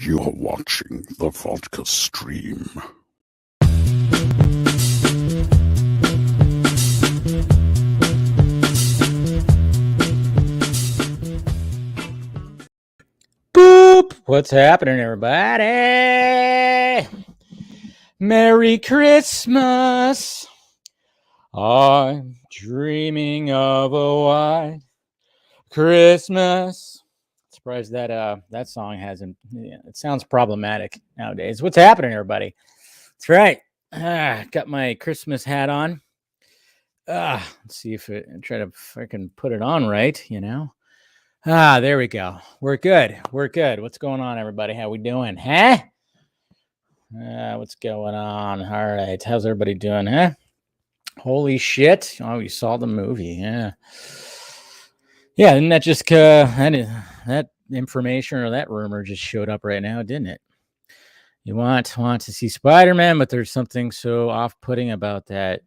You're watching the Vodka stream. Boop! What's happening, everybody? Merry Christmas. I'm dreaming of a white Christmas. Surprised that that song hasn't. It sounds problematic nowadays. What's happening, everybody? That's right. Got my Christmas hat on. Let's see if I can put it on right. There we go. We're good. What's going on, everybody? How we doing? Huh? What's going on? All right. How's everybody doing? Huh? Holy shit. Oh, you saw the movie. Yeah. Yeah. Didn't that just, that information or that rumor just showed up right now, didn't it? You want to see Spider-Man, but there's something so off-putting about that.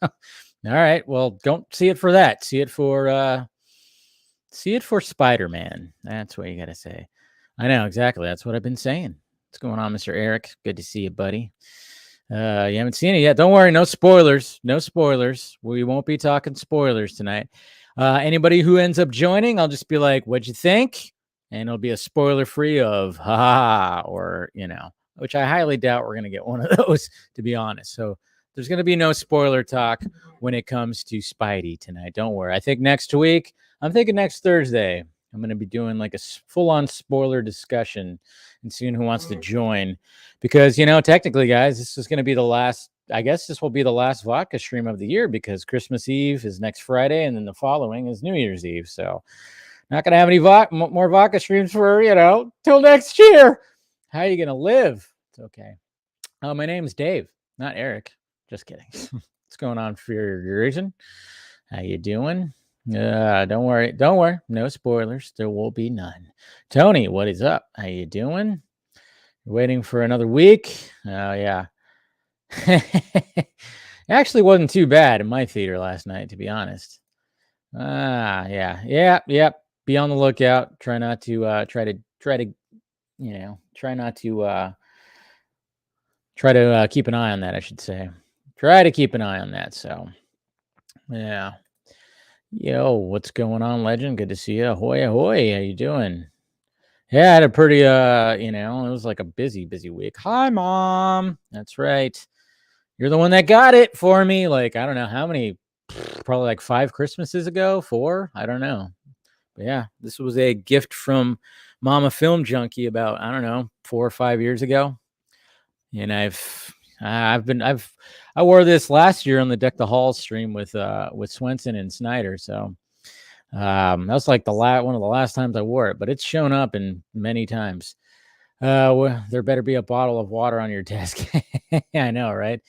All right. Well, don't see it for that. See it for Spider-Man. That's what you got to say. I know, exactly. That's what I've been saying. What's going on, Mr. Eric? Good to see you, buddy. You haven't seen it yet. Don't worry. No spoilers. We won't be talking spoilers tonight. Anybody who ends up joining, I'll just be like, what'd you think? And it'll be a spoiler-free of, or, which I highly doubt we're going to get one of those, to be honest. So there's going to be no spoiler talk when it comes to Spidey tonight. Don't worry. I think next Thursday, I'm going to be doing like a full-on spoiler discussion and seeing who wants to join. Because, technically, guys, this is going to be the last, I guess this will be the last Vodka stream of the year because Christmas Eve is next Friday and then the following is New Year's Eve. So not going to have any more Vodka streams for, till next year. How are you going to live? It's okay. My name's Dave, not Eric. Just kidding. What's going on for your reason? How you doing? Don't worry. No spoilers. There will be none. Tony, what is up? How you doing? You're waiting for another week? Oh, yeah. It actually wasn't too bad in my theater last night, to be honest. Yeah. Be on the lookout. Try not to keep an eye on that, I should say. Try to keep an eye on that. So, yeah. Yo, what's going on, legend? Good to see you. Ahoy. How you doing? Yeah, I had a pretty, it was like a busy week. Hi, Mom. That's right. You're the one that got it for me. Like, I don't know how many, probably like 5 Christmases ago, 4. I don't know. But yeah, this was a gift from Mama Film Junkee about, I don't know, 4 or 5 years ago. And I wore this last year on the Deck the Halls stream with Swenson and Snyder. So that was like one of the last times I wore it, but it's shown up in many times. There better be a bottle of water on your desk. I know, right?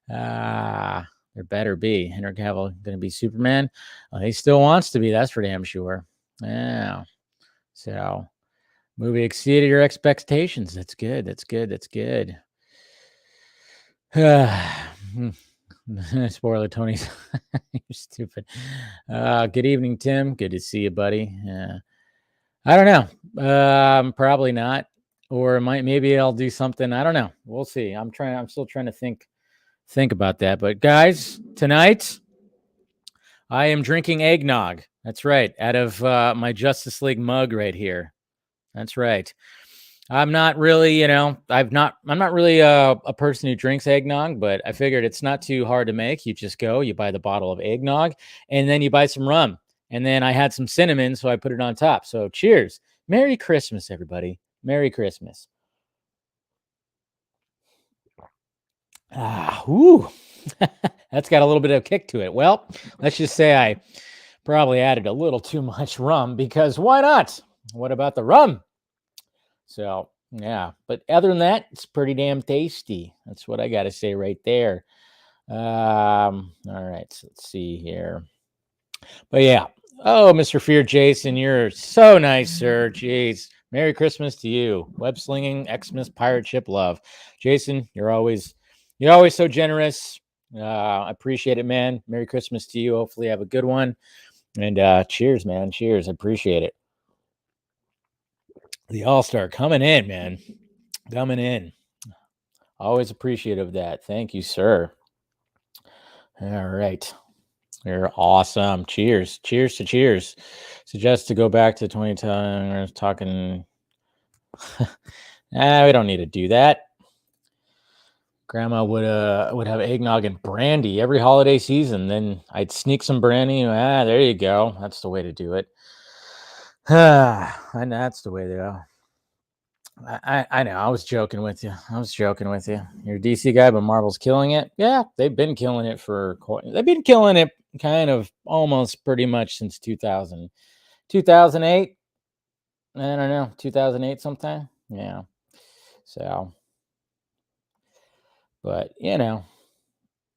There better be. Henry Cavill going to be Superman. He still wants to be. That's for damn sure. Yeah. So movie exceeded your expectations. That's good. Spoiler, Tony. You're stupid. Good evening, Tim. Good to see you, buddy. I don't know. Probably not. Or maybe I'll do something. I don't know. We'll see. I'm still trying to think about that. But guys, tonight I am drinking eggnog. That's right. Out of my Justice League mug right here. That's right. I'm not really, I'm not really a person who drinks eggnog, but I figured it's not too hard to make. You just you buy the bottle of eggnog, and then you buy some rum. And then I had some cinnamon, so I put it on top. So cheers. Merry Christmas, everybody. Merry Christmas. Whoo. That's got a little bit of kick to it. Well, let's just say I probably added a little too much rum because why not? What about the rum? So, yeah. But other than that, it's pretty damn tasty. That's what I got to say right there. All right. So let's see here. But yeah. Oh, Mr. Fear Jason, you're so nice, sir. Jeez. Merry Christmas to you. Web slinging, Xmas, pirate ship love. Jason, you're always so generous. I appreciate it, man. Merry Christmas to you. Hopefully you have a good one. And cheers, man. Cheers. I appreciate it. The All-Star coming in, man. Coming in. Always appreciative of that. Thank you, sir. All right. You're awesome. Cheers. Cheers to cheers. Suggest to go back to 2010. We're talking. We don't need to do that. Grandma would have eggnog and brandy every holiday season. Then I'd sneak some brandy. There you go. That's the way to do it. And that's the way to go. I know. I was joking with you. You're a DC guy, but Marvel's killing it. Yeah, they've been killing it they've been killing it kind of almost pretty much since 2000. 2008. I don't know. 2008 sometime. Yeah. So, but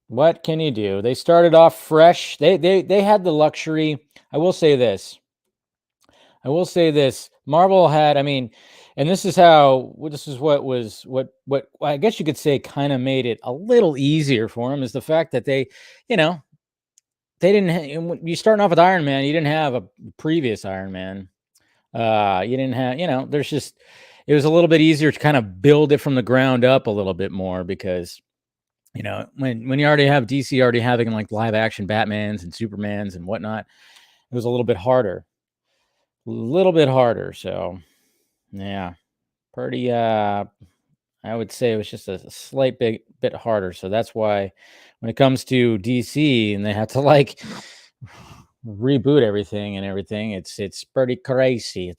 what can you do? They started off fresh. They had the luxury. I will say this. Marvel had, and this is what I guess you could say kind of made it a little easier for them, is the fact that they didn't, when you starting off with Iron Man, you didn't have a previous Iron Man. You didn't have, there's just, it was a little bit easier to kind of build it from the ground up a little bit more, because when you already have DC already having like live action Batmans and Supermans and whatnot, it was a little bit harder. So yeah, pretty I would say it was just a slight bit harder. So that's why when it comes to DC and they have to like reboot everything, it's pretty crazy.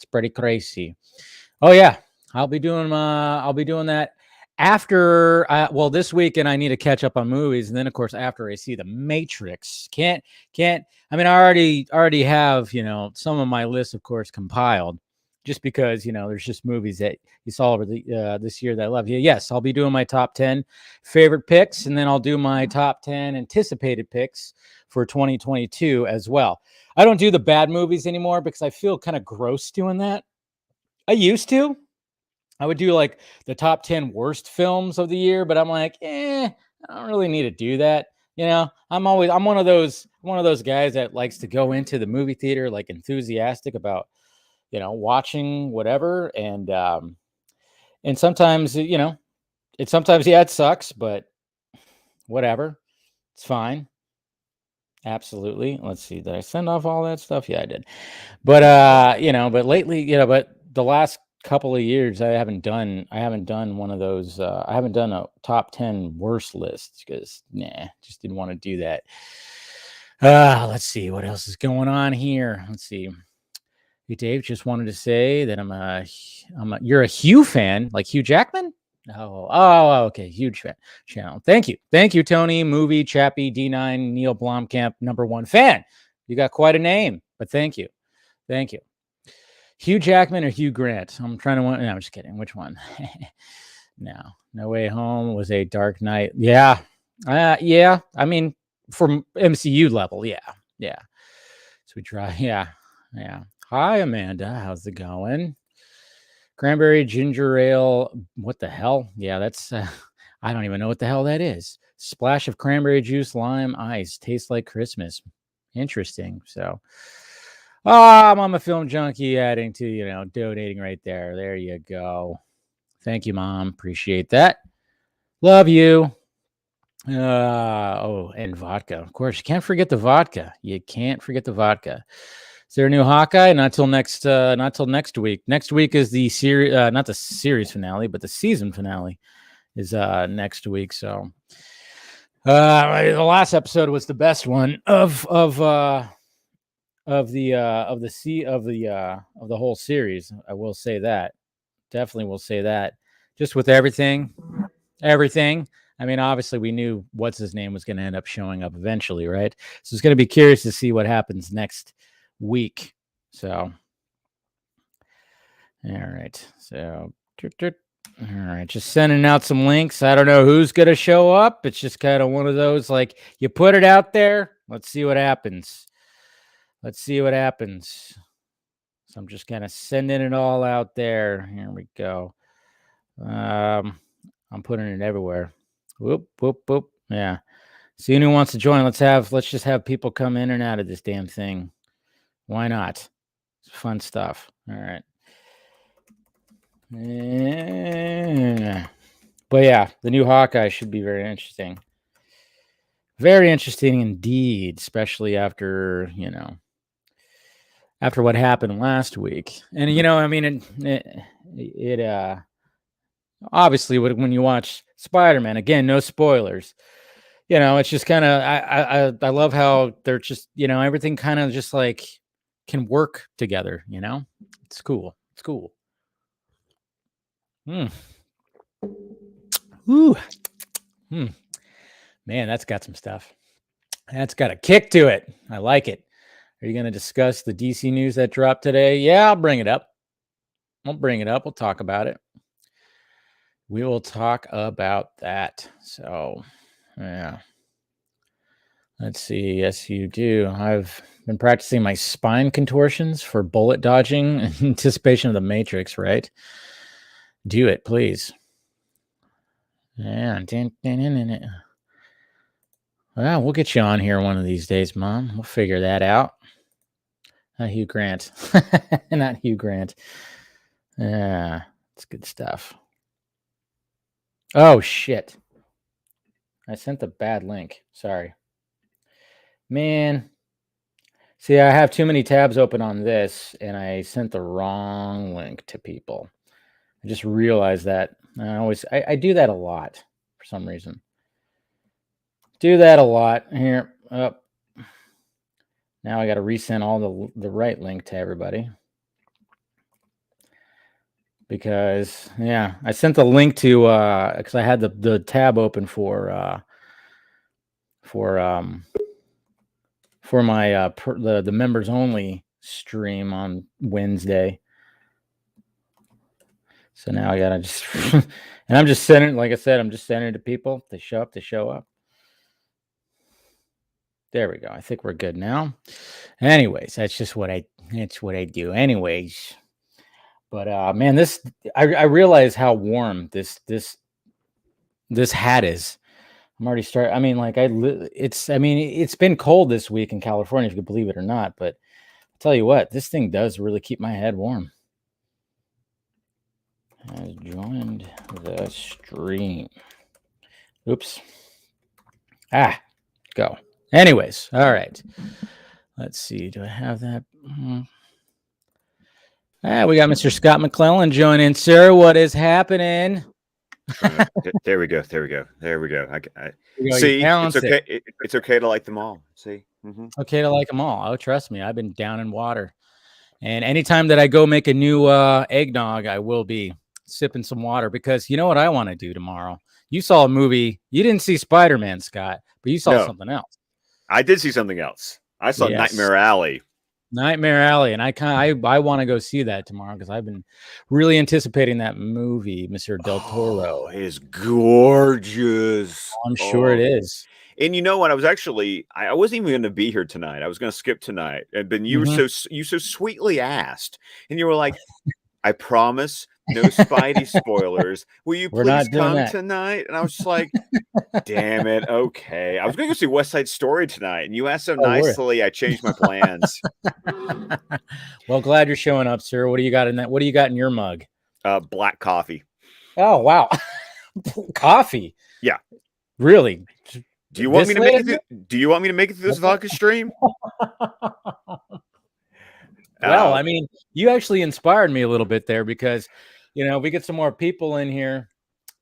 Oh yeah, I'll be doing that after this weekend. I need to catch up on movies, and then of course after I see The Matrix. I already have some of my list, of course, compiled, just because there's just movies that you saw over the this year that I love. Yes, I'll be doing my top 10 favorite picks, and then I'll do my top 10 anticipated picks for 2022 as well. I don't do the bad movies anymore because I feel kind of gross doing that. I used to. I would do like the top 10 worst films of the year, but I'm like, I don't really need to do that. I'm one of those guys that likes to go into the movie theater like enthusiastic about, watching whatever. And sometimes, it sucks, but whatever. It's fine. Absolutely. Let's see. Did I send off all that stuff? Yeah, I did. But but lately, but the last couple of years I haven't done one of those. I haven't done a top 10 worst lists because just didn't want to do that. Let's see what else is going on here. Let's see. Hey Dave, just wanted to say that you're a Hugh fan, like Hugh Jackman? Oh, okay. Huge fan channel. Thank you, Tony, movie Chappie, D9, Neil Blomkamp, #1 fan. You got quite a name, but thank you. Hugh Jackman or Hugh Grant? I'm trying to. No, I'm just kidding. Which one? No Way Home was a Dark Knight. Yeah. Yeah. From MCU level. Yeah. So we try. Yeah. Hi, Amanda. How's it going? Cranberry ginger ale. What the hell? Yeah, that's. I don't even know what the hell that is. Splash of cranberry juice, lime, ice. Tastes like Christmas. Interesting. So. I'm on the film junkie, adding to, donating right there. There you go. Thank you, Mom. Appreciate that. Love you. And vodka. Of course, you can't forget the vodka. Is there a new Hawkeye? Not till next week. Next week is the series, not the series finale, but the season finale is next week. So the last episode was the best one of the whole series. I will say that. Definitely will say that. Just with everything. Obviously we knew what's his name was going to end up showing up eventually, right? So it's going to be curious to see what happens next week. So, all right. So, all right, just sending out some links. I don't know who's going to show up. It's just kind of one of those, like, you put it out there. Let's see what happens. So I'm just kind of sending it all out there. Here we go. I'm putting it everywhere. Whoop. Yeah. See who wants to join. Let's just have people come in and out of this damn thing. Why not? It's fun stuff. All right. But yeah, the new Hawkeye should be very interesting. Very interesting indeed, especially after, after what happened last week. And, I mean, it obviously when you watch Spider-Man, again, no spoilers, it's just kind of, I love how they're just, everything kind of just like can work together, it's cool. It's cool. Ooh. Man, that's got some stuff. That's got a kick to it. I like it. Are you going to discuss the DC news that dropped today? Yeah, I'll bring it up. We'll talk about it. We will talk about that. So, yeah. Let's see. Yes, you do. I've been practicing my spine contortions for bullet dodging in anticipation of the Matrix, right? Do it, please. Yeah. Well, we'll get you on here one of these days, Mom. We'll figure that out. Hugh Grant. Not Hugh Grant. Yeah, it's good stuff. Oh, shit. I sent the bad link. Sorry. Man. See, I have too many tabs open on this, and I sent the wrong link to people. I just realized that. I do that a lot for some reason. Do that a lot. Here. Up. Now I got to resend all the right link to everybody. Because, yeah, I sent the link to, because I had the tab open for my the members only stream on Wednesday. So now I gotta just and I'm just sending, like I said, I'm just sending it to people. They show up, There we go. I think we're good now. Anyways, that's just what I do. Anyways. But man, I realize how warm this hat is. I'm already I mean, like it's been cold this week in California, if you can believe it or not. But I'll tell you what, this thing does really keep my head warm. I joined the stream. Oops. Go. Anyways, all right. Let's see. Do I have that? We got Mr. Scott McClellan joining, sir. What is happening? There we go. I see. It's okay. It's okay to like them all. See. Mm-hmm. Okay to like them all. Oh, trust me. I've been down in water, and anytime that I go make a new eggnog, I will be sipping some water, because you know what I want to do tomorrow. You saw a movie. You didn't see Spider-Man, Scott, but you saw something else. I did see something else. I saw Nightmare Alley. And I want to go see that tomorrow, because I've been really anticipating that movie, Mr. Del Toro. It is gorgeous. I'm sure it is. And you know what? I wasn't even going to be here tonight. I was going to skip tonight. But you were so sweetly asked, and you were like, "I promise, no Spidey spoilers. Will you please come tonight?" And I was just like, "Damn it, okay." I was going to go see West Side Story tonight, and you asked so nicely, I changed my plans. Well, glad you're showing up, sir. What do you got in that? What do you got in your mug? Black coffee. Oh, wow. Coffee? Yeah. Really? Do you want me to make it? Do you want me to make it through this vodka stream? Well, I mean, you actually inspired me a little bit there, because, we get some more people in here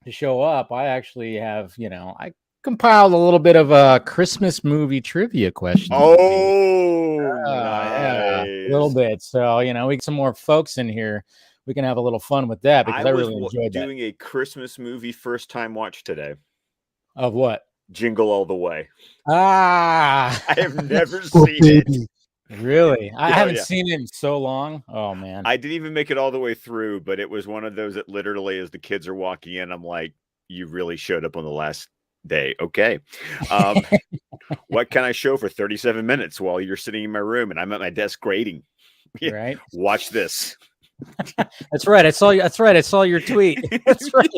to show up. I actually have, I compiled a little bit of a Christmas movie trivia questions. Oh, nice. Yeah, a little bit. So, we get some more folks in here. We can have a little fun with that, because I really enjoyed doing a Christmas movie first time watch today. Of what? Jingle All the Way. I have never seen it. Really? I haven't seen it in so long. Oh, man. I didn't even make it all the way through, but it was one of those that literally, as the kids are walking in, I'm like, you really showed up on the last day. Okay. What can I show for 37 minutes while you're sitting in my room and I'm at my desk grading? Right. Watch this. That's right. I saw you. That's right. I saw your tweet. That's right.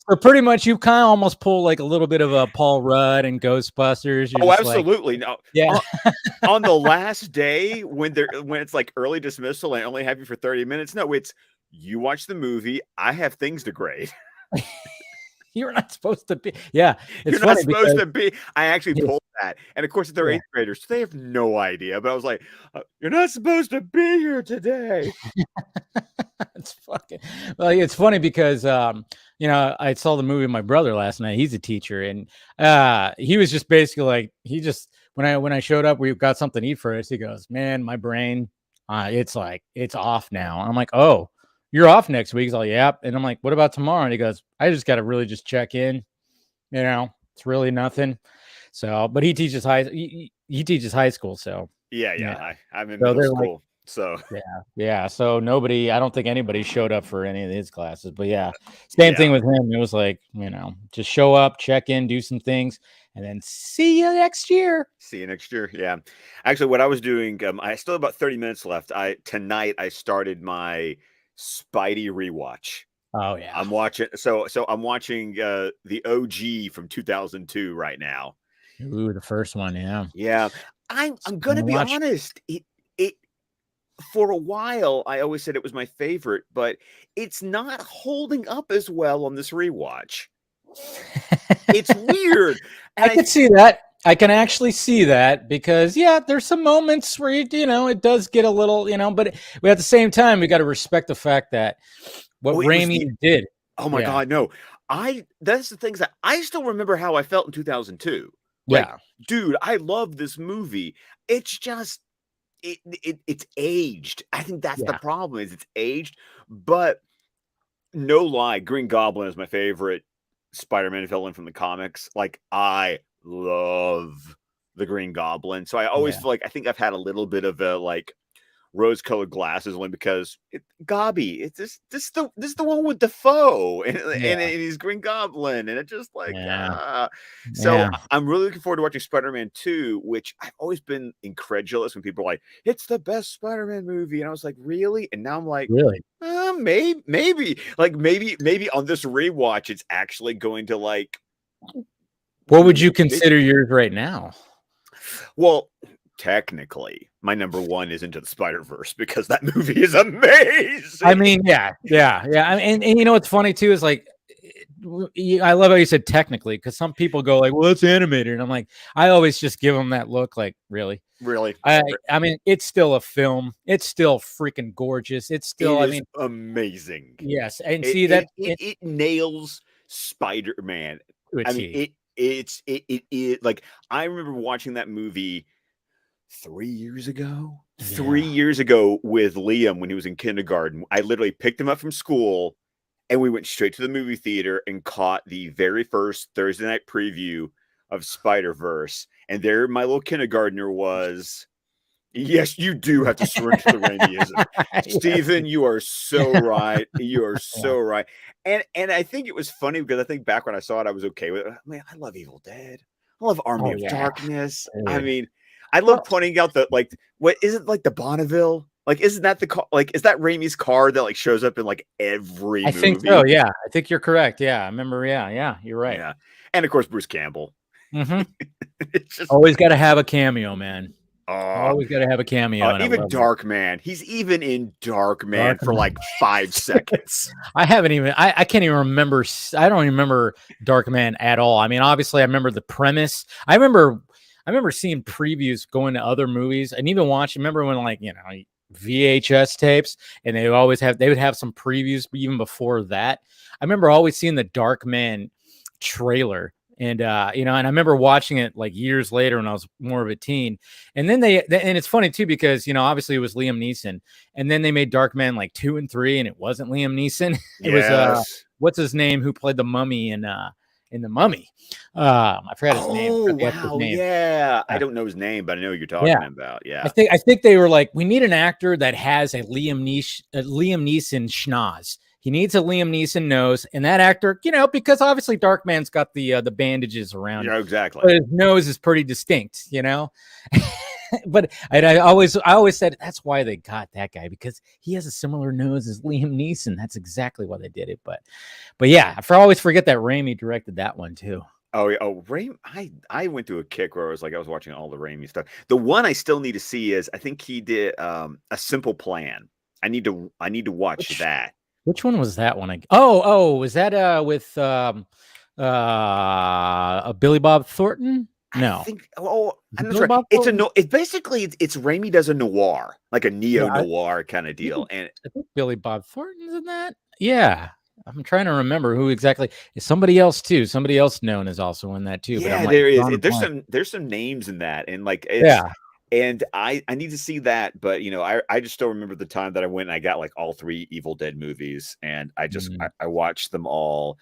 So pretty much, you kind of almost pull like a little bit of a Paul Rudd and Ghostbusters. You're absolutely. Like, no. Yeah. On the last day when it's like early dismissal and I only have you for 30 minutes. No, it's you watch the movie. I have things to grade. You're not supposed to be. Yeah, it's You're funny not supposed because to be. I actually yeah, pulled that. And of course, they're yeah. eighth graders, so they have no idea. But I was like, you're not supposed to be here today. It's fucking well, it's funny because I saw the movie with my brother last night. He's a teacher, and he was just basically like he just when I showed up, we got something to eat first. He goes, "Man, my brain, it's like it's off now." I'm like, "Oh, you're off next week?" He's like, "Yep." And I'm like, "What about tomorrow?" And he goes, "I just got to really just check in. It's really nothing." So, but he teaches high school, so Yeah, yeah. I'm in So middle they're like, school, so yeah. So I don't think anybody showed up for any of his classes, but yeah, same thing yeah. with him. It was like, just show up, check in, do some things, and then see you next year. See you next year. Yeah, actually, what I was doing, I still have about 30 minutes left. Tonight I started my Spidey rewatch. Oh yeah. I'm watching. So I'm watching the OG from 2002 right now. Ooh, the first one, yeah. Yeah, I'm I'm gonna gonna be watch. honest. It for a while I always said it was my favorite, but it's not holding up as well on this rewatch. It's weird, I and can see that. I can actually see that because there's some moments where it does get a little, but at the same time we got to respect the fact that what oh, it was Raimi the did. oh my Yeah. god, no. That's the things that I still remember how I felt in 2002. Like, Yeah. dude, I love this movie. It's just it's aged. I think that's the Yeah. problem is it's aged, but no lie, Green Goblin is my favorite Spider-Man villain from the comics. Like, I love the Green Goblin. So I always Yeah. feel like I think I've had a little bit of a like rose-colored glasses only because Gobby, it's this is the one with Defoe and Yeah. he's Green Goblin, and it's just like Yeah. So Yeah. I'm really looking forward to watching Spider-Man 2, which I've always been incredulous when people are like, it's the best Spider-Man movie, and I was like, really? And now I'm like, Really. maybe on this rewatch, it's actually going to like. What would you consider yours right now? Well, technically, my number one is Into the Spider-Verse because that movie is amazing. I mean, yeah. I mean, and you know what's funny too is like, I love how you said technically because some people go like, "Well, it's animated," and I'm like, I always just give them that look, like, really. Really, I mean, it's still a film. It's still freaking gorgeous. It's still, it I is mean, amazing. yes, and It see it that it, it nails Spider-Man. to a I mean, T. it like I remember watching that movie 3 years ago. Three Yeah. years ago with Liam when he was in kindergarten. I literally picked him up from school and we went straight to the movie theater and caught the very first Thursday night preview of Spider-Verse. And there my little kindergartner was. Yes, you do have to surrender to the Raimiism. Stephen, you are so right. You are Yeah. so right. And I think it was funny because I think back when I saw it, I was okay with it. I mean, I love Evil Dead. I love Army Oh of yeah. Darkness. I Dude. mean, I love Well, pointing out that like what is it like the Bonneville? Like, isn't that the car? Like, is that Raimi's car that like shows up in like every I think movie? so. Yeah, I think you're correct. Yeah, I remember. Yeah, you're right. Yeah, and of course Bruce Campbell. Mm-hmm. It's just Always got to have a cameo, man. uh, Always got to have a cameo, and I even love it. Dark Man. He's even in Dark Man Dark for Man. like 5 seconds. I haven't even. I can't even remember. I don't even remember Dark Man at all. I mean, obviously, I remember the premise. I remember seeing previews going to other movies, and even watching. Remember when like VHS tapes, and they would have some previews even before that. I remember always seeing the Dark Man trailer. And and I remember watching it like years later when I was more of a teen. And then and it's funny too because obviously it was Liam Neeson, and then they made Darkman like 2 and 3, and it wasn't Liam Neeson. It was what's his name who played the Mummy in the Mummy. I forgot his name. Oh Forgot the actor's wow, name. yeah. I don't know his name, but I know what you're talking Yeah. about. I Yeah. think they were like, we need an actor that has a Liam Neeson schnoz. He needs a Liam Neeson nose, and that actor, because obviously Darkman's got the bandages around, Yeah, exactly. but his nose is pretty distinct, But I always said that's why they got that guy, because he has a similar nose as Liam Neeson. That's exactly why they did it. But yeah, I always forget that Raimi directed that one too. Oh yeah. Oh, Raimi. I went through a kick where I was watching all the Raimi stuff. The one I still need to see is I think he did A Simple Plan. I need to watch that. Which one was that one? Oh, was that with Billy Bob Thornton? No, I think. Oh, I'm not Billy sure. Bob It's a Thornton? no. It's basically it's Raimi does a noir, like a Yeah, neo noir kind of think deal, and I think Billy Bob Thornton's in that. Yeah, I'm trying to remember who exactly. Somebody else too. Somebody else known is also in that too. But I'm yeah, like there is. drawing a blank. There's some names in that, and like it's. Yeah. And I need to see that, but I just still remember the time that I went and I got like all 3 Evil Dead movies, and Mm. I watched them all.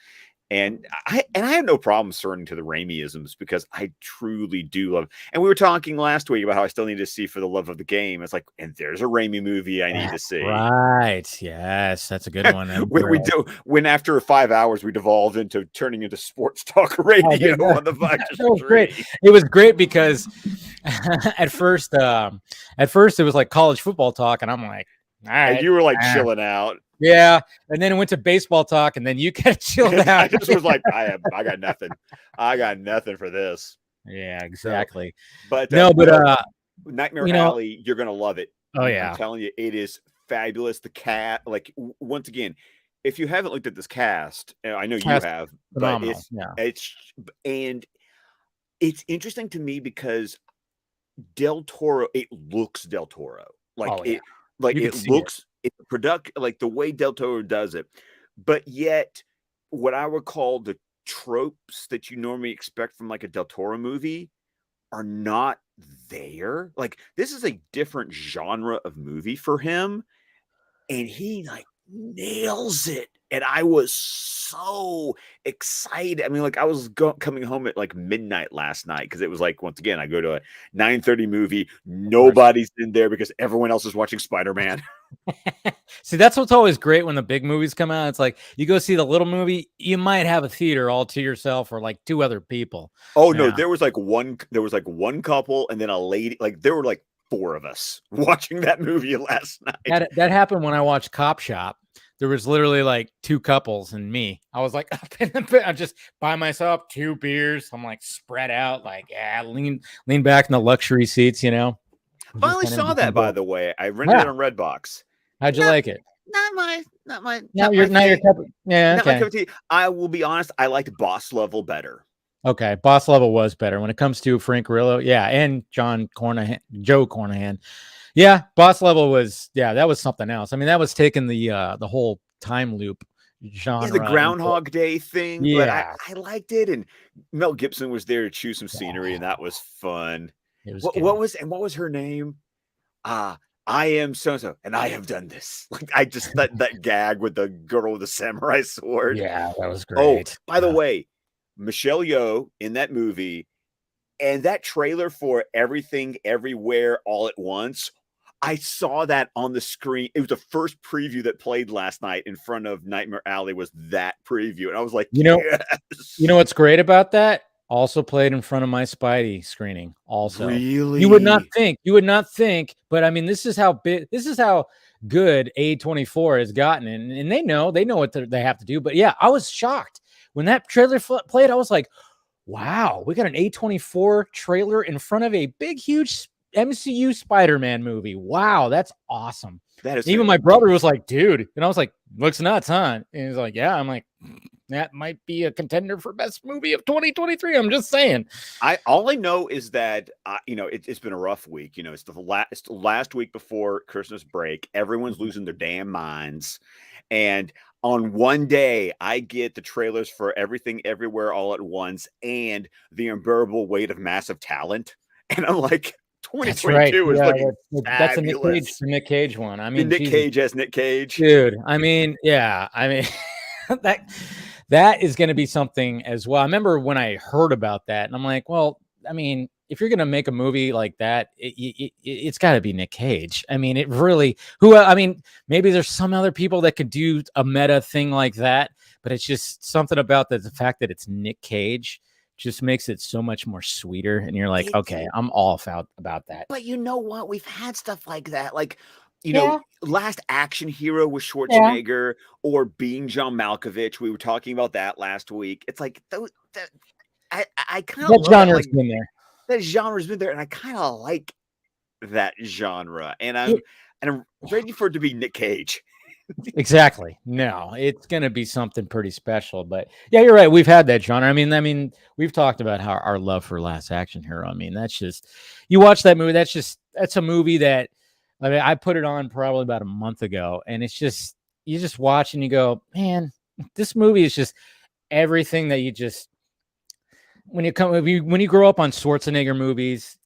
And I have no problem turning to the Raimiisms because I truly do love. And we were talking last week about how I still need to see For the Love of the Game. It's like, and there's a Raimi movie I need to That's see. right. Yes, that's a good one. we do when after 5 hours we devolved into turning into sports talk radio on the Vodka That was great. Street. It was great because at first it was like college football talk, and I'm like, all right. And you were like chilling out. Yeah, and then it went to baseball talk, and then you kind of chilled out. I just was like, I got nothing. I got nothing for this. Yeah, exactly. So, but Nightmare you know, Alley, you're gonna love it. Oh yeah, I'm telling you, it is fabulous. The cat, like once again, if you haven't looked at this cast, I know you have, phenomenal. but it's interesting to me because Del Toro, it looks Del Toro, it looks. It's like the way Del Toro does it, but yet what I would call the tropes that you normally expect from like a Del Toro movie are not there. Like this is a different genre of movie for him, and he like nails it. And I was so excited. I mean, like I was coming home at like midnight last night because it was like, once again, I go to a 9:30 movie. Nobody's in there because everyone else is watching Spider-Man. See, that's what's always great when the big movies come out. It's like you go see the little movie, you might have a theater all to yourself or like 2 other people. Oh no, there was like one couple and then a lady. Like there were like 4 of us watching that movie last night. That happened when I watched Cop Shop. There was literally like 2 couples and me. I was like up in the bed, I'm just by myself, 2 beers. I'm like spread out, like lean back in the luxury seats, Finally saw that, by the way. I rented it on Redbox. How'd you like it? Not my your cup. Yeah, not my cup of tea. I will be honest. I liked Boss Level better. Okay, Boss Level was better when it comes to Frank Grillo. Yeah, and Joe Cornahan. Yeah, Boss Level was that was something else. I mean, that was taking the whole time loop genre. Yeah, the Groundhog Day thing. Yeah, but I liked it, and Mel Gibson was there to chew some scenery, and that was fun. What was her name? I am so and I have done this. Like I just that gag with the girl with the samurai sword. Yeah, that was great. Oh, by the way, Michelle Yeoh in that movie and that trailer for Everything Everywhere All at Once. I saw that on the screen. It was the first preview that played last night in front of Nightmare Alley was that preview. And I was like, yes. You know what's great about that? Also played in front of my Spidey screening. Also, really, you would not think, but I mean, this is how good A24 has gotten, and they know what they have to do. But yeah, I was shocked when that trailer played. I was like, wow, we got an A24 trailer in front of a big, huge MCU Spider-Man movie. Wow, that's awesome. That is even my brother was like, dude, and I was like, looks nuts, huh? And he's like, yeah. I'm like, that might be a contender for best movie of 2023. I'm just saying. All I know is that it's been a rough week. It's the last week before Christmas break. Everyone's losing their damn minds, and on one day I get the trailers for Everything Everywhere All at Once and The Unbearable Weight of Massive Talent, and I'm like, 2022 is looking that's a Nick Cage one. I mean, Nick Cage as Nick Cage, dude. I mean, yeah. I mean, that is going to be something as well. I remember when I heard about that, and I'm like, well, I mean, if you're going to make a movie like that, it's got to be Nick Cage. I mean, maybe there's some other people that could do a meta thing like that, but it's just something about the fact that it's Nick Cage just makes it so much more sweeter. And you're like, okay, I'm all about that. But you know what? We've had stuff like that. Like, Last Action Hero with Schwarzenegger or Being John Malkovich. We were talking about that last week. It's like, I kind of that genre's been there. That genre's been there, and I kind of like that genre. And I'm ready for it to be Nick Cage. Exactly. No, it's going to be something pretty special. But yeah, you're right. We've had that genre. I mean, we've talked about how our love for Last Action Hero. I mean, that's just you watch that movie. That's a movie that I mean, I put it on probably about a month ago, and it's just you just watch and you go, man, this movie is just everything that you just when you grow up on Schwarzenegger movies.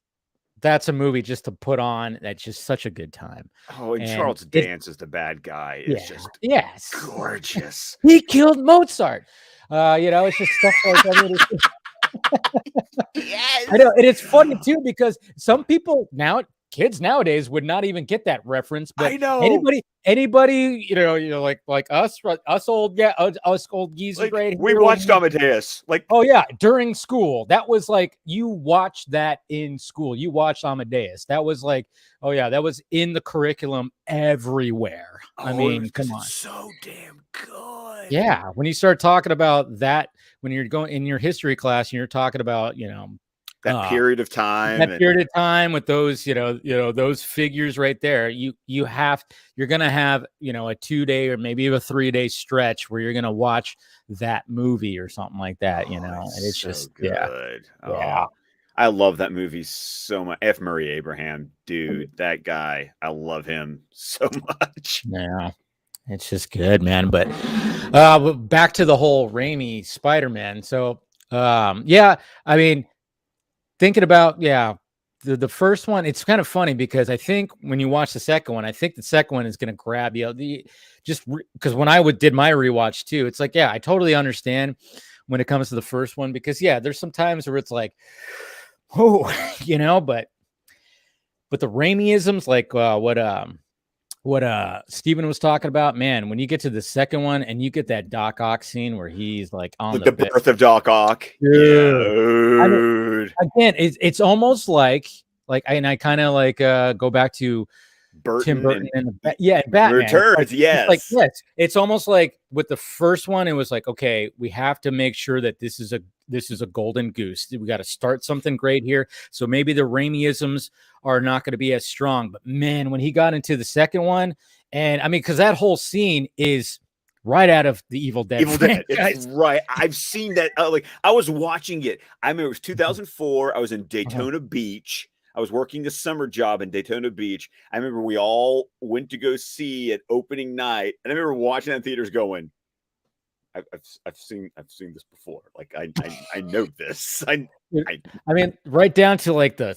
That's a movie just to put on. That's just such a good time. Oh, and And Charles Dance is the bad guy. It's just yes, gorgeous. he killed Mozart. It's just stuff like that. I mean, Yes. I know, and it's funny too because some people kids nowadays would not even get that reference. But I know anybody, like us old, us old geezers, like, right? we watched Amadeus. Like, oh yeah, during school, that was like you watched that in school. You watched Amadeus. That was like, oh yeah, that was in the curriculum everywhere. I mean, come on, it's so damn good. Yeah, when you start talking about that, when you're going in your history class, and you're talking about, that period of time, with those, those figures right there, you're gonna have, a 2-day or maybe a 3-day stretch where you're gonna watch that movie or something like that, and it's so just good. Yeah. I love that movie so much. F. Murray Abraham, dude, that guy, I love him so much. Yeah. It's just good, man. But back to the whole Raimi Spider-Man. So, I mean, thinking about, the first one, it's kind of funny because I think when you watch the second one, I think the second one is going to grab you. Because when I did my rewatch too, it's like, I totally understand when it comes to the first one because, there's some times where it's like, oh, but the Raimi-isms, like what Steven was talking about, man, when you get to the second one and you get that Doc Ock scene where he's like on the birth of Doc Ock. Dude. I mean, again, it's almost like and I kind of like go back to Tim Burton and Batman. Returns, yes. It's almost like with the first one, it was like, okay, we have to make sure that this is a golden goose. We got to start something great here. So maybe the Raimi-isms are not going to be as strong. But man, when he got into the second one, and I mean, because that whole scene is right out of the Evil Dead. It's right. I've seen that. I was watching it. I remember it was 2004. I was in Daytona Beach. I was working the summer job in Daytona Beach. I remember we all went to go see it opening night, and I remember watching that in theaters going, I've seen this before. Like I know this. I mean, right down to like the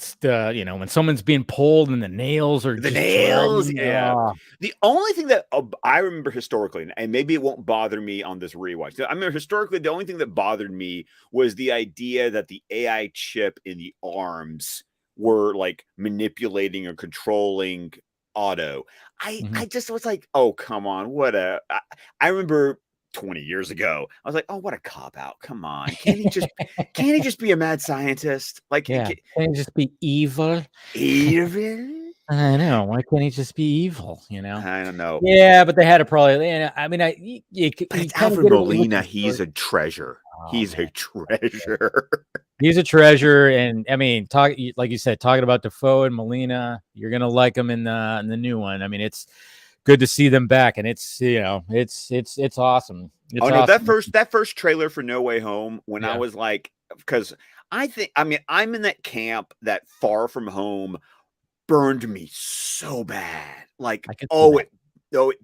when someone's being pulled and the nails are the nails. Yeah. The only thing that I remember historically, and maybe it won't bother me on this rewatch. I remember historically, the only thing that bothered me was the idea that the AI chip in the arms were like manipulating or controlling Otto. I just was like, oh, come on. I remember 20 years ago, I was like, oh, what a cop out. Come on. Can't he just be a mad scientist? Like, can't he just be evil? Evil? I know. Why can't he just be evil? I don't know. Yeah, but they had to probably. I mean, it's Alfred Molina. He's a treasure. He's a treasure. He's a treasure, and I mean, like you said, talking about Defoe and Molina, you're gonna like them in the new one. I mean, it's good to see them back, and it's it's awesome. It's awesome. That first trailer for No Way Home, when I was like, because I'm in that camp that Far From Home burned me so bad. Like, it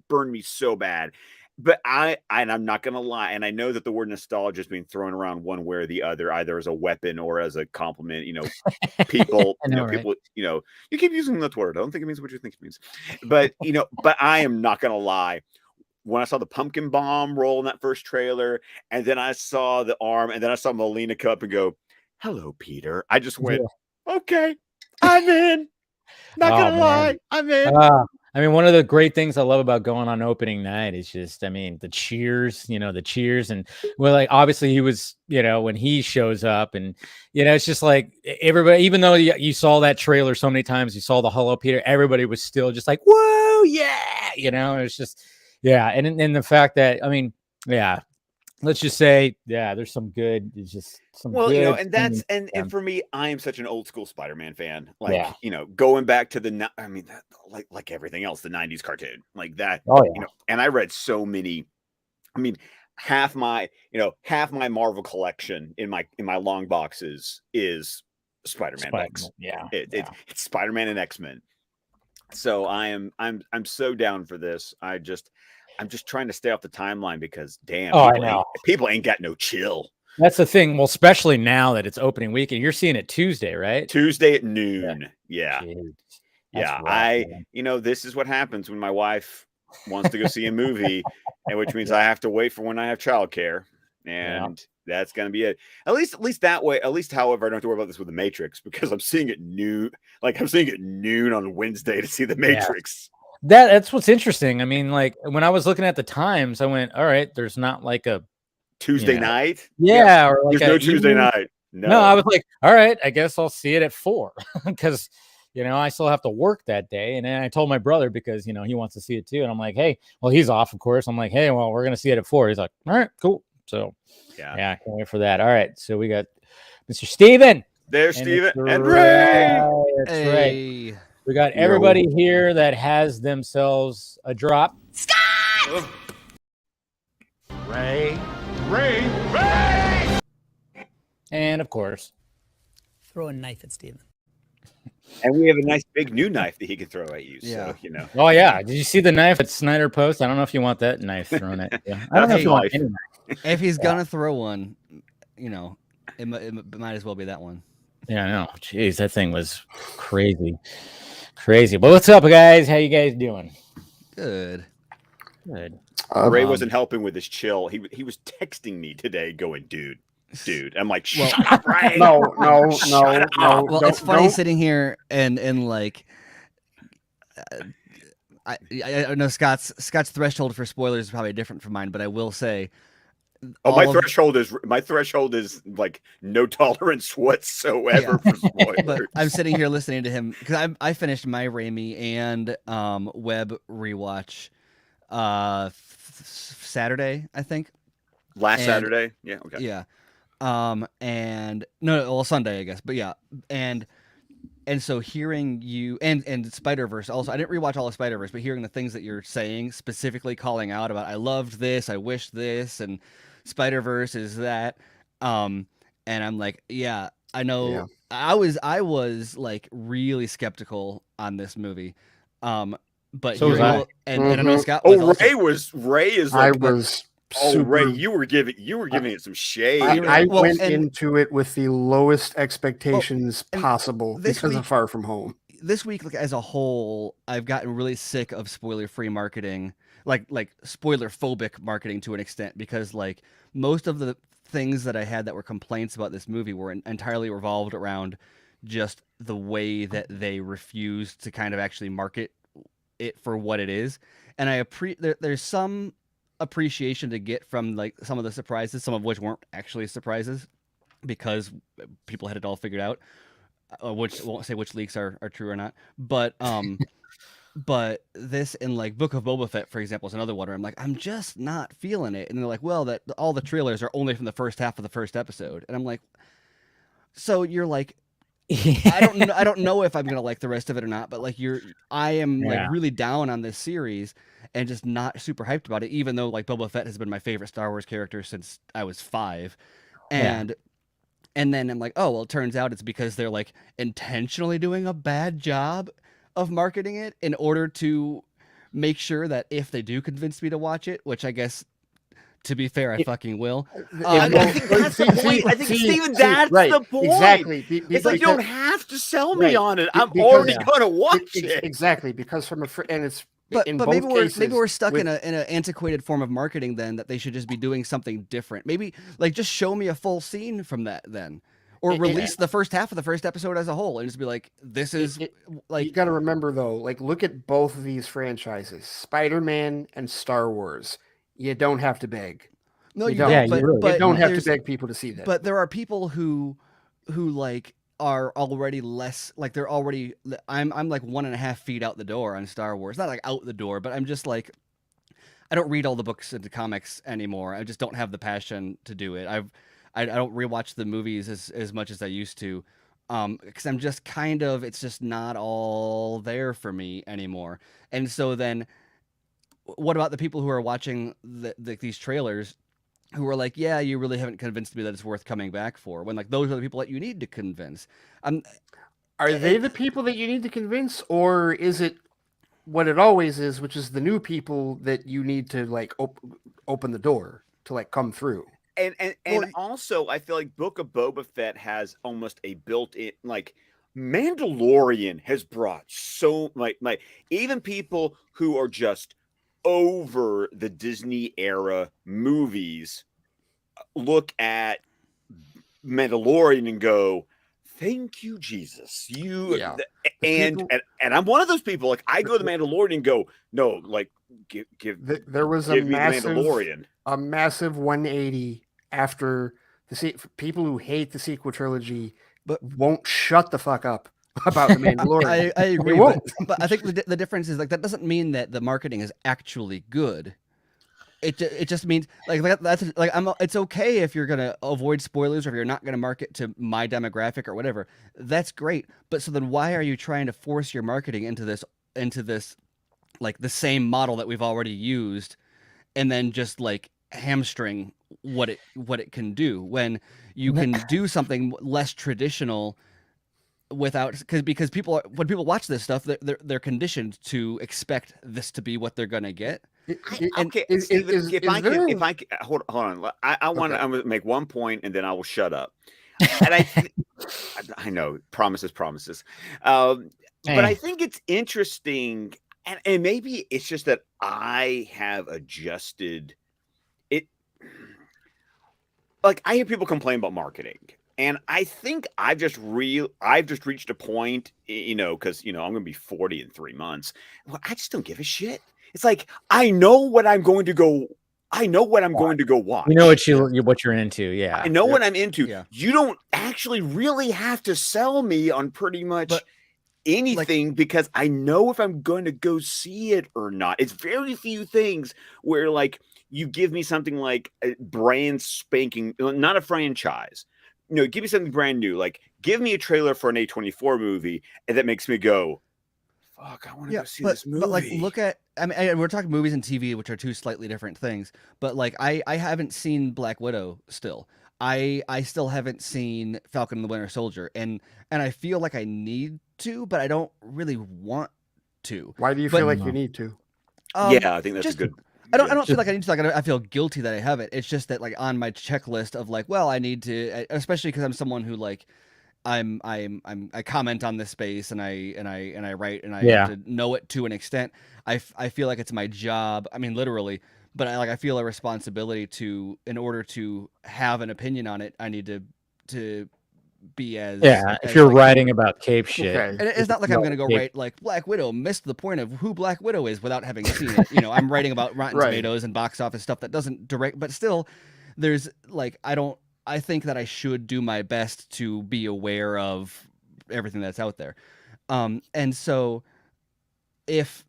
burned me so bad. But I'm not gonna lie, and I know that the word nostalgia is being thrown around one way or the other, either as a weapon or as a compliment. People, people, you keep using that word. I don't think it means what you think it means. But but I am not gonna lie. When I saw the pumpkin bomb roll in that first trailer, and then I saw the arm, and then I saw Molina come up and go, "Hello, Peter." I just went, "Okay, I'm in." Not gonna lie, I'm in. I mean, one of the great things I love about going on opening night is just, I mean, the cheers, and like, obviously he was, when he shows up and, it's just like everybody, even though you saw that trailer so many times, you saw the Hello Peter, everybody was still just like, whoa, yeah. It's just, and the fact that, I mean, let's just say, yeah, there's some good. It's just some Well, good. and that's scenes. and for me, I am such an old school Spider-Man fan. Yeah. Going back to like everything else, the '90s cartoon, like that. Oh yeah. And I read so many. I mean, half my Marvel collection in my long boxes is Spider-Man books. Yeah. It's Spider-Man and X-Men. So I'm so down for this. I'm just trying to stay off the timeline because damn, I know. People ain't got no chill. That's the thing. Well, especially now that it's opening weekend, you're seeing it Tuesday, right? Tuesday at noon. Yeah. Rough, This is what happens when my wife wants to go see a movie, and which means I have to wait for when I have childcare, and that's gonna be it. At least that way. At least, however, I don't have to worry about this with the Matrix because I'm seeing it noon. Like I'm seeing it noon on Wednesday to see the Matrix. That's what's interesting. I mean, like when I was looking at the times, I went, all right, there's not like a Tuesday night. Yeah, or like there's no Tuesday night. No, I was like, all right, I guess I'll see it at 4 because I still have to work that day. And then I told my brother because he wants to see it too. And I'm like, hey, well, he's off, of course. I'm like, hey, well, we're gonna see it at 4. He's like, all right, cool. So yeah, I can't wait for that. All right, so we got Mr. Steven. There's Steven and Ray. That's right. We got everybody here that has themselves a drop. Scott! Ray. And of course, throw a knife at Steven. And we have a nice big new knife that he can throw at you. Yeah. So, Oh yeah. Did you see the knife that Snyder post? I don't know if you want that knife thrown at you. I don't know if you want any knife. If he's gonna throw one, it might as well be that one. Yeah, I know. Jeez, that thing was crazy. But what's up, guys? How you guys doing? Good. Ray wasn't helping with his chill. He was texting me today going, dude. I'm like, shut up, Ray. No. Well, it's funny sitting here and like, I know Scott's threshold for spoilers is probably different from mine, but I will say, my threshold is like no tolerance whatsoever for spoilers. But I'm sitting here listening to him because I finished my Raimi and Webb rewatch Saturday, I think. Saturday? Yeah, okay. Yeah. And Sunday, I guess. But yeah. And so hearing you and Spider-Verse also, I didn't rewatch all of Spider-Verse, but hearing the things that you're saying, specifically calling out about I loved this, I wish this, and Spider-Verse is that. And I'm like, yeah, I know. Yeah. I was like really skeptical on this movie. But so was I. And I know Scott was Ray is like, I was Ray, you were giving it some shade. I went into it with the lowest expectations possible because of Far From Home. This week, like as a whole, I've gotten really sick of spoiler-free marketing, like spoiler-phobic marketing to an extent, because like most of the things that I had that were complaints about this movie were entirely revolved around just the way that they refused to kind of actually market it for what it is. And there's some appreciation to get from like some of the surprises, some of which weren't actually surprises because people had it all figured out, which I won't say which leaks are true or not, but but this in like Book of Boba Fett, for example, is another one where I'm like, I'm just not feeling it. And they're like, well, that all the trailers are only from the first half of the first episode. And I'm like, so you're like, I don't know if I'm gonna like the rest of it or not, but like I am like really down on this series and just not super hyped about it, even though like Boba Fett has been my favorite Star Wars character since I was 5. And then I'm like, oh well, it turns out it's because they're like intentionally doing a bad job of marketing it in order to make sure that if they do convince me to watch it, which I guess, to be fair, I fucking will. I think that's the point. I think, Steven, that's the point. Exactly. It's like, you don't have to sell me on it. I'm already going to watch it. Exactly. Because but maybe we're stuck in an antiquated form of marketing then that they should just be doing something different. Maybe like just show me a full scene from that then. Or release the first half of the first episode as a whole and just be like, this is like... You got to remember, though, like, look at both of these franchises, Spider-Man and Star Wars. You don't have to beg. No, you don't. Yeah, but you don't have to beg people to see that. But there are people who like are already less like they're already. I'm like 1.5 feet out the door on Star Wars. Not like out the door, but I'm just like I don't read all the books into comics anymore. I just don't have the passion to do it. I don't rewatch the movies as much as I used to, because I'm just kind of, it's just not all there for me anymore. And so then, what about the people who are watching these trailers, who are like, yeah, you really haven't convinced me that it's worth coming back for, when like those are the people that you need to convince. Are they the people that you need to convince, or is it what it always is, which is the new people that you need to like open the door to like come through? And Well, also, I feel like Book of Boba Fett has almost a built-in, like, Mandalorian has brought so like even people who are just over the Disney era movies look at Mandalorian and go, "Thank you, Jesus." Yeah. And I'm one of those people. Like, I go to the Mandalorian and go, "No, like, There was give me the Mandalorian." a massive 180 after people who hate the sequel trilogy, but won't shut the fuck up about the Mandalorian. I agree, They won't. but I think the difference is like that doesn't mean that the marketing is actually good. It just means like that's like it's okay if you're gonna avoid spoilers, or if you're not gonna market to my demographic or whatever. That's great. But so then why are you trying to force your marketing into this like the same model that we've already used, and then just like hamstring what it can do, when you can do something less traditional without, because when people watch this stuff, they're conditioned to expect this to be what they're gonna get. Okay, Steven, if I can, hold on. I want to. I'm going to make one point, and then I will shut up. And I know promises. But I think it's interesting, and maybe it's just that I have adjusted it. Like, I hear people complain about marketing, and I think I've just reached a point, because I'm going to be 40 in 3 months. Well, I just don't give a shit. It's like, I know what I'm going to go. I know what I'm going to go watch. You know what you're into, yeah. I know what I'm into. Yeah. You don't actually really have to sell me on pretty much anything, because I know if I'm going to go see it or not. It's very few things where, like, you give me something like a brand spanking, not a franchise. Give me something brand new. Like, give me a trailer for an A24 movie, and that makes me go, fuck, I want to go see this movie. But like, look at, I mean, we're talking movies and TV, which are two slightly different things. But like, I haven't seen Black Widow still. I still haven't seen Falcon and the Winter Soldier, and I feel like I need to, but I don't really want to. Why do you feel like you need to? Yeah, I think that's a good. I don't feel like I need to. Like, I feel guilty that I have it. It's just that, like, on my checklist of like, well, I need to, especially because I'm someone who like, I comment on this space, and I write, and I have to know it to an extent. I feel like it's my job. I mean, literally, but I feel a responsibility to, in order to have an opinion on it, I need to be as if you're writing about cape shit. Okay. And it's not like I'm gonna go write like Black Widow missed the point of who Black Widow is without having seen it. I'm writing about Rotten Tomatoes and box office stuff that doesn't direct, but still, there's like, I think that I should do my best to be aware of everything that's out there. And so if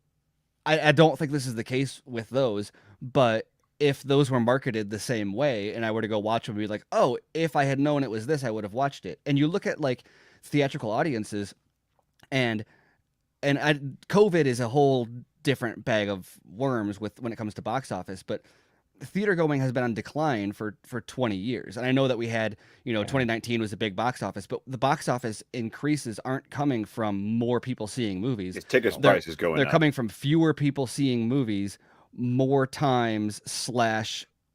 I don't think this is the case with those, but if those were marketed the same way and I were to go watch them and be like, oh, if I had known it was this, I would have watched it. And you look at like theatrical audiences, and COVID is a whole different bag of worms when it comes to box office, but theater going has been on decline for 20 years. And I know that we had, 2019 was a big box office, but the box office increases aren't coming from more people seeing movies. Its ticket prices going up. They're coming from fewer people seeing movies, more times /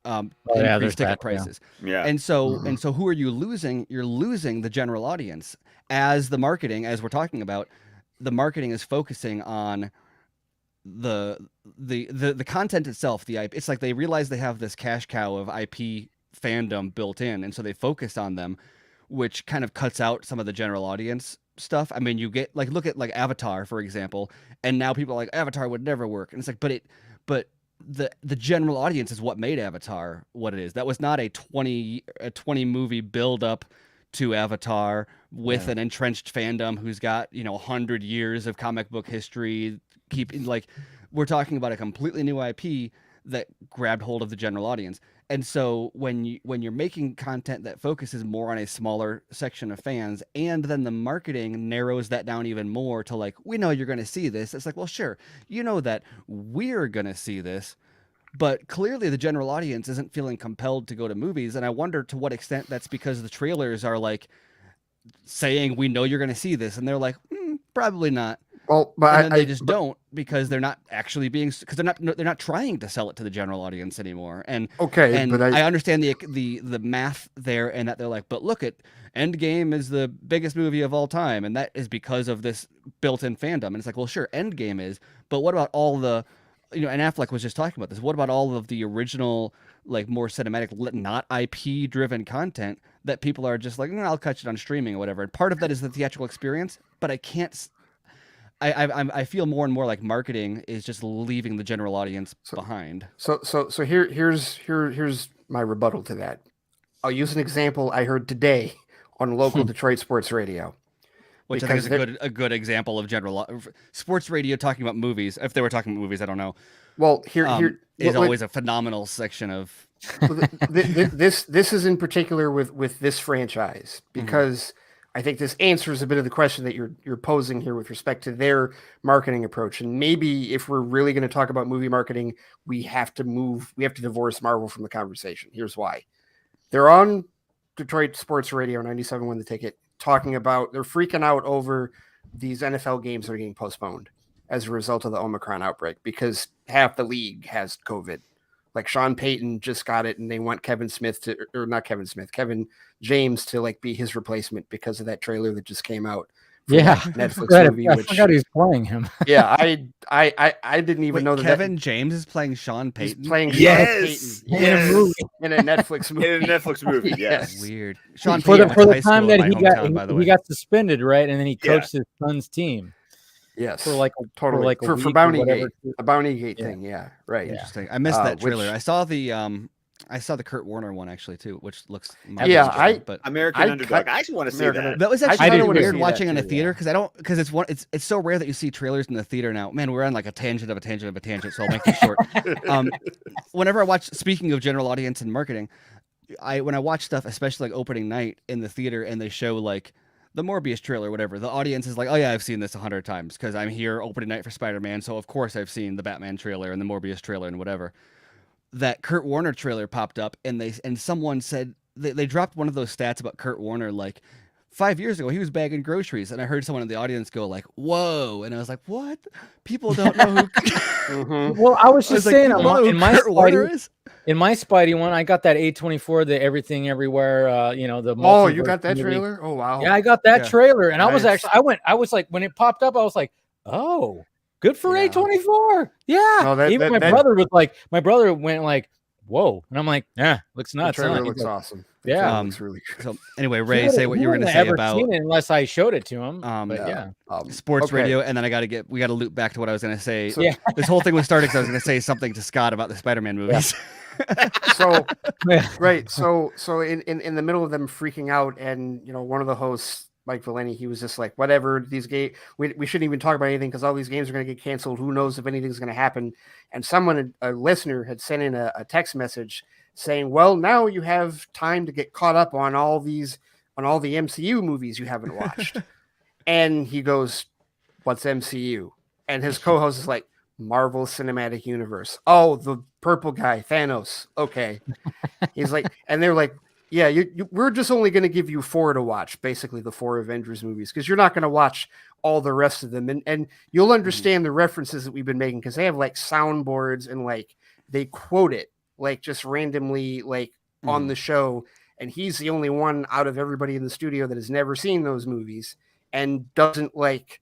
increased ticket prices. Yeah. And so who are you losing? You're losing the general audience. As the marketing, as we're talking about, the marketing is focusing on the content itself, the IP. It's like they realize they have this cash cow of IP fandom built in, and so they focus on them, which kind of cuts out some of the general audience stuff. I mean, you get like, look at like Avatar, for example, and now people are like, Avatar would never work. And it's like, but the general audience is what made Avatar what it is. That was not a 20 movie build up to Avatar with an entrenched fandom who's got 100 years of comic book history. Like, we're talking about a completely new IP that grabbed hold of the general audience. And so when you're making content that focuses more on a smaller section of fans, and then the marketing narrows that down even more to like, we know you're going to see this. It's like, well, sure, you know that we're going to see this, but clearly the general audience isn't feeling compelled to go to movies. And I wonder to what extent that's because the trailers are like saying, we know you're going to see this. And they're like, probably not. Well, And but then they just don't, because they're not actually because they're not trying to sell it to the general audience anymore. And okay, but I understand the math there, and that they're like, but look, Endgame is the biggest movie of all time, and that is because of this built-in fandom. And it's like, well, sure, Endgame is, but what about all the, and Affleck was just talking about this. What about all of the original, like more cinematic, not IP-driven content that people are just like, I'll catch it on streaming or whatever. And part of that is the theatrical experience, but I can't. I feel more and more like marketing is just leaving the general audience behind. So here's my rebuttal to that. I'll use an example I heard today on local Detroit sports radio, Which I think is a good example of general sports radio talking about movies. If they were talking about movies, I don't know. Well, here is always a phenomenal section of. This is in particular with this franchise, because I think this answers a bit of the question that you're posing here with respect to their marketing approach. And maybe if we're really going to talk about movie marketing, we have to divorce Marvel from the conversation. Here's why. They're on Detroit Sports Radio 97.1 The Ticket talking about, they're freaking out over these NFL games that are getting postponed as a result of the Omicron outbreak, because half the league has COVID. Like Sean Payton just got it, and they want Kevin James to like be his replacement because of that trailer that just came out. Yeah, Netflix movie. I forgot he's playing him. Yeah, I didn't even know that Kevin James is playing Sean Payton. He's playing Yes, Sean Payton in a Netflix movie. In a Netflix movie, yes. Weird. Sean for Payton the went to high time school that in my hometown, he got suspended, right, and then he coached his son's team. Yes, for like a Bounty Gate, a Bounty Gate thing. Yeah, right. Interesting. I missed that trailer. I saw the Kurt Warner one actually too, which looks but American Underdog. I actually want to see that. That was actually kind of weird watching in a too, theater, because it's so rare that you see trailers in the theater now. Man, we're on like a tangent, so I'll make it short. Whenever I watch, speaking of general audience and marketing, when I watch stuff, especially like opening night in the theater, and they show like the Morbius trailer or whatever, the audience is like, oh yeah, I've seen this 100 times because I'm here opening night for Spider-Man, so of course I've seen the Batman trailer and the Morbius trailer and whatever. That Kurt Warner trailer popped up, and someone said they dropped one of those stats about Kurt Warner, like 5 years ago he was bagging groceries, and I heard someone in the audience go like, whoa, and I was like, what? People don't know who Well, I was just saying, in my Kurt Warner is? In my Spidey one, I got that A24, the Everything Everywhere, the Oh, you got that trailer? Oh wow. Yeah, I got that trailer, and I was like, when it popped up, I was like, oh, good for A24. Yeah. No, Even my brother went like, whoa, and I'm like, yeah, looks nuts. The trailer looks awesome. Yeah, looks really good. So anyway, Ray, say what you were going to say about it unless I showed it to him. Sports radio, and then we got to loop back to what I was going to say. So, this whole thing was started because I was going to say something to Scott about the Spider-Man movies. So right, so in the middle of them freaking out, and one of the hosts, Mike Valeni, he was just like, whatever, these games, we shouldn't even talk about anything because all these games are going to get canceled. Who knows if anything's going to happen? And a listener had sent in a text message saying, well, now you have time to get caught up on all the MCU movies you haven't watched. And he goes, what's MCU? And his co-host is like, Marvel Cinematic Universe. Oh, the purple guy, Thanos. Okay. He's like, and they're like, yeah, we're just only going to give you 4 to watch, basically the 4 Avengers movies, because you're not going to watch all the rest of them. And you'll understand the references that we've been making, because they have like soundboards and like they quote it like just randomly like on the show. And he's the only one out of everybody in the studio that has never seen those movies and doesn't like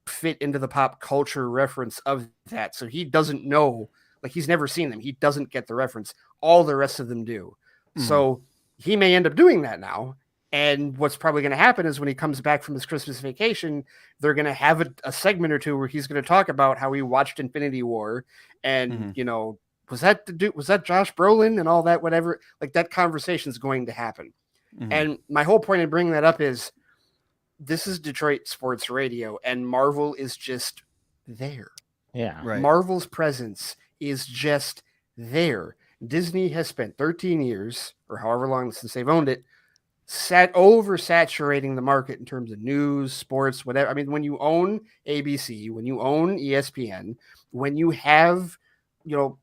fit into the pop culture reference of that. So he doesn't know, like he's never seen them. He doesn't get the reference. All the rest of them do. So he may end up doing that now. And what's probably going to happen is when he comes back from his Christmas vacation, they're going to have a segment or two where he's going to talk about how he watched Infinity War and, was that Josh Brolin and all that, whatever, like that conversation is going to happen. And my whole point in bringing that up is this is Detroit sports radio and Marvel is just there. Yeah. Right. Marvel's presence is just there. Disney has spent 13 years, or however long since they've owned it, oversaturating the market in terms of news, sports, whatever. I mean, when you own ABC, when you own ESPN, when you have, your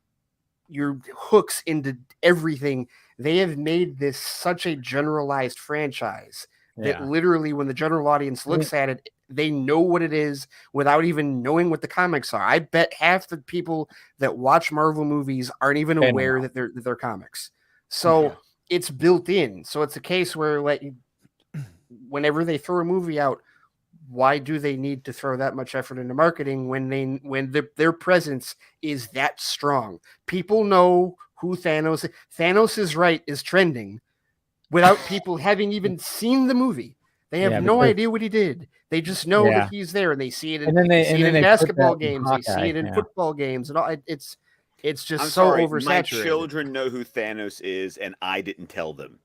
hooks into everything, they have made this such a generalized franchise that literally when the general audience looks at it, they know what it is without even knowing what the comics are. I bet half the people that watch Marvel movies aren't even aware that they're comics. So it's built in. So it's a case where whenever they throw a movie out, why do they need to throw that much effort into marketing when their presence is that strong? People know who Thanos is. Thanos is right is trending without people having even seen the movie. They have no idea what he did. They just know that he's there, and they see it in, basketball games. They see it in football games, and all. It's just oversaturated. My children know who Thanos is, and I didn't tell them.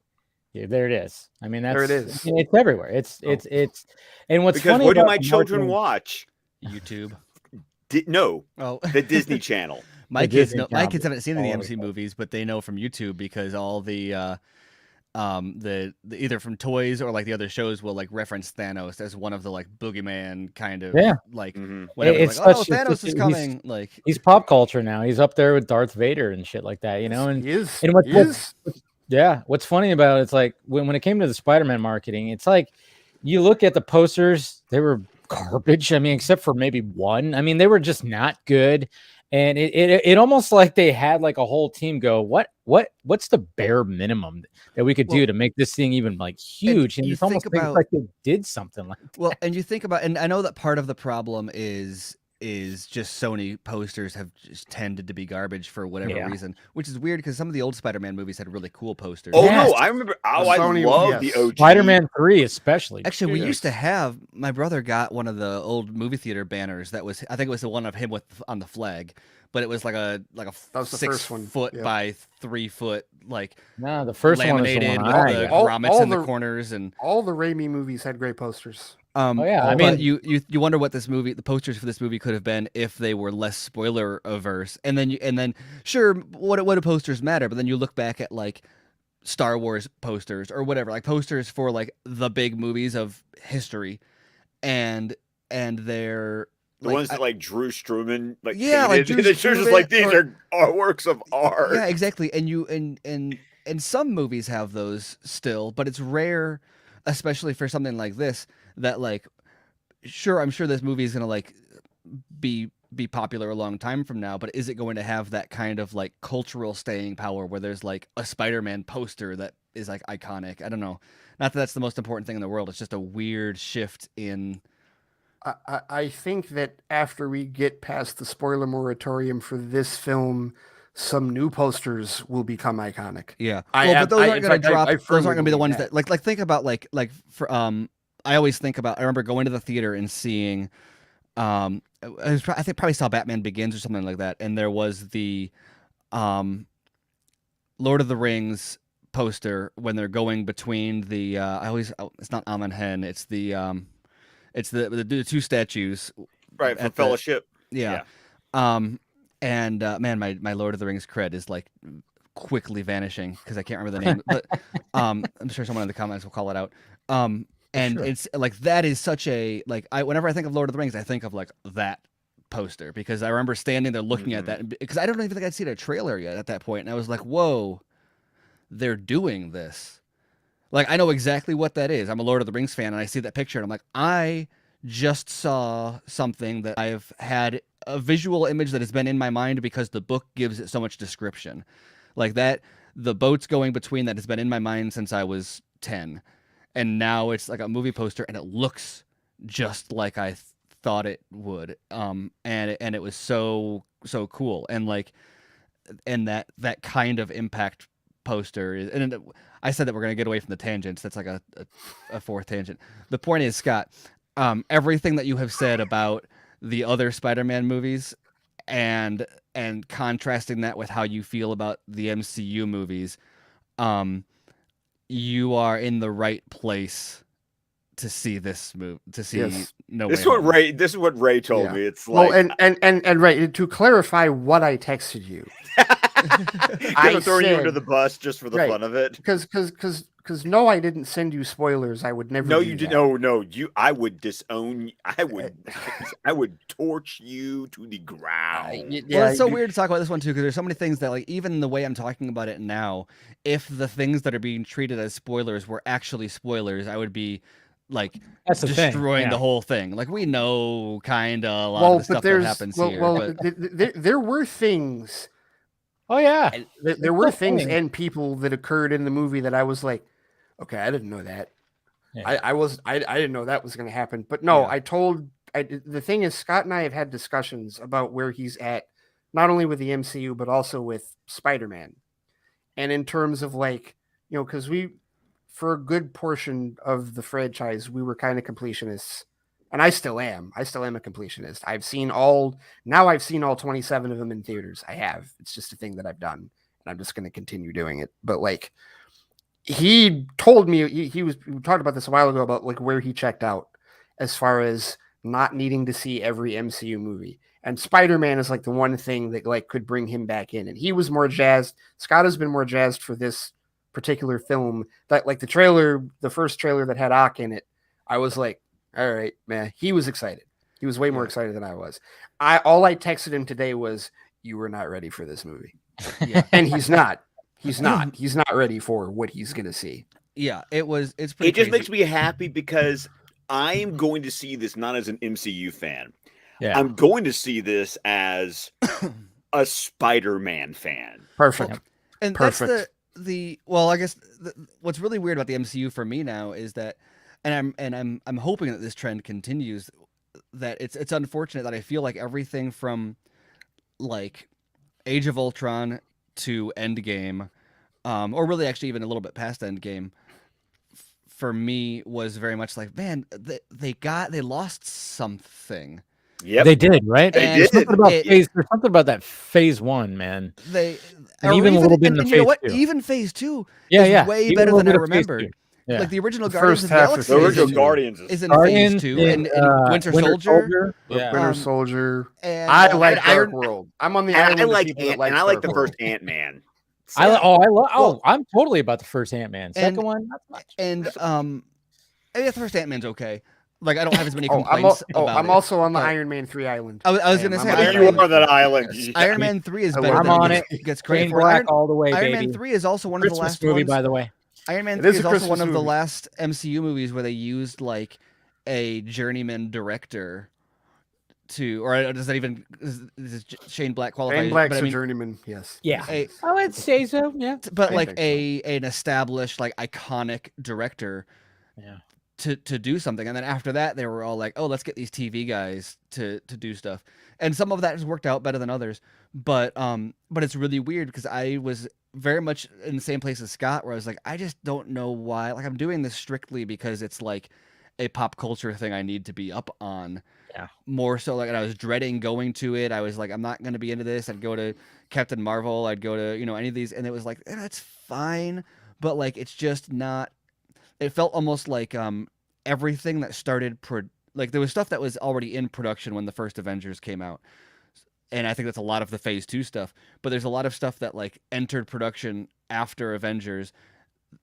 Yeah, there it is. I mean, there it is. It's everywhere. It's and what's because funny what do about my children watch? YouTube. The Disney Channel. My kids haven't seen any MC movies, but they know from YouTube because all the either from toys or like the other shows will like reference Thanos as one of the like boogeyman kind of whatever. It's like, Thanos is coming. He's pop culture now. He's up there with Darth Vader and shit like that, And he is. And what's funny about it's like when it came to the Spider-Man marketing, it's like you look at the posters, they were garbage. I mean, except for maybe one. I mean, they were just not good. And it almost like they had like a whole team go, what's the bare minimum that we could do to make this thing even like huge? And it's almost like they did something like that. Well, and you think about, and I know that part of the problem is just Sony posters have just tended to be garbage for whatever reason, which is weird because some of the old Spider-Man movies had really cool posters. Oh no, I remember. I love the OG Spider-Man 3 especially. Actually, we used to have. My brother got one of the old movie theater banners that was, I think it was the one of him on the flag, but it was like a 6 foot by 3 foot the first laminated one was with the grommets in the corners, and all the Raimi movies had great posters. I mean, you wonder what the posters for this movie could have been if they were less spoiler averse, and then sure, what do posters matter? But then you look back at like Star Wars posters or whatever, like posters for like the big movies of history, and they're the ones that like Drew Struzan it's just like these are works of art. Yeah, exactly. And some movies have those still, but it's rare, especially for something like this. That like, sure, I'm sure this movie is gonna like be popular a long time from now, but is it going to have that kind of like cultural staying power where there's like a Spider-Man poster that is like iconic? I don't know. Not that that's the most important thing in the world. It's just a weird shift in. I think that after we get past the spoiler moratorium for this film, some new posters will become iconic. Yeah, but those aren't going to drop. Those aren't going to be the ones that like think about like for I always think about. I remember going to the theater and seeing. I think probably saw Batman Begins or something like that, and there was the Lord of the Rings poster when they're going between the. It's not Amun Hen. It's the two statues. Right, for Fellowship. Yeah. Man, my Lord of the Rings cred is like quickly vanishing because I can't remember the name. But I'm sure someone in the comments will call it out. It's like that is such a whenever I think of Lord of the Rings, I think of like that poster because I remember standing there looking at that because I don't even think I'd seen a trailer yet at that point, and I was like, whoa, they're doing this. Like, I know exactly what that is. I'm a Lord of the Rings fan, and I see that picture, and I'm like, I just saw something that I've had a visual image that has been in my mind because the book gives it so much description. Like that, the boats going between that has been in my mind since I was 10. And now it's like a movie poster, and it looks just like I thought it would. And it was so cool. And that kind of impact poster is, and I said that we're going to get away from the tangents. That's like a fourth tangent. The point is, Scott, everything that you have said about the other Spider-Man movies and contrasting that with how you feel about the MCU movies, you are in the right place to see this movie, to see No Way Home. This is what Ray told me. It's like, and Ray, to clarify what I texted you. I'm throwing you under the bus just for the fun of it. Because no, I didn't send you spoilers. I would never. No, do you did. that. No, I would disown. I would torch you to the ground. Well, it's so weird to talk about this one too, because there's so many things that, like, even the way I'm talking about it now, if the things that are being treated as spoilers were actually spoilers, I would be like destroying the whole thing. Like, we know kind of a lot of the stuff that happens here. There were things. Oh yeah, there were things and people that occurred in the movie that I was like, okay, I didn't know that. Yeah. I didn't know that was going to happen. But no, the thing is, Scott and I have had discussions about where he's at, not only with the MCU but also with Spider-Man, and in terms of, like, you know, because for a good portion of the franchise, we were kind of completionists. And I still am. I still am a completionist. I've seen all 27 of them in theaters. I have. It's just a thing that I've done, and I'm just going to continue doing it. But, like, he told me we talked about this a while ago about, like, where he checked out as far as not needing to see every MCU movie. And Spider-Man is, like, the one thing that, like, could bring him back in. And he was more jazzed. Scott has been more jazzed for this particular film. That, like, the first trailer that had Ock in it, I was like, all right, man. He was excited. He was way more excited than I was. All I texted him today was, "You were not ready for this movie." Yeah, and he's not. He's not. He's not ready for what he's gonna see. Yeah, it's pretty. It just makes me happy because I am going to see this not as an MCU fan. Yeah, I'm going to see this as a Spider-Man fan. Perfect. And perfect. That's well, I guess what's really weird about the MCU for me now is that. And I'm hoping that this trend continues. That it's unfortunate that I feel like everything from, like, Age of Ultron to Endgame, or really actually even a little bit past Endgame, for me was very much like, man, they lost something. Yeah, they did, right? They did. There's something about that phase 1, man. Even a little bit in the phase 2. You know what? Even phase 2 is way better than I remembered. Yeah. Like the original Guardians of the Galaxy. The original Guardians is in phase 2, and Winter Soldier. Yeah. Winter Soldier. And I like Dark World. I'm on the island of people that like. And I like the first Ant-Man. I'm totally about the first Ant-Man. Second one, not so much. And the first Ant-Man's okay. Like, I don't have as many complaints about I'm also on the Iron Man 3 island. I was going to say, you are on that island. Iron Man 3 is better. I'm on it. Gets credit for Black all the way, Iron baby. Man 3 is also one of the last movie, ones. by the way. Iron Man 3 is also one of the last MCU movies where they used, like, a journeyman director or does that even is Shane Black qualify? Shane Black's a journeyman, yes. Yeah. I'd say so, yeah. But like an established, like, iconic director to do something. And then after that, they were all like, oh, let's get these TV guys to do stuff. And some of that has worked out better than others. But it's really weird because I was very much in the same place as Scott, where I was like, I just don't know why. Like, I'm doing this strictly because it's like a pop culture thing I need to be up on. Yeah. More so, like, and I was dreading going to it. I was like, I'm not going to be into this. I'd go to Captain Marvel. I'd go to, any of these. And it was like, that's fine. But, like, it's just not. It felt almost like everything that started. Like, there was stuff that was already in production when the first Avengers came out. And I think that's a lot of the phase 2 stuff. But there's a lot of stuff that, like, entered production after Avengers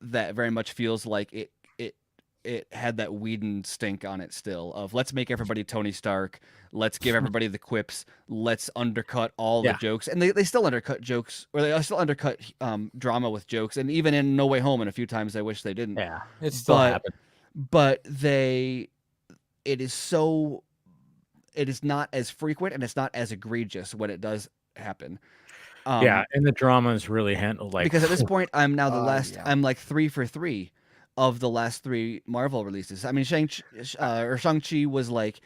that very much feels like it had that Whedon stink on it still of let's make everybody Tony Stark. Let's give everybody the quips. Let's undercut all the jokes. And they still undercut jokes, or they still undercut drama with jokes. And even in No Way Home, and a few times I wish they didn't. Yeah, it still happened. But it is not as frequent and it's not as egregious when it does happen. And the drama is really handled like because at this point I'm now the last. Yeah. I'm like 3 for 3 of the last 3 Marvel releases. I mean, Shang-Chi was like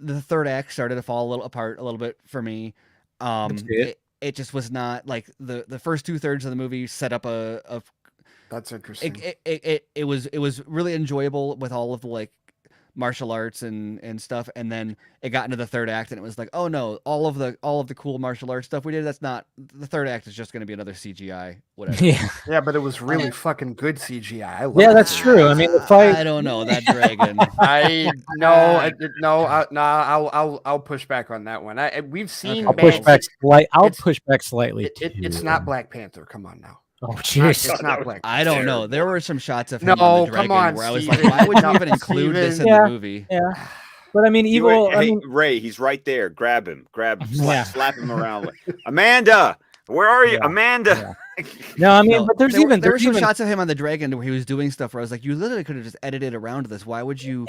the third act started to fall apart a little bit for me. It just was not like the first 2/3 of the movie set up a. That's interesting. It was really enjoyable with all of the, like, martial arts and stuff, and then it got into the third act, and it was like, oh no, all of the cool martial arts stuff we did, that's not the third act is just going to be another CGI, whatever. Yeah, but it was really fucking good CGI. I love Yeah, that that's movie. true. I mean, the fight. I don't know that dragon. I'll push back on that one. We've seen I'll push bad- back I'll it's- push back slightly. It's too. not Black Panther. Come on now. Oh, It's jeez. not Black. I don't know. There were some shots of him No, on the come dragon on, where I was like, Steven. why would you No, even include this in Steven. Yeah. the movie? Yeah, but I mean, You evil. ain't- I hey, mean, Ray, he's right there. Grab him. Yeah. Slap him around. Amanda, where are you? Yeah. Amanda. no, I mean, No, but there's there were there's some even shots of him on the dragon where he was doing stuff where I was like, you literally could have just edited around this. Why would you?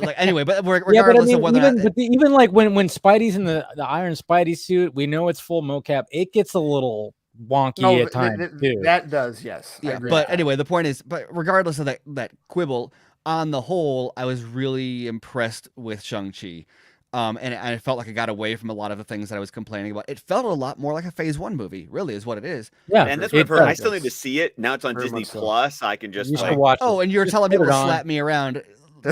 Like anyway, but regardless yeah, but I mean, of whether even like when Spidey's in the Iron Spidey suit, we know it's full mocap. It gets a little wonky at times too. That does, yes. I yeah, agree but with that. anyway, the point is, but regardless of that quibble, on the whole, I was really impressed with Shang-Chi. And I felt like I got away from a lot of the things that I was complaining about. It felt a lot more like a Phase 1 movie, really, is what it is. Yeah, And that's what I've heard. I does. still need to see it. Now it's on Very Disney much so. Plus. I can just You should like watch. Oh, it. and you're Just telling me put to it on. slap me around.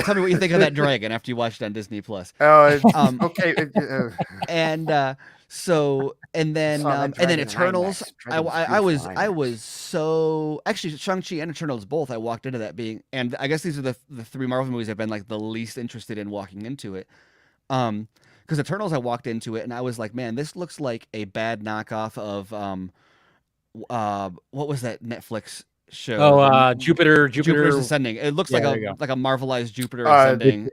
Tell me what you think of that dragon after you watched it on Disney Plus. Oh, Um, okay. And so and then Saw that and then dragon in Eternals. IMAX. Dragon was I was beautiful in I IMAX. was so actually Shang-Chi and Eternals both. I walked into that being, and I guess these are the three Marvel movies I've been like the least interested in walking into it. Because Eternals, I walked into it and I was like, man, this looks like a bad knockoff of what was that Netflix show? Oh, Jupiter's Jupiter's Ascending. It looks Yeah, like there you go. a Marvelized Jupiter Uh, Ascending.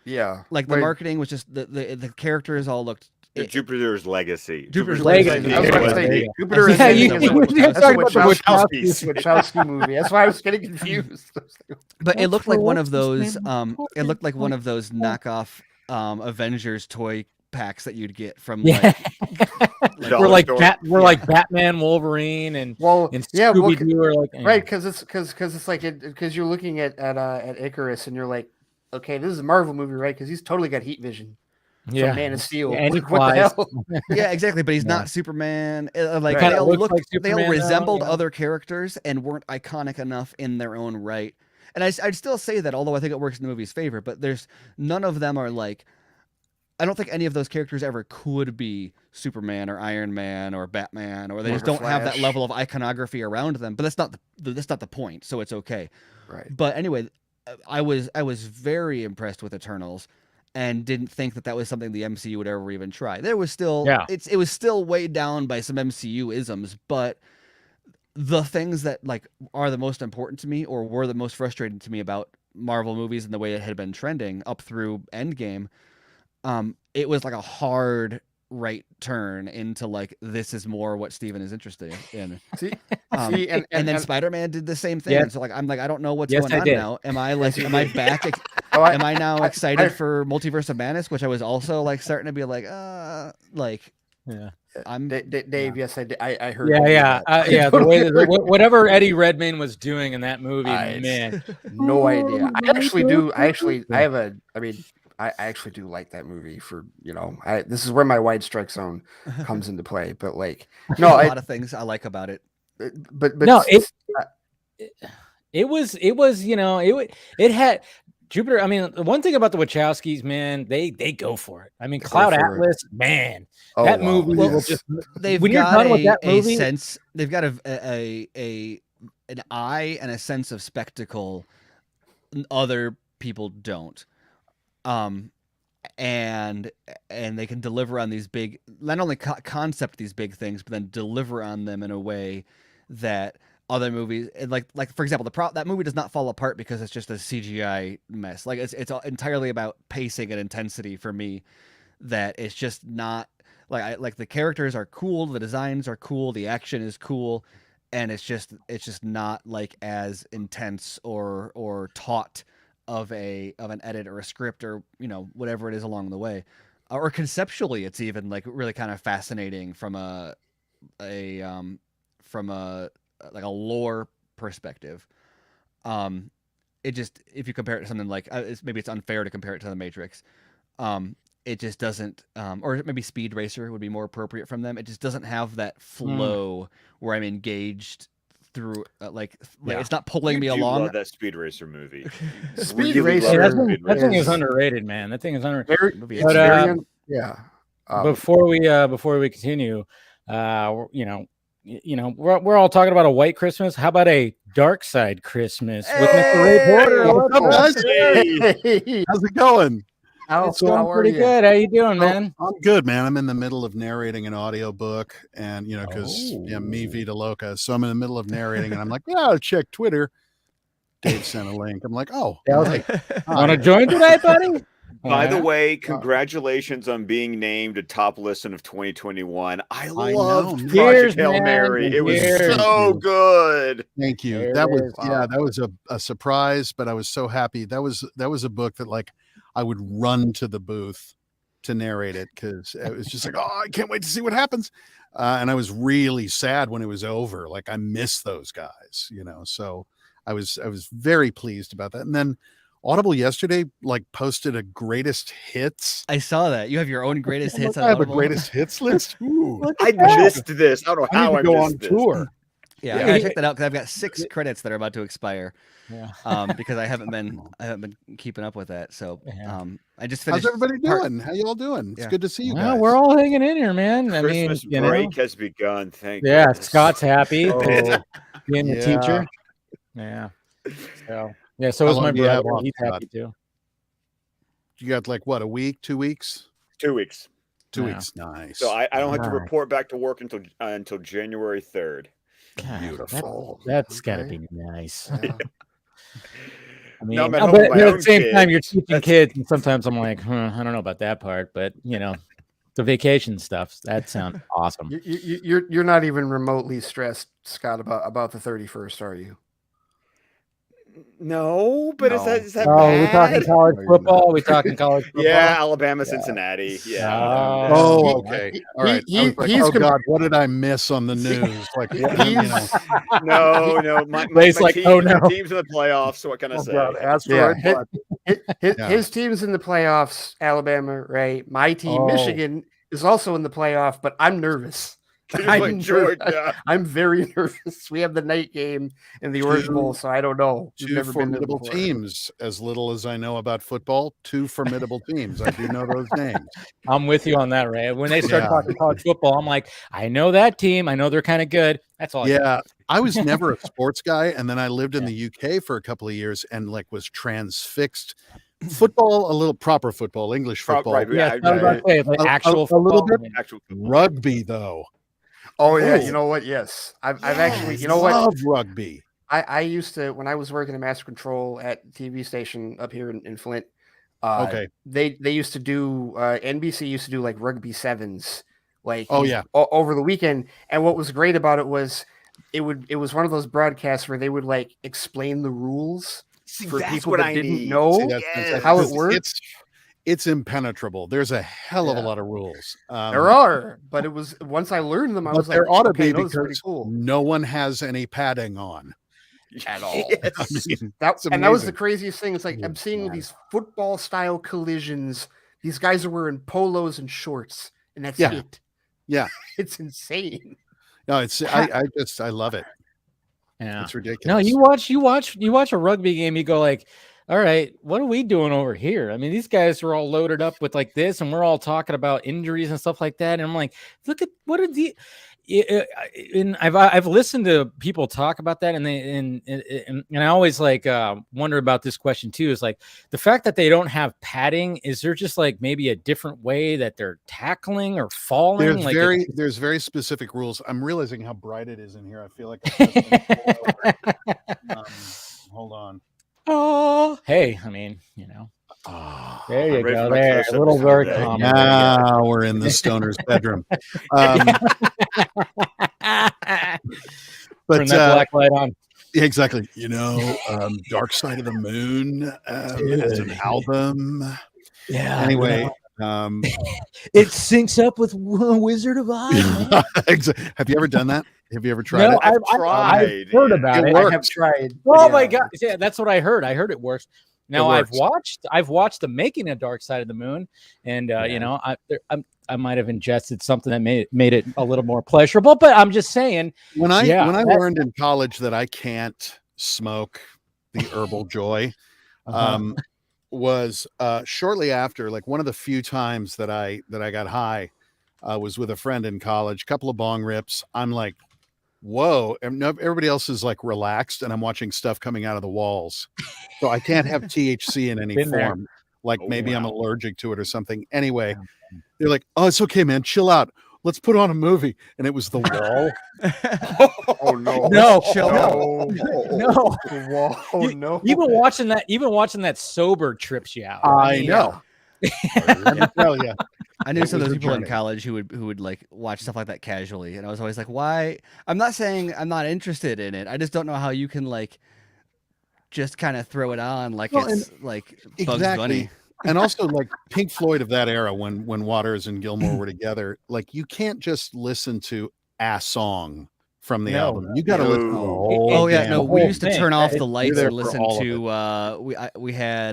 Yeah. Like the Wait, marketing was just the characters all looked. the Jupiter's Legacy. Jupiter's Legacy. I was about to There say you go. Jupiter Yeah, Ascending you- is you- a- you that's a talking about the Wachowski Wachowskis. Wachowski movie. That's why I was getting confused. But it looked like one of What's his those. name? It looked like one of those knockoff Avengers toy packs that you'd get from Yeah. like Dollar store. Like Batman, Wolverine, and Well, yeah, well, Scooby Doo are like right, because it's like because you're looking at Icarus and you're like, okay, this is a Marvel movie, right? Because he's totally got heat vision. yeah. From Man of Steel. And he Like, what the flies. hell? yeah, exactly. But he's Yeah. not Superman. Like Right. they Kinda all looks looked, like they all Superman, though, resembled yeah. other characters and weren't iconic enough in their own right. And I'd still say that, although I think it works in the movie's favor. But there's none of them are like. I don't think any of those characters ever could be Superman or Iron Man or Batman, or they Or just don't have that Flash. level of iconography around them. But that's not the point, so it's okay. Right. But anyway, I was very impressed with Eternals, and didn't think that was something the MCU would ever even try. There was still it was still weighed down by some MCU isms, but the things that like are the most important to me, or were the most frustrating to me about Marvel movies and the way it had been trending up through Endgame. It was like a hard right turn into like, this is more what Steven is interested in. See, And then Spider-Man did the same thing. Yeah. So like, I'm like, I don't know what's Yes, going I on did. now. Am I like, Yes, you am I did. back? Oh, Am I now excited I- for Multiverse of Madness, which I was also like starting to be like, Yeah. I'm Dave, yes, I did. I heard. Yeah, you do yeah, that. yeah. The way whatever Eddie Redmayne was doing in that movie, Nice. man. No idea. I actually do. I have a. I mean, I actually do like that movie. For this is where my wide strike zone comes into play. But like, a no, lot of things I like about it. but No, it was it had Jupiter. I mean, the one thing about the Wachowskis, man, they go for it. I mean, They go Cloud for it. Atlas, man, oh, that wow, movie will yes. just They've when you're got done with that movie, sense. They've got an eye and a sense of spectacle other people don't. And they can deliver on these big, not only concept these big things, but then deliver on them in a way that other movies, like for example, that movie does not fall apart because it's just a CGI mess. Like it's entirely about pacing and intensity for me. That it's just not like the characters are cool, the designs are cool, the action is cool, and it's just not like as intense or taut of an edit or a script or whatever it is along the way, or conceptually it's even like really kind of fascinating from a lore perspective. It just, if you compare it to something like maybe it's unfair to compare it to the Matrix. It just doesn't, or maybe Speed Racer would be more appropriate from them. It just doesn't have that flow where I'm engaged through like Yeah. it's not pulling me You do along. love that Speed Racer movie. You Speed really love Racer Speed that thing is is underrated, man. That thing is underrated. it's But, yeah. Before we continue, we're all talking about a white Christmas. How about a Darkseid Christmas with Mr. Ray Porter? What's up, guys? Hey, How's it going? It's going pretty good. How you doing, man? I'm good, man. I'm in the middle of narrating an audiobook, and because me Vita Loca, so I'm in the middle of narrating, and I'm like, yeah, I'll check Twitter. Dave sent a link. I'm like, oh, Hey, want to join today, buddy? By the way, congratulations on being named a top listen of 2021. I loved know. Project Cheers, Hail man. Mary. It was Cheers. so good. Thank you. There That it was is. that was a surprise, but I was so happy. That was a book that like I would run to the booth to narrate it because it was just like, oh, I can't wait to see what happens. And I was really sad when it was over. Like I miss those guys, So I was very pleased about that. And then Audible yesterday like posted a greatest hits. I saw that. You have your own greatest hits on I have a Audible. greatest hits list. Ooh. I missed this. I don't know I need how to I go missed on this. tour. Yeah, Yeah. I gotta check that out because I've got 6 credits that are about to expire. Yeah. Because I haven't been keeping up with that. So Yeah. I just How's finished. everybody doing? How y'all doing? It's Yeah. good to see you Well, guys. we're all hanging in here, man. Christmas break has begun. Thank Yeah, goodness. Scott's happy. Oh, Being the yeah. teacher. Yeah. So so How is my long do you have brother. off, He's Scott? happy too. You got like what, a week, 2 weeks? 2 weeks. 2 Yeah. weeks. Nice. So I don't have to Nice. report back to work until January 3rd. God, Beautiful. That's got to Okay. be nice. Yeah. I mean, Now I'm at but home with my at own the same time, you're kids. teaching That's- kids, and sometimes I'm like, I don't know about that part, but the vacation stuff that sounds awesome. You're not even remotely stressed, Scott, about the 31st, are you? No, but No. is that Oh, we're talking bad? college No, you're football. We're talking college football. Yeah, Alabama, Cincinnati. Yeah. Oh, He- okay. All right. he- I was like, he's oh com- God, what did I miss on the news? Like, He's- No, my Ray's like, team, oh, no. my team's in the playoffs. So what can I oh say? God, ask for Yeah. it. but- Yeah. His team's in the playoffs, Alabama, right? My team, Oh. Michigan, is also in the playoff, but I'm nervous. He's I'm like nervous. Georgia. I'm very nervous. We have the night game in the Orange Bowl, so I don't know. We've Two never been there formidable before. teams. As little as I know about football, 2 formidable teams. I do know those names. I'm with you on that, Ray. When they start Yeah. talking college football, I'm like, I know that team. I know they're kind of good. That's all. Yeah, I was never a sports guy, and then I lived in Yeah. the UK for a couple of years, and like was transfixed. Football, a little proper football, English football. Right, Yeah, yeah, I was about to say, like A- actual a little football. bit. actual Rugby, though. Oh yeah, Oh. you know what? Yes, I've Yes, actually, you know what? love rugby. I used to, when I was working in Master Control at TV station up here in Flint. Okay. They used to do NBC used to do like rugby sevens, like Oh, yeah. over the weekend. And what was great about it was it was one of those broadcasts where they would like explain the rules for that's people what that I didn't need. know See, that's fantastic. how it Because works. It's impenetrable. There's a hell of a Yeah. lot of rules. There are, but it was once I learned them, I But was like, there ought to okay, be no, this is pretty because cool no one has any padding on. at all. Yes. I mean, That it's and that was the amazing. craziest thing. It's like Oh, I'm seeing man. these football style collisions. These guys are wearing polos and shorts, and that's Yeah. it. Yeah. It's insane. No, it's I love it. Yeah. It's ridiculous. No, you watch a rugby game, you go like, all right, what are we doing over here? I mean, these guys are all loaded up with like this, and we're all talking about injuries and stuff like that. And I'm like, look at what are the and I've listened to people talk about that, and I always like wonder about this question too. Is like the fact that they don't have padding. Is there just like maybe a different way that they're tackling or falling? There's very specific rules. I'm realizing how bright it is in here. I feel like I'm just gonna pull over. Hold on. Oh, hey, I mean, Oh, there you I'm ready go. for my There, close-up a little today. word comment. now we're in the stoner's bedroom. Turn But that black light on. yeah, exactly. Dark Side of the Moon as an album. Yeah. Anyway, it syncs up with Wizard of Oz. man. have you ever done that? Have you ever tried No, it? I've I've tried. heard about it. I have tried. Oh yeah. my god! Yeah, that's what I heard. I heard it works. Now It works. I've watched the making of Dark Side of the Moon, and ingested something that made it a little more pleasurable. But I'm just saying, when I learned in college that I can't smoke the herbal joy, was shortly after, like one of the few times that I got high was with a friend in college, couple of bong rips. I'm like, whoa, and everybody else is like relaxed, and I'm watching stuff coming out of the walls. So I can't have THC in any form. Like maybe I'm allergic to it or something. Anyway, they're like, oh, it's okay, man. Chill out. Let's put on a movie. And it was The Wall. Oh no. No, No. Oh no. Even watching that sober trips you out. I know. Let me tell you. I knew some of was those a people in journey. college who would like watch stuff like that casually, and I was always like, why? I'm not saying I'm not interested in it. I just don't know how you can like just kind of throw it on like it's like Bugs Bunny. And also like Pink Floyd of that era when Waters and Gilmour were together, like you can't just listen to a song from the album. You got to listen to the whole. Oh yeah, damn no, we thing. used to turn off the You're lights there and for listen all of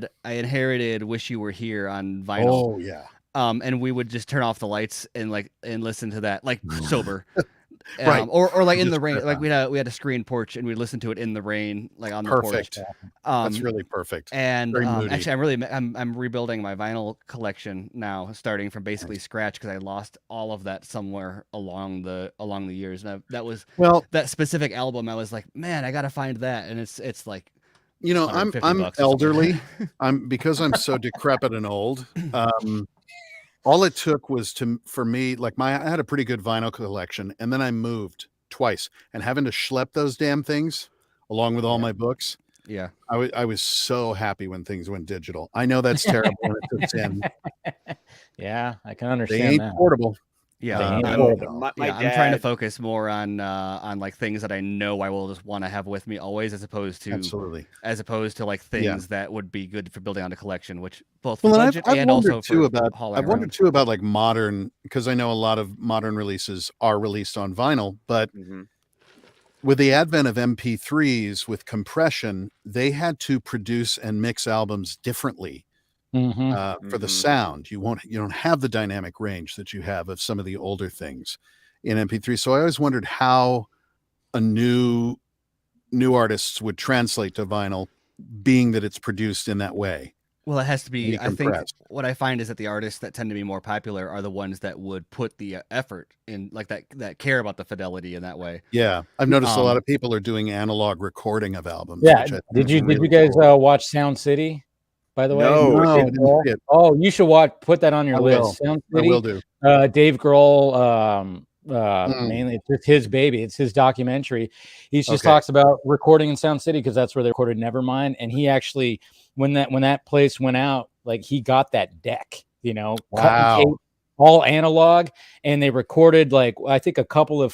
to I inherited "Wish You Were Here" on vinyl. Oh yeah. And we would just turn off the lights and listen to that like sober. Right. Or like in Just the rain, rip like on. we had a screen porch and we'd listen to it in the rain, like on the Perfect. porch. That's really perfect. And Very moody. actually, I'm rebuilding my vinyl collection now, starting from basically scratch because I lost all of that somewhere along the years. And that was that specific album. I was like, man, I gotta find that, and it's like, you know, I'm $150 elderly. Because I'm so decrepit and old. All it took was for me, like I had a pretty good vinyl collection, and then I moved twice, and having to schlep those damn things along with all my books. Yeah, I was so happy when things went digital. I know that's terrible. And it's a sin. Yeah, I can They understand ain't that. portable. yeah. They ain't I'm, portable. My I'm dad, trying to focus more on like things that I know I will just want to have with me always, as opposed to like things that would be good for building on a collection, which both for budget and also for hauling I've wondered around. too about like modern, because I know a lot of modern releases are released on vinyl, but with the advent of MP3s with compression, they had to produce and mix albums differently. For the sound. You don't have the dynamic range that you have of some of the older things in MP3. So I always wondered how a new artists would translate to vinyl, being that it's produced in that way. Well, it has to be. I think compressed. what I find is that the artists that tend to be more popular are the ones that would put the effort in, like that care about the fidelity in that way. Yeah, I've noticed a lot of people are doing analog recording of albums. Yeah, which I think did is you really guys cool. watch Sound City? By the way, No, I didn't see it. Oh, you should put that on your I list. will. Sound I City. will do. Dave Grohl, mainly it's just his baby. It's his documentary. He just talks about recording in Sound City because that's where they recorded Nevermind. And he actually, when that place went out, like he got that deck, cut and tape, all analog, and they recorded like I think a few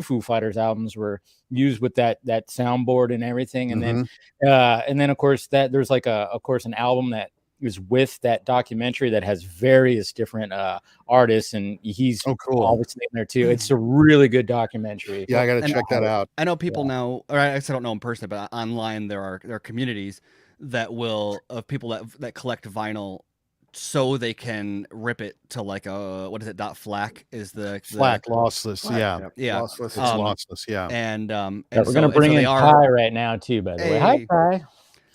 Foo Fighters albums were used with that soundboard and everything, and then of course that there's like an album that is with that documentary that has various different artists, and he's obviously in there too. It's a really good documentary. Yeah, I got to check that out. I know people now, or I don't know in person, but online there are communities that of people that collect vinyl so they can rip it to like what is it? .FLAC is the FLAC lossless. Yeah. Lossless. It's lossless. Yeah. And we're gonna bring in Ty right now too. By the way, hi Ty.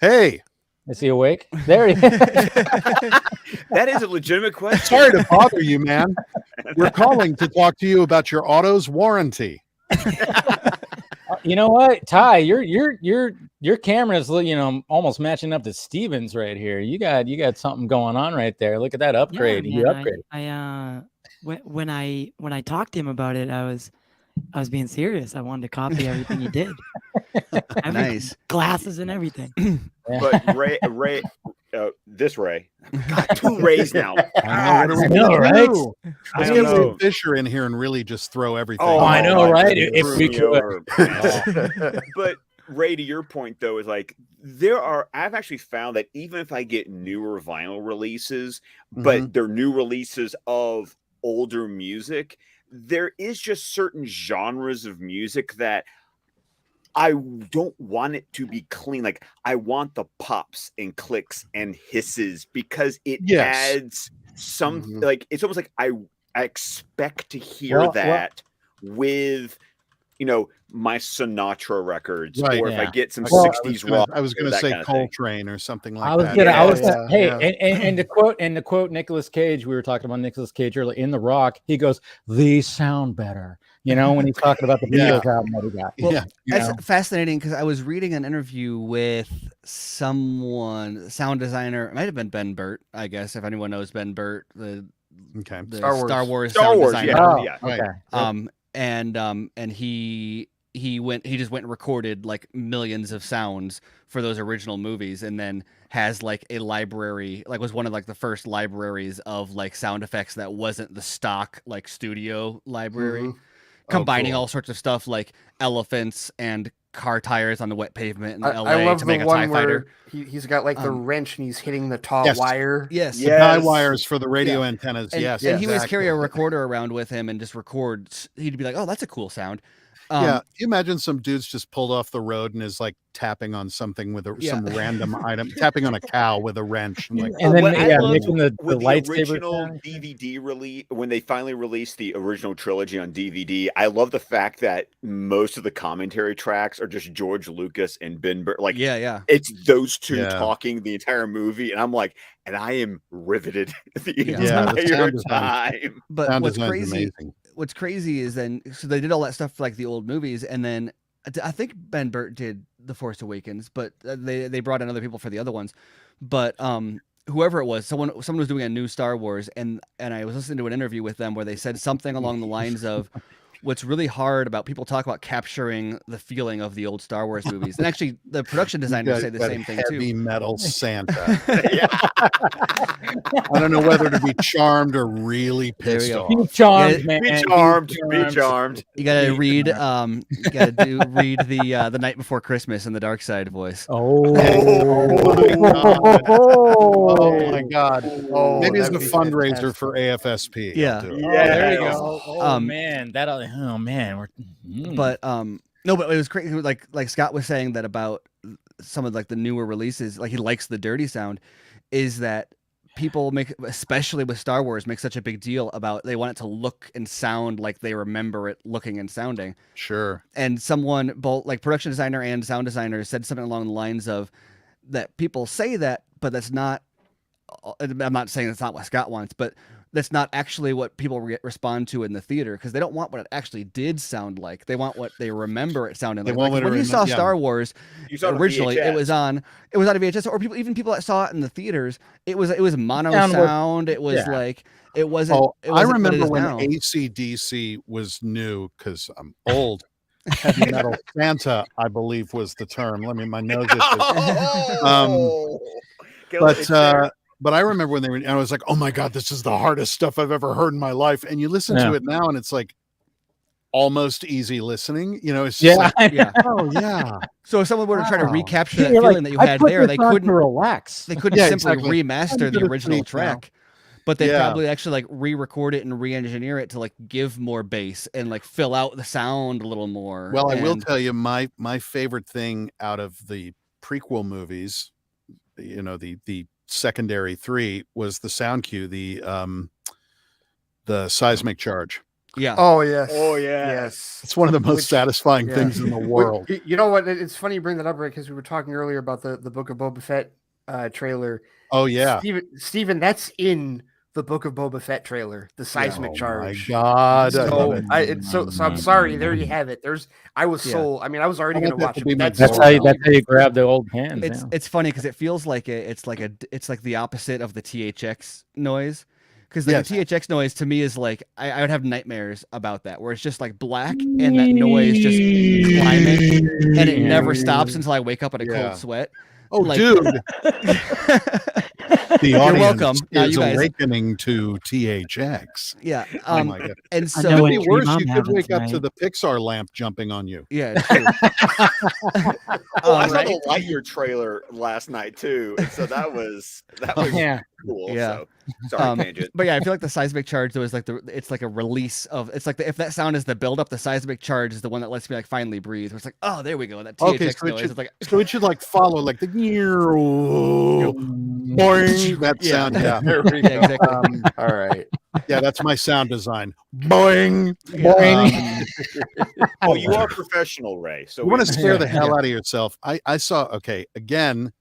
Hey. Is he awake? There he is. That is a legitimate question. Sorry to bother you, man. We're calling to talk to you about your auto's warranty. You know what, Ty? Your camera is almost matching up to Steven's right here. You got something going on right there. Look at that upgrade. Yeah, man, when I talked to him about it, I was being serious. I wanted to copy everything he did. Nice glasses and everything. But Ray, this Ray, got two Rays now. I know, right? Let's get Ray Fisher in here and really just throw everything. Oh, I know, right? If we could. But Ray, to your point though, is like I've actually found that even if I get newer vinyl releases, but they're new releases of older music, there is just certain genres of music that I don't want it to be clean. Like I want the pops and clicks and hisses because it adds some like it's almost like I expect to hear that with my Sinatra records, or if I get some 60s rock. I was going to say Coltrane or something like that. And to quote Nicolas Cage, we were talking about Nicolas Cage earlier in The Rock. He goes, "These sound better." When he's talking about the Beatles album that he got. Well, that's fascinating because I was reading an interview with someone, sound designer. It might have been Ben Burt, I guess, if anyone knows Ben Burt, the Star Wars sound designer. And he just went and recorded like millions of sounds for those original movies, and then has like a library, like was one of like the first libraries of like sound effects that wasn't the stock like studio library, combining all sorts of stuff like elephants and car tires on the wet pavement in LA I love to make the a one TIE fighter. He's got like the wrench and he's hitting the tall wire. The tie wires for the radio antennas. And, and he would carry a recorder around with him and just record. He'd be like, "Oh, that's a cool sound." You imagine some dudes just pulled off the road and is like tapping on something with some random item, tapping on a cow with a wrench. And, and then making the original DVD release, when they finally released the original trilogy on DVD, I love the fact that most of the commentary tracks are just George Lucas and Ben Burt. Like, it's those two talking the entire movie, and I'm like, and I am riveted the entire time. But what's crazy is then, so they did all that stuff for like the old movies, and then I think Ben Burt did The Force Awakens, but they brought in other people for the other ones. But whoever it was, someone was doing a new Star Wars, and I was listening to an interview with them where they said something along the lines of, what's really hard about people talk about capturing the feeling of the old Star Wars movies. And actually the production designers say the same thing too. Heavy metal Santa. I don't know whether to be charmed or really pissed off. Be charmed, man. Be charmed. You gotta read read the Night Before Christmas in the Darkseid voice. Oh my God. Maybe it's a fundraiser for AFSP. There you go. Oh man, But no, but it was crazy. Like Scott was saying that about some of like the newer releases, like he likes the dirty sound, is that people make, especially with Star Wars, make such a big deal about they want it to look and sound like they remember it looking and sounding. Sure. And someone, both like production designer and sound designer, said something along the lines of that people say that, but that's not. I'm not saying that's not what Scott wants, but that's not actually what people respond to in the theater, because they don't want what it actually did sound like. They want what they remember it sounding like. When you saw Star Wars originally, it was on a VHS, or people that saw it in the theaters, it was mono sound. It was like it wasn't. I remember when AC/DC was new, because I'm old. Heavy metal Santa, I believe, was the term. My nose itches. But I remember when and I was like, oh my God, this is the hardest stuff I've ever heard in my life. And you listen to it now and it's like almost easy listening. It's just oh yeah. So if someone were to try to recapture that feeling that you had there, they couldn't relax. They couldn't simply remaster the original track. But they probably actually like re-record it and re-engineer it to like give more bass and like fill out the sound a little more. Well, I will tell you my favorite thing out of the prequel movies, the secondary three, was the sound cue, the seismic charge. Oh yes. Yes. It's one of the most satisfying things in the world. You know what? It's funny you bring that up, right? Because we were talking earlier about the Book of Boba Fett trailer. Oh yeah, Steven, that's in the Book of Boba Fett trailer, the seismic charge. My God. So I'm sorry. There you have it. I was already going to watch it. That's how you grab the old hands. It's funny because it feels like it's like the opposite of the THX noise. Because the THX noise to me is like I would have nightmares about that, where it's just like black and that noise just climbing and it never stops until I wake up in a cold sweat. Oh, dude. The You're welcome. Now you guys awakening to THX. Yeah. Oh my God. And so it could be worse. You could wake up to the Pixar lamp jumping on you. Yeah. It's true. I saw the Lightyear trailer last night too. And so that was cool. Yeah. So sorry, tangent. But yeah, I feel like the seismic charge though is like it's like a release of it's like if that sound is the build up, the seismic charge is the one that lets me like finally breathe. Where it's like, oh, there we go. That THX Okay, noise. It's like so it should like follow like the boing, that sound. Yeah, There we go. exactly. All right. yeah, that's my sound design. Boing, Boing. Oh, you are professional, Ray. So you want to scare the Yeah. hell out of yourself. I saw, okay, again,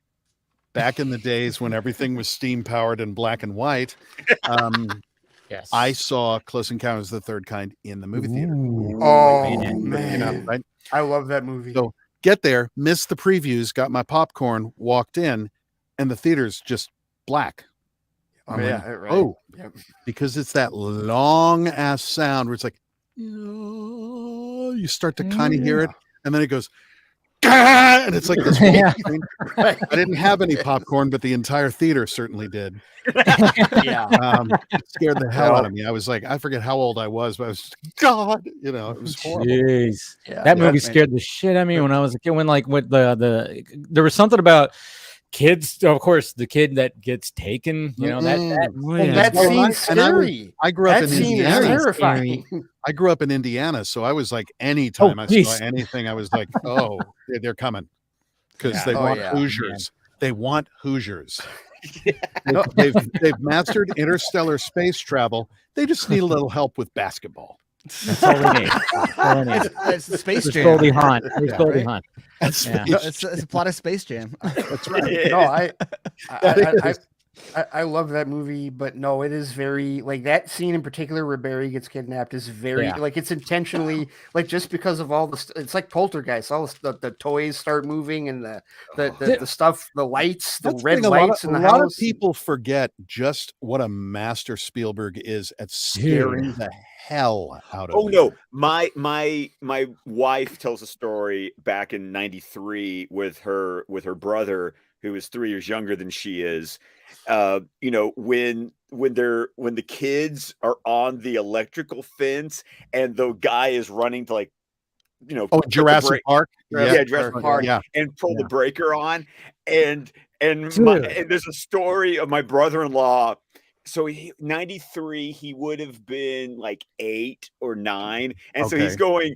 back in the days when everything was steam powered and black and white, Yes. I saw Close Encounters of the Third Kind in the movie theater. Oh man. man, You know, right? I love that movie. So get there, missed the previews, got my popcorn, walked in, and the theater's just black. I'm like, right. oh, Yep. because it's that long ass sound where it's like, you start to kind of hear it, and then it goes, "Gah!" and it's like this. Yeah. Right. I didn't have any popcorn, but the entire theater certainly did. Yeah. It scared the hell out of me. I was like, I forget how old I was, but I was just, God, you know, it was horrible. Jeez. Yeah. That movie man. scared the shit out of me when I was a kid. When like with the there was something about kids. Of course, the kid that gets taken. You know that. Oh, yeah. That Well, scene's and I was- scary. I grew up That in scene is Indiana. terrifying. I grew up in Indiana, so I was like, anytime I geez. saw anything, I was like, oh, they're coming because Yeah. they Oh, want yeah. Hoosiers. They want Hoosiers. They've mastered interstellar space travel. They just need a little help with basketball. That's all we need. That's all we need. It's the Space There's Jam. Goldie Hawn. There's Yeah, Goldie right? Hawn. That's Yeah. No, it's a plot of Space Jam. That's right. No, I That I love that movie, but no, it is very like that scene in particular where Barry gets kidnapped is very Yeah. like it's intentionally like just because of all the it's like Poltergeist, all the toys start moving and the stuff, the lights, the That's the red thing, lights in the a lot house. of people forget just what a master Spielberg is at scaring the hell out of Oh you. no, my wife tells a story back in '93 with her brother who is 3 years younger than she is. You know, when the kids are on the electrical fence and the guy is running to like, you know, Oh, put the Jurassic brake- Park. yeah, Jurassic Park, Yeah. and pull the Yeah. breaker on, and and Dude. there's a story of my brother-in-law. So 93, he would have been like 8 or 9, and so he's Okay. going.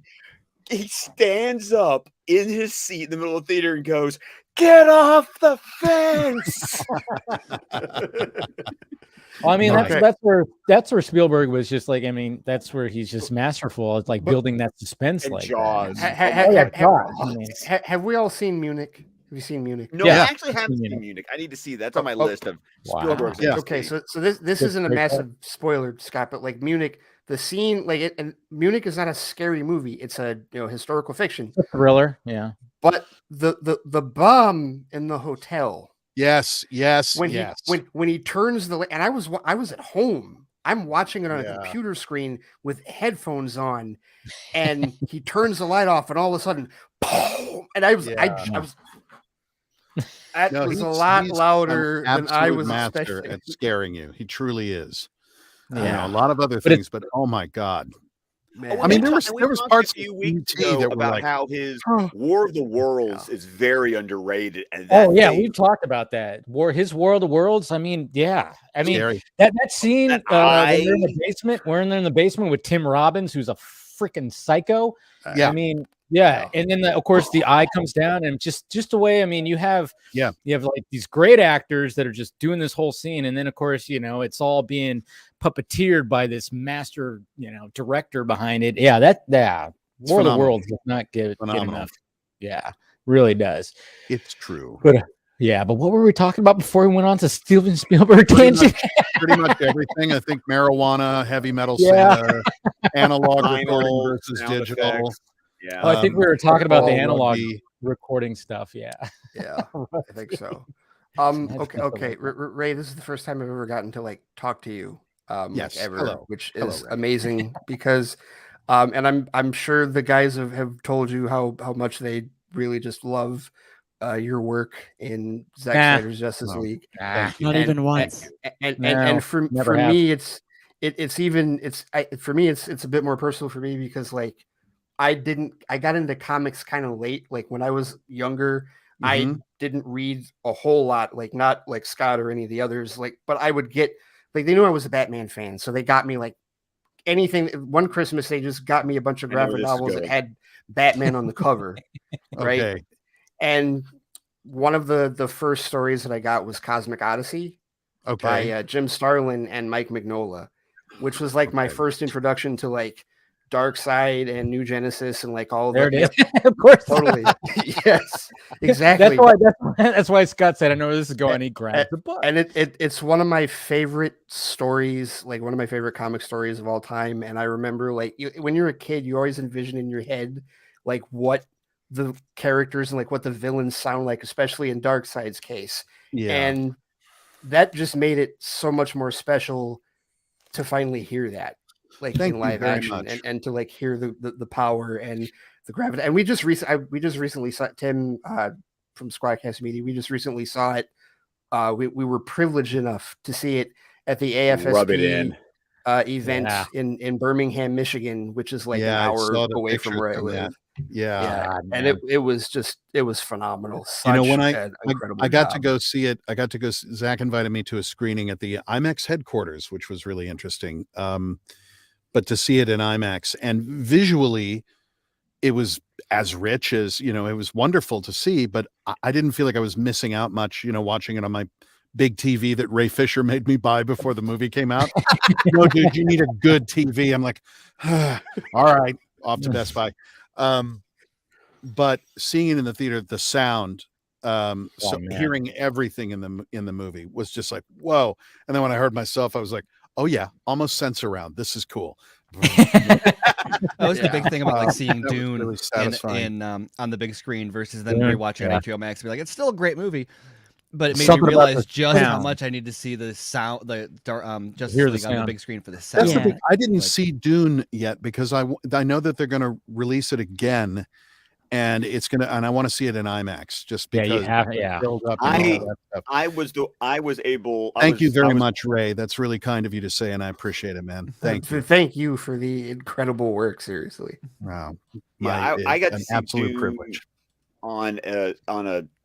He stands up in his seat in the middle of the theater and goes, "Get off the fence!" Well, I mean, Okay. that's where Spielberg was just like. I mean, that's where he's just masterful. It's like building that suspense, And like Jaws. that. Ha- Oh, yeah, ha- Jaws. I mean, have we all seen Munich? Have you seen Munich? No, Yeah. I actually haven't Munich. seen Munich. I need to see that. That's on my Oh, list of wow. Spielberg's. Yeah. Okay, so this Good isn't a break massive spoiler, Scott, but like Munich, the scene, like it, and Munich is not a scary movie; it's a historical fiction. a thriller. Yeah. But the bomb in the hotel Yes. Yes. when yes. when he turns and I was at home. I'm watching it on Yeah. a computer screen with headphones on, and he turns the light off, and all of a sudden, boom, and I was Yeah. I was. That No, was a he's- lot he's louder an than I absolute was master expecting. at scaring you. He truly is. Yeah. A lot of other But it's- things, but oh my God. Man. I mean, there we was talked parts a few of weeks ET ago that were about like, how his Oh. War of the Worlds is very underrated. And Oh that yeah, thing- we've talked about that. His War of the Worlds. I mean, yeah. I mean, scary. that scene That when they're in eye. the basement. We're in there in the basement with Tim Robbins, who's a freaking psycho. Yeah. I mean, yeah. And then of course the eye comes down, and just the way. I mean, you have like these great actors that are just doing this whole scene, and then of course it's all being puppeteered by this master director behind it. Yeah, War of the phenomenal. Worlds does not get Phenomenal. enough. Yeah, really does. It's true. But but what were we talking about before we went on to Steven Spielberg Pretty tangent? Pretty much everything. I think marijuana, heavy metal Yeah. Santa, analog recording Vinyl, versus sound digital. effects. Yeah. Oh, I think we were talking about the football, analog rugby. recording stuff. Yeah. Yeah, I think so. That's Okay. Ray, this is the first time I've ever gotten to like talk to you. Yes, ever, hello. which Hello, is Ray. amazing because, and I'm sure the guys have told you how much they really just love your work in Zack Nah. Snyder's Justice No. League. Thank you. Not And- even once. And for never have. me, it's for me it's a bit more personal for me because like I got into comics kind of late. Like when I was younger, I didn't read a whole lot, like not like Scott or any of the others, like, but I would get like they knew I was a Batman fan, so they got me like anything. One Christmas, they just got me a bunch of graphic novels that had Batman on the cover, right? Okay. And one of the first stories that I got was Cosmic Odyssey by Jim Starlin and Mike Mignola, which was like my first introduction to like Darkseid and New Genesis and like all of There that. it is. Of course. Totally. Yes, exactly. That's why Scott said, I know where this is going. He grabbed the book. And it's one of my favorite stories, like one of my favorite comic stories of all time. And I remember like when you're a kid, you always envision in your head like what the characters and like what the villains sound like, especially in Darkseid's case. Yeah. And that just made it so much more special to finally hear that, like in live action, and to like hear the power and the gravity. And we just recently saw Tim from Squadcast Media. We just recently saw it. We were privileged enough to see it at the AFSP event in Birmingham, Michigan, which is like an hour away from where I live. Yeah. God, and it was phenomenal. When I got to go see it, Zach invited me to a screening at the IMAX headquarters, which was really interesting. But to see it in IMAX and visually, it was as rich as, it was wonderful to see, but I didn't feel like I was missing out much, watching it on my big TV that Ray Fisher made me buy before the movie came out. No, dude, you need a good TV. I'm like, all right, off to Best Buy. But seeing it in the theater, the sound, hearing everything in the movie was just like, whoa. And then when I heard myself, I was like, oh yeah, almost sense around. This is cool. That was the big thing about like seeing Dune really in on the big screen versus then rewatching on HBO Max. Be like, it's still a great movie, but it made Something me realize about the just how sound. much I need to see the sound, just Hear the on the sound. big screen for the sound. That's the thing. I didn't see Dune yet because I know that they're going to release it again, and and I want to see it in IMAX just because. You have build up and all that stuff. I was able. Thank you very much, Ray. That's really kind of you to say, and I appreciate it, man. Thank you. Thank you for the incredible work. Seriously. Wow. I got an to see absolute Dune privilege on a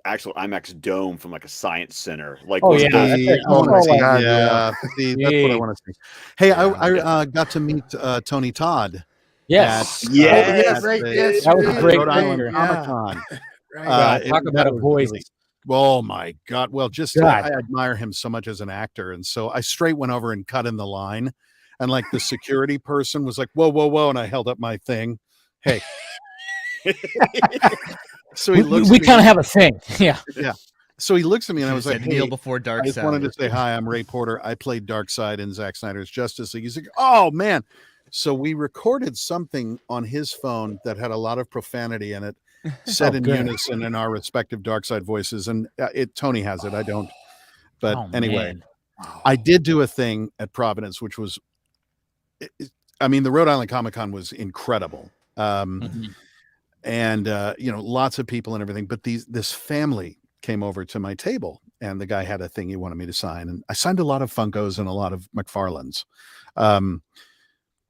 actual IMAX dome from like a science center. Like, see, that's that's what I want to see. Hey, I got to meet Tony Todd. Yes. That was a great Rhode Island picture. Comic-Con. Talk about a voice. Oh my God. Well, I admire him so much as an actor. And so I straight went over and cut in the line. And like the security person was like, whoa, whoa, whoa. And I held up my thing. Hey. So he looks we kind of have a thing. Yeah. So he looks at me and I was like, kneel before Darkseid. I just wanted to say hi. I'm Ray Porter. I played Darkseid in Zack Snyder's Justice League. He's like, oh man. So we recorded something on his phone that had a lot of profanity in it, said in unison in our respective Darkseid voices. And Tony has it. I don't. But anyway, I did do a thing at Providence, which was, the Rhode Island Comic-Con was incredible. And, lots of people and everything. But this family came over to my table and the guy had a thing he wanted me to sign. And I signed a lot of Funkos and a lot of McFarlanes.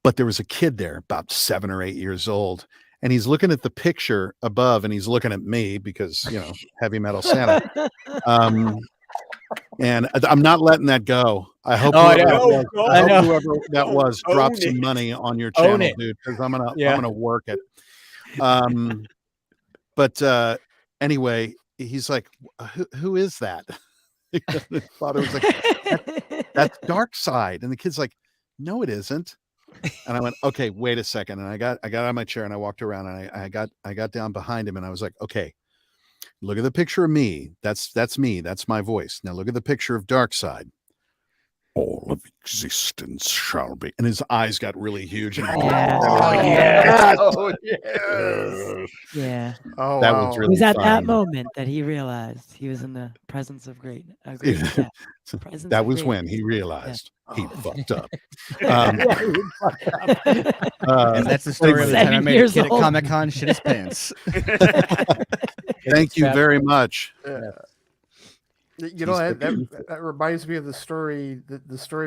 But there was a kid there about 7 or 8 years old. And he's looking at the picture above and he's looking at me because, heavy metal Santa. And I'm not letting that go. I hope whoever that was dropped some money on your channel, dude, because I'm gonna work it. But anyway, he's like, who is that? His father was like, that's Darkseid. And the kid's like, no, it isn't. And I went, okay, wait a second. And I got out of my chair and I walked around and I got down behind him and I was like, okay, look at the picture of me. That's me. That's my voice. Now look at the picture of Darkseid. All of existence shall be. And his eyes got really huge. And Yeah. Oh, that was really It was at fun. that moment that he realized he was in the presence of greatness. That was when he realized he fucked up. And that's the story of the time I made a kid at Comic-Con shit his pants. Thank you very much. That reminds me of the story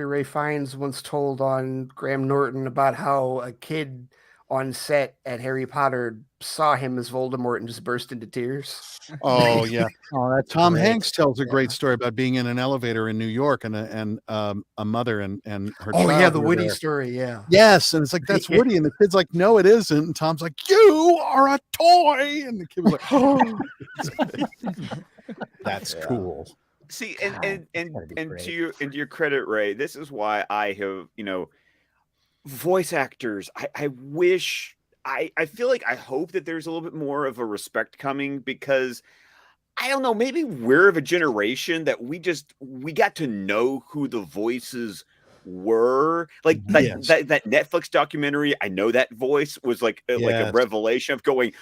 Ray Fiennes once told on Graham Norton about how a kid on set at Harry Potter saw him as Voldemort and just burst into tears. Oh yeah. Oh, that's Tom great. Hanks tells a Yeah. great story about being in an elevator in New York and a mother and her Oh child yeah, the were Woody there. story. Yeah. Yes, and it's like, that's Woody, and the kid's like, no, it isn't. And Tom's like, you are a toy, and the kid was like, oh, that's Yeah. cool. See, God, and that's gotta be and great. to your credit, Ray, this is why I have, voice actors. I wish I feel like I hope that there's a little bit more of a respect coming, because I don't know, maybe we're of a generation that we got to know who the voices were. Like Yes. that Netflix documentary, I Know That Voice, was like a Yes. revelation of going,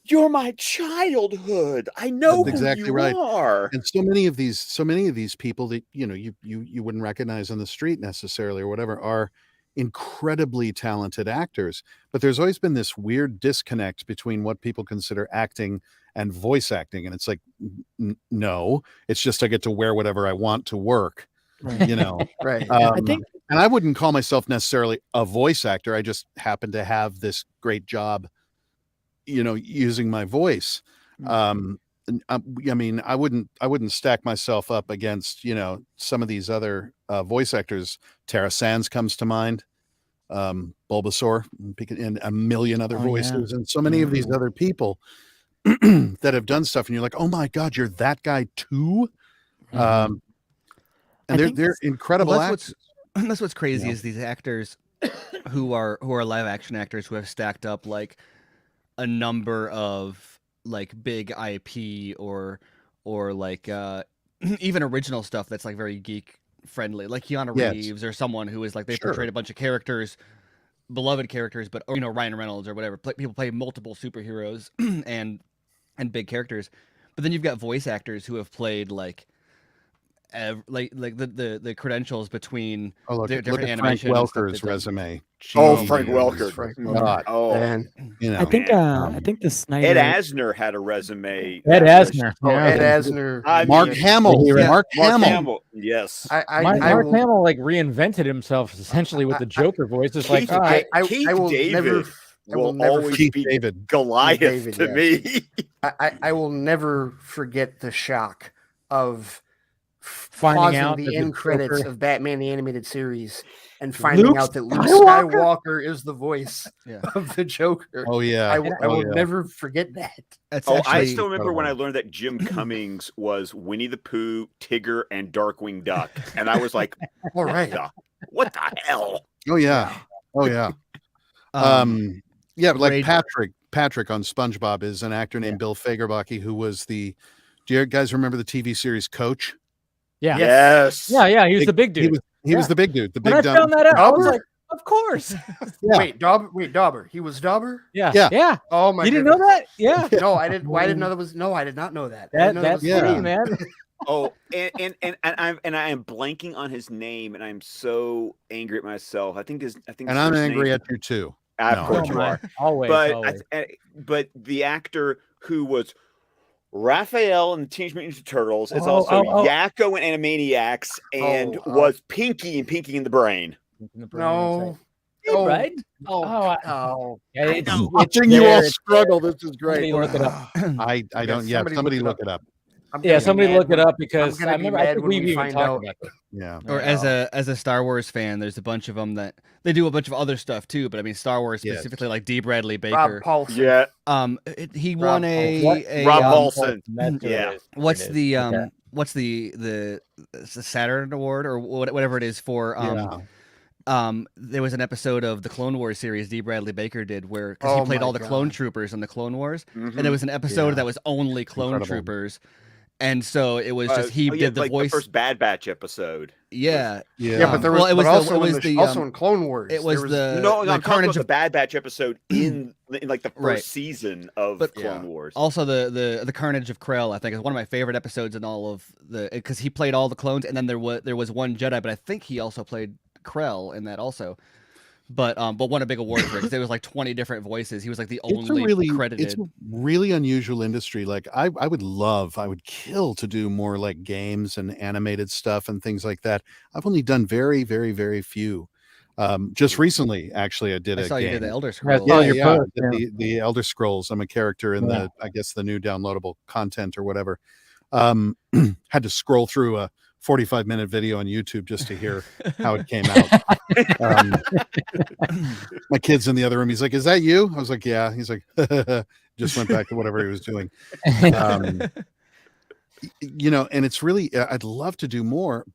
you're my childhood. I know That's who exactly you right. are. And so many of these people that you wouldn't recognize on the street necessarily or whatever are incredibly talented actors, but there's always been this weird disconnect between what people consider acting and voice acting, and it's like, no, it's just I get to wear whatever I want to work, Right. I think and I wouldn't call myself necessarily a voice actor. I just happen to have this great job using my voice. And, I mean, I wouldn't stack myself up against some of these other voice actors. Tara Sands comes to mind, Bulbasaur, and a million other Oh, yeah. voices, and so many of these other people that have done stuff, and you're like, oh my god, you're that guy too. And I think they're incredible Well, actors. that's what's crazy Yeah. is these actors who are live action actors who have stacked up like a number of like big IP or like even original stuff that's like very geek friendly, like Keanu Yes. Reeves or someone who is like they Sure. portrayed a bunch of characters, beloved characters, but Ryan Reynolds or whatever. People play multiple superheroes and big characters, but then you've got voice actors who have played like the credentials between Oh, look their at different Frank animation and stuff Welker's they've done. resume. Oh, Jeez. Frank Welker. Frank God. Oh, Man. I think man. I think the Ed Snyder. Asner had a resume. Ed that was- Asner. Oh, yeah. Ed Asner. I Mark mean, Hamill. Yeah. Mark Mark Hamill. Hamill. Yes. Mark will, Hamill like reinvented himself essentially with the Joker voice. It's like, Keith, all right, Keith I will David never. I will will never always Keith be David. Goliath David, to yes. me. I will never forget the shock of Finding pausing out the that the end credits Joker- of Batman the Animated Series and finding Luke out that Luke Skywalker? Skywalker is the voice Yeah. of the Joker. Oh yeah. I will Oh, yeah. never forget that. That's Oh, actually I still remember when I incredible. learned that Jim Cummings was Winnie the Pooh, Tigger, and Darkwing Duck, and I was like, All right. "What the hell?" Oh yeah. Oh yeah. Yeah, but like Ray- Patrick on SpongeBob is an actor named Bill Fagerbakke, who was do you guys remember the TV series Coach? yeah. Yes. Yeah, he was Big- the big dude. He was the big dude, the When big I dumb. found that out, I was Dauber? like, of course. Yeah. Wait, Dauber. He was Dauber? Yeah. Yeah. Yeah. Oh my You didn't know goodness. that? Yeah. No, I didn't. Why I didn't know that was. No, I did not know that. I That didn't know that that's was Yeah. me, him. man. Oh, and I am blanking on his name, and I'm so angry at myself. I think And I'm his angry name- at you too. Of No. course you are. Always. But always. but the actor who was Raphael in the Teenage Mutant Ninja Turtles is Oh, also oh. Yakko in Animaniacs and Oh, was Pinky in Pinky in the Brain. No. Yeah, Oh, right? Oh. Oh, Oh. Yeah, it's, Watching you all there. struggle, this is Somebody great. look it up. I don't. Yeah, somebody look it up. I'm Yeah, gonna be somebody mad look it when- up because gonna I be remember. I mad think when we've we even find talked out. about this. Yeah. Or as a Star Wars fan, there's a bunch of them that they do a bunch of other stuff too. But I mean, Star Wars Yes. specifically, like D. Bradley Rob Baker. Paulson. Yeah, He Rob won a Rob um, Paulson. That's who it Yeah. is. What's It is. the Okay. what's the Saturn Award or whatever it is for there was an episode of the Clone Wars series D. Bradley Baker did where because Oh he played my all the clone God. troopers in the Clone Wars, Mhm. and there was an episode Yeah. that was only clone Incredible. troopers, and so it was just he Oh, yeah, did the like voice. the first Bad Batch episode. yeah, Yeah, but there was, well, it was but the- also it was in the, also um, in Clone Wars. it was there the No, I'm talking Carnage about the of Bad Batch episode in like the first Right. season of But- Clone Yeah. Wars. also the Carnage of Krell. I think is one of my favorite episodes in all of the because he played all the clones, and then there was one Jedi, but I think he also played Krell in that also. But won a big award for it because there was like 20 different voices. He was like the It's only a really credited. it's a really unusual industry. Like I would kill to do more like games and animated stuff and things like that. I've only done very, very, very few. Just recently, actually, I did I a saw you did game. the Elder Yeah, Scrolls. Oh, Yeah, your yeah, I post, did the Elder Scrolls. I'm a character in Yeah. I guess the new downloadable content or whatever. Had to scroll through a 45-minute video on YouTube just to hear how it came out. My kid's in the other room. He's like, "Is that you?" I was like, "Yeah." He's like, just went back to whatever he was doing. And it's really, I'd love to do more.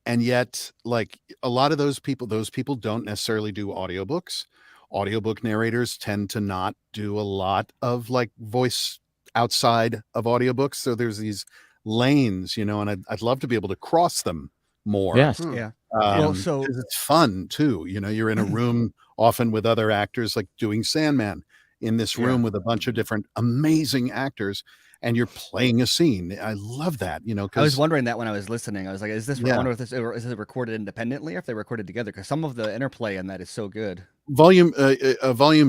And yet, like a lot of those people don't necessarily do audiobooks. Audiobook narrators tend to not do a lot of like voice outside of audiobooks. So there's these lanes, and I'd love to be able to cross them more. Yes. Yeah. Well, so 'cause it's fun too. You're in a room often with other actors, like doing Sandman in this room with a bunch of different amazing actors, and you're playing a scene. I love that, I was because wondering that when I was listening. I was like, is this? I Yeah. wonder if this is it recorded independently or if they recorded together? Because some of the interplay in that is so good. volume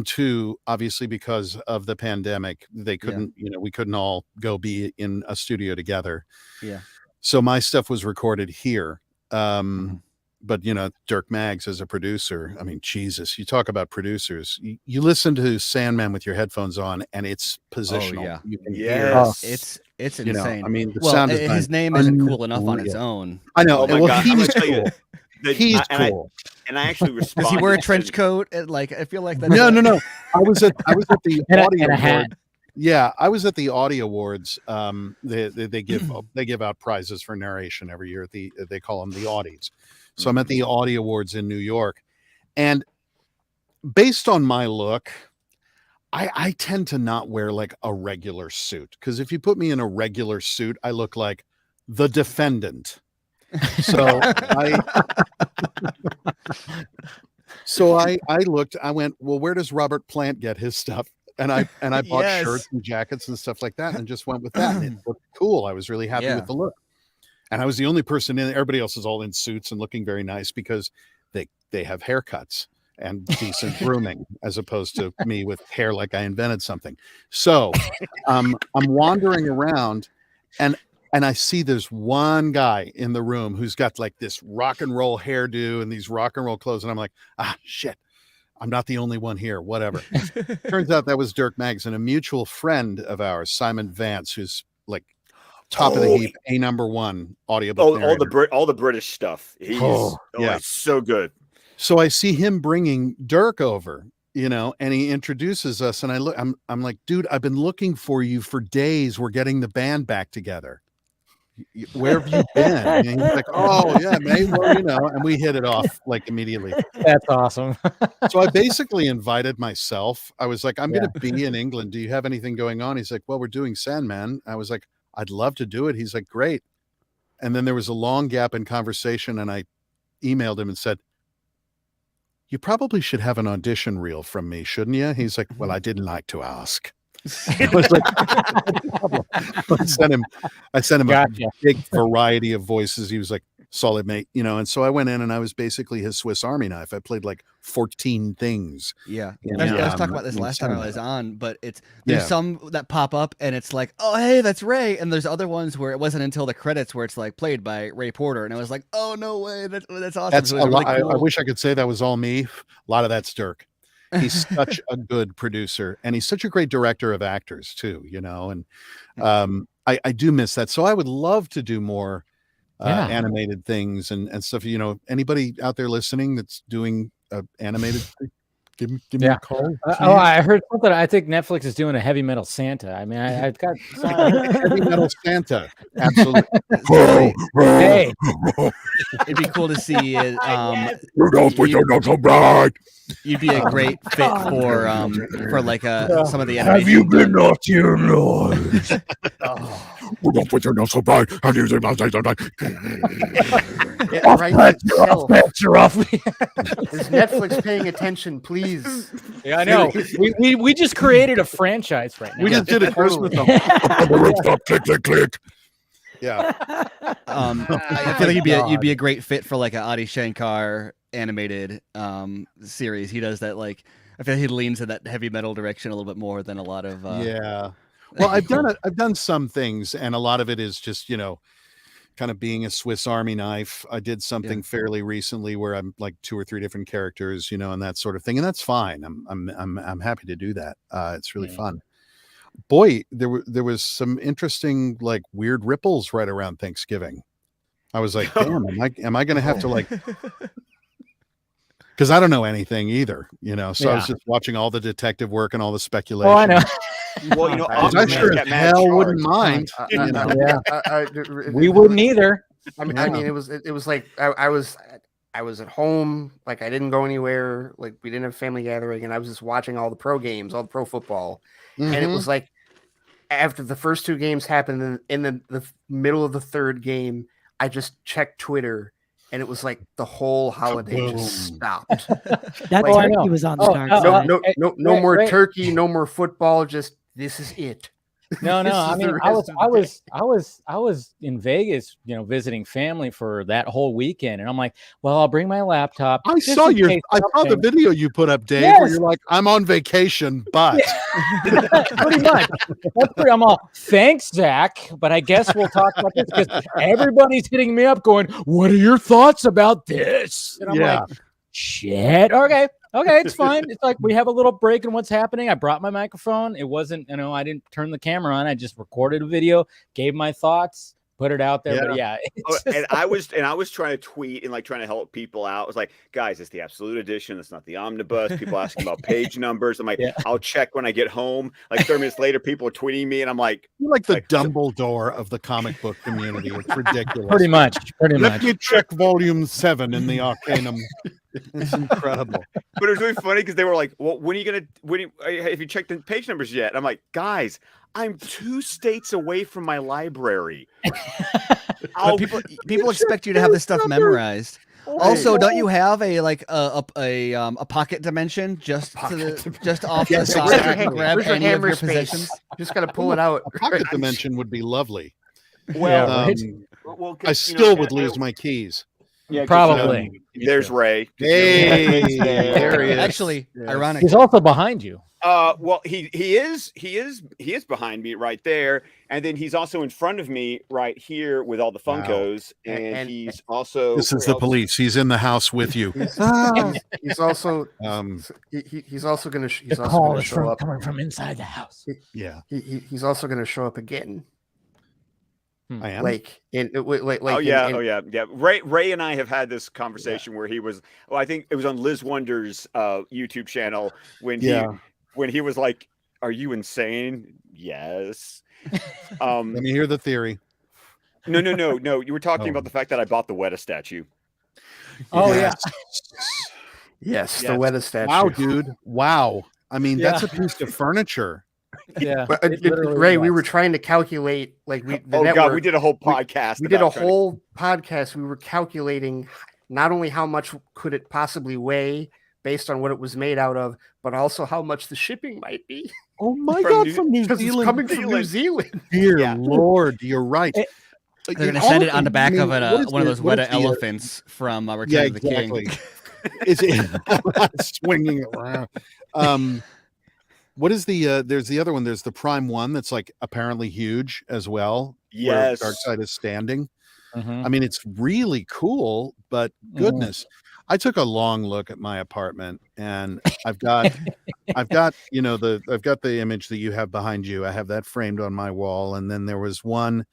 2, obviously, because of the pandemic, they couldn't, we couldn't all go be in a studio together. Yeah. So my stuff was recorded here. But Dirk Maggs as a producer, I mean, Jesus, you talk about producers. You listen to Sandman with your headphones on, and it's positional. yeah. You can Yes. hear. It's You know, insane. I mean, the well, sound his design's name isn't cool enough on its unreal. own. I know. Oh my well, God, I'm he's gonna tell you, cool. that- He's and cool. I actually Does responded. he wear a to- trench coat? Like I feel like that. No. I was at the And audio a hat. award. Yeah, I was at the Audio Awards. They give out prizes for narration every year. They call them the Audies. So I'm at the Audio Awards in New York, and based on my look, I tend to not wear like a regular suit, because if you put me in a regular suit, I look like the defendant. So I looked. I went, well, where does Robert Plant get his stuff? And I bought Yes. shirts and jackets and stuff like that, and just went with that. And it looked cool. I was really happy Yeah. with the look. And I was the only person in. Everybody else is all in suits and looking very nice, because they have haircuts and decent grooming, as opposed to me with hair like I invented something. So I'm wandering around, and I see there's one guy in the room who's got like this rock and roll hairdo and these rock and roll clothes, and I'm like, shit, I'm not the only one here. Whatever. Turns out that was Dirk Maggs, and a mutual friend of ours, Simon Vance, who's like top of the heap, a #1 audiobook narrator. all the British stuff. Yeah. It's so good. So I see him bringing Dirk over, and he introduces us, and I'm like, dude, I've been looking for you for days. We're getting the band back together. Where have you been? And he's like, oh yeah, mate. Well, and we hit it off like immediately. That's awesome. So I basically invited myself. I was like, I'm going to be in England. Do you have anything going on? He's like, well, we're doing Sandman. I was like, I'd love to do it. He's like, great. And then there was a long gap in conversation, and I emailed him and said, you probably should have an audition reel from me, shouldn't you? He's like, well, I didn't like to ask. I was like, I sent him Gotcha. a big variety of voices. He was like, solid, mate. And so I went in, and I was basically his Swiss Army knife. I played like 14 things. Yeah. Yeah. Let's talk about this last time I was on, but there's Yeah. some that pop up and it's like, oh, hey, that's Ray. And there's other ones where it wasn't until the credits where it's like played by Ray Porter. And I was like, oh, no way. That's awesome. That's So a it was lot. really I cool. wish I could say that was all me. A lot of that's Dirk. He's such a good producer, and he's such a great director of actors too, and I do miss that. So I would love to do more animated things and stuff. Anybody out there listening that's doing animated, give me a call. I heard something. I think Netflix is doing a heavy metal Santa. I mean, I've got Heavy metal Santa. Absolutely. hey, It'd be cool to see it. You'd be a great fit for like some of the animation. Have you been naughty or not? Don't put your nose so bright. Yeah, right. Hell, You're off. is Netflix paying attention, please? yeah, I know. We just created a franchise right now. We just did a Christmas song. Stop, click, click. Yeah. I feel like you'd be a great fit for like an Adi Shankar animated series. He does that like I feel like he leans in that heavy metal direction a little bit more than a lot of Yeah. Well, I've done some things, and a lot of it is just kind of being a Swiss Army knife. I did something fairly recently where I'm like 2 or 3 different characters, you know, and that sort of thing, and that's fine. I'm happy to do that. It's really fun. Boy, there was some interesting, like, weird ripples right around Thanksgiving. I was like, damn, am I going to have to, like, because I don't know anything either, you know. So I was just watching all the detective work and all the speculation. Oh, I know. Well, you know, I sure as hell wouldn't mind. You know? We wouldn't either. I mean, it was like I was at home, like I didn't go anywhere, like we didn't have a family gathering, and I was just watching all the pro games, all the pro football, and it was like after the first 2 games happened, in the middle of the 3rd game, I just checked Twitter. And it was like the whole holiday just stopped. That Like, turkey was on the dark side. No more turkey, no more football. Just this is it. No, This I is the mean, rest of the day. I was in Vegas, you know, visiting family for that whole weekend, and I'm like, well, I'll bring my laptop. I just saw in case the something- video you put up, Dave, where Yes. you're like, I'm on vacation, but Pretty much. I'm all, thanks, Zach, but I guess we'll talk about this because everybody's hitting me up going, what are your thoughts about this? And I'm like, shit. Okay, it's fine. It's like we have a little break in what's happening. I brought my microphone. It wasn't, you know, I didn't turn the camera on. I just recorded a video, gave my thoughts, put it out there. But yeah, it's just and I was trying to tweet and like trying to help people out. I was like, guys, it's the absolute edition. It's not the omnibus. People asking about page numbers. I'm like, I'll check when I get home. Like 30 minutes later, people are tweeting me, and I'm like, you're like the Dumbledore of the comic book community. It's ridiculous. pretty much. Let me check volume 7 in the Arcanum. It's incredible. But it was really funny because they were like, well, have you checked the page numbers yet? And I'm like, guys, I'm 2 states away from my library. But people expect you to have this stuff memorized. Also, don't you have a pocket dimension just off the side to grab Where's your any of hammer your space? possessions? Just got to pull it out. A pocket dimension would be lovely. Well, I still would lose my keys. Yeah, Probably. There's Ray. Hey, there he is. Actually, ironic. He's also behind you. Well, he is behind me right there, and then he's also in front of me right here with all the Funkos, and he's also. This is the police. He's in the house with you. He's also he's also going to show up coming from inside the house. Yeah, he's also going to show up again. I am. Yeah. Ray and I have had this conversation where he was. Well, I think it was on Liz Wonder's YouTube channel when he was like, "Are you insane?" Yes. Let me hear the theory. No. You were talking about the fact that I bought the Weta statue. Oh Yes, the Weta statue. Wow, dude. Wow. I mean, that's a piece of furniture. Yeah. Ray, we were trying to calculate God, we did a whole podcast. We did a whole podcast. We were calculating not only how much could it possibly weigh based on what it was made out of, but also how much the shipping might be. Oh my God, from New Zealand. It's coming from New Zealand. Dear Lord, you're right. They're going to send it on the back of one of those Weta elephants from Return of the King. Is it swinging around? What is there's the other one. There's the Prime one that's like apparently huge as well. Yes. Where Darkseid is standing. I mean, it's really cool, but goodness. I took a long look at my apartment, and I've got you know, I've got the image that you have behind you. I have that framed on my wall, and then there was one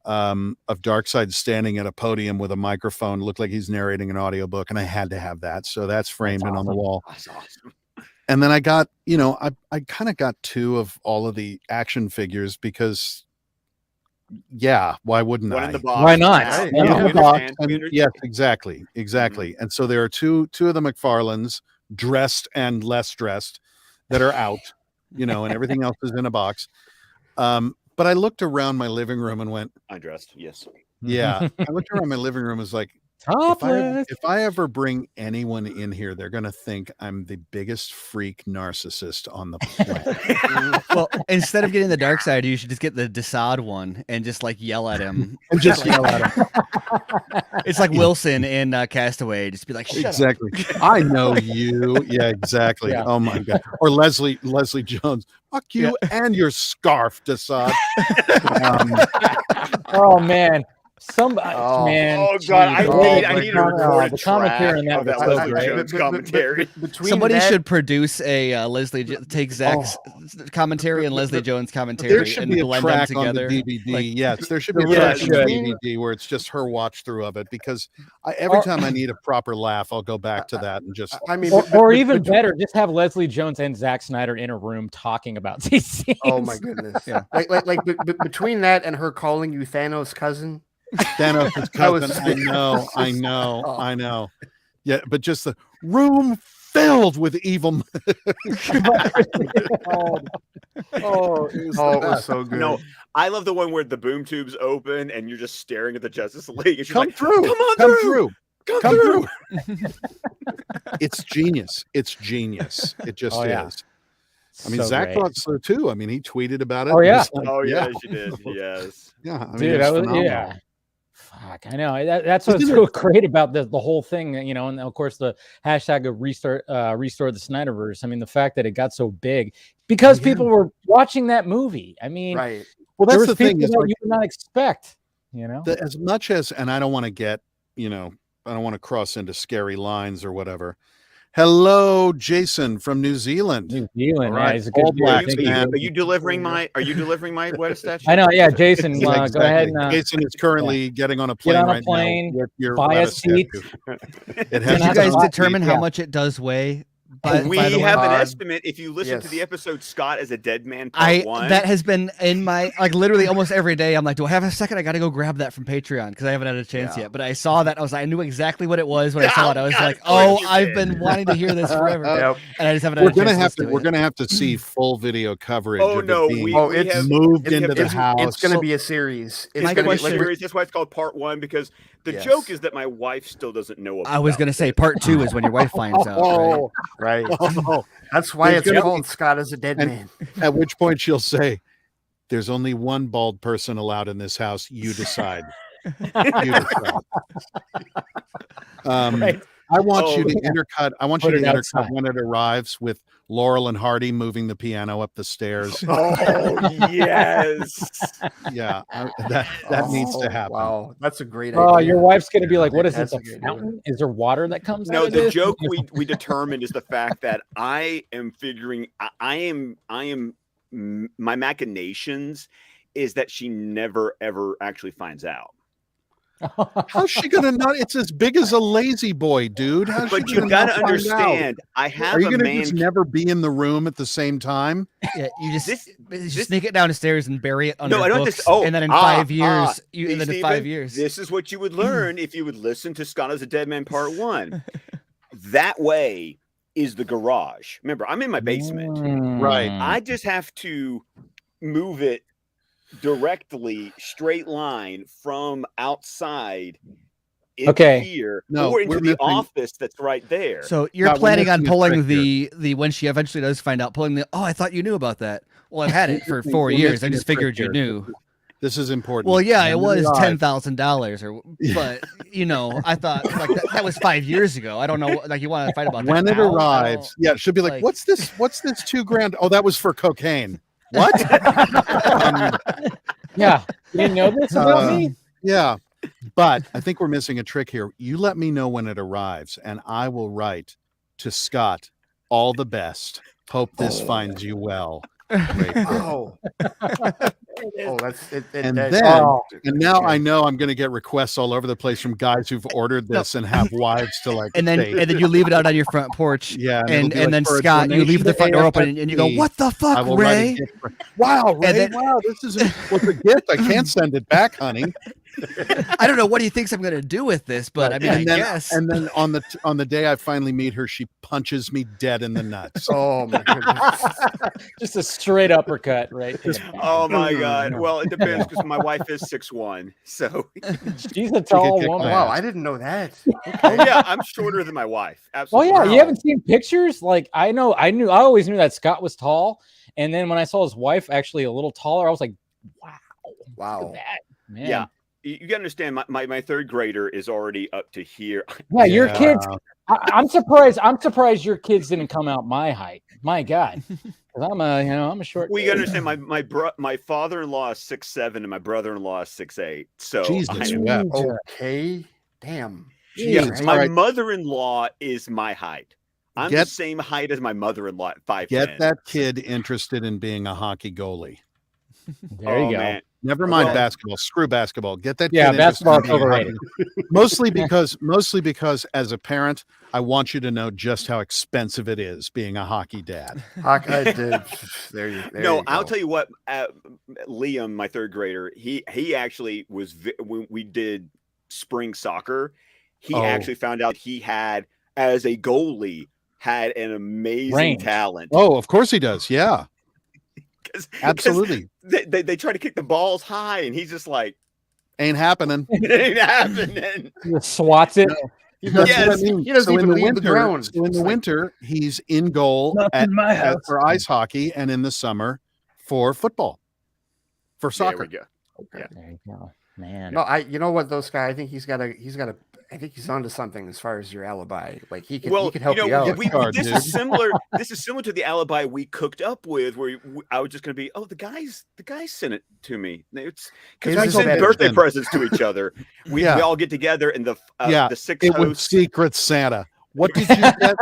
of Darkseid standing at a podium with a microphone, looked like he's narrating an audiobook, and I had to have that. So that's framed and on the wall. That's awesome. And then I got, you know, I kind of got 2 of all of the action figures because, why wouldn't One I? in the box. Why not? Yeah, One in we the box, understand. and yes, exactly. And so there are two of the McFarlanes, dressed and less dressed, that are out, you know, and everything else is in a box. But I looked around my living room and went, Undressed, yes. yeah. I looked around my living room and was like, Topless. if I ever bring anyone in here, they're going to think I'm the biggest freak narcissist on the planet. Well, instead of getting the Darkseid, you should just get the Desaad one and just like yell at him. And just yell at him. It's like Wilson in Castaway. Just be like, shut Exactly. I know you. Yeah, exactly. Yeah. Oh my God. Or Leslie Jones. Fuck you and your scarf, Desaad. Oh man. Man. Oh God, I need a recorded the commentary track on that of was that so Leslie great. Jones commentary. Somebody should produce a take Zach's commentary and Leslie Jones commentary There should and be a blend them track on the together. DVD. Yes, there should be a really track on the should. DVD where it's just her watch through of it, because every time I need a proper laugh, I'll go back to that and just. I mean, or even better, just have Leslie Jones and Zack Snyder in a room talking about these scenes. Oh my goodness! Yeah, like between that and her calling you Thanos' cousin. Thanos' cousin. I know. Yeah, but just the room filled with evil. It was so good. No, I love the one where the boom tubes open and you're just staring at the Justice League. And she's Come like, through. Come through. It's genius. It just is. I mean, So Zach great. thought so too. I mean, he tweeted about it. Oh, yeah. Oh yeah, she did. Yes. Yeah. I mean, Dude, it's I was, phenomenal. yeah. Fuck, I know. That's what's so great about the whole thing, you know, and of course the hashtag of restore the Snyderverse. I mean, the fact that it got so big because people were watching that movie. I mean, Right. Well, there that's was the thing people is that like, you would not expect, you know. as much as, and I don't want to get, I don't want to cross into scary lines or whatever. Hello, Jason from New Zealand. New Zealand, All right. yeah, he's a good All dude. black Thank you. man. Are you delivering my wettest statue? I know, yeah, Jason. Yeah, Go exactly. ahead and Jason is currently getting on a plane get on a right plane, now. Your buy a lettuce seat. statue. It Did has you guys a- determine how much it does weigh? We by the way? have an estimate. If you listen to yes. the episode Scott as a Dead Man Part 1. That has been in my literally almost every day. I'm like, do I have a second? I got to go grab that from Patreon because I haven't had a chance yet. But I saw that. I knew exactly what it was when I saw it. I was like, oh, I've been wanting to hear this forever, and I just haven't. We're gonna have to see full video coverage. Oh of it no, being we it's have moved into the house. It's going to be a series. It's going to be a like, series. That's why it's called Part 1, because the Yes. joke is that my wife still doesn't know about I was gonna say part 2 is when your wife finds out. Right? right. Oh, That's why There's it's gonna called Scott as a Dead and- Man. at which point she'll say, "There's only one bald person allowed in this house. You decide." You decide. Right. I want you to intercut. I want you Put to it intercut outside. when it arrives with Laurel and Hardy moving the piano up the stairs. Oh yes. Yeah, that needs to happen. Wow, that's a great idea. Oh, your wife's gonna be like, "What is this? That's A a good fountain? Is there water that comes No, out of the this?" joke we determined is the fact that I am figuring my machinations is that she never ever actually finds out. How's she gonna not? It's as big as a lazy boy, dude. How's But she you gonna got not to find out? understand, I have Are you a gonna man. just never be in the room at the same time? Yeah, you just This- sneak it down the stairs and bury it under No, I don't books, just. Oh, and then in 5 years, see, and then in Steven, 5 years, this is what you would learn if you would listen to Scott as a Dead Man Part 1. That way is the garage. Remember, I'm in my basement. Right. I just have to move it directly, straight line from outside into Okay. here, No, or into we're the missing- office that's right there. So you're God, we're planning on missing a pulling trick the when she eventually does find out, pulling the I thought you knew about that. Well, I've had it for We're 4 years. I missing a just trick figured you here. knew. This is important. Well, yeah, it When was arrives- $10,000, or but I thought like that was 5 years ago. I don't know, like you want to fight about that when it now? I arrives. don't- Yeah, it should be like, like- what's this? What's this $2,000? Oh, that was for cocaine. What? Yeah, you didn't know this about me? Yeah, but I think we're missing a trick here. You let me know when it arrives, and I will write to Scott, "All the best. Hope this finds you well." Oh, that's it. And that- then, Oh. and now I know I'm going to get requests all over the place from guys who've ordered this and have wives to like. And then say, you leave it out on your front porch. yeah, it'll And be like, then "For a Scott, you leave donation the to front door open and you go, AFSP, "What the I fuck, will write a Ray?" gift for-" Wow, Ray! then- Wow, this is what's a gift. I can't send it back, honey. I don't know what he thinks I'm gonna do with this, but I mean, I guess. And then on the day I finally meet her, she punches me dead in the nuts. Oh my goodness. Just a straight uppercut, right? to the back. Oh my God! Well, it depends because my wife is 6'1", so She's a tall kick woman. my Wow, ass. I didn't know that. oh yeah, I'm shorter than my wife. Oh Absolutely. yeah, Wow. you haven't seen pictures? Like I always knew that Scott was tall, and then when I saw his wife actually a little taller, I was like, wow, look Wow. at that, man. Yeah. You got to understand, my third grader is already up to here. Yeah, your Yeah. kids. I'm surprised. I'm surprised your kids didn't come out my height. My God, because I'm a short. Well, you gotta understand, my father-in-law is 6'7" and my brother-in-law is 6'8". So Jesus I, wept. Okay. Damn. yeah, Jeez, my all right. mother-in-law is my height. I'm the Get- same height as my mother-in-law at 5'10". Get that kid interested in being a hockey goalie. There you go. Man. Never mind Well- basketball. Screw basketball. Get that Yeah, kid interested in basketball's being a overrated. hockey- mostly because as a parent, I want you to know just how expensive it is being a hockey dad. There you No, go. I'll tell you what. Liam, my third grader, he actually was when we did spring soccer. He Oh. actually found out he had, as a goalie, had an amazing Range. talent. Oh, of course he does. Yeah, 'Cause absolutely. they try to kick the balls high, and he's just like, Ain't happening. it ain't happening. He just swats it. That's Yes. what I mean. He doesn't So in even the leave the winter, ground. so in It's the like- winter, he's in goal Not in my house. for ice hockey, and in the summer for football, for There soccer. we go. Okay. There you go, man. No, you know what, those guys, I think he's I think he's onto something as far as your alibi. Like he can help you out. This is similar. This is similar to the alibi we cooked up with, where I was just going to be, the guys sent it to me. It's because It's we just send better birthday than- presents to each other. We Yeah. all get together, and the Yeah, six It was hosts. Secret Santa. What did you get?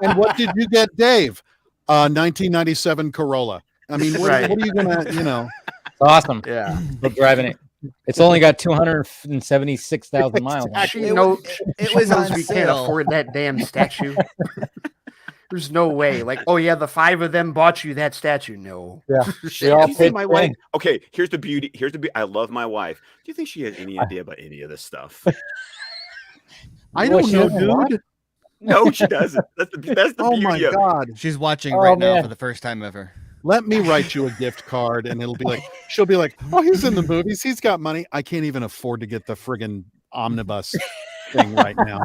And what did you get, Dave? 1997 Corolla. I mean, what are you gonna? It's awesome. Yeah. We're driving it. It's only got 276,000 miles. On it. She knows, it she was knows on we can't sale. afford that damn statue. There's no way. Like, oh yeah, the 5 of them bought you that statue. No. Yeah, Shit, do you think my wife? Okay, here's the beauty. I love my wife. Do you think she has any idea about any of this stuff? I Well, don't she know, doesn't what? dude. No, she doesn't. That's the Oh beauty my of it. god! She's watching Oh, right now man. for the first time ever. Let me write you a gift card, and it'll be like she'll be like, "Oh, he's in the movies. He's got money. I can't even afford to get the friggin' omnibus thing right now."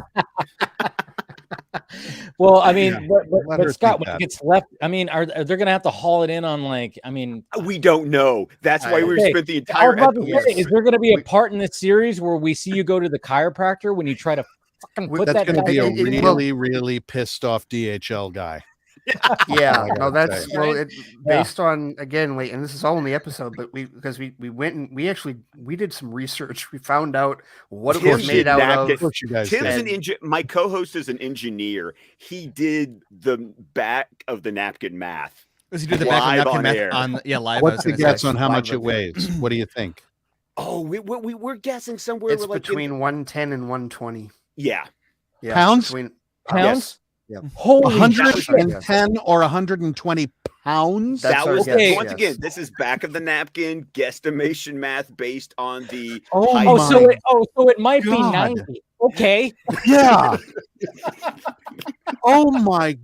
Well, I mean, Yeah. but Let her Scott, think when it that. gets left, I mean, are they going to have to haul it in on like? I mean, We don't know. That's why we Okay. spent the I entire. was about to episode- say, is there going to be a part in this series where we see you go to the chiropractor when you try to fucking put That's that? going to be a guy- really, really pissed off DHL guy. Yeah, I no, gotta that's say. well, based on, again, wait, and this is all in the episode, but we went and we did some research. We found out what it Tim was made did out napkin- of. What you guys Tim's did. my co-host is an engineer. He did the back of the napkin math. Does he do the back Live of on napkin air. math on yeah live? I What's was the gonna say. guess on how Live much it up. weighs? What do you think? Oh, we're guessing somewhere. It's we're like between 110 and 120. yeah. Yeah, Pounds? Between, Pounds? Yeah. Holy shit! 110 or 120 pounds? That's That our was guess, once yes. again. This is back of the napkin guesstimation math based on the. Oh height. Oh, my so it might be God. 90. Okay. Yeah. Oh my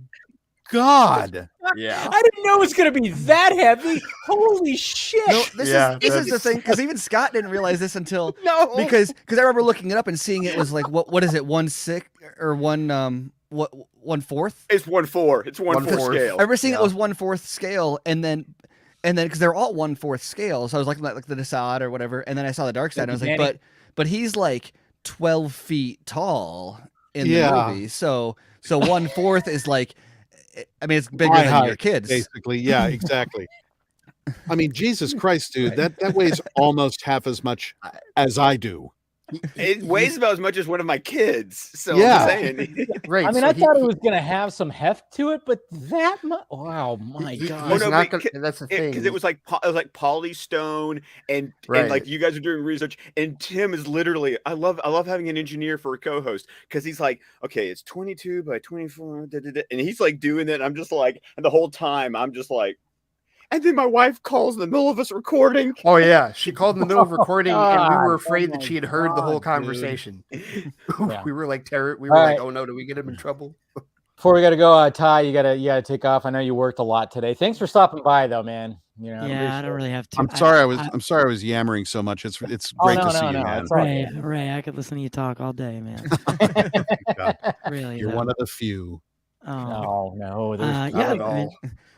God. Yeah. I didn't know it was going to be that heavy. Holy shit! No, this Yeah, is the thing because even Scott didn't realize this until No, because I remember looking it up and seeing it was like what is it 1/6 or 1/4? it's 1/4. It's 1/4 1/4. scale. I remember seeing Yeah. it was 1/4 scale and then because they're all 1/4 scale, so I was looking at like the Desaad or whatever, and then I saw the Darkseid and I was like, Danny. but he's like 12 feet tall in Yeah. the movie, so 1/4 is like, I mean, it's bigger My than your height, kids. Basically, yeah, exactly. I mean, Jesus Christ, dude, that weighs almost half as much as I do. It weighs about as much as one of my kids. So Yeah. I'm saying. Right. I mean, so I thought it was going to have some heft to it, but that much. Wow, my he- God. he's no, not but gonna, that's the thing. Because it was like polystone and Right. like you guys are doing research and Tim is literally I love having an engineer for a co-host because he's like, okay, it's 22 by 24 and he's like doing it and I'm just like, and the whole time I'm just like, and then my wife calls in the middle of us recording. Oh yeah, she called in the middle of recording, and we God, were oh afraid my that she had heard the whole God, dude. conversation. Yeah. We were like terror. We All were like, right. oh no, do we get him in trouble? Before we got to go, Ty, you gotta take off. I know you worked a lot today. Thanks for stopping by, though, man. You know, Yeah, I don't really have to. I'm sorry I was yammering so much. It's great to see you, man. It's all Ray, good. Ray, I could listen to you talk all day, man. God, Really. you're though. one of the few. Oh. No, there's Yeah, at I mean, all.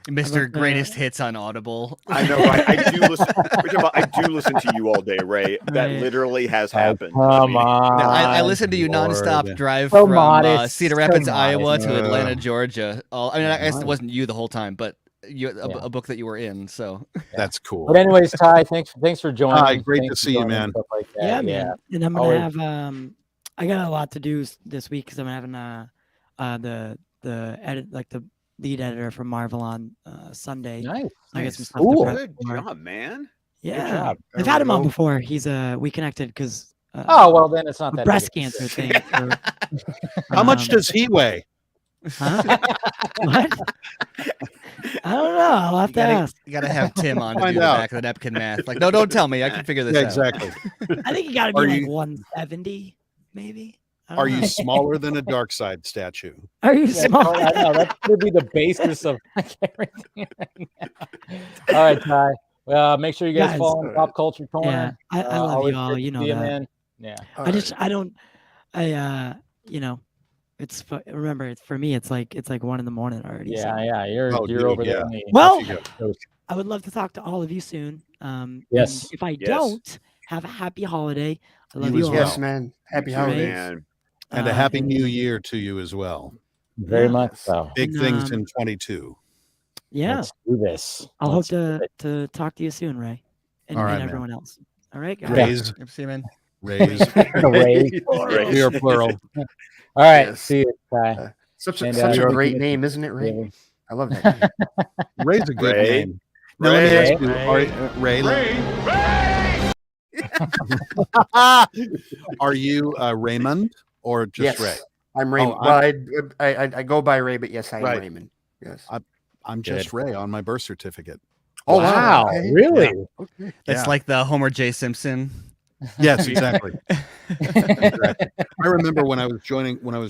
Mr. about the- Greatest Hits on Audible. I know I do listen. We're talking about, I do listen to you all day, Ray. That Right. literally has Oh, happened. come I on. No, I listened to you Lord. nonstop drive So from modest, Cedar so Rapids, modest. Iowa to Uh, Atlanta, Georgia. I mean, I guess it wasn't you the whole time, but a book that you were in. So That's cool. But anyways, Ty, thanks for joining. Hi, great to Thanks for see you, joining, man. stuff like that. Yeah, man. And I'm gonna Always. have I got a lot to do this week because I'm having the edit, like the lead editor for Marvel on Sunday. Nice. I got some stuff Cool. to prep Good for. job, man. Yeah, job. I've had him on before. He's we connected because Oh well, then it's not that breast big of a cancer deal. thing. How much does he weigh? Huh? What? I don't know. I'll have to ask. You gotta have Tim on to Find do the out. back of the napkin math. Like, no, don't tell me. I can figure this Yeah, out. exactly. I think you got to Are be like you- 170, maybe. I don't Are know. you smaller than a Darkseid statue? Are you Yeah, small? I know that's gonna be the basis of everything. All right, Ty. Well, make sure you guys Guys, follow in Pop Culture Yeah, Corner. I love Always you all. good to You know see that. man. Yeah. Remember, it's for me. It's like 1 in the morning already. Yeah, so. yeah. You're Oh, dude, over there. yeah. on the- Well, Off you go. I would love to talk to all of you soon. And Yes. if I Yes. don't, have a happy holiday. I love You you as all. well. Yes, man. Happy Too, holidays. man. And a happy new year to you as well. Very Yeah. much so. Big And, things in 22. Yeah, Let's do this. I'll Let's hope do it. to talk to you soon, Ray, and, All right, and man. everyone else. All right, guys. Raise, See you, man. raise. Raise. We are plural. All right. Yes. See you, Ty. Such And, a you're- great name, isn't it, Ray? Really. I love that name. Ray's a good Ray. name. Now let me ask you, Ray. are you Raymond or just yes, Ray? I'm Raymond. Oh, Well, I go by Ray, but yes, I am Right. Raymond. Yes. I'm just Ray on my birth certificate. Oh, wow. okay. Really? Okay. That's Yeah. like the Homer J. Simpson. Yes, exactly. Exactly. I remember when I was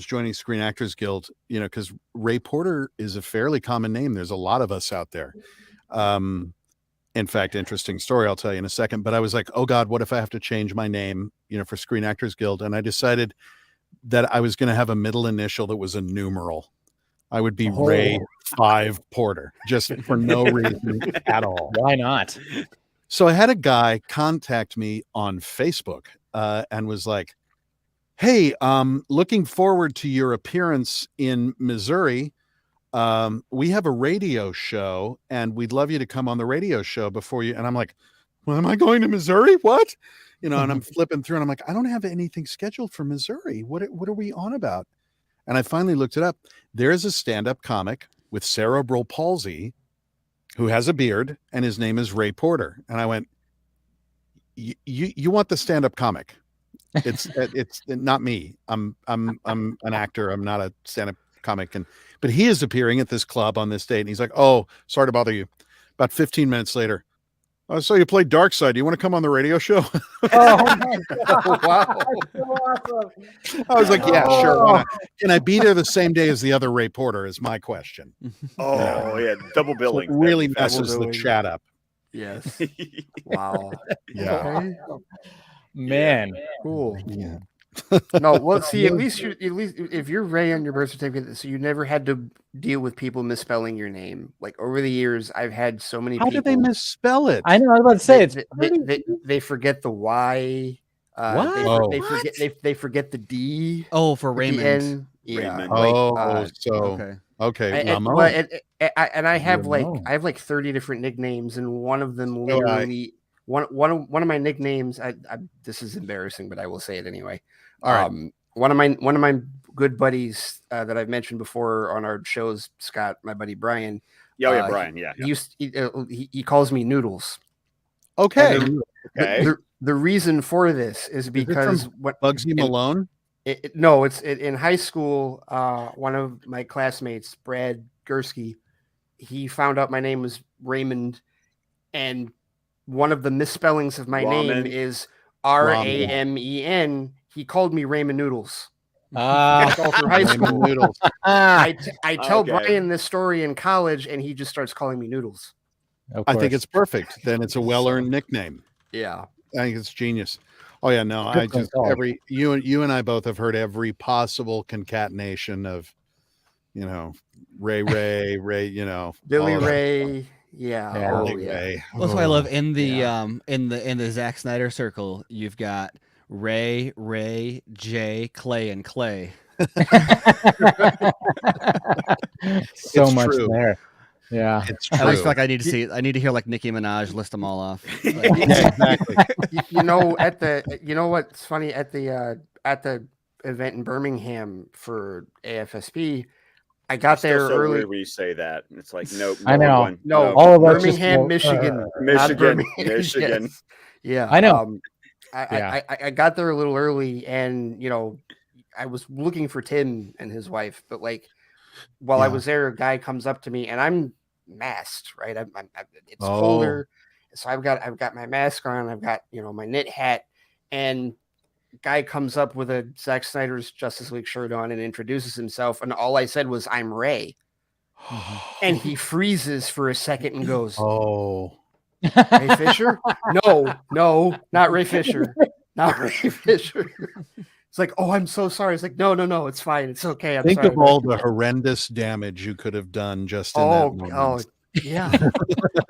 joining Screen Actors Guild, because Ray Porter is a fairly common name. There's a lot of us out there. In fact, interesting story I'll tell you in a second. But I was like, oh God, what if I have to change my name, for Screen Actors Guild? And I decided that I was going to have a middle initial that was a numeral. I would be Ray 5 Porter, just for no reason at all. Why not? So I had a guy contact me on Facebook and was like, hey, looking forward to your appearance in Missouri. We have a radio show and we'd love you to come on the radio show before you. And I'm like, well, am I going to Missouri? What? And I'm flipping through and I'm like, I don't have anything scheduled for Missouri. What are we on about? And I finally looked it up. There's a stand-up comic with cerebral palsy who has a beard and his name is Ray Porter. And I went, you want the stand-up comic. It's not me. I'm an actor. I'm not a stand-up comic. But he is appearing at this club on this date. And he's like, oh, sorry to bother you. About 15 minutes later, I saw you play Darkseid. Do you want to come on the radio show? Oh my God. Wow. That's so awesome. I was like, yeah, sure. Why not? Can I be there the same day as the other Ray Porter is my question. Oh, yeah. Double So billing. it really That'd be messes the billing. chat up. Yes. fabulous. Wow. Yeah. Okay. Man. Cool. Yeah. No, well, see, at least if you're Ray on your birth certificate, so you never had to deal with people misspelling your name. Like over the years, I've had so many How people. did they misspell it? I know. I was about to say it's they forget the Y. What? They forget the D. Oh, for at the Raymond. end. Yeah. Raymond. Oh, so Okay. okay. And, Lamont. well, and I have Lamont. 30 different nicknames, and one of them So I- literally one of my nicknames. I this is embarrassing, but I will say it anyway. All right. One of my good buddies that I've mentioned before on our shows, Scott, my buddy Brian. Yeah, Brian. Yeah. He calls me Noodles. Okay. And Okay. the reason for this is because what Bugsy Malone. no, it's in high school. One of my classmates, Brad Gursky, he found out my name was Raymond, and one of the misspellings of my name Ramen. is Ramen. He called me Raymond Noodles. Ah. All through high Raymond school. Noodles. I tell Okay. Brian this story in college, and he just starts calling me Noodles. Of I think course. it's perfect. Then it's a well-earned nickname. Yeah. I think it's genius. Oh yeah, no, I Good just call. you and I both have heard every possible concatenation of, Ray, Billy all of it. Ray. Yeah. Yeah. Oh, Billy yeah. Ray. Well, that's what I love in the Yeah. in the Zack Snyder circle. You've got Ray, Jay, Clay, and Clay. So It's much true. there. Yeah. It's I always true. feel like I need to see it. I need to hear like Nicki Minaj list them all off. Yeah, exactly. You know, you know what's funny at the event in Birmingham for AFSP, I got Still there so early. weird when you say that. It's like nope. I know. One. No, All of us just Birmingham, go, Michigan, not Michigan, Birmingham. Michigan. Yes. Yeah, I know. I got there a little early, and you know, I was looking for Tim and his wife, but like while I Yeah. was there, a guy comes up to me, and I'm masked, right? It's Oh. colder, so I've got my mask on, I've got my knit hat, and guy comes up with a Zack Snyder's Justice League shirt on and introduces himself, and all I said was, "I'm Ray," and he freezes for a second and goes, Oh. "Ray Fisher? No, not Ray Fisher, not Ray Fisher." It's like, "Oh, I'm so sorry." It's like, no, it's fine, it's okay. I'm Think sorry. of all the horrendous damage you could have done just in that moment. Yeah.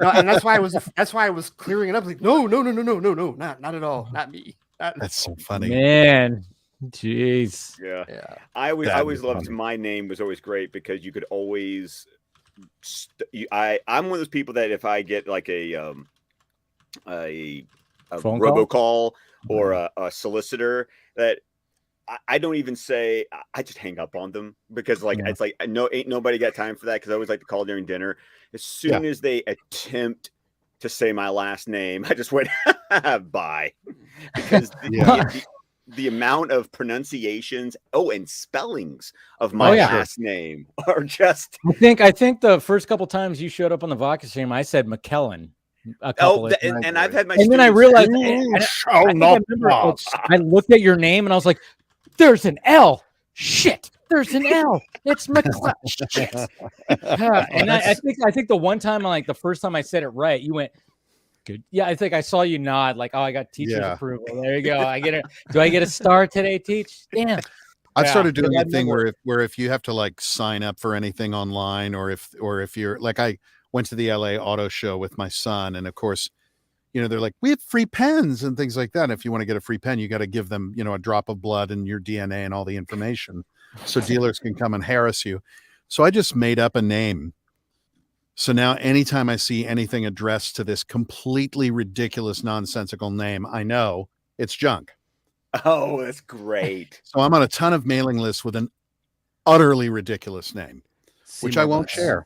No, and that's why I was clearing it up. Like, no, not at all, not me. That's so funny. Man, jeez. Yeah. Yeah. I always was loved funny. my name was always great because you could always. I'm one of those people that if I get like a Phone call? robocall or a solicitor that. I don't even say. I just hang up on them because, like, it's like ain't nobody got time for that because I always like to call during dinner. As soon as they attempt to say my last name, I just went bye because the amount of pronunciations, and spellings of my last name are just. I think the first couple times you showed up on the Vodka stream, I said McKellen. And I've had my. And then I realized, Oh, I looked at your name and I was like, "There's an L. Shit, there's an L. It's McClellan." Shit. And I think the one time, like the first time I said it right, you went, "Good." Yeah, I think I saw you nod, like, "Oh, I got teacher's approval. There you go. I get it. Do I get a star today, Teach? Damn." I've started doing a thing where if you have to like sign up for anything online, or if you're like, I went to the LA Auto Show with my son, and of course, they're like, "We have free pens and things like that. And if you want to get a free pen, you got to give them, a drop of blood and your DNA and all the information so dealers can come and harass you." So I just made up a name. So now anytime I see anything addressed to this completely ridiculous, nonsensical name, I know it's junk. Oh, that's great. So I'm on a ton of mailing lists with an utterly ridiculous name, which I won't share.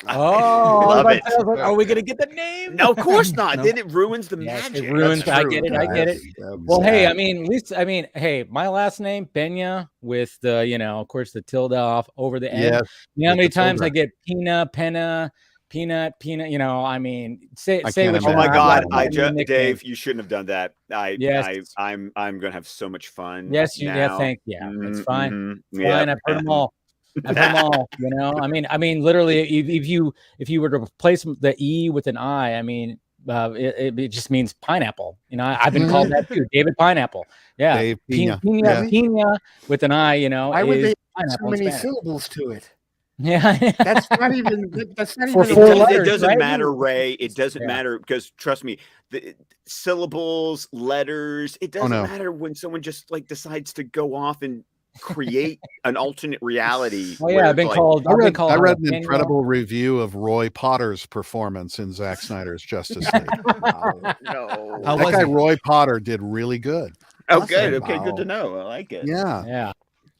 Oh, love it. I was like, are we gonna get the name? No, of course not. No. Then it ruins the Yes, magic. it ruins. That's I true. get it. I get it. Well, hey, at least, hey, my last name Pena with the, of course, the tilde off over the end. Yes, You know how many times tilde. I get Pena, Penna, Peanut, Peanut. Say I say can't what you Oh my imagine. want. God, Nickname. Dave, you shouldn't have done that. Yes. I'm gonna have so much fun. Yes, you. Yeah, now. it's fine. It's Yeah. fine. I've heard them all. I've heard them all. I mean, literally, if you were to replace the E with an I, it just means pineapple. I've been called that too, David Pineapple. Yeah, Dave Pina, Pina. Pina with an I. Why would they is add so pineapple in many Spanish. syllables to it? Yeah, That's not even. That's not For even. four a- letters, It doesn't right? matter, Ray. It doesn't Yeah. matter because trust me, the syllables, letters. It doesn't no. matter when someone just like decides to go off and create an alternate reality. Oh yeah, where I've been it's like, called. I I've been read called an jalapeno. incredible review of Roy Potter's performance in Zack Snyder's Justice League. No. How That was guy he? Roy Potter did really good. Oh, Awesome. good. Okay, good Wow. to know. I like it. Yeah. Yeah.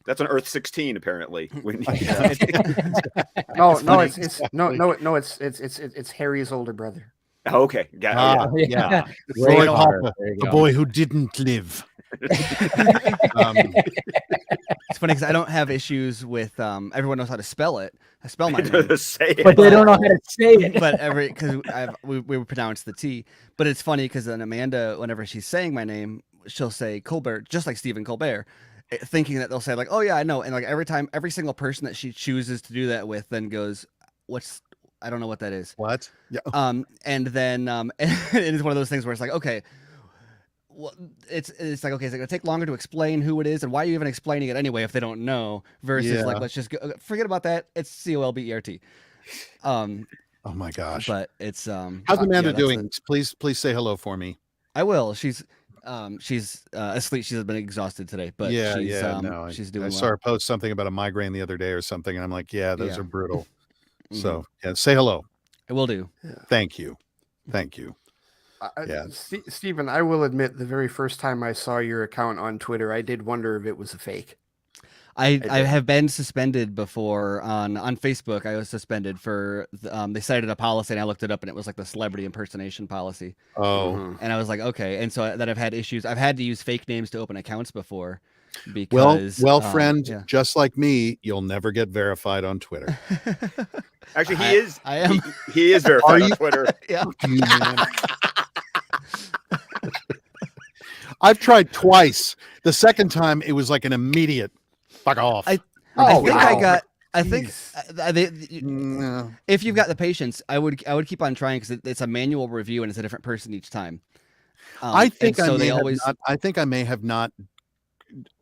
That's on Earth 16, apparently. When No, funny. it's Harry's older brother. okay, got it. Yeah. Roy Ray Potter, Potter. There you the go. boy who didn't live. It's funny because I don't have issues with everyone knows how to spell it. I spell my name, Say it. But they don't know how to say it. but because we would pronounce the T. But it's funny because then Amanda, whenever she's saying my name, she'll say Colbert, just like Stephen Colbert, thinking that they'll say like, "Oh yeah, I know." And like every single person that she chooses to do that with, then goes, "What's? I don't know what that is." What? Yeah. And then and it's one of those things where it's like, okay. Well, it's like, okay, it's going to take longer to explain who it is and why are you even explaining it anyway if they don't know versus like, let's just go, forget about that. It's COLBERT. Oh my gosh. But it's How's Amanda that's doing? Please say hello for me. I will. She's asleep. She's been exhausted today, but No, she's doing I well. saw her post something about a migraine the other day or something, and I'm like, yeah, those Yeah. are brutal. So yeah, say hello. I will do. Thank you. Yeah. Stephen, I will admit the very first time I saw your account on Twitter, I did wonder if it was a fake. I have been suspended before on Facebook. I was suspended for they cited a policy, and I looked it up, and it was like the celebrity impersonation policy. Oh, And I was like, okay. And so that I've had issues. I've had to use fake names to open accounts before. Because well, friend, just like me, you'll never get verified on Twitter. Actually, he is. I am. He is verified on Twitter. Yeah. You, man. I've tried twice. The second time, it was like an immediate fuck off. I think No. if you've got the patience, I would keep on trying because it's a manual review and it's a different person each time. I think so I think I may have not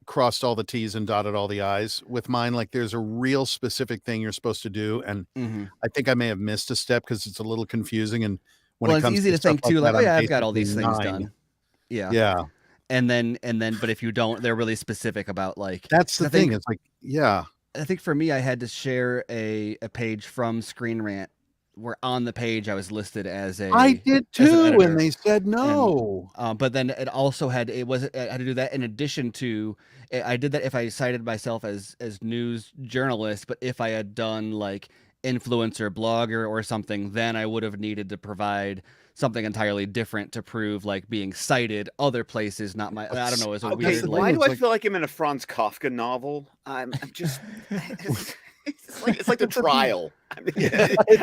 crossed all the T's and dotted all the I's with mine. Like there's a real specific thing you're supposed to do, and I think I may have missed a step because it's a little confusing. And when it it's comes easy to think too, like, that, oh yeah, I'm I've got all these things basically done. Yeah. Yeah. And then, but if you don't, they're really specific about like. That's the thing. It's like, yeah. I think for me, I had to share a page from Screen Rant where on the page I was listed as a. I did as an too, editor. and they said no. But then it also had I had to do that in addition to I did that if I cited myself as news journalist, but if I had done like influencer blogger or something, then I would have needed to provide something entirely different to prove like being cited other places, not my. I don't know. It's a Okay, weird. why Like, do I feel like I'm in a Franz Kafka novel? I'm just. It's like the trial.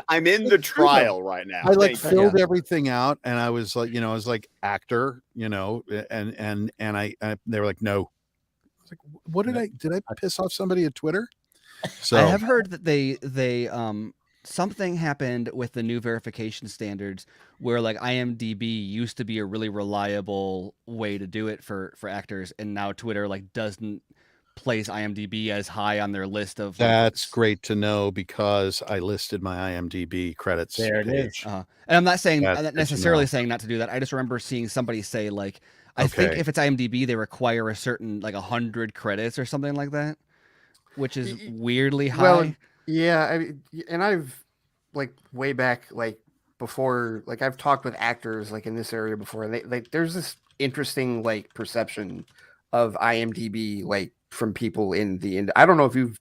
I'm in the trial right now. I like Thank you. filled everything out, and I was like, I was like actor, and they were like, no. I was like, what did I piss off somebody at Twitter? So I have heard that they something happened with the new verification standards where like IMDb used to be a really reliable way to do it for actors, and now Twitter like doesn't place IMDb as high on their list of. That's great to know because I listed my IMDb credits. There it page. is. And I'm not saying That's I'm good not to necessarily know. saying not to do that. I just remember seeing somebody say like, I think if it's IMDb, they require a certain like 100 credits or something like that, which is weirdly high. Well, yeah, and I've like way back like before, like I've talked with actors like in this area before, and they like there's this interesting like perception of IMDb like from people in the I don't know if you've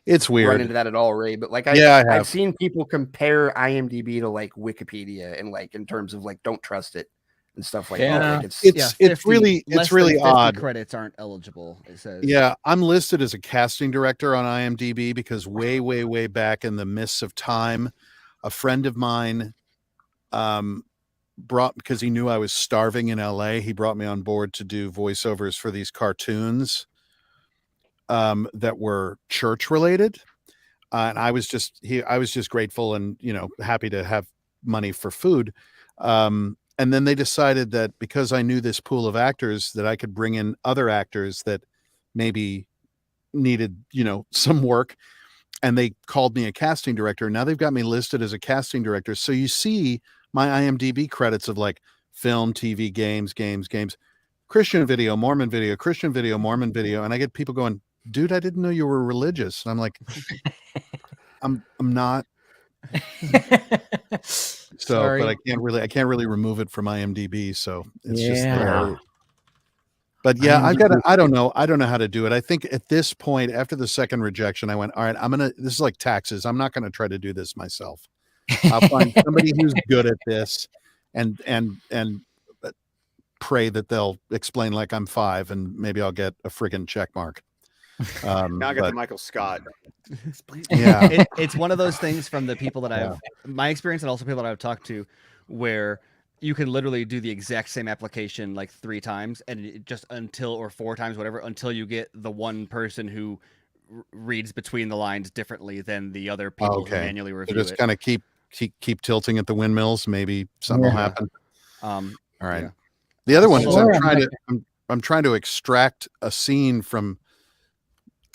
It's run weird. into that at all, Ray, but like I have. I've seen people compare IMDb to like Wikipedia and like in terms of like don't trust it and stuff like Yeah. that. Like, It's 50 really less it's than really 50 odd. Credits aren't eligible. It says. Yeah, I'm listed as a casting director on IMDb because way back in the mists of time, a friend of mine brought, because he knew I was starving in LA, he brought me on board to do voiceovers for these cartoons that were church related. And I was just grateful and, happy to have money for food. And then they decided that because I knew this pool of actors that I could bring in other actors that maybe needed, some work. And they called me a casting director. Now they've got me listed as a casting director. So you see my IMDb credits of like film, TV, games, Christian video, Mormon video, Christian video, Mormon video. And I get people going, dude, I didn't know you were religious. And I'm like, I'm not. So, Sorry. but I can't really remove it from IMDb. So it's just Yeah. there. But yeah, I don't know how to do it. I think at this point, after the second rejection, I went, all right, this is like taxes. I'm not going to try to do this myself. I'll find somebody who's good at this and pray that they'll explain like I'm 5 and maybe I'll get a friggin' check mark. Now I got the Michael Scott. Yeah. It's one of those things from the people that my experience and also people that I've talked to where you can literally do the exact same application like 3 times and it just or 4 times, whatever, until you get the one person who reads between the lines differently than the other people who manually review just it. kind of keep tilting at the windmills. Maybe something will happen. All right. Yeah. The other one is I'm trying to extract a scene from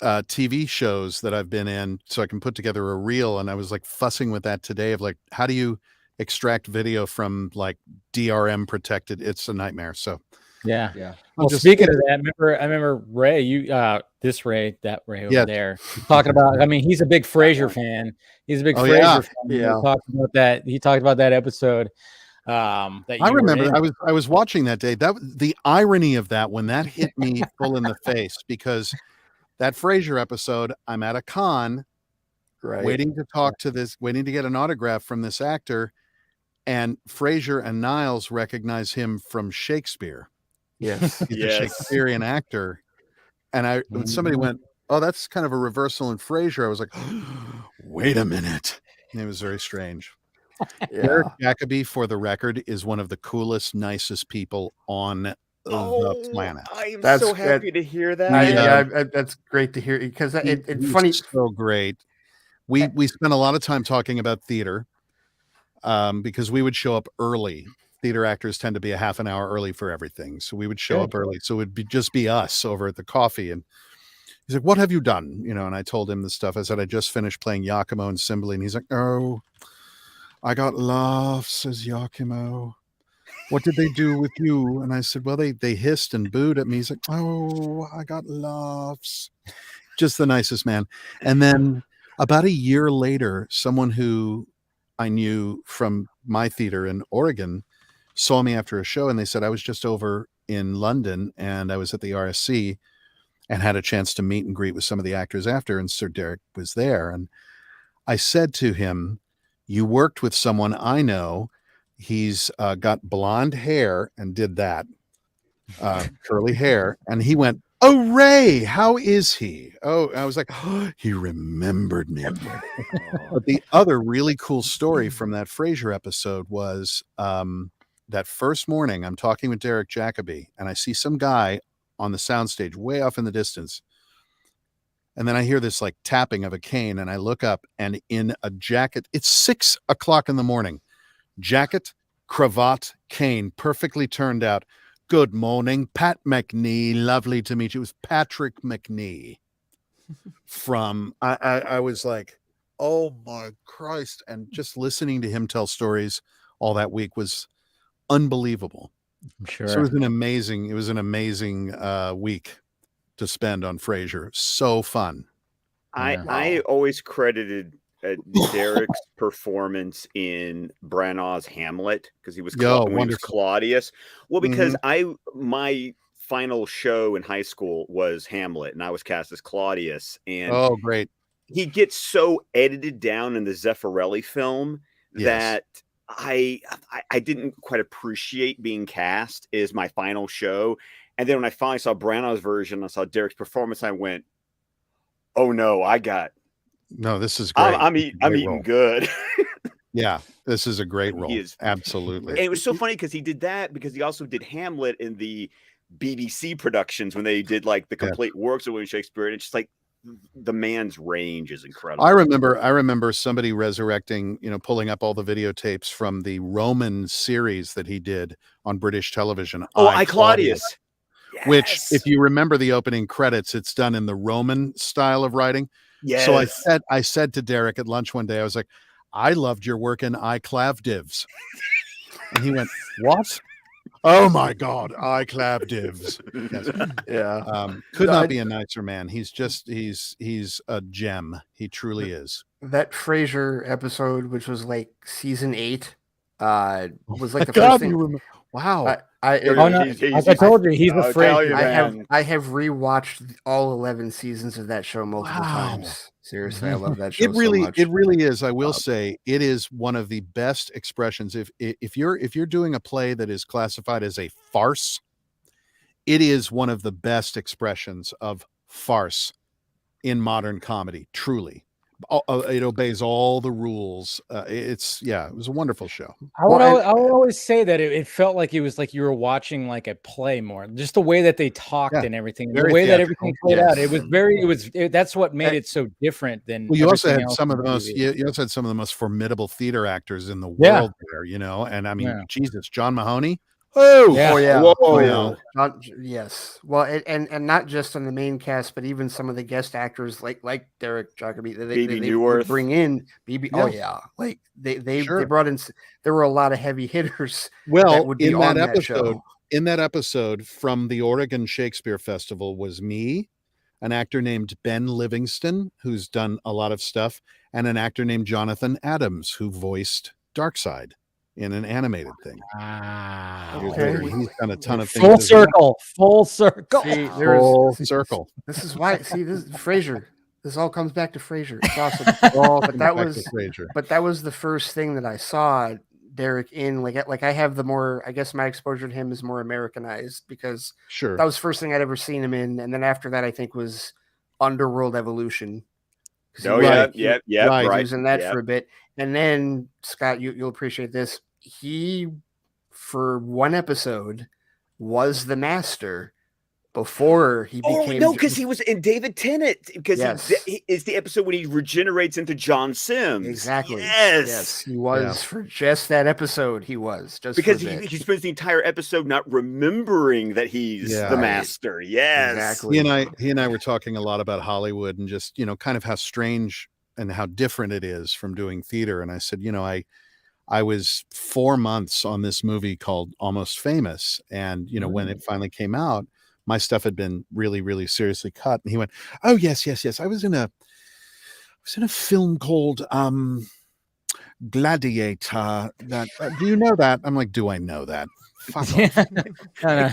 TV shows that I've been in so I can put together a reel. And I was like fussing with that today of like, how do you extract video from like DRM protected? It's a nightmare. So Yeah. Yeah. Well, just- speaking of that, I remember Ray, this Ray, that Ray over Yeah. there, talking about. I mean, he's a big Frasier fan. He's a big Oh, Frasier yeah. fan. Yeah. He talked about that. He talked about that episode. That I you were remember in. I was watching that day. That the irony of that when that hit me full in the face, because that Frasier episode, I'm at a con Right. waiting to get an autograph from this actor, and Frasier and Niles recognize him from Shakespeare. Yes. He's a Yes. Shakespearean actor. And when somebody went, "Oh, that's kind of a reversal in Frasier," I was like, "Wait a minute." And it was very strange. Yeah. Derek Jacobi, for the record, is one of the coolest, nicest people on the planet. I am That's so good. happy to hear that. That's great to hear because it's He's funny. so great. We spent a lot of time talking about theater, because we would show up early. Theater actors tend to be a half an hour early for everything, so we would show up early. So it'd just be us over at the coffee, and he's like, "What have you done?" And I told him the stuff. I said, "I just finished playing Yakimo and Cymbaly," and he's like, "Oh, I got laughs," says Yakimo. "What did they do with you?" And I said, "Well, they hissed and booed at me." He's like, "Oh, I got laughs." Just the nicest man. And then about a year later, someone who I knew from my theater in Oregon saw me after a show, and they said, "I was just over in London and I was at the RSC and had a chance to meet and greet with some of the actors after, and Sir Derek was there." And I said to him, "You worked with someone I know. He's got blonde hair," and did that, curly hair. And he went, "Oh, Ray, how is he?" Oh, I was like, "Oh, he remembered me." But the other really cool story from that Frasier episode was that first morning I'm talking with Derek Jacobi, and I see some guy on the soundstage way off in the distance. And then I hear this like tapping of a cane, and I look up, and in a jacket, it's 6 o'clock in the morning, jacket, cravat, cane, perfectly turned out. "Good morning, Pat McNee. Lovely to meet you." It was Patrick McNee from, I was like, oh my Christ. And just listening to him tell stories all that week was unbelievable. I'm sure. So it was an amazing week to spend on Frasier. So fun. I always credited Derek's performance in Branagh's Hamlet because he was when he was wonderful. Claudius. Well, because my final show in high school was Hamlet, and I was cast as Claudius. And Oh, great. he gets so edited down in the Zeffirelli film that I didn't quite appreciate being cast as my final show. And then when I finally saw Branagh's version, I saw Derek's performance, I went, "Oh no, No, this is great. I'm eating good." Yeah, this is a great role. He is. Absolutely. And it was so funny because he did that because he also did Hamlet in the BBC productions when they did like the complete works of William Shakespeare. And it's just like the man's range is incredible. I remember somebody resurrecting, pulling up all the videotapes from the Roman series that he did on British television. Oh, I Claudius. Which, if you remember the opening credits, it's done in the Roman style of writing. Yes. So I said to Derek at lunch one day, I was like, "I loved your work in I Clavdivs." And he went, "What?" "Oh my God, I Clavdivs." Yes. Yeah. Could not be a nicer man. He's a gem. He truly is. That Frasier episode, which was like season 8, was like the God, first thing. Wow. Like I told you, he's a Frasier. I have rewatched all 11 seasons of that show multiple times. Seriously, I love that show so much. It really is. I will say it is one of the best expressions. If you're doing a play that is classified as a farce, it is one of the best expressions of farce in modern comedy. Truly, it obeys all the rules. It was a wonderful show. I would always say that it felt like it was like you were watching like a play more, just the way that they talked and everything, the way that everything played out. It was that's what made it so different than. Well, you also had some of the most. You also had some of the most formidable theater actors in the world there. And I mean, Jesus, John Mahoney. Oh yeah. Whoa. Yes. Well, and not just on the main cast, but even some of the guest actors like Derek Jacobi, they Newirth. bring in BB. Yeah. Oh yeah, like they brought in. There were a lot of heavy hitters. Well, that would be in on that episode, show. in that episode from the Oregon Shakespeare Festival was me, an actor named Ben Livingston, who's done a lot of stuff, and an actor named Jonathan Adams, who voiced Darkseid in an animated thing. Wow. Years Okay. later, he's done a ton of things. Full as well. circle. Full circle. See, Full circle. This is why. See, this is Frasier. This all comes back to Frasier. It's awesome. All But comes that back was, to Frasier. but that was the first thing that I saw Derek in. Like I have the more. I guess my exposure to him is more Americanized because Sure. that was the first thing I'd ever seen him in, and then after that, I think was Underworld Evolution. 'Cause he Oh was- yeah, he- right. He right. was in that yeah. for a bit, and then Scott, you'll appreciate this. He, for one episode, was the Master before he Oh became. no, because he was in David Tennant. Because Yes. he is the episode when he regenerates into John Sims. Exactly. Yes. He was for just that episode. He was just Because for a bit. he spends the entire episode not remembering that he's Yeah. the Right. master. Yes. Exactly. He and I were talking a lot about Hollywood and just, kind of how strange and how different it is from doing theater. And I said, I was 4 months on this movie called Almost Famous. And, when it finally came out, my stuff had been really, really seriously cut. And he went, "Oh, yes. I was in a film called Gladiator. That do you know that?" I'm like, "Do I know that? Fuck off." No.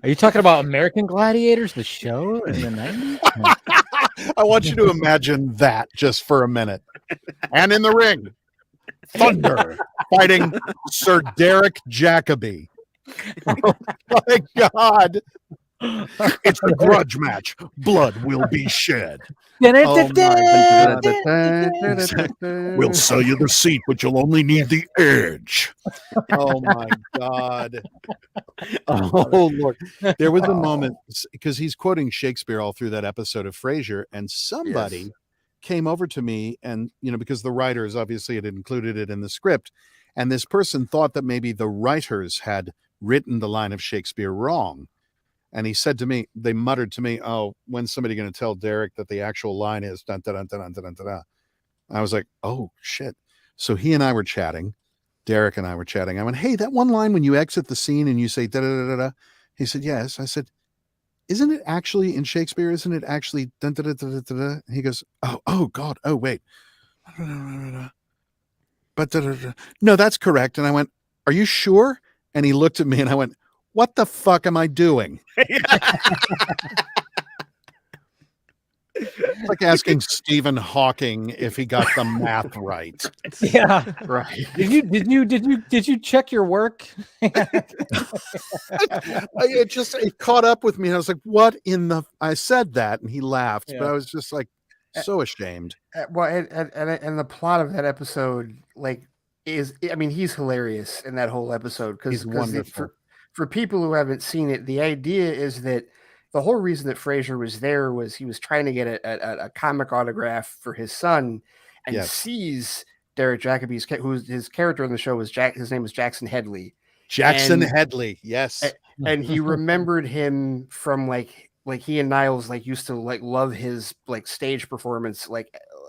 Are you talking about American Gladiators, the show in the 90s? I want you to imagine that just for a minute. And in the ring, Thunder fighting Sir Derek Jacobi. Oh my God. It's a grudge match. Blood will be shed. Oh my God. We'll sell you the seat, but you'll only need the edge. Oh my God. Oh Lord. There was a moment because he's quoting Shakespeare all through that episode of Frasier, and somebody came over to me and, because the writers obviously had included it in the script, and this person thought that maybe the writers had written the line of Shakespeare wrong. And he said to me, they muttered to me, "Oh, when's somebody going to tell Derek that the actual line is dun, dun, dun, dun, dun, dun, dun, dun." I was like, "Oh shit." So he and I were chatting. Derek and I were chatting. I went, "Hey, that one line when you exit the scene and you say da da da da da." He said, "Yes." I said, "Isn't it actually in Shakespeare? Isn't it actually dun, da, da, da, da, da, da?" He goes, "Oh God. Oh, wait. But da, da, da. No, that's correct." And I went, "Are you sure?" And he looked at me and I went, "What the fuck am I doing?" It's like asking Stephen Hawking if he got the math right. Yeah. Right. Did you check your work? It caught up with me. And I was like, "What in the?" I said that, and he laughed, but I was just like so ashamed. Well, and the plot of that episode, he's hilarious in that whole episode He's wonderful. For people who haven't seen it, the idea is that the whole reason that Frasier was there was he was trying to get a comic autograph for his son, and sees Derek Jacobi's who's his character in the show was his name was Jackson Headley. Jackson Headley, yes. And he remembered him from like he and Niles used to love his stage performance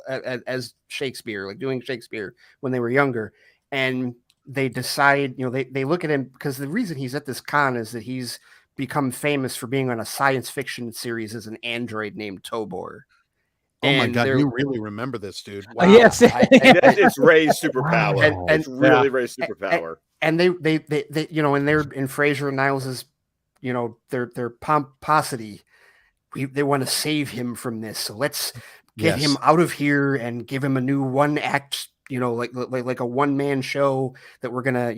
as Shakespeare, doing Shakespeare when they were younger. And they decide, they look at him because the reason he's at this con is that he's become famous for being on a science fiction series as an android named Tobor. Oh my God, you really remember this, dude. Wow. Yes. It's Ray's superpower. And it's really Ray's superpower. And they and they're in Frasier and Niles's, their pomposity. They want to save him from this. So let's get him out of here and give him a new one act, like a one-man show that we're gonna,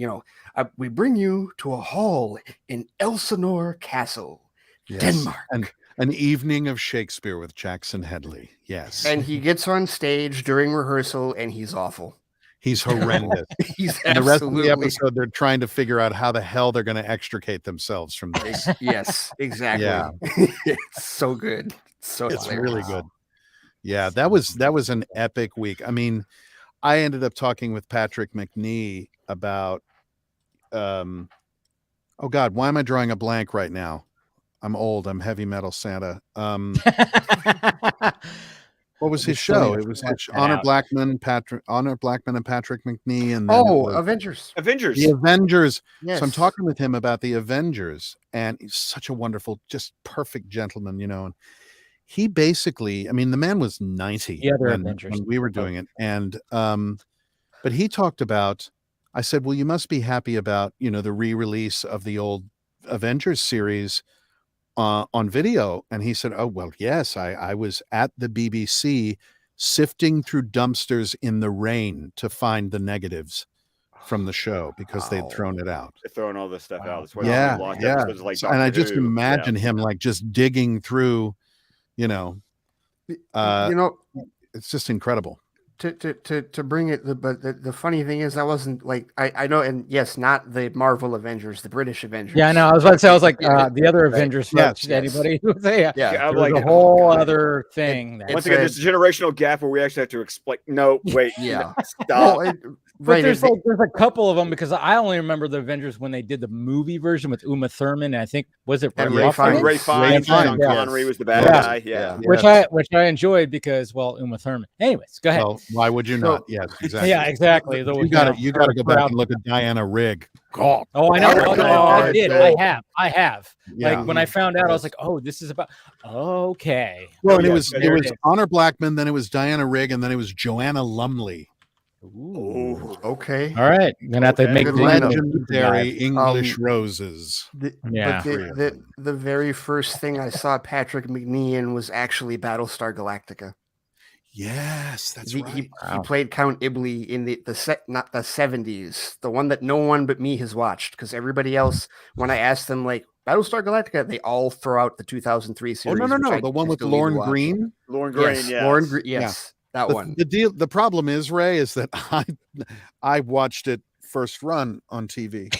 we bring you to a hall in Elsinore Castle, Denmark. And an evening of Shakespeare with Jackson Headley. Yes. And he gets on stage during rehearsal and he's awful. He's horrendous. He's and the rest of the episode, they're trying to figure out how the hell they're going to extricate themselves from this. Yes, exactly. Yeah. It's so good. It's really good. Yeah, that was an epic week. I mean, I ended up talking with Patrick McNee about oh God, why am I drawing a blank right now? I'm old. I'm heavy metal Santa. What was his still show? need It to was watch that Honor out. Blackman, and Patrick McNee, and then it Oh, was Avengers. Avengers. the Avengers. Yes. So I'm talking with him about the Avengers, and he's such a wonderful, just perfect gentleman, And he basically, I mean, the man was 90 The other when Avengers. we were doing it, and but he talked about. I said, well, you must be happy about the re-release of the old Avengers series on video. And he said, oh, well, yes, I was at the BBC sifting through dumpsters in the rain to find the negatives from the show because they'd thrown it out. They're throwing all this stuff out. That's why Yeah, they lost yeah. episodes like And I Doctor just Who. imagine him like just digging through, it's just incredible. To bring it, but the funny thing is, I wasn't like I know, and yes, not the Marvel Avengers, the British Avengers. Yeah, I know. I was about to say, I was like, the other Avengers. Yes, Folks, anybody who would say, Yeah, Yeah, I'm there's like, a whole God. other thing. It- that- Once again, there's a generational gap where we actually have to explain. No, wait. Yeah. Stop. Well, But right. there's a couple of them because I only remember the Avengers when they did the movie version with Uma Thurman. And I think was it And Ray Ray Fiennes? Fiennes. Ray Fiennes, Fiennes, Sean yes. Connery was the bad Yeah. guy. Yeah. which I enjoyed because Uma Thurman. Anyways, go ahead. Well, why would you not? Yes, exactly. Yeah, exactly. You got to go back and look at Diana Rigg. God. Oh, I know. Oh, Oh, no, I God. did. I have. Yeah. Like when I found out, I was like, "Oh, this is about." Okay. Well, and Yeah, it was there it is. Honor Blackman, then it was Diana Rigg, and then it was Joanna Lumley. Ooh. Okay. All right, gonna have to Okay. make Good the lineup. Legendary English roses. Yeah. But the very first thing I saw Patrick McNee in was actually Battlestar Galactica. Yes, that's He, right. he Wow. played Count Ibley in not the 70s, the one that no one but me has watched, because everybody else, when I asked them like Battlestar Galactica, they all throw out the 200003 Oh series. no, which I the one with still need to Lauren watch. Green. Lauren Green, Yes, yes. Lauren Green. Yes, that one. The problem is, Ray, is that I watched it first run on TV.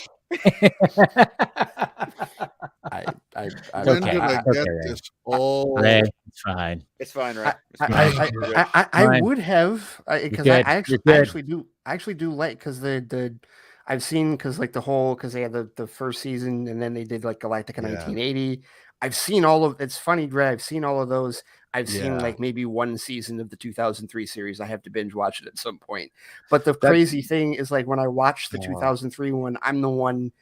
I When okay. did I Okay, get Ray. this? Oh, Ray, it's fine. It's fine, right? I Fine. would have because You're I good. You're actually good. do like because the I've seen because like because they had the first season and then they did like Galactica Yeah. 1980. I've seen all of it's funny, Dre. I've seen all of those. I've Yeah. seen like maybe one season of the 2003 series. I have to binge watch it at some point. But the crazy thing is like when I watch the 2003 one, I'm the one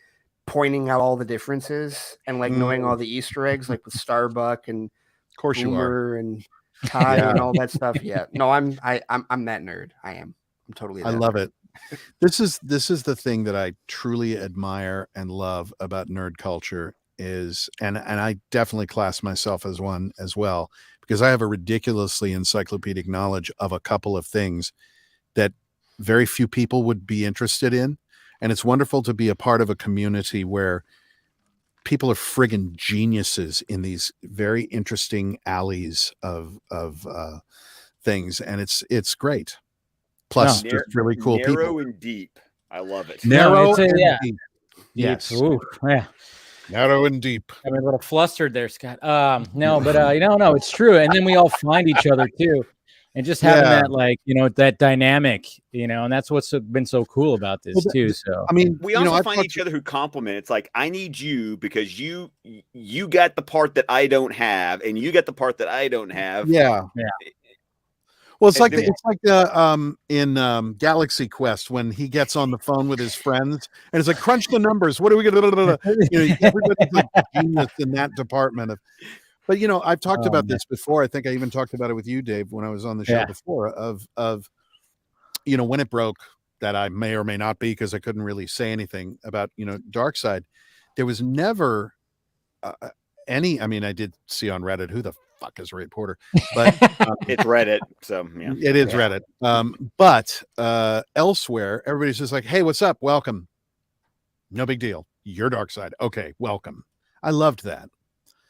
pointing out all the differences and like knowing all the Easter eggs, like with Starbuck and of course you are. Boomer and Ty Yeah. and all that stuff. Yeah. No, I'm that nerd. I'm totally. I that love nerd. it. This is the thing that I truly admire and love about nerd culture is, and I definitely class myself as one as well, because I have a ridiculously encyclopedic knowledge of a couple of things that very few people would be interested in. And it's wonderful to be a part of a community where people are friggin' geniuses in these very interesting alleys of things. And it's great. Plus, No. just really cool Narrow people. and deep. I love it. Narrow it's a- and yeah. deep. Yes. Yes. Ooh, yeah. Narrow and deep. I'm a little flustered there, Scott. No, but no, it's true. And then we all find each other too. And just having Yeah. that, like, that dynamic, and that's what's been so cool about this Well, too. So I mean, We also I've find talked- each other who compliment. It's like, I need you because you got the part that I don't have, and you got the part that I don't have. Yeah. Yeah. Well, it's And like then- in Galaxy Quest when he gets on the phone with his friends and it's like, crunch the numbers. What are we going to do? Everybody's like genius in that department. But I've talked about this before. I think I even talked about it with you, Dave, when I was on the show Yeah. before. Of when it broke, that I may or may not be because I couldn't really say anything about Darkseid. There was never any. I mean, I did see on Reddit who the fuck is Ray Porter, but It's Reddit, so yeah. it is Reddit. But elsewhere, everybody's just like, "Hey, what's up? Welcome. No big deal. You're Darkseid. Okay, welcome." I loved that.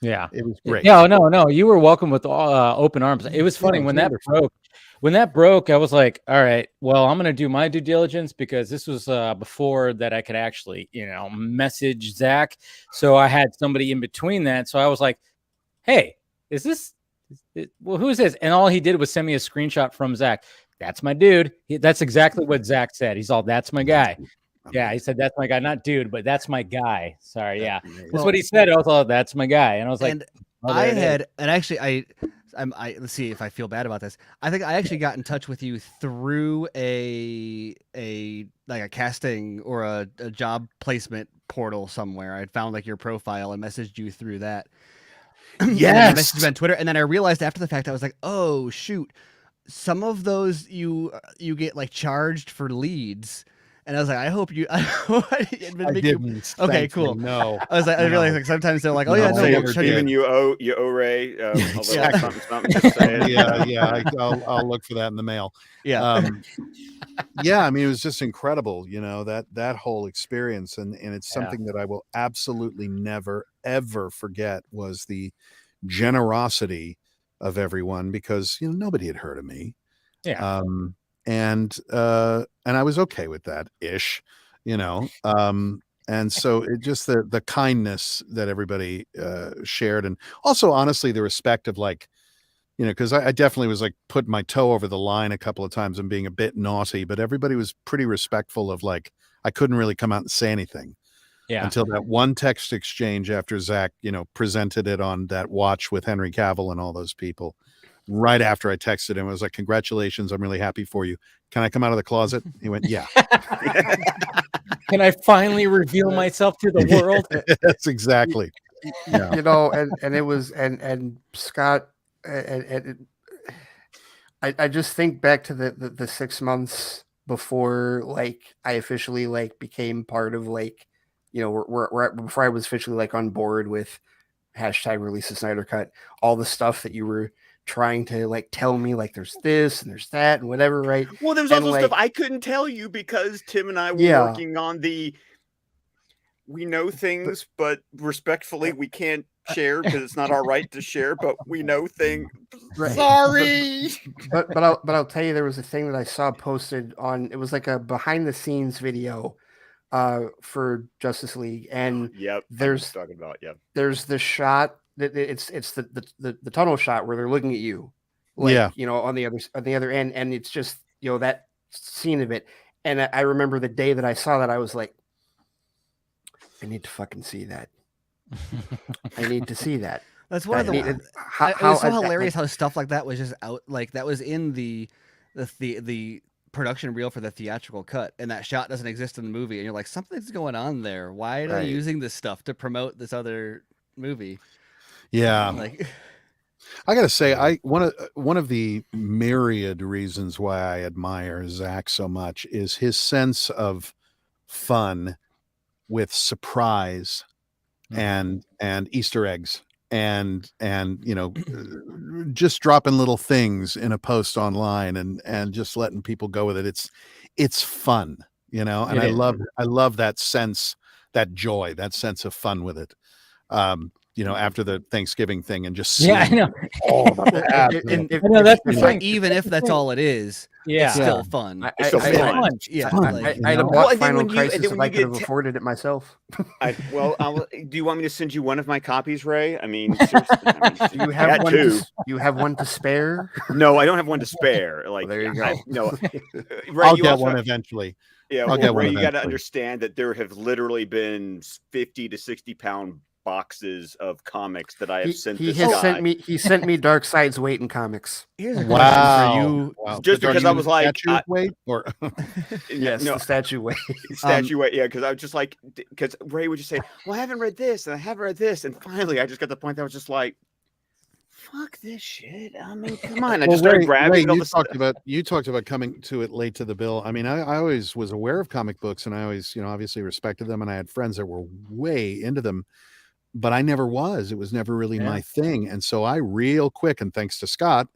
yeah. It was great. Yeah, no, you were welcome with open arms. It was funny when that broke. When that broke, I was like, all right, well, I'm going to do my due diligence because this was before that I could actually, message Zach. So I had somebody in between that. So I was like, hey, who is this? And all he did was send me a screenshot from Zach. That's my dude. That's exactly what Zach said. He's all, that's my guy. Yeah, he said, that's my guy. Not dude, but that's my guy. Sorry, yeah. That's what he said. I was all, that's my guy. And I was like, And oh, I there it is. had, and actually, let's see if I feel bad about this. I think I actually got in touch with you through a like a casting or a job placement portal somewhere. I'd found like your profile and messaged you through that. And then I messaged you on Twitter, and then I realized after the fact I was like, oh shoot, some of those you get like charged for leads. And I was like, I hope you. I didn't. Okay, cool. No, I was like, I realized like sometimes they're like, oh yeah, no, Say, we'll charge Steven, you. you owe Ray a little Exactly. something. Just say it. yeah. I'll look for that in the mail. Yeah. Yeah. I mean, it was just incredible, that whole experience, and it's something that I will absolutely never ever forget was the generosity of everyone, because nobody had heard of me. Yeah. And I was okay with that ish, and so it just the kindness that everybody shared, and also honestly the respect of because I definitely was like putting my toe over the line a couple of times and being a bit naughty, but everybody was pretty respectful of I couldn't really come out and say anything until that one text exchange after Zach presented it on that watch with Henry Cavill and all those people. Right after I texted him, I was like, congratulations, I'm really happy for you. Can I come out of the closet? He went, yeah. Can I finally reveal myself to the world? That's exactly. Yeah. And it was, and Scott, and I just think back to the 6 months before, I officially, became part of, before I was officially, on board with #release the Snyder Cut, all the stuff that you were trying to tell me, there's this and there's that and whatever, right? Well, there's also stuff I couldn't tell you because Tim and I were working on we know things, but respectfully we can't share because it's not our right to share, but we know things. Right. Sorry. But I'll tell you, there was a thing that I saw posted on, it was like a behind the scenes video for Justice League, and there's talking about there's the shot that it's the tunnel shot where they're looking at you, on the other end, and it's just that scene of it. And I remember the day that I saw that, I was like, I need to fucking see that. I need to see that. That's one of the. It was so hilarious how stuff like that was just out. That was in the production reel for the theatrical cut, and that shot doesn't exist in the movie, and you're like, something's going on there. Why are they using this stuff to promote this other movie? Yeah. I gotta say, one of the myriad reasons why I admire Zach so much is his sense of fun with surprise and Easter eggs and just dropping little things in a post online and just letting people go with it. It's fun, and I love that sense, that joy, that sense of fun with it. After the Thanksgiving thing, and just I know. That's the thing. Even if that's all it is, it's still fun. I had a bought Final Crisis if I could have afforded it myself. Do you want me to send you one of my copies, Ray? I mean, seriously, do you have one? You have one to spare? No, I don't have one to spare. There you go. Ray, I'll get one eventually. Yeah, Ray, you got to understand that there have literally been 50 to 60 pound boxes of comics that I have sent. He sent me Darkseid's weight in comics. Here's a question for you. Wow. Just because I was like, weight or yes, the statue weight. Statue weight, yeah. Because I was just like, because Ray would just say, "Well, I haven't read this, and I haven't read this," and finally, I just got the point that I was just like, "Fuck this shit!" I mean, come on! I just started grabbing. You talked about coming to it late to the bill. I mean, I always was aware of comic books, and I always, obviously respected them, and I had friends that were way into them. But I never was. It was never really my thing. And so I real quick, and thanks to Scott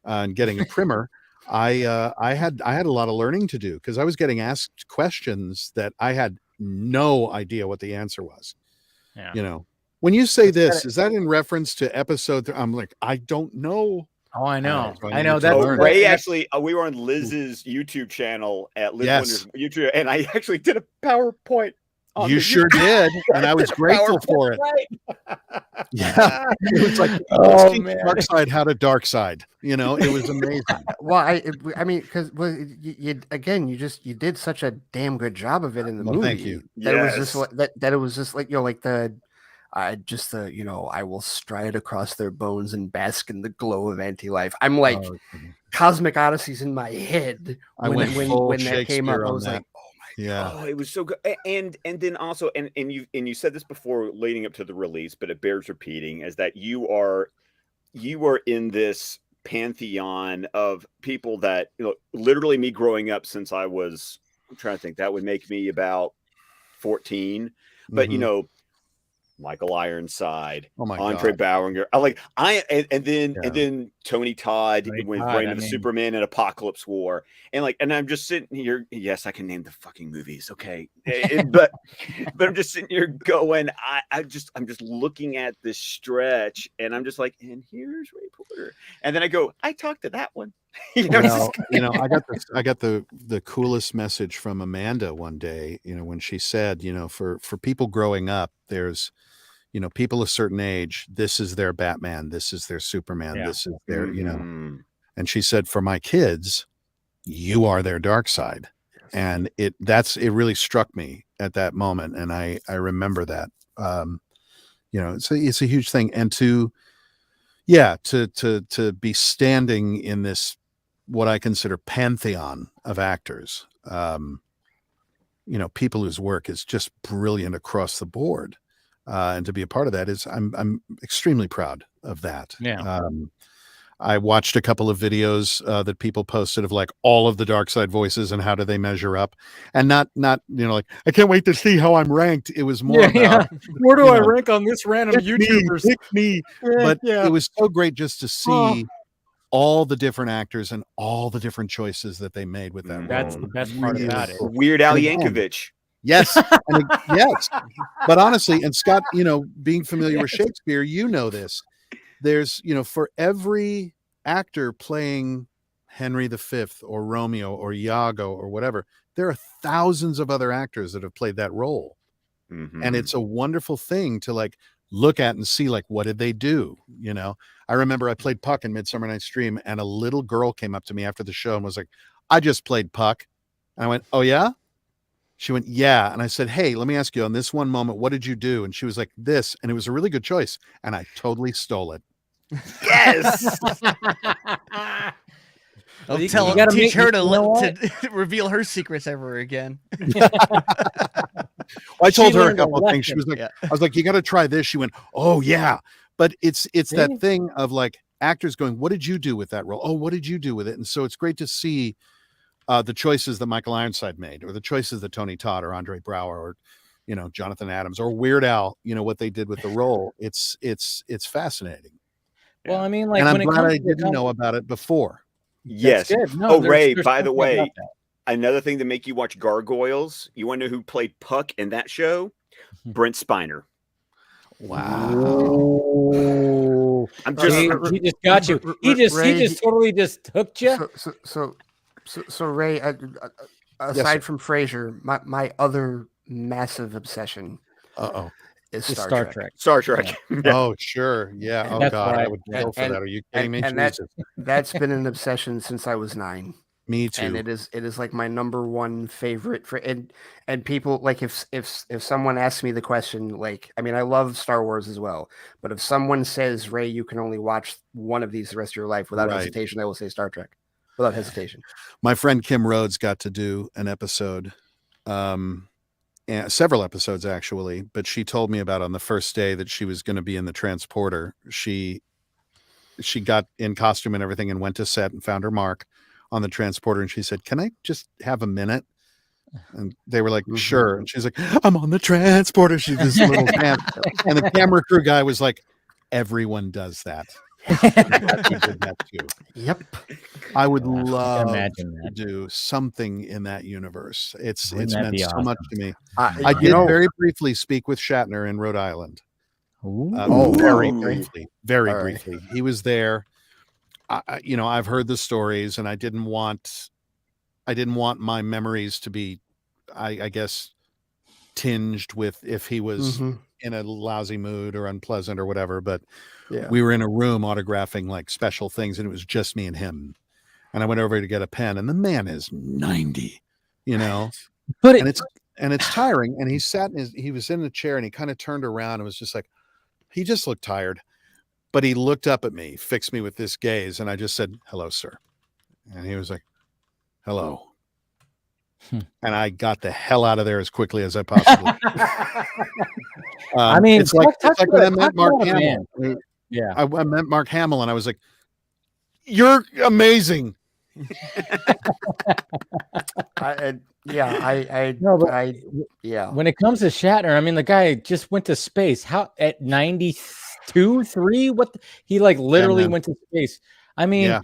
and getting a primer, I had a lot of learning to do, because I was getting asked questions that I had no idea what the answer was. Yeah. When you say this, is that in reference to episode? I'm like, I don't know. Oh, I know. I know that. Ray actually, we were on Liz's YouTube channel at Liz Wonder's YouTube, and I actually did a PowerPoint. You sure did, and I was grateful for it. Yeah, it was like, Darkseid had a Darkseid. It was amazing. Well, I mean, because you did such a damn good job of it in the movie. Thank you. That it was just like the I just I will stride across their bones and bask in the glow of anti-life. I'm like, Cosmic Odyssey's in my head when that came up. I was like, oh my Yeah. Oh, it was so good. And then also, and you said this before leading up to the release, but it bears repeating, is that you are in this pantheon of people that, literally me growing up since I'm trying to think, that would make me about 14. But Michael Ironside, Oh my Andre God. Bauer, and then Tony Todd with Reign of the Superman and Apocalypse War, and I'm just sitting here. Yes, I can name the fucking movies, okay, but I'm just sitting here going, I'm just looking at this stretch, and I'm just like, and here's Ray Porter, and then I go, I talked to that one. I got the coolest message from Amanda one day, when she said, for people growing up, there's, people a certain age, this is their Batman, this is their Superman, this is their, and she said, for my kids, you are their Darkseid. And it really struck me at that moment. And I remember that, it's a huge thing. And to be standing in this, what I consider pantheon of actors, people whose work is just brilliant across the board. And to be a part of that I'm extremely proud of that. Yeah. I watched a couple of videos that people posted of like all of the Darkseid voices and how do they measure up, and not like, I can't wait to see how I'm ranked. It was more about, where do I rank on this random YouTubers? Pick me. But it was so great just to see all the different actors and all the different choices that they made with that. That's the best part about it. Weird Al Yankovic. Yes. Yes. But honestly, and Scott, being familiar with Shakespeare, this. There's, for every actor playing Henry V or Romeo or Iago or whatever, there are thousands of other actors that have played that role. And it's a wonderful thing to like look at and see, like, what did they do? I remember I played Puck in Midsummer Night's Dream, and a little girl came up to me after the show and was like, I just played Puck. And I went, oh yeah? She went, yeah. And I said, hey, let me ask you, on this one moment, what did you do? And she was like, this. And it was a really good choice. And I totally stole it. Yes. Teach her to reveal her secrets ever again. I told her a couple of things. She was like, I was like, you got to try this. She went, oh yeah. But it's that thing of like actors going, what did you do with that role? Oh, what did you do with it? And so it's great to see the choices that Michael Ironside made, or the choices that Tony Todd or Andre Braugher or, Jonathan Adams or Weird Al, what they did with the role. It's fascinating. Well, I mean, like, and I'm glad I didn't know about it before. Yes. No, Ray, by the way, another thing to make you watch Gargoyles. You want to know who played Puck in that show? Brent Spiner. Wow. I'm just he just got you. He just totally just hooked you. So Ray, aside from Frasier, my other massive obsession is Star Trek. Star Trek. Yeah. Oh, sure. Yeah. Oh, God. I would kill for that. Are you kidding me? And that's been an obsession since I was 9. Me too. And it is like my number one favorite and people, like, if someone asks me the question, like, I mean, I love Star Wars as well, but if someone says, Ray, you can only watch one of these the rest of your life without hesitation, I will say Star Trek without hesitation. My friend Kim Rhodes got to do an episode, several episodes actually, but she told me about on the first day that she was going to be in the transporter. She got in costume and everything and went to set and found her mark on the transporter, and she said, can I just have a minute? And they were like, sure. And she's like, I'm on the transporter. She's this little fan. And the camera crew guy was like, everyone does that. He did that too. Yep. I would love to do something in that universe. It's meant so much to me. I did very briefly speak with Shatner in Rhode Island. Very briefly. He was there. I've heard the stories, and I didn't want my memories to be, I guess, tinged with if he was in a lousy mood or unpleasant or whatever. But we were in a room autographing like special things, and it was just me and him. And I went over to get a pen, and the man is 90, and it's tiring. And he was in a chair, and he kind of turned around and was just like, He just looked tired, but he looked up at me, fixed me with this gaze, and I just said, "Hello, sir." And he was like, "Hello." And I got the hell out of there as quickly as I possibly could. I mean, it's like when I met Mark about a Hamill. Yeah. I met Mark Hamill, and I was like, "You're amazing." No, but Yeah. when it comes to Shatner, I mean, the guy just went to space. How at 92, 3? He like literally man. went to space. I mean, Yeah.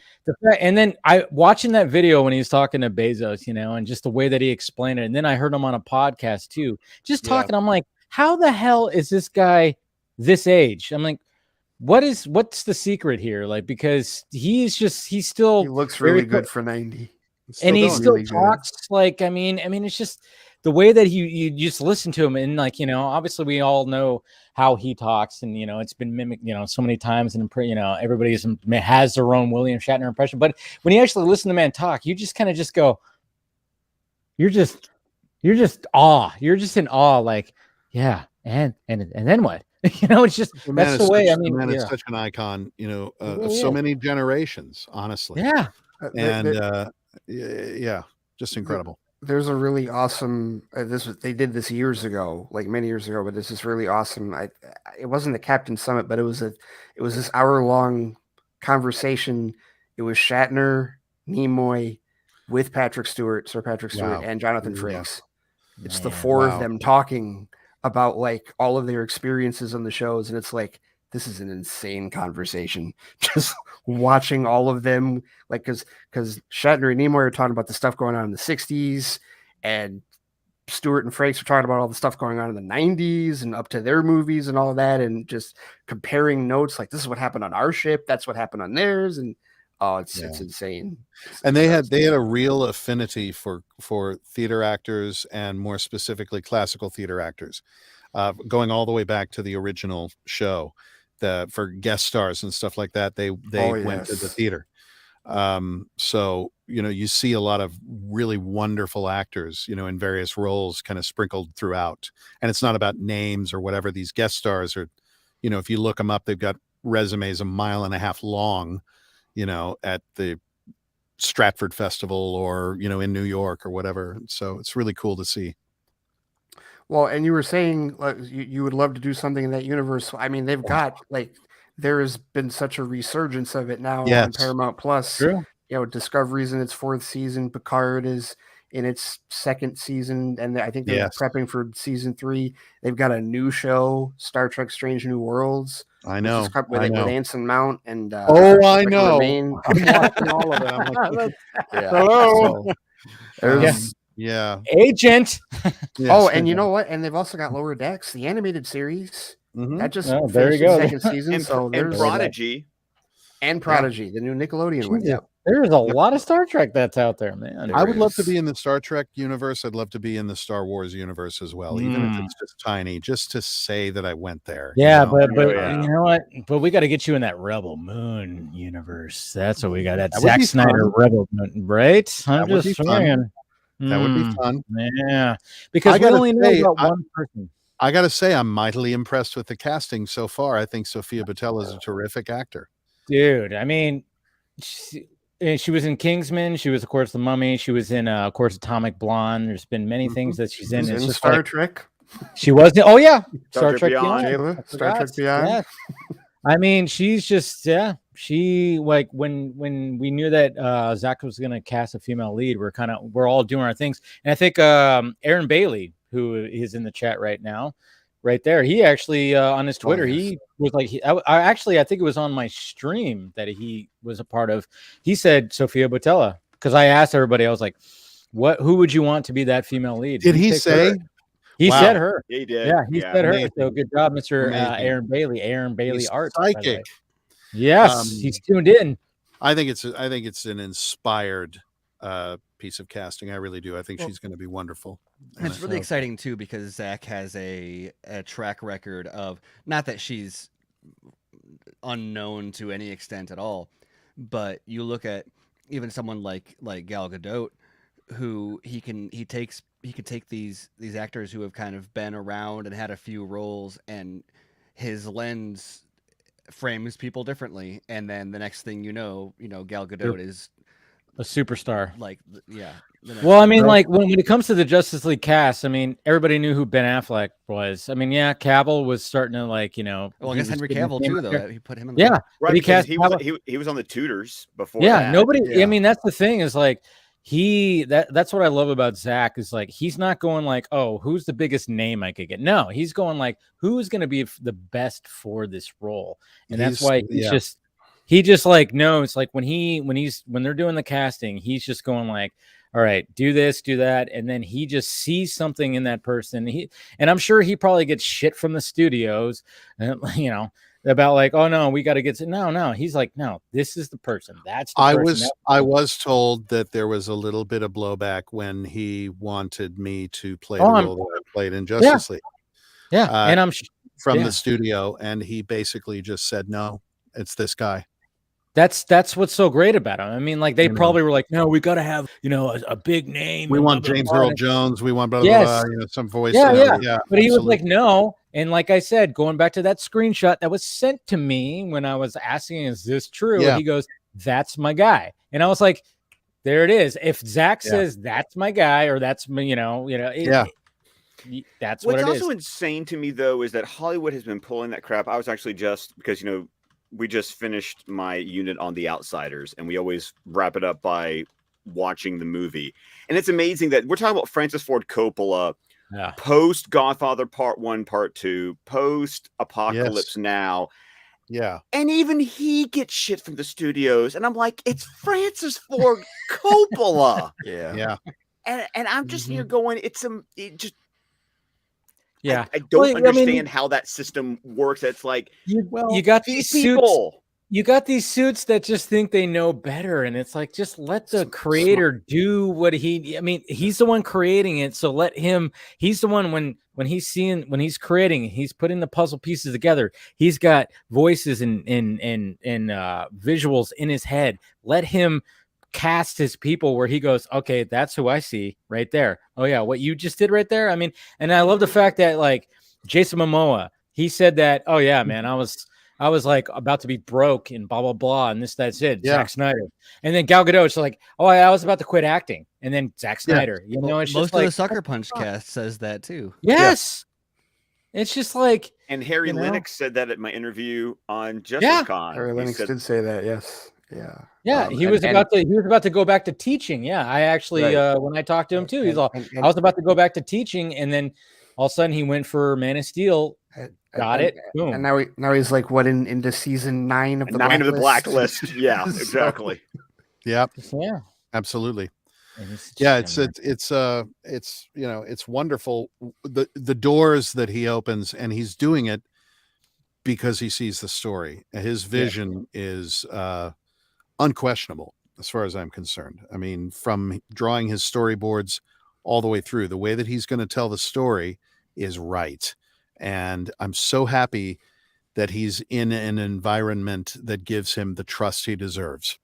and then I watching that video when he was talking to Bezos, and just the way that he explained it. And then I heard him on a podcast too, just talking. I'm like, how the hell is this guy this age? I'm like, what's the secret here? Like, because he still He looks very really good for 90. and he going still really good. talks like, I mean, it's just the way that you just listen to him, and like, obviously we all know how he talks, and it's been mimicked, so many times, and everybody has their own William Shatner impression. But when you actually listen to the man talk, you just kind of just go, you're just in awe, like, yeah, and then what? It's just that's the way. I mean, the man is such an icon, of so many generations, honestly. Yeah, and yeah, just incredible. There's a really awesome. They did this years ago, like many years ago, but this is really awesome. It wasn't the Captain Summit, but it was this hour-long conversation. It was Shatner, Nimoy, with Sir Patrick Stewart, and Jonathan Frakes. It's the four of them talking about like all of their experiences on the shows, and it's like, this is an insane conversation. Just watching all of them, like, because Shatner and Nimoy are talking about the stuff going on in the 60s, and Stewart and Frakes are talking about all the stuff going on in the 90s and up to their movies and all of that, and just comparing notes, like, this is what happened on our ship, that's what happened on theirs, and it's insane. And they had a real affinity for theater actors, and more specifically classical theater actors, going all the way back to the original show. For guest stars and stuff like that, they went to the theater. So you see a lot of really wonderful actors, in various roles kind of sprinkled throughout. And it's not about names or whatever. These guest stars are, if you look them up, they've got resumes a mile and a half long, at the Stratford Festival or, in New York or whatever. So it's really cool to see. Well, and you were saying like, you would love to do something in that universe. I mean, they've got there has been such a resurgence of it now on Paramount Plus. True. Discovery's in its 4th season. Picard is in its 2nd season, and I think they're prepping for season 3. They've got a new show, Star Trek: Strange New Worlds. I know. With Anson Mount and I know. Remain. I'm watching all of it. I'm like, hello. Agent. And you know what? And they've also got Lower Decks, the animated series. That just there you go. 2nd season. And Prodigy. The new Nickelodeon one. Yeah. There's a lot of Star Trek that's out there, man. I would love to be in the Star Trek universe. I'd love to be in the Star Wars universe as well, even if it's just tiny, just to say that I went there. Yeah, but you know what? But we got to get you in that Rebel Moon universe. That's what we got. That Zack Snyder Rebel Moon, right? I'm just saying. That would be fun. Yeah, because we only know about one person. I got to say, I'm mightily impressed with the casting so far. I think Sofia Boutella is a terrific actor. Dude, I mean, she was in Kingsman. She was, of course, The Mummy. She was in, of course, Atomic Blonde. There's been many things that she's in. It's Star Trek. She was. Star Trek Beyond. Star Trek Beyond. Yeah. I mean, she's just She like when we knew that Zach was gonna cast a female lead, we're all doing our things, and I think Aaron Bailey, who is in the chat right now, right there, he actually on his Twitter, he was like, I think it was on my stream that he was a part of. He said Sofia Boutella, because I asked everybody, I was like, who would you want to be that female lead? Did he say? Her? He said her. Yeah, he did. Yeah, he said her. Amazing. So good job, Mr. Aaron Bailey. Aaron Bailey He's Art. psychic. Yes, he's tuned in. I think it's an inspired piece of casting. I really do. I think she's going to be wonderful. It's really exciting too, because Zach has a track record of, not that she's unknown to any extent at all, but you look at even someone like Gal Gadot, who he can take these actors who have kind of been around and had a few roles, and his lens frames people differently, and then the next thing you know, Gal Gadot is a superstar. like, yeah. Well, I mean, like when it comes to the Justice League cast, I mean, everybody knew who Ben Affleck was. I mean, yeah, Cavill was starting to like, Well, I he guess was Henry getting his Cavill name too, out though. there. He put him in the Yeah, Right, but he because cast he was on the Tudors before. Yeah, that. nobody. Yeah. I mean, that's the thing is like that's what I love about Zach is like he's not going like, oh, who's the biggest name I could get? No, he's going like, who's going to be the best for this role, and that's why he just like knows like when they're doing the casting, he's just going like, all right, do this, do that, and then he just sees something in that person. And I'm sure he probably gets shit from the studios, about like, oh no, we got to get to no. He's like, no, this is the person. That's the person. I was told that there was a little bit of blowback when he wanted me to play the role that I played in Justice League. Yeah, and I'm from the studio, and he basically just said, no, it's this guy. That's what's so great about him. I mean, like they probably were like, no, we got to have a big name. We want James Earl Jones. We want blah, blah, blah, some voice. Yeah. But absolutely. he was like, no. And like I said, going back to that screenshot that was sent to me when I was asking, is this true? Yeah. And he goes, that's my guy. And I was like, there it is. If Zach says that's my guy, or that's me, that's what it is. What's also insane to me, though, is that Hollywood has been pulling that crap. I was actually just because we just finished my unit on The Outsiders, and we always wrap it up by watching the movie. And it's amazing that we're talking about Francis Ford Coppola, post Godfather Part 1, Part 2, post Apocalypse Now. Yeah. And even he gets shit from the studios. And I'm like, it's Francis Ford Coppola. Yeah. And I'm just here going, I don't understand how that system works. It's like, you got these people. Suits, you got these suits that just think they know better, and it's like just let the creator do what he's the one creating it, so let him. He's the one when he's creating, he's putting the puzzle pieces together. He's got voices and visuals in his head. Let him cast his people where he goes, okay, that's who I see right there. Oh yeah, what you just did right there. I mean, and I love the fact that like Jason Momoa, he said that, oh yeah, man, I was like about to be broke and blah blah blah, and that's it. Zack Snyder, and then Gal Gadot, it's like, oh, I was about to quit acting, and then Zack Snyder. It's most just of like, the Sucker Punch cast says that too. Yes, it's just like, and Harry Lennox said that at my interview on Justice Con. Harry Lennox did say that. Yes. Yeah, he was about to go back to teaching. Yeah, I actually when I talked to him too, he's all, I was about to go back to teaching, and then all of a sudden he went for Man of Steel. Got it. Boom. And now he's like into season 9 of the Blacklist. Yeah, exactly. Yeah, And absolutely. It's wonderful. The doors that he opens, and he's doing it because he sees the story. His vision is unquestionable as far as I'm concerned. I mean, from drawing his storyboards all the way through, the way that he's going to tell the story is right. And I'm so happy that he's in an environment that gives him the trust he deserves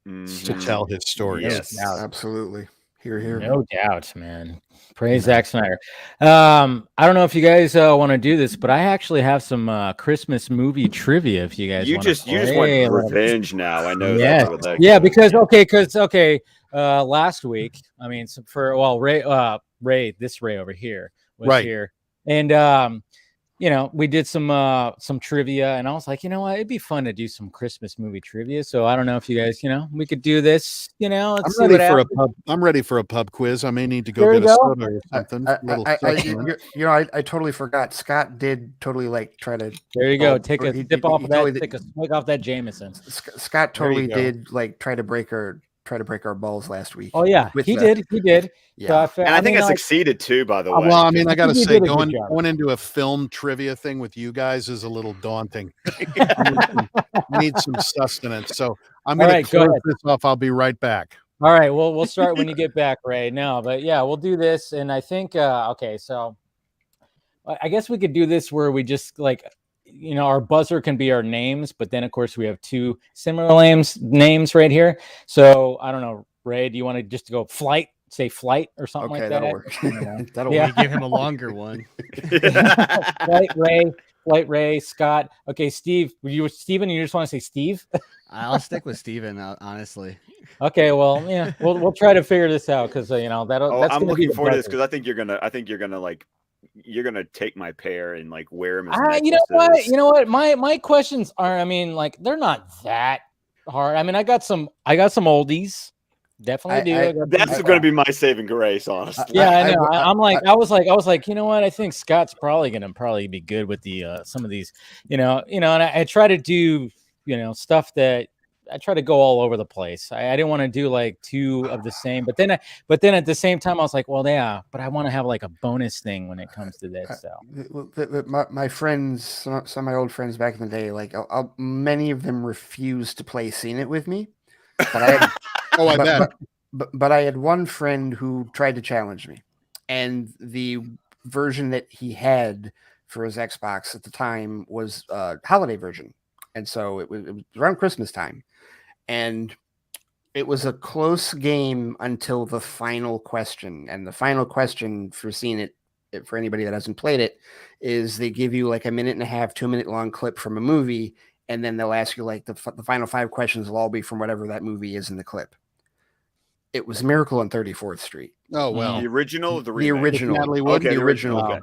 to tell his story. Yes, absolutely. Here. No doubt, man. Praise Zack Snyder. I don't know if you guys want to do this, but I actually have some Christmas movie trivia. If you guys, you just want revenge now. I know. Yeah, because last week, I mean, Ray over here was here, and we did some trivia, and I was like, you know what, it'd be fun to do some Christmas movie trivia. So I don't know if you guys, we could do this. Let's I'm ready for a pub quiz. I may need to go get a soda or something. I totally forgot. Scott did totally try to. There you go. Take a swig off that Jameson. Scott totally did try to break our balls last week. Oh yeah, he did. Yeah, so I think I succeeded too. By the way, well, I mean, I got to say, going into a film trivia thing with you guys is a little daunting. I need some sustenance, so I'm going to close this off. I'll be right back. All right, well, we'll start when you get back, Ray. No, but yeah, we'll do this, and I think so I guess we could do this where we just our buzzer can be our names, but then of course we have two similar names right here. So I don't know, Ray, do you want to just go flight? Say flight or something like that. That'll work. That'll give him a longer one. Flight, Ray. Flight Ray, Scott. Okay, Steve. You Steven, you just want to say Steve? I'll stick with Steven, honestly. Okay, well, yeah, we'll try to figure this out because that's I'm gonna be looking the forward to this buzzer. because you're gonna take my pair and like wear them as You know what? necklaces. You know what? My questions are. I mean, like they're not that hard. I mean, I got some oldies. Definitely do. That's going to be my saving grace, honestly. Yeah, I know. I was like, you know what? I think Scott's probably be good with the some of these, and I try to do, stuff that I try to go all over the place. I didn't want to do like two of the same, but then at the same time I was like, well, yeah, but I want to have like a bonus thing when it comes to that. So my friends, some of my old friends back in the day, like many of them refused to play Seen It with me, but I had. I bet. But I had one friend who tried to challenge me, and the version that he had for his Xbox at the time was a holiday version, and so it was around Christmas time, and it was a close game until the final question. And the final question for Seen It, for anybody that hasn't played it, is they give you like a 1.5, 2 minute long clip from a movie, and then they'll ask you like the final 5 questions will all be from whatever that movie is in the clip. It was Miracle on 34th Street. Oh, well. The original or the remake? The original. Natalie Wood? Okay, the original. Okay.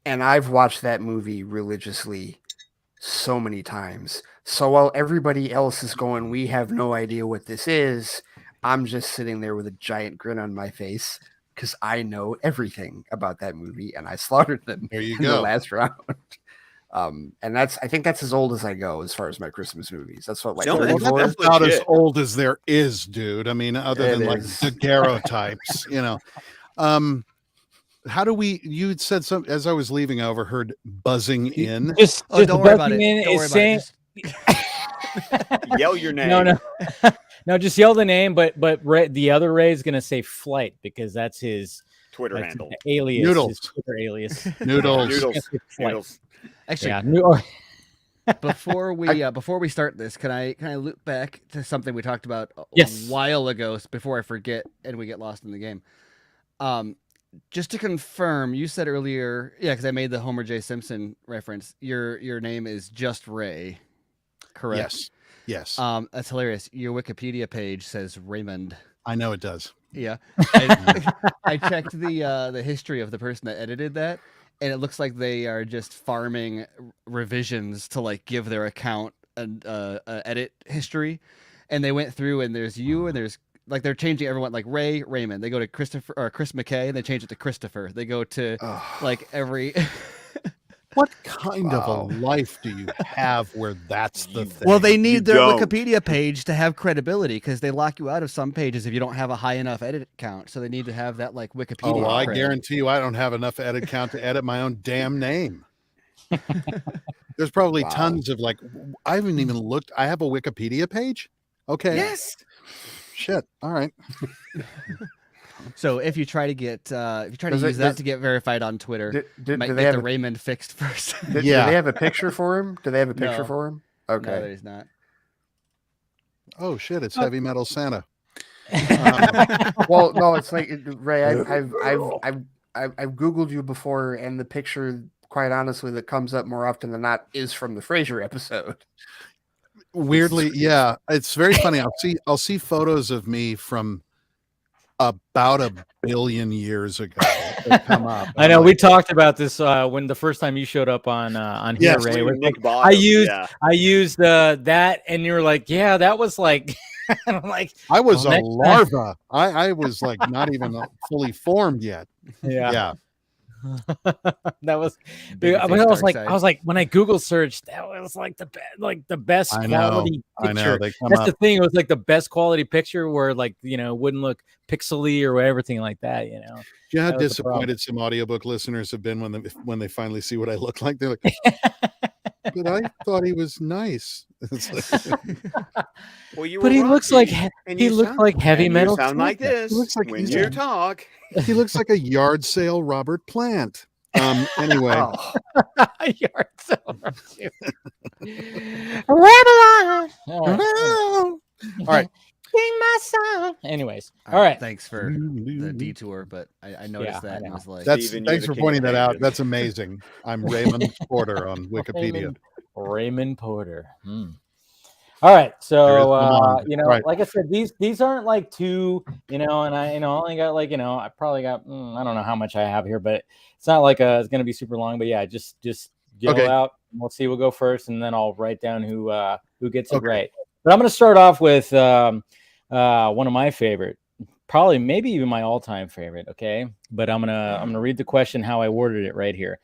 And I've watched that movie religiously so many times. So while everybody else is going, we have no idea what this is, I'm just sitting there with a giant grin on my face because I know everything about that movie, and I slaughtered them in the last round. And I think that's as old as I go as far as my Christmas movies. That's what, like, that's about as old as there is, dude. I mean, other than like daguerreotypes, how do we? You said some as I was leaving. I overheard buzzing in. Just don't worry about it. Don't worry saying, yell your name. No, just yell the name. But the other Ray is gonna say Flight because that's his Twitter handle, alias, Noodles. his Twitter alias. Noodles. Actually, before we start this, can I loop back to something we talked about a while ago before I forget and we get lost in the game? Just to confirm, you said earlier, because I made the Homer J. Simpson reference. Your name is just Ray, correct? Yes. That's hilarious. Your Wikipedia page says Raymond. I know it does. Yeah. I checked the history of the person that edited that. And it looks like they are just farming revisions to like give their account an edit history. And they went through and there's you and there's like they're changing everyone like Ray Raymond. They go to Christopher or Chris McKay and they change it to Christopher. They go to like every. What kind of a life do you have where that's the thing? Well, they need their Wikipedia page to have credibility because they lock you out of some pages if you don't have a high enough edit count. So they need to have that like Wikipedia. Oh, well, I guarantee you I don't have enough edit count to edit my own damn name. There's probably tons of like, I haven't even looked. I have a Wikipedia page. Okay. Yes. Shit. All right. So if you try to get, use that to get verified on Twitter, do might they get have the a, Raymond fixed first. do they have a picture for him? Do they have a picture for him? Okay. No, there's not. Oh shit! It's Heavy Metal Santa. Well, no, it's like Ray. I've Googled you before, and the picture, quite honestly, that comes up more often than not is from the Frasier episode. Weirdly, yeah, it's very funny. I'll see photos of me from about 1 billion years ago that come up. I know we talked about this when the first time you showed up on here, Ray. I used that, and you were like, "Yeah, that was like." And I'm like, I was a larva. I was like not even fully formed yet. Yeah. That was big. I was like, when I Google searched, that was like the best quality picture. I know. That's the thing. It was like the best quality picture where like, wouldn't look pixely or everything like that, You know how disappointed some audiobook listeners have been when they finally see what I look like? They're like, but I thought he was nice. Well, but he looks like heavy metal. You sound like this. He looks like when you talk. He looks like a yard sale Robert Plant. Anyway. Yard sale. All right. sing my song. Anyways, all right. Thanks for the detour, but I noticed Yeah, I that and know. was like, That's Steven, you're thanks the for king of pointing that out. tangents. That's amazing. I'm Raymond Porter on Wikipedia. Raymond Porter. All right, There is so no mom. you know, Right. like I said, these aren't like too, you know, and I, you know, only got like, you know, I probably got I don't know how much I have here, but it's not like it's gonna be super long. But yeah, just yell Okay. out. We'll see. We'll go first, and then I'll write down who gets it Okay. right. But I'm gonna start off with one of my favorite, probably maybe even my all-time favorite. Okay, but I'm gonna read the question how I worded it right here.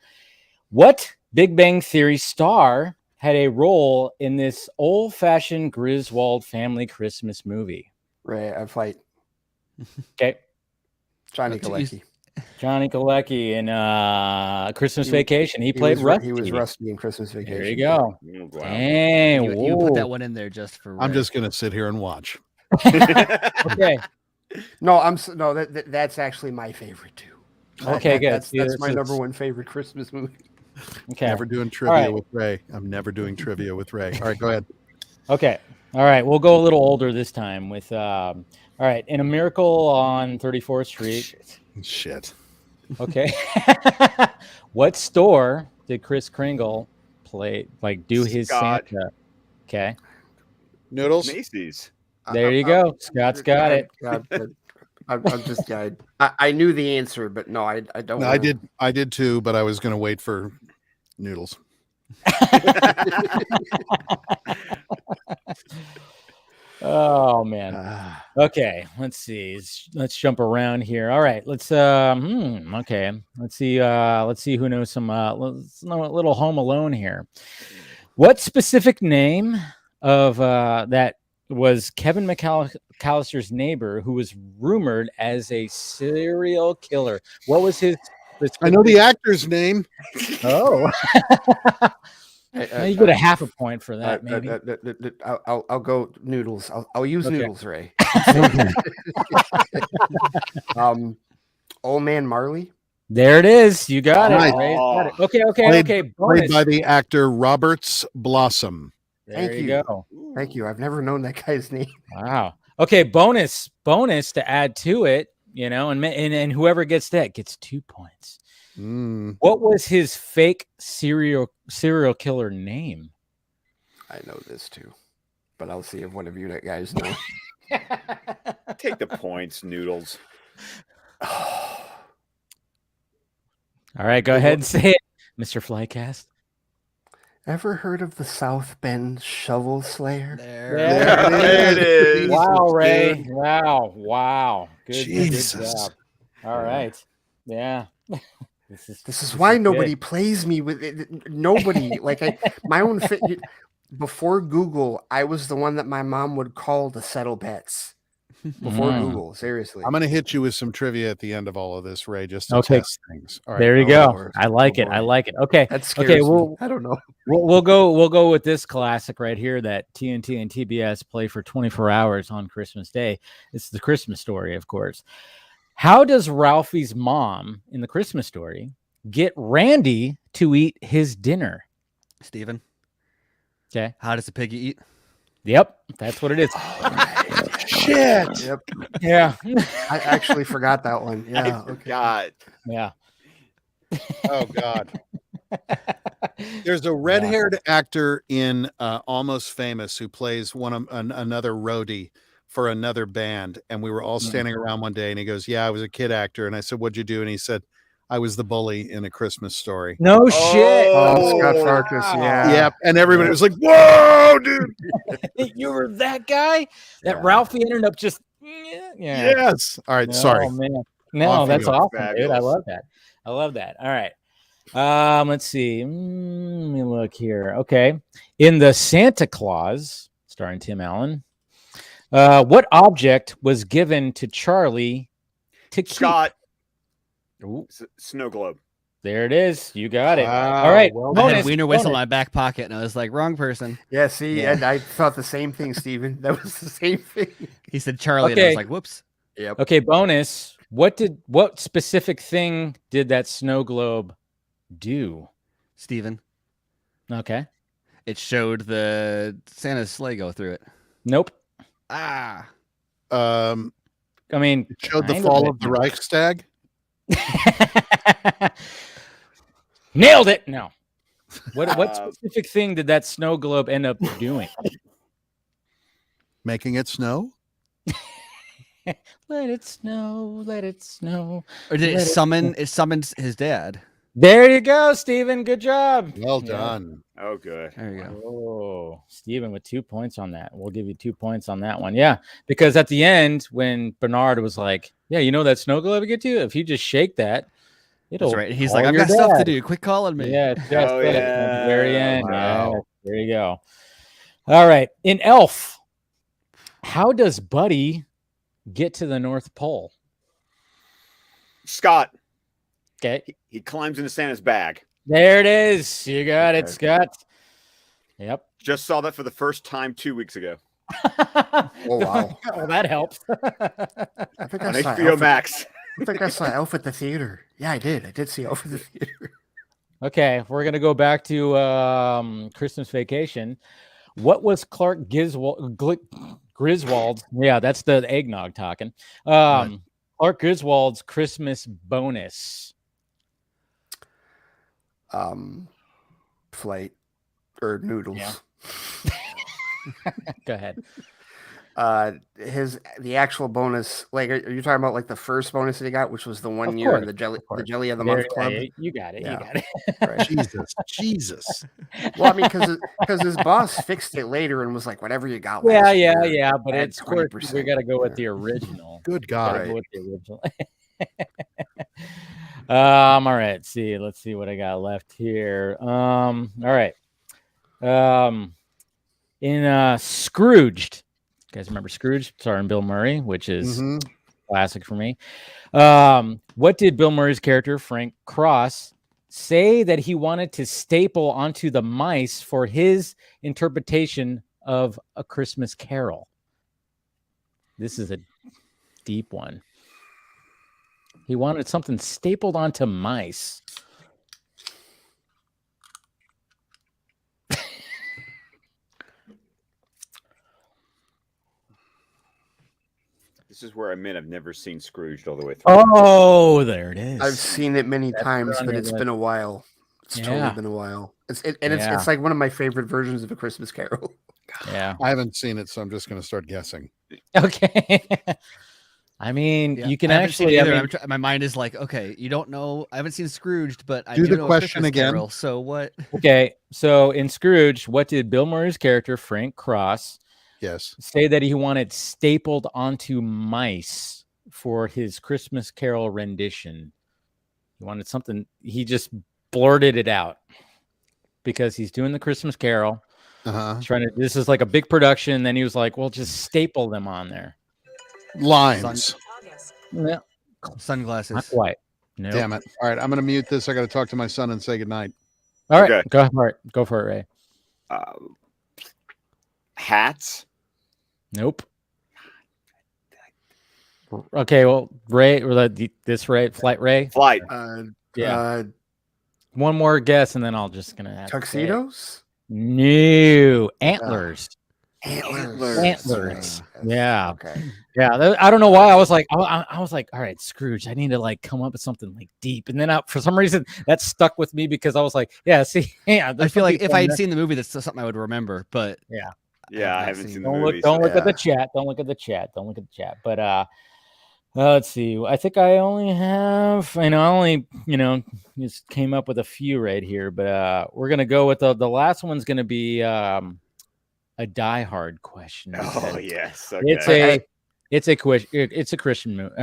What Big Bang Theory star had a role in this old-fashioned Griswold family Christmas movie? Right, I fight Okay, Johnny Not too easy. Galecki. Johnny Galecki in Christmas Vacation. He played Rusty. He was Rusty in Christmas Vacation. There you go. Oh, wow. Dang, you put that whoa. one in there just for. I'm Ray. just gonna sit here and watch. Okay. No, that's actually my favorite too. Okay, good. That's my number one favorite Christmas movie. Okay. Never doing trivia right. with Ray. I'm never doing trivia with Ray. All right, go ahead. Okay. All right. We'll go a little older this time with all right. In A Miracle on 34th Street. Shit. Okay. What store did Kris Kringle do his Scott. Santa? Okay. Noodles. Macy's. There you go. Scott's got it. I'm just I knew the answer, but no, I don't. No, I did too, but I was gonna wait for Noodles. Oh man. Okay, let's see. Let's jump around here. All right, let's okay. Let's see who knows some let's know a little Home Alone here. What specific name of that was Kevin McAllister's neighbor who was rumored as a serial killer? What was his I know the actor's name. Oh. You get a half a point for that, maybe. I'll go Noodles. I'll use Noodles, Ray. Old Man Marley. There it is. You got Nice. it. Ray's got it. Okay. Played Bonus. by the actor Roberts Blossom. There Thank you you. go. Thank you. I've never known that guy's name. Wow. Okay. Bonus to add to it. You know, and whoever gets that gets 2 points. What was his fake serial killer name? I know this too, but I'll see if one of you guys know. Take the points, Noodles. All right, go ahead and say it, Mr. Flycast. Ever heard of the South Bend Shovel Slayer? There it is. Wow, Ray. Wow. Good Jesus. job. All right. Yeah. This is why nobody plays me with it. Nobody my own before Google. I was the one that my mom would call to settle bets before Google. Seriously, I'm gonna hit you with some trivia at the end of all of this, Ray, just to Okay. test things. All right. There you go. Lord. I like Oh, it. I boy. like it. Okay. that scares Okay. me. I don't know. We'll go with this classic right here that TNT and TBS play for 24 hours on Christmas Day. It's the Christmas Story, of course. How does Ralphie's mom in the Christmas Story get Randy to eat his dinner? Steven. Okay. How does a piggy eat? Yep, that's what it is. Shit. Yep. Yeah. I actually forgot that one. Yeah. Okay. God. Yeah. Oh God. There's a red-haired actor in Almost Famous who plays another roadie for another band, and we were all standing around one day, and he goes, "Yeah, I was a kid actor," and I said, "What'd you do?" And he said, "I was the bully in A Christmas Story." No shit. Oh, Scott Farkas. Yeah. Yep. And everybody was like, "Whoa, dude!" You were that guy? That Yeah. Ralphie ended up just yeah. Yes. All right. Sorry. Oh man. No, Off you that's go. awesome, dude. I Fabulous. love that. I love that. All right. Let's see. Let me look here. Okay. In the Santa Claus, starring Tim Allen, what object was given to Charlie to keep? Scott. Ooh, Snow globe. there it is. You got it. Wow, All right. well I had bonus, a wiener whistle in bonus. my back pocket, and I was like, wrong person. Yeah. See, Yeah. and I thought the same thing, Steven. That was the same thing. He said Charlie, and I Okay. was like, whoops. Yep. Okay, bonus. What specific thing did that snow globe do? Steven. Okay. It showed the Santa's sleigh go through it. Nope. Ah. I mean, It showed the kind fall of the Reichstag. Nailed it. No. What specific thing did that snow globe end up doing? Making it snow. Let it snow. Let it snow. Or did it Let it summon? It summons his dad. There you go, Steven. Good job. Well Yeah. done. Oh, good. There you go. Oh, Steven with 2 points on that. We'll give you 2 points on that one. Yeah, because at the end, when Bernard was like, "Yeah, you know that snow globe get you? If you just shake that, it'll." That's right. He's call like, I've your got stuff to dad." do. Quit calling me. Yeah, it's just Oh, at the very yeah. end. Wow. Yeah, there you go. All right, in Elf, how does Buddy get to the North Pole? Scott, Okay, he climbs into Santa's bag. there it is. You got it, Okay. Scott. Yep. Just saw that for the first time 2 weeks ago Oh wow! Well, that helps. I think on I saw HBO Elf. Max. I think I saw Elf at the theater. Yeah, I did. I did see Elf at the theater. Okay, we're gonna go back to Christmas Vacation. What was Clark Griswold's? Yeah, that's the eggnog talking. Clark Griswold's Christmas bonus. Flight or noodles. Yeah. Go ahead. The actual bonus, like, are you talking about like the first bonus that he got, which was the one Of year course, in the jelly course. of the month club? You got it. Yeah. You got it. Right. Jesus. Well, I mean, because his boss fixed it later and was like, whatever you got. Yeah, last yeah, year, yeah. But add it's of course we 20%. got to go with the original. Good Gotta God. go with the original. All right. Let's see what I got left here. All right. In Scrooged, you guys remember Scrooge starring Bill Murray, which is Mhm. classic for me. What did Bill Murray's character Frank Cross say that he wanted to staple onto the mice for his interpretation of A Christmas Carol? This is a deep one. He wanted something stapled onto mice. This is where I meant I've never seen Scrooged all the way through. Oh, there it is. I've seen it many times, on but your it's list. been a while. It's Yeah. totally been a while. It's Yeah. like one of my favorite versions of A Christmas Carol. Yeah. I haven't seen it, so I'm just going to start guessing. Okay. I mean, Yeah, you can I haven't seen actually. it I either. mean, my mind is like, okay, you don't know. I haven't seen Scrooged, but I Do do the know A question Christmas again. Carol, so what? okay. So in Scrooge, what did Bill Murray's character Frank Cross Yes. say that he wanted stapled onto mice for his Christmas Carol rendition? He wanted something. He just blurted it out because he's doing the Christmas Carol. Uh-huh. Trying to. This is like a big production. Then he was like, "Well, just staple them on there." Lines. Yeah, Sunglasses. not quite. No. Damn it. All right, I'm going to mute this. I got to talk to my son and say goodnight. All right, Okay. go for it. Go for it, Ray. Hats. Nope. Okay, well, Ray, or this Ray, Ray. Flight. Yeah. One more guess, and then I'll just gonna have to say it. Tuxedos? No, antlers. Antlers. Yeah. Okay. Yeah, I don't know why I was like, I was like, all right, Scrooge, I need to like come up with something like deep, and then for some reason that stuck with me because I was like, yeah, see, yeah. I feel like if I had seen the movie, that's something I would remember. But Yeah, I haven't seen the Don't movie. look. Don't look at the yeah. chat. Don't look at the chat. Don't look at the chat. But let's see. I think I only have. I only just came up with a few right here. But we're gonna go with the last one's gonna be a Die Hard question. Oh yes. It's Okay. it's a Christian movie.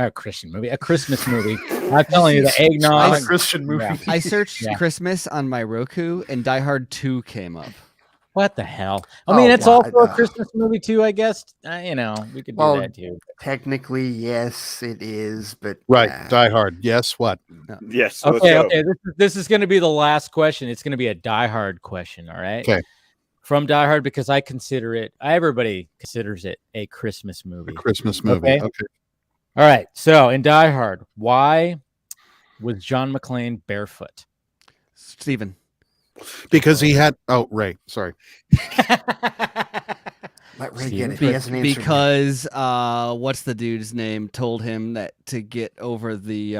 A Christmas movie. I'm telling you, the eggnog. Christian movie. Yeah. I searched Yeah. Christmas on my Roku, and Die Hard 2 came up. What the hell? I mean, Oh, it's God, also a Christmas movie too. I guess. We could do Well, that too. Technically, yes, it is, but Right. nah. Die Hard. Yes. What? Yes. Let's Okay, go. okay. This is going to be the last question. It's going to be a Die Hard question. All right. Okay. From Die Hard, because I consider it. Everybody considers it a Christmas movie. Christmas movie. Okay. Okay. All right. So in Die Hard, why was John McClane barefoot? Steven. Because he had. Oh, Ray. Sorry. Let Ray Steven? get it. He hasn't answered yet. Because what's the dude's name? Told him that to get over the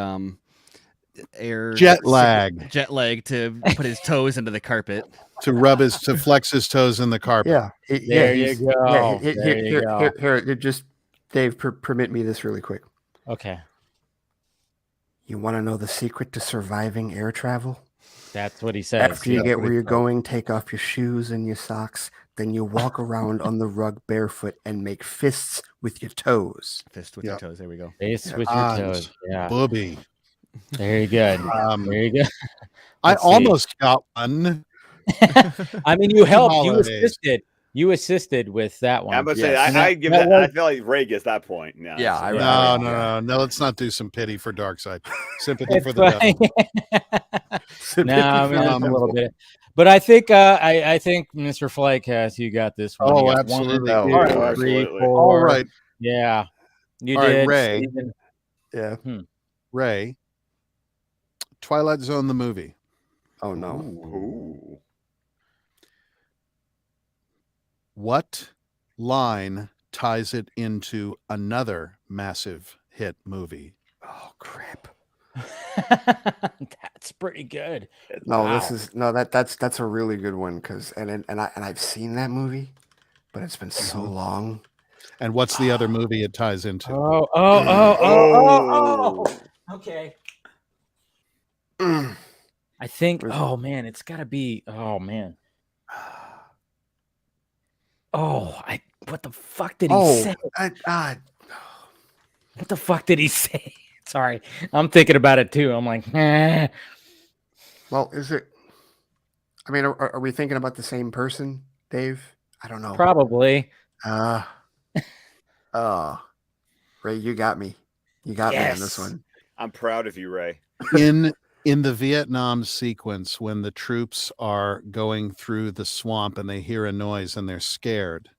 air Jet lag. to put his toes into the carpet. To flex his toes in the carpet. Yeah. There you he's- go. Yeah, There you go. here, just Dave, permit me this really quick. Okay, You want to know the secret to surviving air travel? that's what he says. After you that's get what where he you're said. going, take off your shoes and your socks. Then you walk around on the rug barefoot and make fists with your toes. Fist with Yeah. your toes. There we go. Face Yeah. with your Ah, toes. Yeah, Booby. very good. There you go. I Let's see. almost got one. I mean, you helped. You holidays. assisted. You assisted with that one. I'm gonna say Yes. I give That that. I was- feel like Ray gets that point. No, Yeah, it's- I- No, Yeah. no. Let's not do some pity for Darkseid. Sympathy It's for the devil. fine. No, I mean that's a little bit. But I think I think Mr. Flake has you got this one. Oh, You got absolutely. One, two, All right. three, Absolutely. four. All right, Yeah. You All right, did. Ray. Steven. Yeah. Ray. Twilight Zone the movie. Oh no. Ooh. What line ties it into another massive hit movie? Oh crap. That's pretty good. No, Wow. this is no that's a really good one because I've seen that movie, but it's been so long. And what's the other movie it ties into? Oh. Okay. Mm. I think. Where's- Oh man, it's got to be. Oh man. Oh, what the fuck did he say? What the fuck did he say? Sorry, I'm thinking about it too. I'm like, Well, is it? I mean, are we thinking about the same person, Dave? I don't know. probably. Ray, you got me. You got me on this Yes. one. I'm proud of you, Ray. In the Vietnam sequence, when the troops are going through the swamp and they hear a noise and they're scared,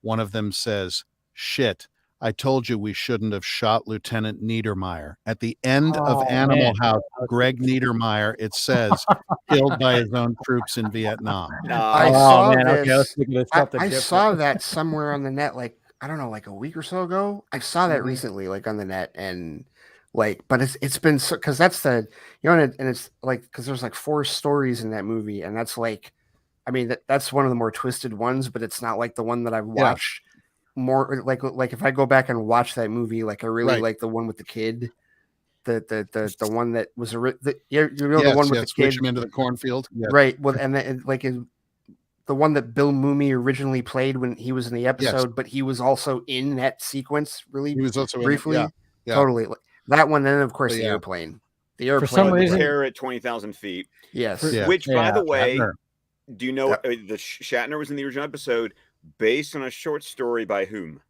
one of them says, "Shit, I told you we shouldn't have shot Lieutenant Niedermeyer." At the end of Oh, Animal man. House, Greg Niedermeyer, it says, killed by his own troops in Vietnam. I Oh saw man, okay, I was this. thinking of I something different. saw that somewhere on the net, like I don't know, like a week or so ago. I saw that Mhm. recently, like on the net, and like, but it's been so because that's the and it's like because there's like 4 stories in that movie, and that's like, I mean that's one of the more twisted ones, but it's not like the one that I've watched more. Like if I go back and watch that movie, like I really Right. like the one with the kid, the one that was the one with the switch kid, him into the cornfield. Yeah. right? Well, and then like the one that Bill Mumy originally played when he was in the episode, but he was also in that sequence really He was also in it, briefly. yeah. Totally. That one, then of course But the yeah. airplane. The airplane. some The reason- terror at 20,000 feet. yes. Yeah. Which, by the way, Shatner. do you know the Shatner was in the original episode based on a short story by whom?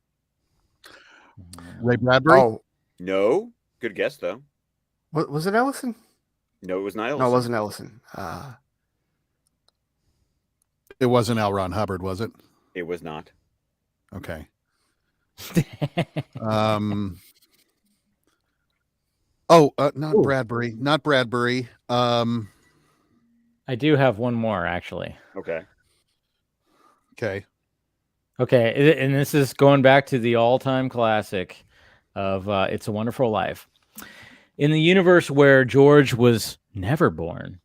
Ray Bradbury. Oh, No. Good guess, though. was it Ellison? No, it was not. No, it wasn't Ellison. It wasn't L. Ron Hubbard, was it? It was not. Okay. Not Ooh. Bradbury. Not Bradbury. I do have one more actually. Okay. Okay. Okay, and this is going back to the all-time classic of "It's a Wonderful Life." In the universe where George was never born,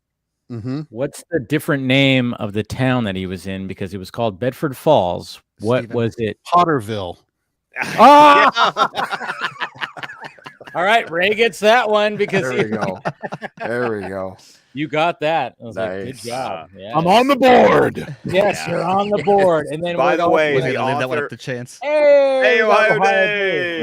Mm-hmm. what's the different name of the town that he was in? Because it was called Bedford Falls. What Steven. was it? Potterville. Ah! All right, Ray gets that one because There we go. There we go. you got that. I was like, good Nice. job. Yeah. I'm on the board. Yes, Yeah. you're on the board. And then By what the else way, was We're it? the gonna leave that one author- up to chance. Hey, Hey, we got Ohio Ohio Day.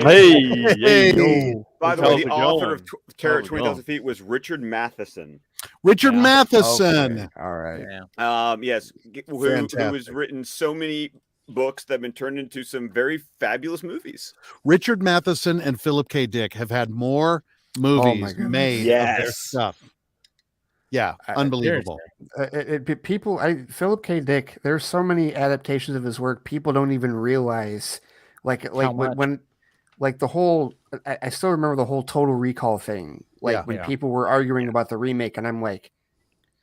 Day. Hey, By the How's way, it the author of going? Terror at How's it 20,000 feet was Richard Matheson. Richard Yeah. Matheson. Okay. All right. Yeah. Yes, who has Fantastic. written so many books that have been turned into some very fabulous movies. Richard Matheson and Philip K. Dick have had more movies goodness. made of their Yes. stuff. Yeah, I- unbelievable. Philip K. Dick. There's so many adaptations of his work. People don't even realize, like much? when like the whole. I still remember the whole Total Recall thing. Like Yeah. when Yeah. people were arguing about the remake, and I'm like,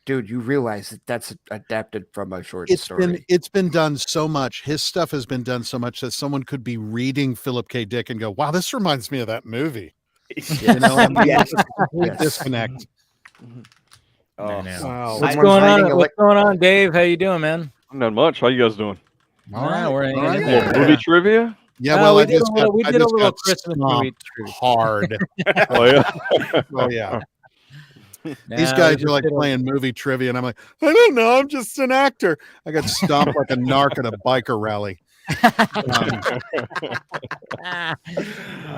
dude, you realize that that's adapted from a short It's story. been done so much. His stuff has been done so much that someone could be reading Philip K. Dick and go, "Wow, this reminds me of that movie." You know, I mean, Yes. it's a complete Yes. disconnect. Oh, I know. Wow. What's Someone's going hiding on? a What's going on, Dave? How you doing, man? Not much. How you guys doing? All Nah, right. we're all hanging right. in Little there. movie trivia? Yeah, well, we I did a just little- got, we I did a just little got Christmas movie stomped trivia. hard. Oh yeah. Oh yeah. These Nah, we guys just are like did a- playing movie trivia, and I'm like, I don't know, I'm just an actor. I got stomped like a narc at a biker rally.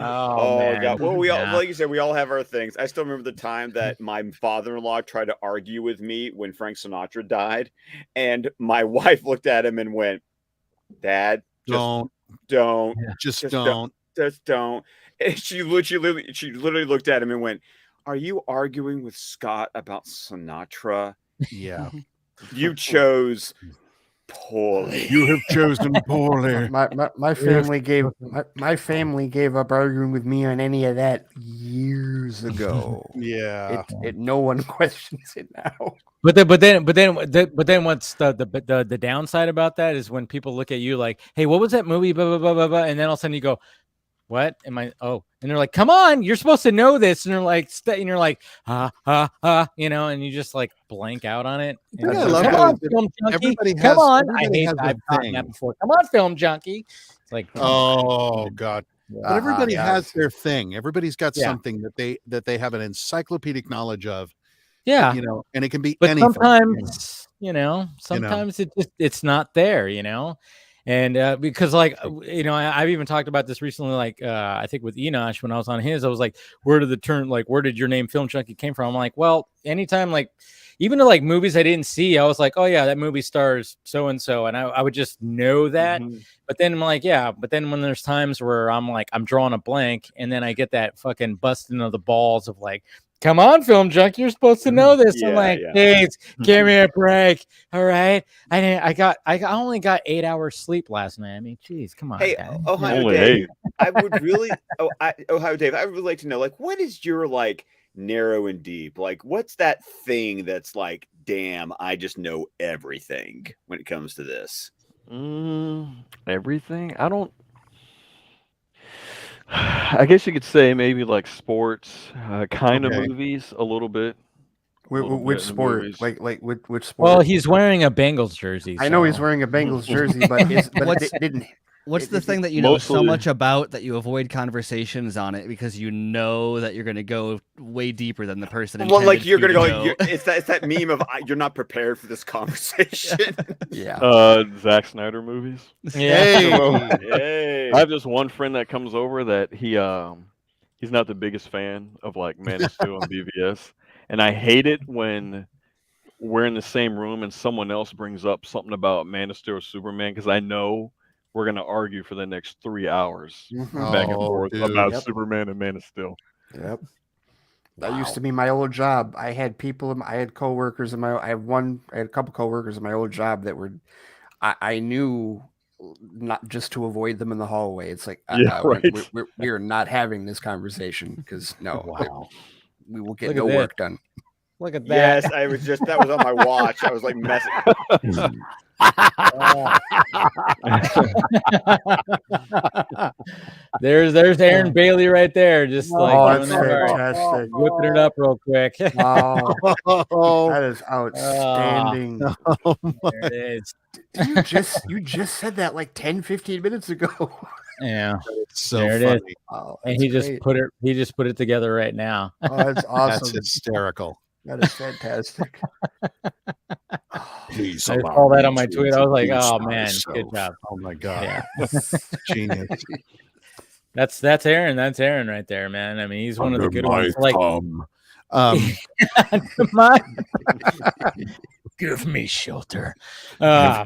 Oh, man. God. Well, we all, Nah. like you said, we all have our things. I still remember the time that my father-in-law tried to argue with me when Frank Sinatra died, and my wife looked at him and went, "Dad, just don't, Just Just don't. just don't." And she literally looked at him and went, "Are you arguing with Scott about Sinatra? Yeah. You chose poorly." You have chosen poorly. My family gave my family gave up arguing with me on any of that years ago. Yeah. No one questions it now. But then what's the downside about that is when people look at you like, hey, what was that movie? Blah, blah, blah, blah, blah. And then all of a sudden you go, what am I? Oh, and they're like, come on, you're supposed to know this. And they're like, and you're like, you know, and you just like blank out on it. And Thing I you go, love come though on, is that film junkie. everybody Come has- on. I everybody hate has that. a I've gotten thing. that before. Come on, film junkie. It's like, Oh God. But everybody yeah. has their thing. Everybody's got Yeah. something that they have an encyclopedic knowledge of. yeah. You know, and it can be But anything. sometimes, sometimes it's not there, and because like I've even talked about this recently, like I think with Enosh when I was on his, I was like, where did your name Film Junkie came from? I'm like, well, anytime, like even to like movies I didn't see, I was like, oh yeah, that movie stars so and so, and I would just know that. But then I'm like, yeah, but then when there's times where I'm like, I'm drawing a blank, and then I get that fucking busting of the balls of like, come on, Film Junkie, you're supposed to know this. I'm Yeah, like, yeah. please give me a break. All right. I only got 8 hours sleep last night. I mean, geez, come on. Hey, guys. Ohio Only Dave, 8. I would really, Ohio Dave, I would really like to know, like, what is your like narrow and deep? Like, what's that thing that's like, damn, I just know everything when it comes to this? Everything? I guess you could say maybe like sports, kind of Okay. movies a little bit. little bit Which in the sport? movies. Like which sport? Well, he's wearing a Bengals jersey. I know he's so- wearing a Bengals jersey, but What's- it didn't. What's the It- thing that you know so mostly- much about that you avoid conversations on it because you know that you're going to go way deeper than the person? Well, like intended you're for gonna you go. It's that meme of you're not prepared for this conversation. Yeah. Zack Snyder movies. Yeah. Hey. I have this one friend that comes over that he's not the biggest fan of like Man of Steel and BVS, and I hate it when we're in the same room and someone else brings up something about Man of Steel or Superman because I know we're gonna argue for the next 3 hours back and Oh, forth dude. about Yep. Superman and Man of Steel. Yep. That used to be my old job. I had I had coworkers I had a couple coworkers in my old job that were, I knew not just to avoid them in the hallway. It's like, Yeah, right. we're not having this conversation because we will get Look no at work done. Look at that. Yes, that was on my watch. I was like messing. There's Aaron Bailey right there, just like Oh, doing that's that art. fantastic. Whipping it up real quick. Oh, Oh, that is outstanding. There it is. You just said that like 10, 15 minutes ago. Yeah, it's so There it is. funny. Oh, and that's he just great. put it together right now. Oh, that's awesome. That's hysterical. That is fantastic. Please I allow saw that me on my to tweet. I was like, introduce oh man, good myself. job. Oh my God. Yeah, Genius. that's Aaron. That's Aaron right there, man. I mean, he's one of the Under good my ones. Like, thumb. my, Give me shelter. no,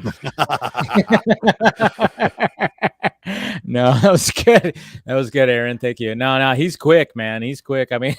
that was good. That was good, Aaron. Thank you. No, he's quick, man. He's quick. I mean,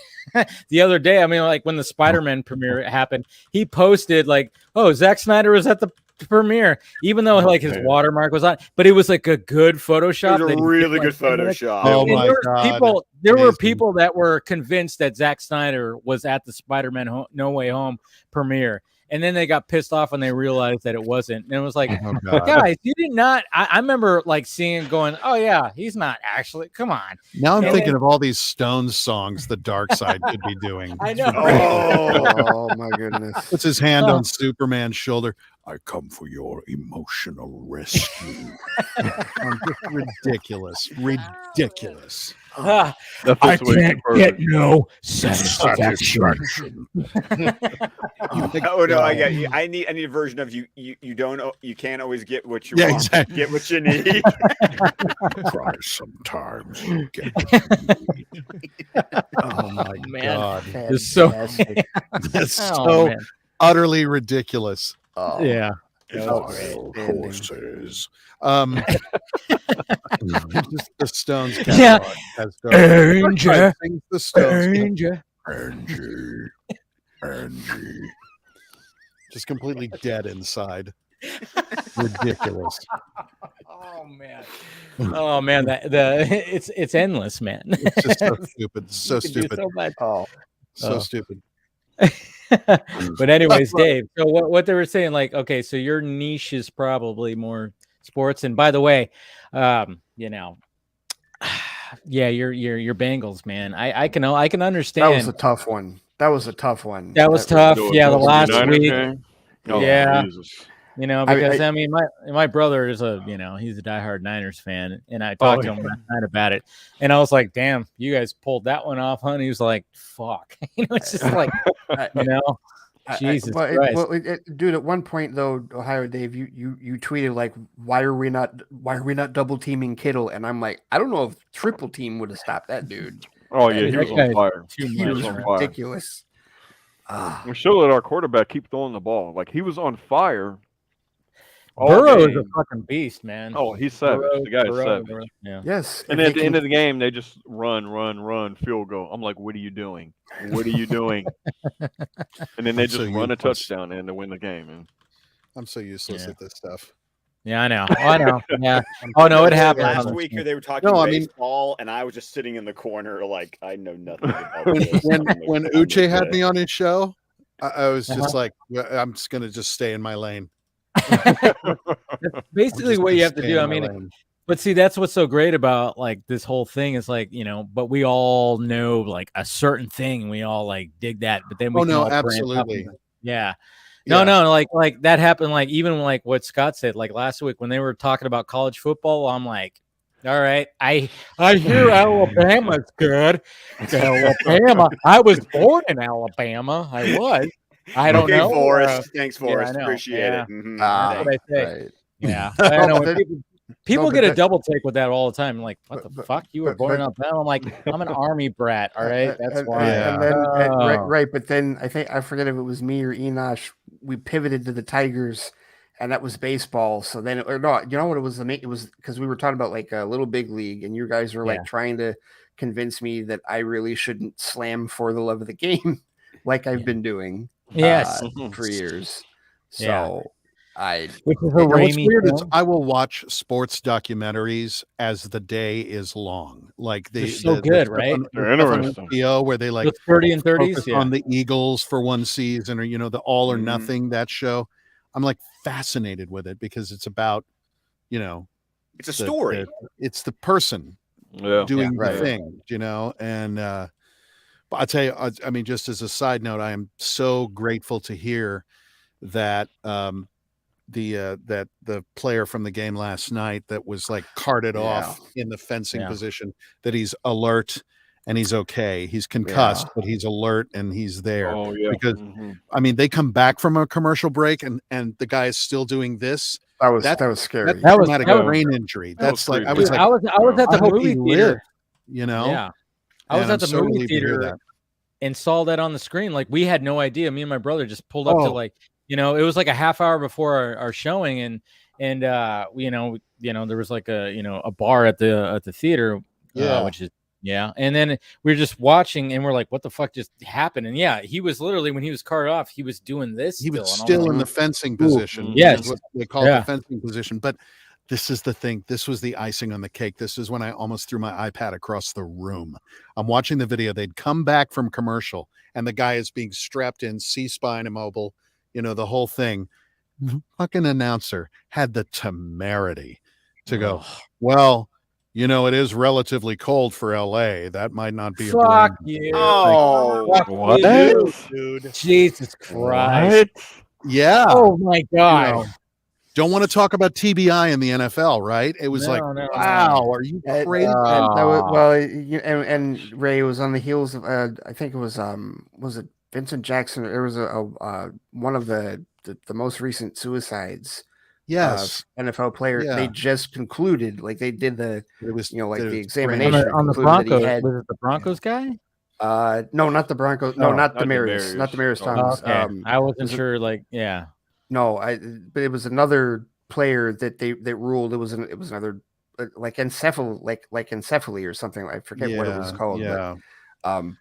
the other day, like when the Spider-Man premiere happened, he posted like, "Oh, Zack Snyder was at the premiere," even though like his watermark was on, but it was like a good Photoshop. It was that a he did, really like, good Photoshop. Oh and my there God. were Amazing. people that were convinced that Zack Snyder was at the Spider-Man No Way Home premiere. And then they got pissed off when they realized that it wasn't. And it was like, Oh, God. guys, you did not. I remember like seeing it going, oh yeah, he's not actually. Come on. Now I'm And thinking then- of all these Stones songs the Darkseid could be doing. I know. Oh my goodness. Puts his hand on Superman's shoulder. I come for your emotional rescue. Ridiculous. Ridiculous. Ah, That I fits way too can't perfect. get no satisfaction. Oh no, I get you. I need a version of you can't always get what you Yeah, want. exactly. Get what you need. Cry sometimes. Get Oh my man. God. It's so- Fantastic. That's oh, so man. utterly ridiculous. Oh, Yeah. wild horses. Just the Stones Yeah. catalog has Angel, Darkseid sings the Stones Angel. Angie, Angie. just completely dead inside. Ridiculous. Oh man. Oh man, it's endless, man. It's just so stupid. So You can do stupid. so much. oh. So Oh. stupid. But anyways, Dave, so what they were saying, like, okay, so your niche is probably more sports. And by the way, you know, yeah, your Bengals, man. I can understand. That was a tough one. That was a tough one. That was tough. Do it Yeah, the for last 49ers week. game? Oh, Yeah. Jesus. You know, I- because I mean, my brother is he's a diehard Niners fan, and I talked to him last night about it, and I was like, "Damn, you guys pulled that one off, huh?" And he was like, "Fuck," you know, it's just like, you know, Jesus Christ. Dude, at one point though, Ohio Dave, you tweeted like, why are we not double teaming Kittle? And I'm like, I don't know if triple team would have stopped that dude. Oh yeah, Dude, he that was guy's on fire. Too He much, was on man. fire. ridiculous. Ah. We should let our quarterback keep throwing the ball. Like he was on fire. all Burrow is a game. fucking beast, man. Oh, he's savage. The guy is savage. Yeah. Yes. And if at they the end can- of the game, they just run, field goal. I'm like, what are you doing? What are you doing? And then they I'm so just run a useless. touchdown and to win the game. And I'm so useless Yeah. at this stuff. Yeah, I know. I know. Yeah. Oh no, it happened. Last week they were talking No, I mean- baseball, and I was just sitting in the corner like I know nothing about When this. when Uche had me on his show, I was just Uh-huh. like, well, I'm just gonna just stay in my lane. That's I'm basically just what you gonna have to stay do. in I my mean, lane. but see, that's what's so great about like this whole thing is like, you know, but we all know like a certain thing and we all like dig that. But then we Oh can no, all branch off absolutely. and- yeah. No, Yeah. no, like that happened. Like even like what Scott said, like last week when they were talking about college football, I'm like, all right, I hear Alabama's good. Alabama. I was born in Alabama. I was. I don't okay, know. Forrest. Thanks, yeah, I Forrest. know. Appreciate Yeah. it. Mhm. Ah, That's what I say. right. Yeah, I know. No, when but people no, get but a double take with that all the time. Like, what the but- fuck? You were but- born in but- Alabama. I'm like, I'm an army brat. All right, that's and, why. And then Oh. right, but then I forget if it was me or Enosh. We pivoted to the Tigers, and that was baseball. So then, or no, you know what it was? It was because we were talking about like a little big league, and you guys were like Yeah. trying to convince me that I really shouldn't slam for the love of the game, like I've Yeah. been doing Yes. for years. Yeah. So I Which is a You know, what's Raimi weird is film. I will watch sports documentaries as the day is long. Like They're so the good, stuff right? on- They're the stuff on interesting. HBO where they like Those 30 and 30s. focus Yeah. on the Eagles for one season, or you know, the All or Mhm. Nothing, that show. I'm like fascinated with it because it's about, you know, It's a the- story. it's the person yeah. doing the right. thing, you know. And but I tell you, I mean, just as a side note, I am so grateful to hear that that the player from the game last night that was like carted off in the fencing Yeah. position, that he's alert and he's okay. He's concussed, but he's alert and he's there. Oh yeah. Because Mhm. I mean, they come back from a commercial break and the guy is still doing this. that was That- scary. that was- traumatic that was- brain injury. that was That's like I creepy. was Dude, like, I was at I the hope movie he theater. lived, you know. Yeah. I was And at I'm the so movie relieved to hear theater that. and saw that on the screen. Like we had no idea. Me and my brother just pulled up to Oh. like, you know, it was like a half hour before our showing, and you know, there was like a bar at the theater, Yeah. which is and then we were just watching, and we're like, what the fuck just happened? And yeah, he was literally when he was carted off, he was doing this. He was and I still like, in the fencing position. Yes. is what they call it, Yeah. the fencing position. But this is the thing. This was the icing on the cake. This is when I almost threw my iPad across the room. I'm watching the video. They'd come back from commercial, and the guy is being strapped in, C-spine immobile, the whole thing. Fucking announcer had the temerity to go, well, it is relatively cold for LA. That might not be Fuck a brain. you. Oh, Fuck What? you, Dude. Jesus Christ. What? Yeah. Oh my God. Don't want to talk about TBI in the NFL, right? It was like, No. wow, are you crazy? And that was, well, and Ray was on the heels of I think it was it Vincent Jackson? It was a one of the most recent suicides. Yes. NFL player. Yeah. They just concluded, like they did the It was, like it the was examination On the concluded that he Broncos. had. Was it the Broncos guy? No, not the Broncos. No, Oh, not not Demarius. Not Demarius. Demarius Oh, Thomas. Okay. I wasn't was it- sure. Like, yeah. No, but it was another player that they ruled. It was another like encephaly or something. I forget what it was called. Yeah.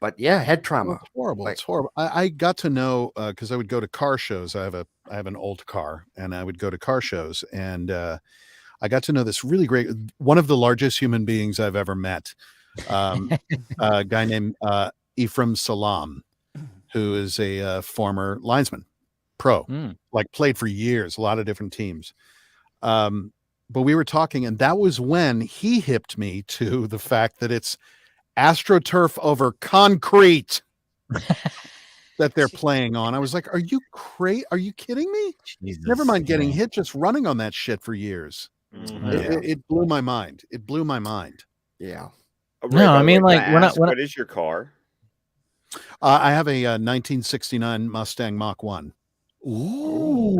But yeah, head trauma. It's horrible. Like- It's horrible. I got to know because I would go to car shows. I have an old car, and I would go to car shows, and I got to know this really great, one of the largest human beings I've ever met. A guy named Ephraim Salam, who is a former linesman, pro, like played for years, a lot of different teams. But we were talking, and that was when he hipped me to the fact that it's AstroTurf over concrete that they're playing on. I was like, are you crazy? Are you kidding me? Jesus. Never mind getting hit, just running on that shit for years. It blew my mind. It blew my mind. Yeah. No, I mean, like, when what is your car? I have a 1969 Mustang Mach 1.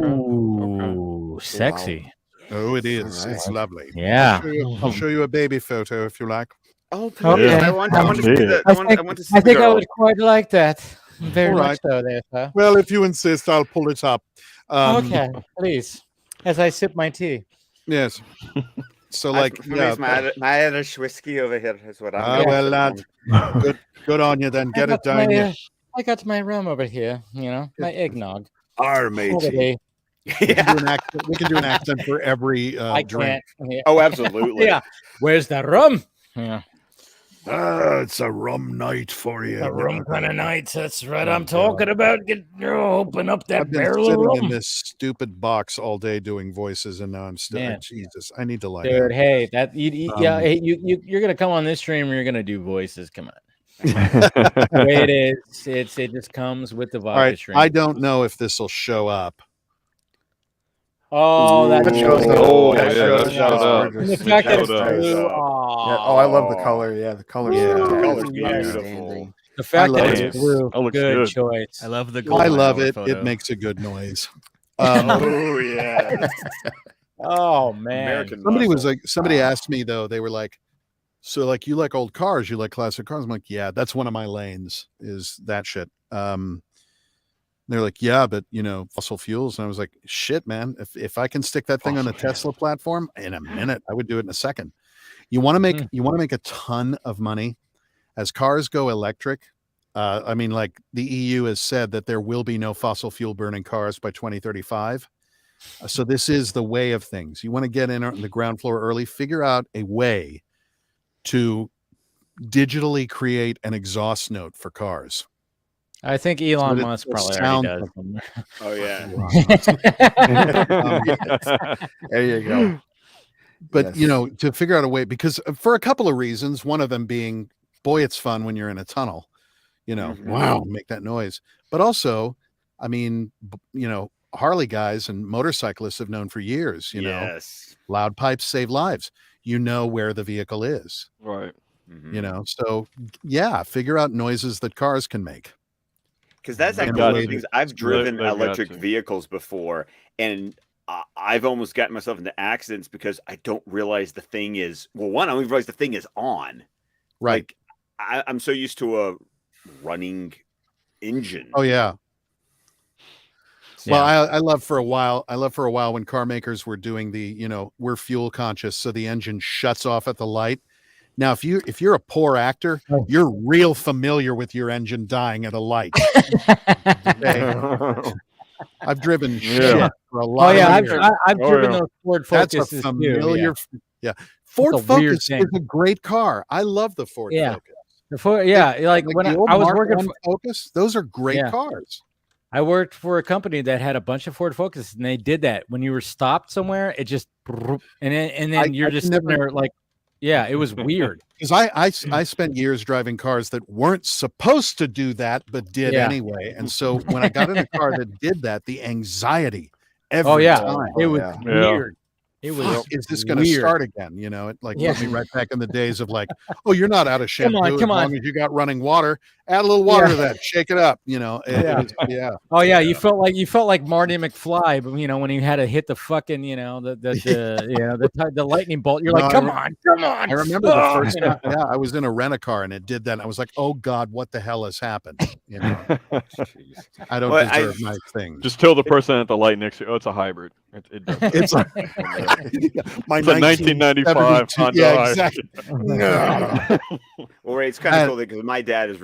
Ooh, sexy. Oh, it is. All right. It's lovely. Yeah. I'll show you a baby photo if you like. Oh, please. Okay. I want to see that. I want to see I the think I girl. would quite like that. Very All much so, there, sir. Well, if you insist, I'll pull it up. Okay, please. As I sip my tea. Yes. So, like, my Irish whiskey over here is what I'm. well, lad, good on you. Then get it down. I got my rum over here. My eggnog. Our Over matey. there. We can do an accent for every I drink. can't. Yeah. Oh, absolutely. Yeah. Where's the rum? Yeah. It's a rum night for you. A rum kind of night. That's right. I'm talking about. Open up that I've been barrel of sitting rum. in this stupid box all day doing voices, and now I'm still. Man. Jesus, I need to like. Dude, hey, that hey, you're gonna come on this stream. You're gonna do voices. Come on. The way it is, it just comes with the All vodka right, stream. I don't know if this will show up. Oh, that shows up. Oh, That yeah, shows that showed up. And the fact that it's Showed up. blue. Yeah. Oh, I love the color. Yeah, the color. Yeah. The color's Yes. beautiful. The fact love that it. it's blue. That looks Good good. choice. I love the. I golden love hour it. photo. It makes a good noise. Oh yeah. Oh man. American Somebody was muscle. like, somebody asked me though, they were like, so like, you like old cars, you like classic cars? I'm like, yeah, that's one of my lanes, is that shit. They're like, yeah, but fossil fuels. And I was like, shit, man, if I can stick that thing on a Tesla platform in a minute, I would do it in a second. You want to make a ton of money as cars go electric. I mean, like the EU has said that there will be no fossil fuel burning cars by 2035. So this is the way of things. You want to get in on the ground floor early, figure out a way to digitally create an exhaust note for cars. I think Elon So that Musk it probably sounds already does. Oh yeah. There you go. But Yes. to figure out a way, because for a couple of reasons, one of them being, boy, it's fun when you're in a tunnel, wow, make that noise. But also, I mean, Harley guys and motorcyclists have known for years, Yes. loud pipes save lives. You know where the vehicle is, Right. so yeah, figure out noises that cars can make. Because that's They've actually got one of to. the things. I've driven They've got electric to. vehicles before, and I've almost gotten myself into accidents because I don't realize the thing is. Well, one, I don't even realize the thing is on. Right. Like, I'm so used to a running engine. Oh yeah. Well, I love for a while when car makers were doing the, we're fuel conscious, so the engine shuts off at the light. Now, if you're a poor actor, you're real familiar with your engine dying at a light. Okay? I've driven shit for a lot. Oh yeah, of years. I've driven those Ford That's Focuses a familiar. too. Yeah, Ford That's a weird Focus thing. is a great car. I love the Ford Yeah. Focus. Before, like when the old I was Mark working I for, Focus, those are great Yeah. cars. I worked for a company that had a bunch of Ford Focus, and they did that. When you were stopped somewhere, it just and then you're just sitting there like, yeah, it was weird. Because I spent years driving cars that weren't supposed to do that, but did anyway. And so when I got in a car that did that, the anxiety every time. It was weird. It was. Is this going to start again? You know, it like put me right back in the days of like, oh, you're not out of shampoo as long as you got running water. Add a little water to that, shake it up. You know, Oh yeah, you felt like Marty McFly, but you know when he had to hit the fucking the lightning bolt. You're like, come on. I remember the first time. Yeah, I was in a rent-a-car and it did that. And I was like, oh God, what the hell has happened? You know, I don't deserve nice things. Just tell the person at the light next to you, oh, it's a hybrid. It does. It's like my it's a 1995 Honda. Yeah, exactly. Well, it's kind of cool because my dad's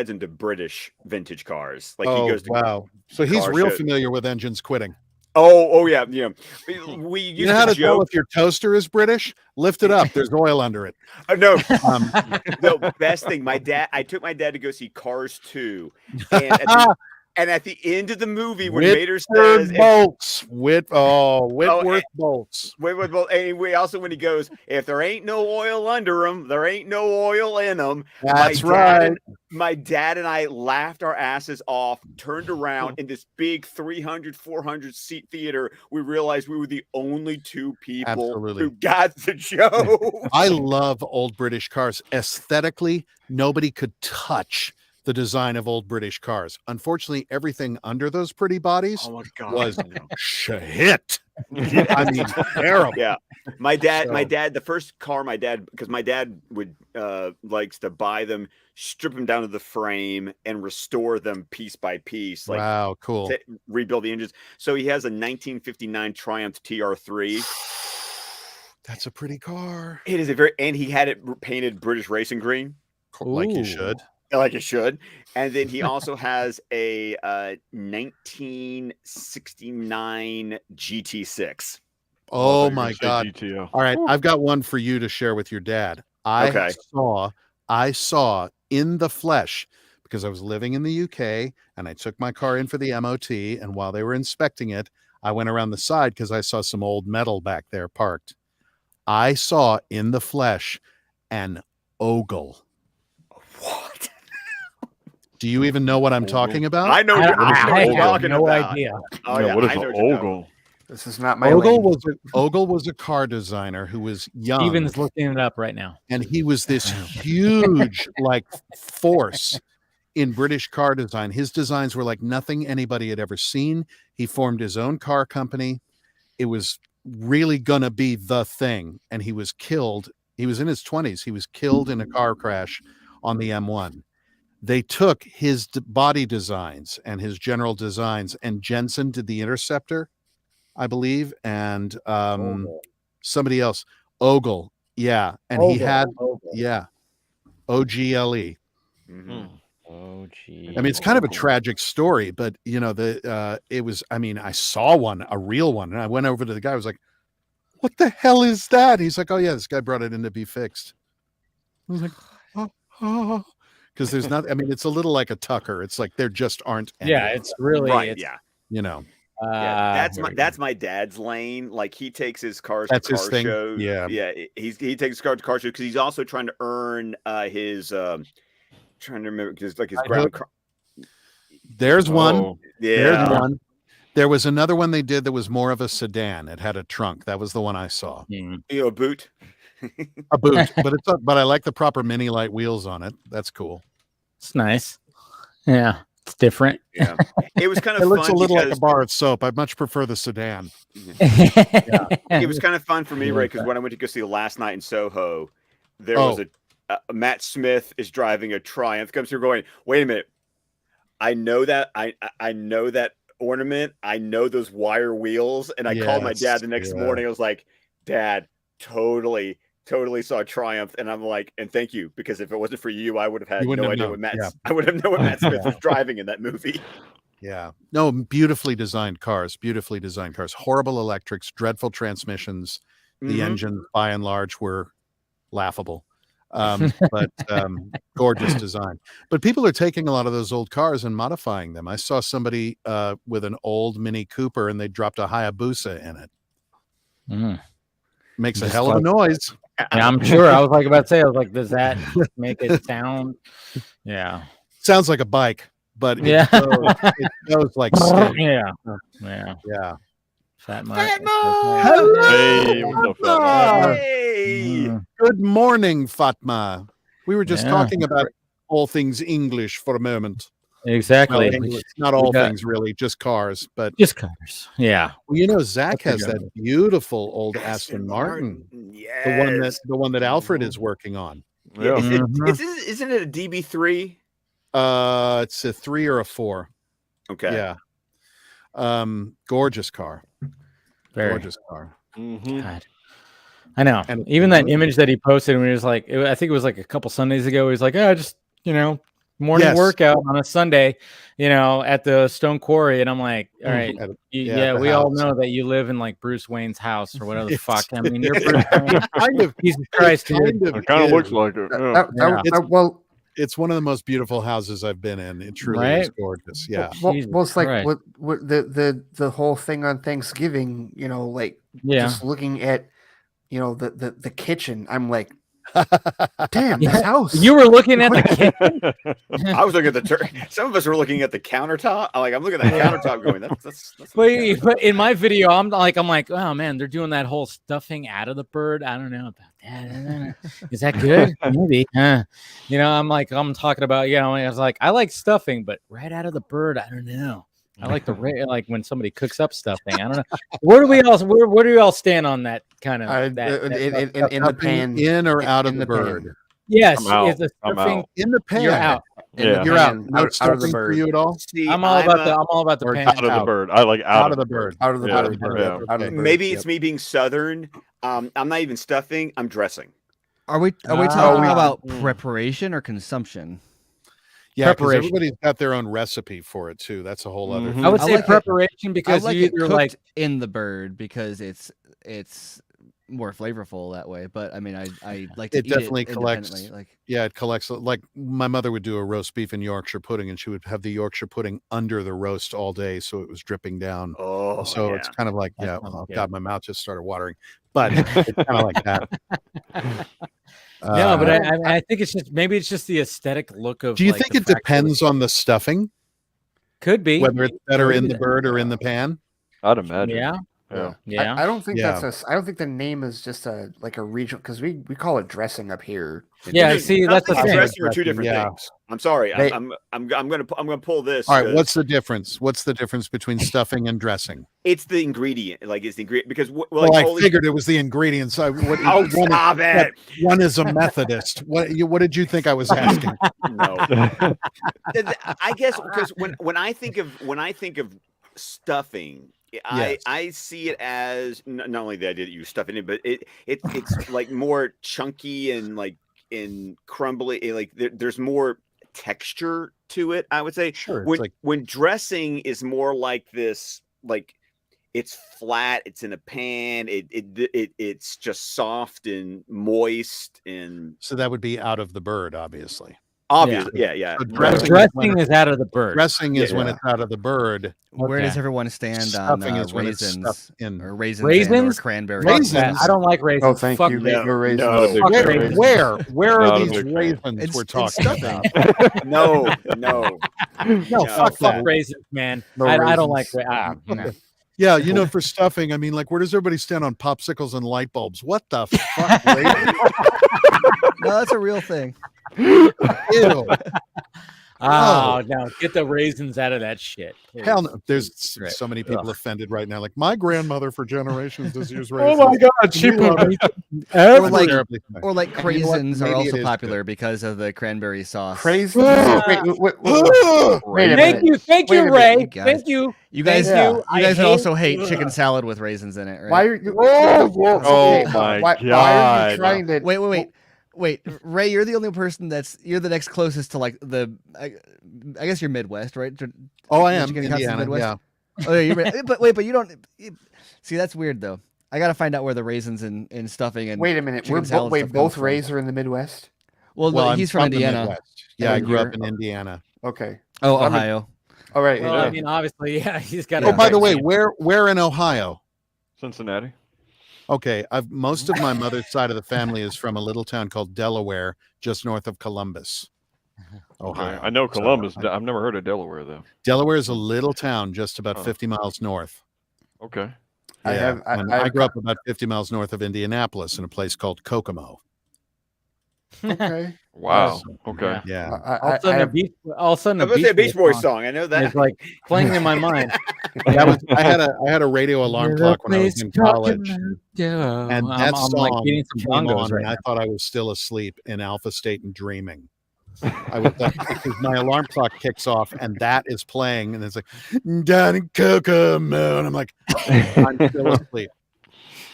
into British vintage cars. Like he goes to so he's real familiar with engines quitting. Oh yeah. We used you know how to tell joke. if your toaster is British? Lift it up. There's oil under it. No. The best thing, I took my dad to go see Cars 2, and at the end of the movie, when Vader says Whitworth bolts. And when he goes, if there ain't no oil under them, there ain't no oil in them. That's right. My dad and I laughed our asses off, turned around in this big 300, 400 seat theater. We realized we were the only two people who got the joke. I love old British cars. Aesthetically, nobody could touch the design of old British cars. Unfortunately, everything under those pretty bodies was shit. I mean, terrible. Yeah. My dad, the first car because my dad would likes to buy them, strip them down to the frame and restore them piece by piece. Like, wow, cool. To rebuild the engines. So he has a 1959 Triumph TR3. That's a pretty car. It is and he had it painted British racing green. Like you should. Like it should. And then he also has a 1969 GT6. Oh my God. GTO. All right. I've got one for you to share with your dad. I saw in the flesh, because I was living in the UK and I took my car in for the MOT. And while they were inspecting it, I went around the side because I saw some old metal back there parked. I saw in the flesh an ogle. What? Do you even know what I'm talking about? I know. I have no idea. Oh, yeah, what is an ogle? This is not my Ogle was a car designer who was young. Steven's looking it up right now. And he was this huge force in British car design. His designs were like nothing anybody had ever seen. He formed his own car company. It was really gonna be the thing. And he was killed. He was in his 20s. He was killed in a car crash on the M1. They took his body designs and his general designs, and Jensen did the Interceptor, I believe, and somebody else, Ogle, and he had Ogle. OGLE. Mm-hmm. I mean, it's kind of a tragic story, but you know, it was. I mean, I saw a real one, and I went over to the guy. I was like, "What the hell is that?" He's like, "Oh yeah, this guy brought it in to be fixed." I was like, "Oh." Because there's not. I mean, it's a little like a Tucker. It's like there just aren't any. Yeah, it's really right. You know. That's my dad's lane. Like he takes his cars to car shows. Yeah. He takes his car to car shows because he's also trying to earn his. Trying to remember because like his ground car. There's one. Yeah. There's one. There was another one they did that was more of a sedan. It had a trunk. That was the one I saw. You know, a boot. A boot, but I like the proper mini light wheels on it. That's cool. It's nice. Yeah, it's different. Yeah, it was kind of. It looks fun a little like a bar of soap. I much prefer the sedan. It was kind of fun for me, right? Because when I went to go see Last Night in Soho, there was Matt Smith is driving a Triumph. Comes here going, wait a minute, I know that I know that ornament. I know those wire wheels, and I called my dad the next morning. I was like, Dad, totally saw Triumph, and I'm like, and thank you, because if it wasn't for you, I would have had no idea what I would have known what Matt Smith was driving in that movie. Yeah, no, beautifully designed cars. Horrible electrics, dreadful transmissions. The engines, by and large, were laughable. But gorgeous design. But people are taking a lot of those old cars and modifying them. I saw somebody with an old Mini Cooper, and they dropped a Hayabusa in it. Mm. Makes a Just hell of a noise. Yeah, I'm sure. I was like about to say, I was like, does that make it sound? Yeah. Sounds like a bike, but Yeah. it goes like steam. Yeah. Fat Mark. Hey, what's up, Fat Mark? Hey. Good morning, Fatma. We were just Yeah. talking about all things English for a moment. Exactly. Well, English, not all got- things really, just cars. But Just cars. Yeah. well, you know, Zach has That's a that beautiful old Aston Martin, Yes. the one that Alfred is working on. Yeah. Isn't it a DB3? It's a 3 or a 4. Okay. Yeah. Gorgeous car. Very. Gorgeous car. God. I know. And it's Even that good. image that he posted when he was like, I think it was like a couple Sundays ago. He was like, just, morning Yes. workout on a Sunday, at the Stone Quarry. And I'm like, all right. At- Yeah, the we all house. know that you live in like Bruce Wayne's house or whatever the It's- fuck. I mean, you're Bruce Wayne. Kind of, Jesus Christ, dude. It kind of looks like it. Yeah. Well, it's one of the most beautiful houses I've been in. It truly is Right? gorgeous. Yeah. well, it's like Christ. what the whole thing on Thanksgiving, like Yeah. just looking at, the kitchen. I'm like, damn, this house. You were looking at the kitchen. I was looking at the turkey. Some of us were looking at the countertop. I'm looking at the countertop going, that's But in my video, I'm like, oh man, they're doing that whole stuffing out of the bird. I don't know about that. Is that good? Maybe. I'm talking about, I was like, I like stuffing, but right out of the bird, I don't know. I like like when somebody cooks up stuffing. I don't know. Where do we all stand on that kind of in the pan, in or out of in the the pan. bird? Yes, I'm out. is the I'm stuffing out. In the pan. you're out. Yeah. You're out. pan, No out of stuffing the for bird. you at all? See, I'm all about the or pan. Out of the bird. I like Out of the bird. Out of the Yeah, bird. yeah. Out of the bird. Maybe Yep. it's me being Southern. I'm not even stuffing. I'm dressing. Are we talking Ah. about preparation or consumption? Yeah, because Preparation. everybody's got their own recipe for it too. That's a whole other Mhm. thing. I would I say like it- preparation I because like you it either cooked like in the bird because it's more flavorful that way. But I mean, I like to It eat definitely it collects- independently, Like Yeah, it collects, like my mother would do a roast beef and Yorkshire pudding, and she would have the Yorkshire pudding under the roast all day, so it was dripping down. Oh, So it's kind of like, That yeah, sounds oh good. God, my mouth just started watering. But it's kind of like that. no, but I think it's just maybe it's just the aesthetic look of. do you like, think the it fact that depends on the stuffing, Could be. whether it's better in the Could. bird or in the pan? I'd imagine. Yeah. Yeah. Yeah. I don't think Yeah. I don't think the name is just a regional because we call it dressing up here. Yeah, Dude, see, that's the stuffing and thing. dressing are two different Yeah. things. I'm sorry. They- I'm gonna pull this. All right, 'cause what's the difference? What's the difference between stuffing and dressing? it's the ingredient? It's the ingredient because Well, I figured it was the ingredients. Oh, one, stop it! one is a Methodist. What did you think I was asking? No, I guess because when I think of stuffing, Yes. I see it as not only the idea that you stuff it in, but it's like more chunky and like in crumbly. Like there's more texture to it. I would say Sure. It's when like when dressing is more like this, like it's flat, it's in a pan, it's just soft and moist and so that would be out of the bird, obviously. obvious. Yeah. So Right. Dressing is out of the bird. Dressing is when Yeah. it's out of the bird. where does Okay. everyone stand on Stuffing is when it's raisins stuffed in. or raisins, Raisins? or cranberry? Fuck Raisins? that. I don't like raisins. Oh, thank Fuck you. raisins. No raisins. No, big Fuck fan. raisins. Where are Not a these big fan. raisins It's- we're it's talking stuffing. about? No. No, No, fuck that. raisins, man. No I don't like raisins. no. Yeah, for stuffing, I mean, like, where does everybody stand on popsicles and light bulbs? What the fuck, lady? No, that's a real thing. Ew. Oh no, get the raisins out of that shit. please. Hell no. There's Right. so many people Ugh. offended right now. Like, my grandmother for generations has used Oh raisins. my god, she We love put it. Or like, Terribly funny. or like And you know what? craisins are Maybe it also is popular because of the cranberry sauce. Crazy. Ah. Wait a Thank minute. you, thank Wait a you, minute, Ray. you guys. Thank you. You guys, Thank you I guys also hate Ugh. chicken salad with raisins in it, right? Why are you? Oh okay, my why are you God. trying to? Wait, Ray, you're the only person you're the next closest to like I guess you're Midwest, right? Oh, I am. Michigan counts as Indiana, Midwest? yeah. Oh, yeah, but you don't. See, that's weird though. I gotta find out where the raisins and stuffing and Wait a minute. chicken salad Wait, stuff comes both from. Rays are in the Midwest. Well, I'm he's from the Indiana. Midwest. Yeah, I And grew up you're- in Indiana. Okay. Oh, I'm in- Ohio. All right. Well, yeah. I mean, obviously, yeah, he's got. Oh, a by the great way, name. where in Ohio? Cincinnati. Okay, most of my mother's side of the family is from a little town called Delaware, just north of Columbus, Ohio. I know So, Columbus. I've never heard of Delaware though. Delaware is a little town just about 50 miles north. Okay. Yeah, I I grew up about 50 miles north of Indianapolis in a place called Kokomo. Okay. Wow. Okay. Yeah. All of a sudden, I was going to say a Beach Boys song. I know that. It's like playing in my mind. I had a radio alarm clock when I was in college, and that I'm like song beating some came bongos on, right and I now. thought I was still asleep in Alpha State and dreaming. I was like, because my alarm clock kicks off, and that is playing, and it's like down in Kokomo, and I'm like, I'm still asleep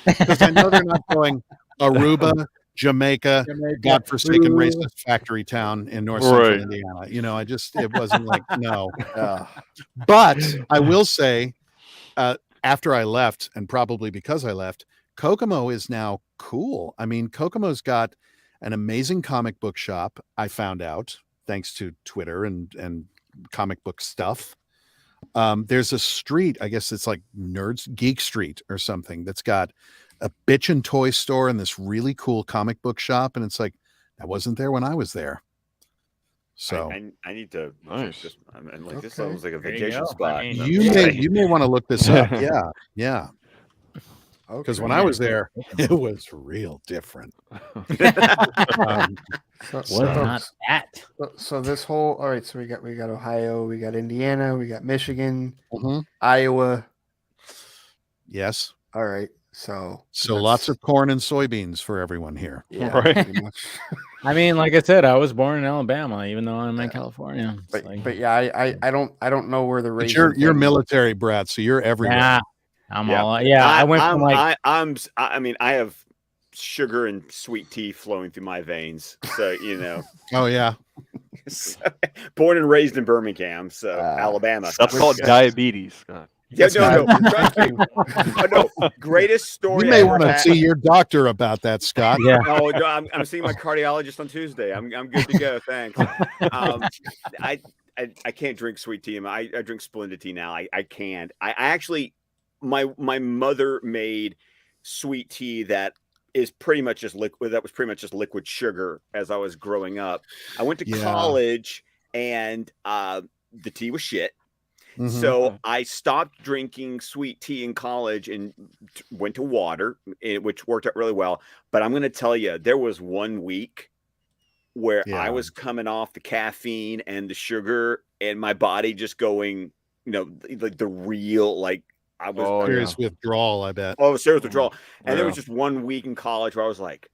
because I know they're not going Aruba, Jamaica, godforsaken racist factory town in North Central Indiana. You know, it wasn't like, no. But I will say, after I left, and probably because I left, Kokomo is now cool. I mean, Kokomo's got an amazing comic book shop, I found out, thanks to Twitter and comic book stuff. There's a street, I guess it's like Geek Street or something, that's got a bitchin' toy store and this really cool comic book shop, and it's like that wasn't there when I was there. So I need to. Nice. This sounds like a vacation spot. you may want to look this up. Yeah. Because when I was there, it was real different. So this whole all right. So we got Ohio, we got Indiana, we got Michigan, Mhm. Iowa. Yes. All right. So lots of corn and soybeans for everyone here. Yeah, Right. pretty much. I mean, like I said, I was born in Alabama, even though I'm in California. It's But yeah, I don't know where the But race. you're military, Brad, so you're everywhere. Yeah, I went from like I mean, I have sugar and sweet tea flowing through my veins, so you know. Oh yeah. Born and raised in Birmingham, so Alabama. That's called diabetes, Scott. Yeah, no. Oh, no. Greatest story. You may want to see your doctor about that, Scott. Yeah. No, I'm seeing my cardiologist on Tuesday. I'm good to go. Thanks. I can't drink sweet tea. I drink Splenda tea now. I can't. I actually, my mother made sweet tea that is pretty much just liquid. That was pretty much just liquid sugar as I was growing up. I went to college and the tea was shit. Mhm. So I stopped drinking sweet tea in college and went to water, which worked out really well. But I'm going to tell you, there was 1 week where I was coming off the caffeine and the sugar and my body just going, you know, like the real, like I was serious withdrawal, I bet. Oh, serious withdrawal. And there was just 1 week in college where I was like,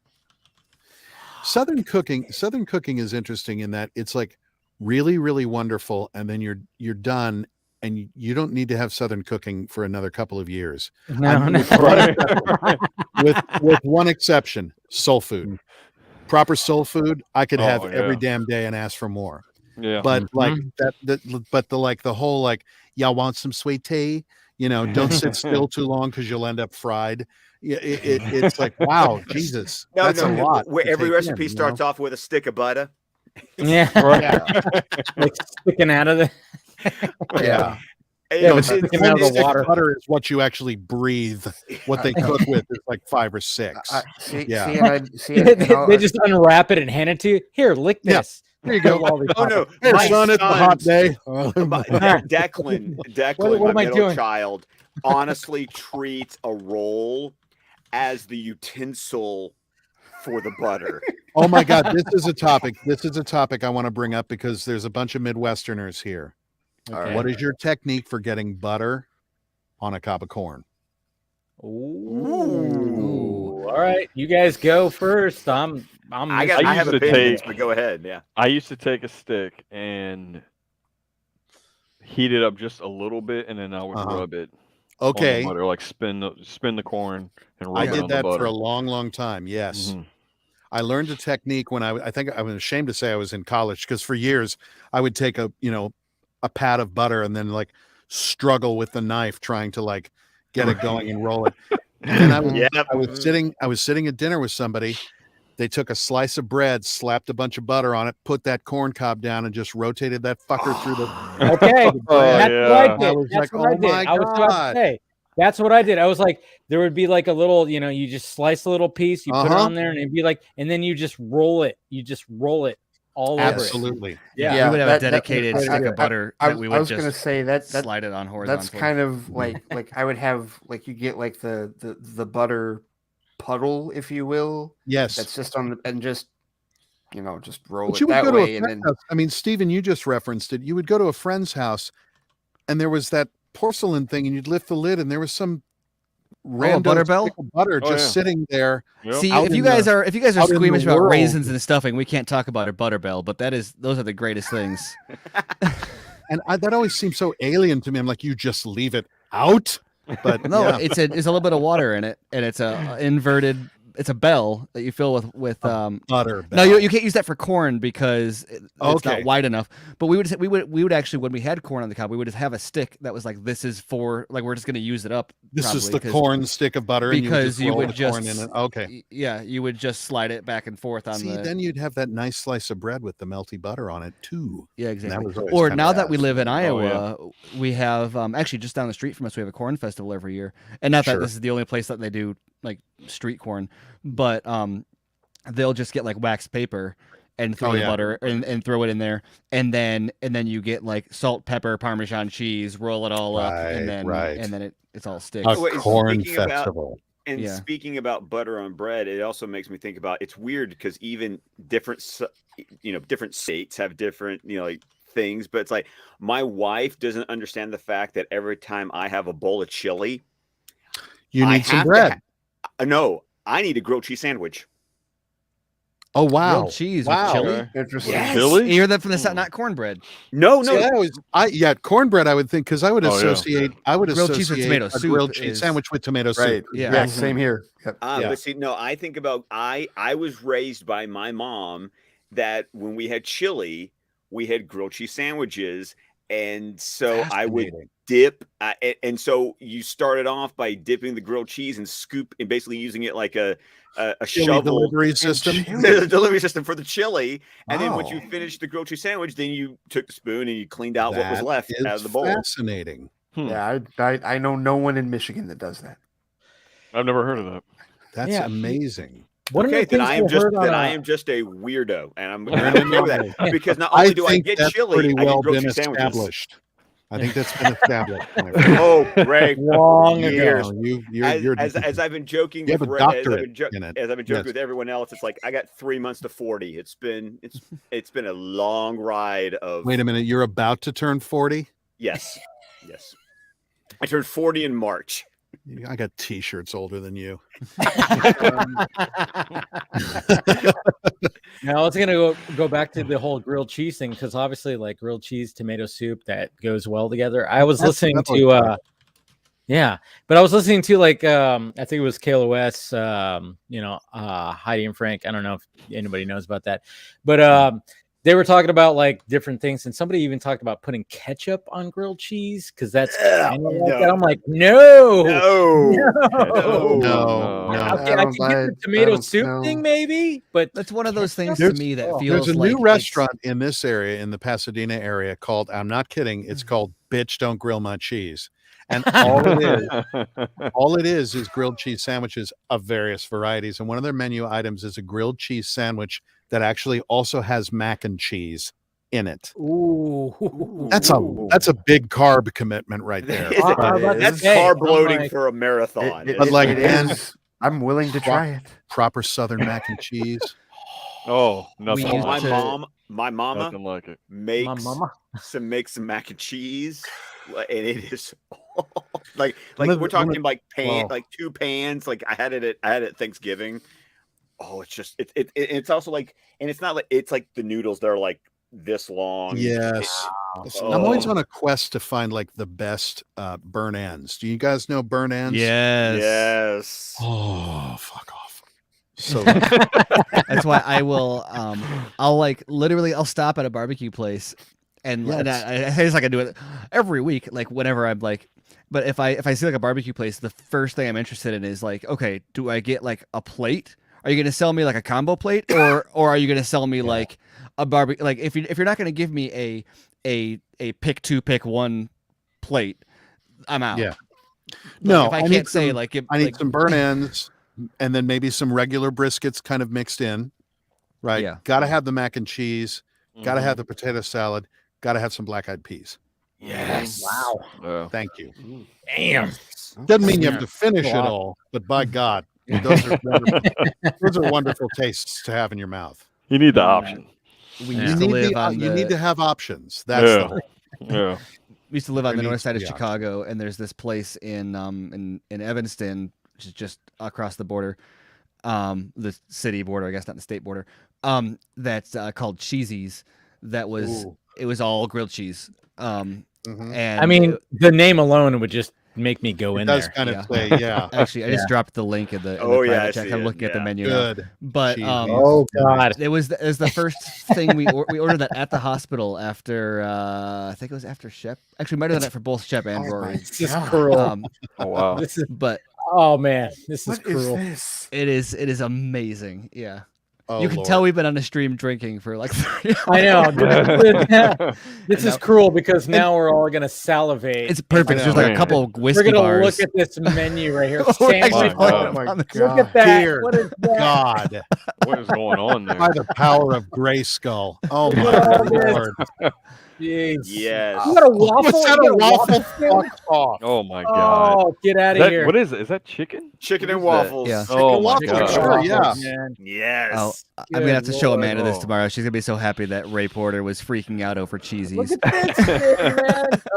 Southern cooking is interesting in that it's like really, really wonderful. And then you're done. And you don't need to have Southern cooking for another couple of years. With one exception, soul food. Proper soul food, I could have every damn day and ask for more. Yeah. But like the whole like, y'all want some sweet tea? You know, don't sit still too long because you'll end up fried. It's like, wow, Jesus. That's a lot. Where every recipe starts off with a stick of butter. Yeah. Like sticking out of the Yeah. but sticking out of the water. Butter is what you actually breathe. What they cook with is like 5 or 6. They just unwrap it and hand it to you. Here, lick this. There you go. Oh no, Here, son, it's a hot day. Declan, what am my I middle doing? child, honestly treats a roll as the utensil for the butter. Oh my God, this is a topic I want to bring up because there's a bunch of Midwesterners here. Okay. What is your technique for getting butter on a cob of corn? Ooh. All right, you guys go first. I have opinions, but go ahead. Yeah. I used to take a stick and heat it up just a little bit, and then I would rub it. Okay. On the butter, like spin the corn and rub I it did on that the butter. for a long, long time. Yes. Mm-hmm. I learned a technique when I think I'm ashamed to say I was in college because for years I would take a pat of butter and then like struggle with the knife trying to like get it going and roll it. And then I was sitting at dinner with somebody They took a slice of bread, slapped a bunch of butter on it, put that corn cob down, and just rotated that fucker through the. Okay, Oh, that's what I yeah. did. I was That's like, what I oh did. my I was about God. to say. That's what I did. I was like, there would be like a little, you just slice a little piece, you put it on there, and it'd be like, and then you just roll it. You just roll it all over it. Absolutely. Yeah. We would have that- a dedicated that- stick I- of butter I that we would was gonna just say that slide it on horizontally. that's kind of like I would have like you get like the butter puddle, if you will. Yes. That's just on the and just just roll But it you would that go to way, a and friend's then house. I mean, Stephen, you just referenced it. You would go to a friend's house, and there was that porcelain thing, and you'd lift the lid, and there was some random butter bell? stick of butter Oh, just yeah. sitting there. Yep. See, out if you in guys the- are out in the squeamish about world. raisins and stuffing, we can't talk about a butterbell, but those are the greatest things. And that always seems so alien to me. I'm like, you just leave it out? But No, yeah. it's a little bit of water in it, and it's a inverted. It's a bell that you fill with butter. No, bell. you can't use that for corn because it's Okay. not wide enough. But we would actually, when we had corn on the cob, we would just have a stick that was like, this is for like, we're just going to use it up. This is probably, the corn stick of butter, because and you would just roll the corn in it. Okay. Yeah, you would just slide it back and forth on See, the. then you'd have that nice slice of bread with the melty butter on it too. Yeah, And that exactly. was always Or kinda now that we bad. live in Oh, Iowa, we have actually just down the street from us, we have a corn festival every year. And not that Sure. this is the only place that they do like street corn, but they'll just get like wax paper and throw Oh, the yeah. butter and throw it in there, and then you get like salt, pepper, Parmesan cheese, roll it all up, and Right, then it's all sticks. A Wait, corn speaking about- festival. And Yeah. speaking about butter on bread, it also makes me think about it's weird because even different states have different like things, but it's like my wife doesn't understand the fact that every time I have a bowl of chili, You I need some have to bread. no, I need a grilled cheese sandwich. Oh wow. Grilled cheese Wow. with chili. Okay. interesting. Yes. Chili? You hear that from the south, not cornbread. No, See, cornbread. I would think because I would Oh, yeah. associate. I would Grilled cheese with associate tomato a soup grilled cheese is- sandwich with tomato Right. soup. Yeah. Yeah. Same here. Yep. Yeah. But see, no, I think about I was raised by my mom that when we had chili, we had grilled cheese sandwiches, and so I would Fascinating. dip, and so you started off by dipping the grilled cheese and scoop, and basically using it like a Chili shovel delivery system. There's a delivery system for the chili, and then once Wow. you finished the grilled cheese sandwich, then you took the spoon and you cleaned out what was That left is out of the bowl. Fascinating. Yeah. I know no one in Michigan that does that. I've never heard of that. That's Yeah. amazing. One of Okay, the then things I am I just heard on then a- I am just a weirdo, and I'm You're an okay with that anomaly. because not only do I think get that's chili, pretty I well get grilled been cheese sandwiches. established. I think that's been established. my friend. Oh, Greg, Long ago. years. You're As I've been joking You with have a as I've doctorate been jo- in it. as I've been joking Yes. with everyone else, it's like I got 3 months to 40. It's been a long ride of Wait a minute. You're about to turn 40. yes. I turned 40 in March. I got T-shirts older than you. Now it's gonna go back to the whole grilled cheese thing because obviously, like grilled cheese, tomato soup, that goes well together. I was listening definitely to, right. yeah, but I was listening to like, I think it was KLOS, Heidi and Frank. I don't know if anybody knows about that, but they were talking about like different things, and somebody even talked about putting ketchup on grilled cheese because that's kind of like that. I'm like, no. No. Okay, I don't can buy get it. the I tomato don't soup know. thing maybe, but That's one of those things There's- to me that feels There's a like new it's- restaurant in this area, in the Pasadena area, called, I'm not kidding, it's called Bitch Don't Grill My Cheese. And all it is grilled cheese sandwiches of various varieties. And one of their menu items is a grilled cheese sandwich that actually also has mac and cheese in it. ooh, That's a big carb commitment right there. That's Hey, carb I'm loading like- for a marathon. But like, it and- is. I'm willing to try it. Proper Southern mac and cheese. Oh, nothing. We Oh, used like to- it. my mama Nothing like it. makes mama. some mac and cheese, and it is like One of we're the- talking like wow. like 2 pans. Like I had it at Thanksgiving. Oh, it's just it's also like, and it's not like it's like the noodles that are like this long. Yes. Oh. I'm always on a quest to find like the best burn ends. Do you guys know burn ends? Yes. Oh, fuck off. So That's why I will. I'll like literally. I'll stop at a barbecue place, and I guess I can do it every week. Like whenever I'm like, but if I see like a barbecue place, the first thing I'm interested in is like, okay, do I get like a plate Are you going to sell me like a combo plate, or are you going to sell me like a barbecue? Like if you're not going to give me a pick 2, pick 1 plate, I'm out. Yeah. Like, No, if I need can't say some- like I need some burn ends and then maybe some regular briskets kind of mixed in. Right. Yeah. Got to have the mac and cheese. Got to Mhm. have the potato salad. Got to have some black-eyed peas. Yes. Wow. Yeah. Thank you. Damn. Doesn't mean you have to finish Go it on. all, but by God, those are wonderful. Those are wonderful tastes to have in your mouth. You need the option. we Yeah. used to live on you the need to have options. That's the Yeah. whole. Yeah. we used to live on There the north needs side to of be Chicago, and there's this place in Evanston, which is just across the border, the city border, I guess, not the state border. That's called Cheesy's. That was Ooh. it was all grilled cheese. Mhm. And I mean, the name alone would just make me go It in does there. kind Yeah. of say, yeah, actually, I just dropped the link in the Oh, yeah, private I chat. see I'm it, looking at the yeah. menu now. good. But Cheesy. Oh God. it was the first thing we ordered that at the hospital after I think it was after Shep. Actually, we might have done that for both Shep and Oh Rory. my This is God. cruel. Oh wow. This is, But oh man, this is What is cruel. this? it is amazing. Yeah. Oh, You can Lord. tell we've been on a stream drinking for like 3 hours. I know. This is now- cruel because now we're all gonna salivate. It's perfect. I There's know. like a couple of We're whiskey gonna bars. look at this menu right here. We're actually Sandwich. My putting God. them on the- God. Look at that. Dear What is that? God, What is going on by there? the power of Grayskull. Oh my Oh, man. Lord. Jeez. Yes. You got a waffle? What's that, You a got waffle? sandwich? Fuck off. Oh my God. Oh, get out Is of that, here. what is it? Is that chicken? Chicken and What is that? waffles. Yeah. Oh and my waffles, God. sure, yeah. Man. Yes. Oh, I'm gonna have to Good show Lord. Amanda this Oh. tomorrow. She's gonna be so happy that Ray Porter was freaking out over Look cheesies. at this thing, man.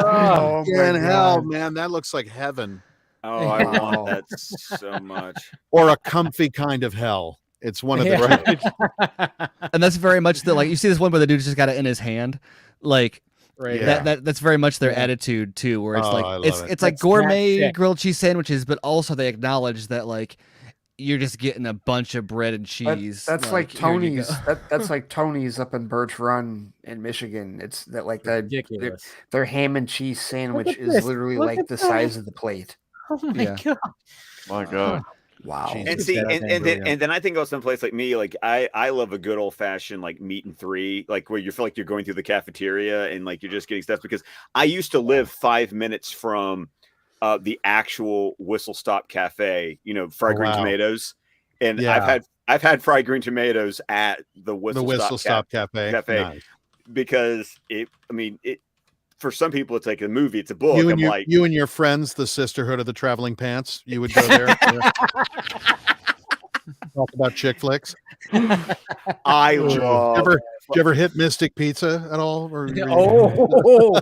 Oh, Oh Yeah, my in hell, God. man, that looks like heaven Oh, I Wow. want that so much. or a comfy kind of hell. It's one of the yeah. two. And that's very much the like you see this one where the dude just got it in his hand, like Right. Yeah. that's very much their Yeah. attitude too, where it's Oh, I like love it's it. it's like That's gourmet that shit. grilled cheese sandwiches, but also they acknowledge that like you're just getting a bunch of bread and cheese. That's like here you Tony's. go. That's like Tony's up in Birch Run in Michigan. It's that like their Ridiculous. ham and cheese sandwich is this. literally Look like at the that. size of the plate. Oh my Yeah. God. My God. Wow. Jesus. And see, That and, thing, and then brilliant. and then I think of some place like me, like I love a good old fashioned like meat and three, like where you feel like you're going through the cafeteria and like you're just getting stuff. Because I used to live 5 minutes from the actual Whistle Stop Cafe, you know, fried green wow. tomatoes, and Yeah. I've had fried green tomatoes at the Whistle, The Whistle Stop Cafe. Cafe. Nice. because it for some people it's like a movie, it's a book. You I'm and, like, you and your friends, the Sisterhood of the Traveling Pants, you would go there. Talk about chick flicks. I Did you love ever, did you ever hit Mystic Pizza at all? Or Oh,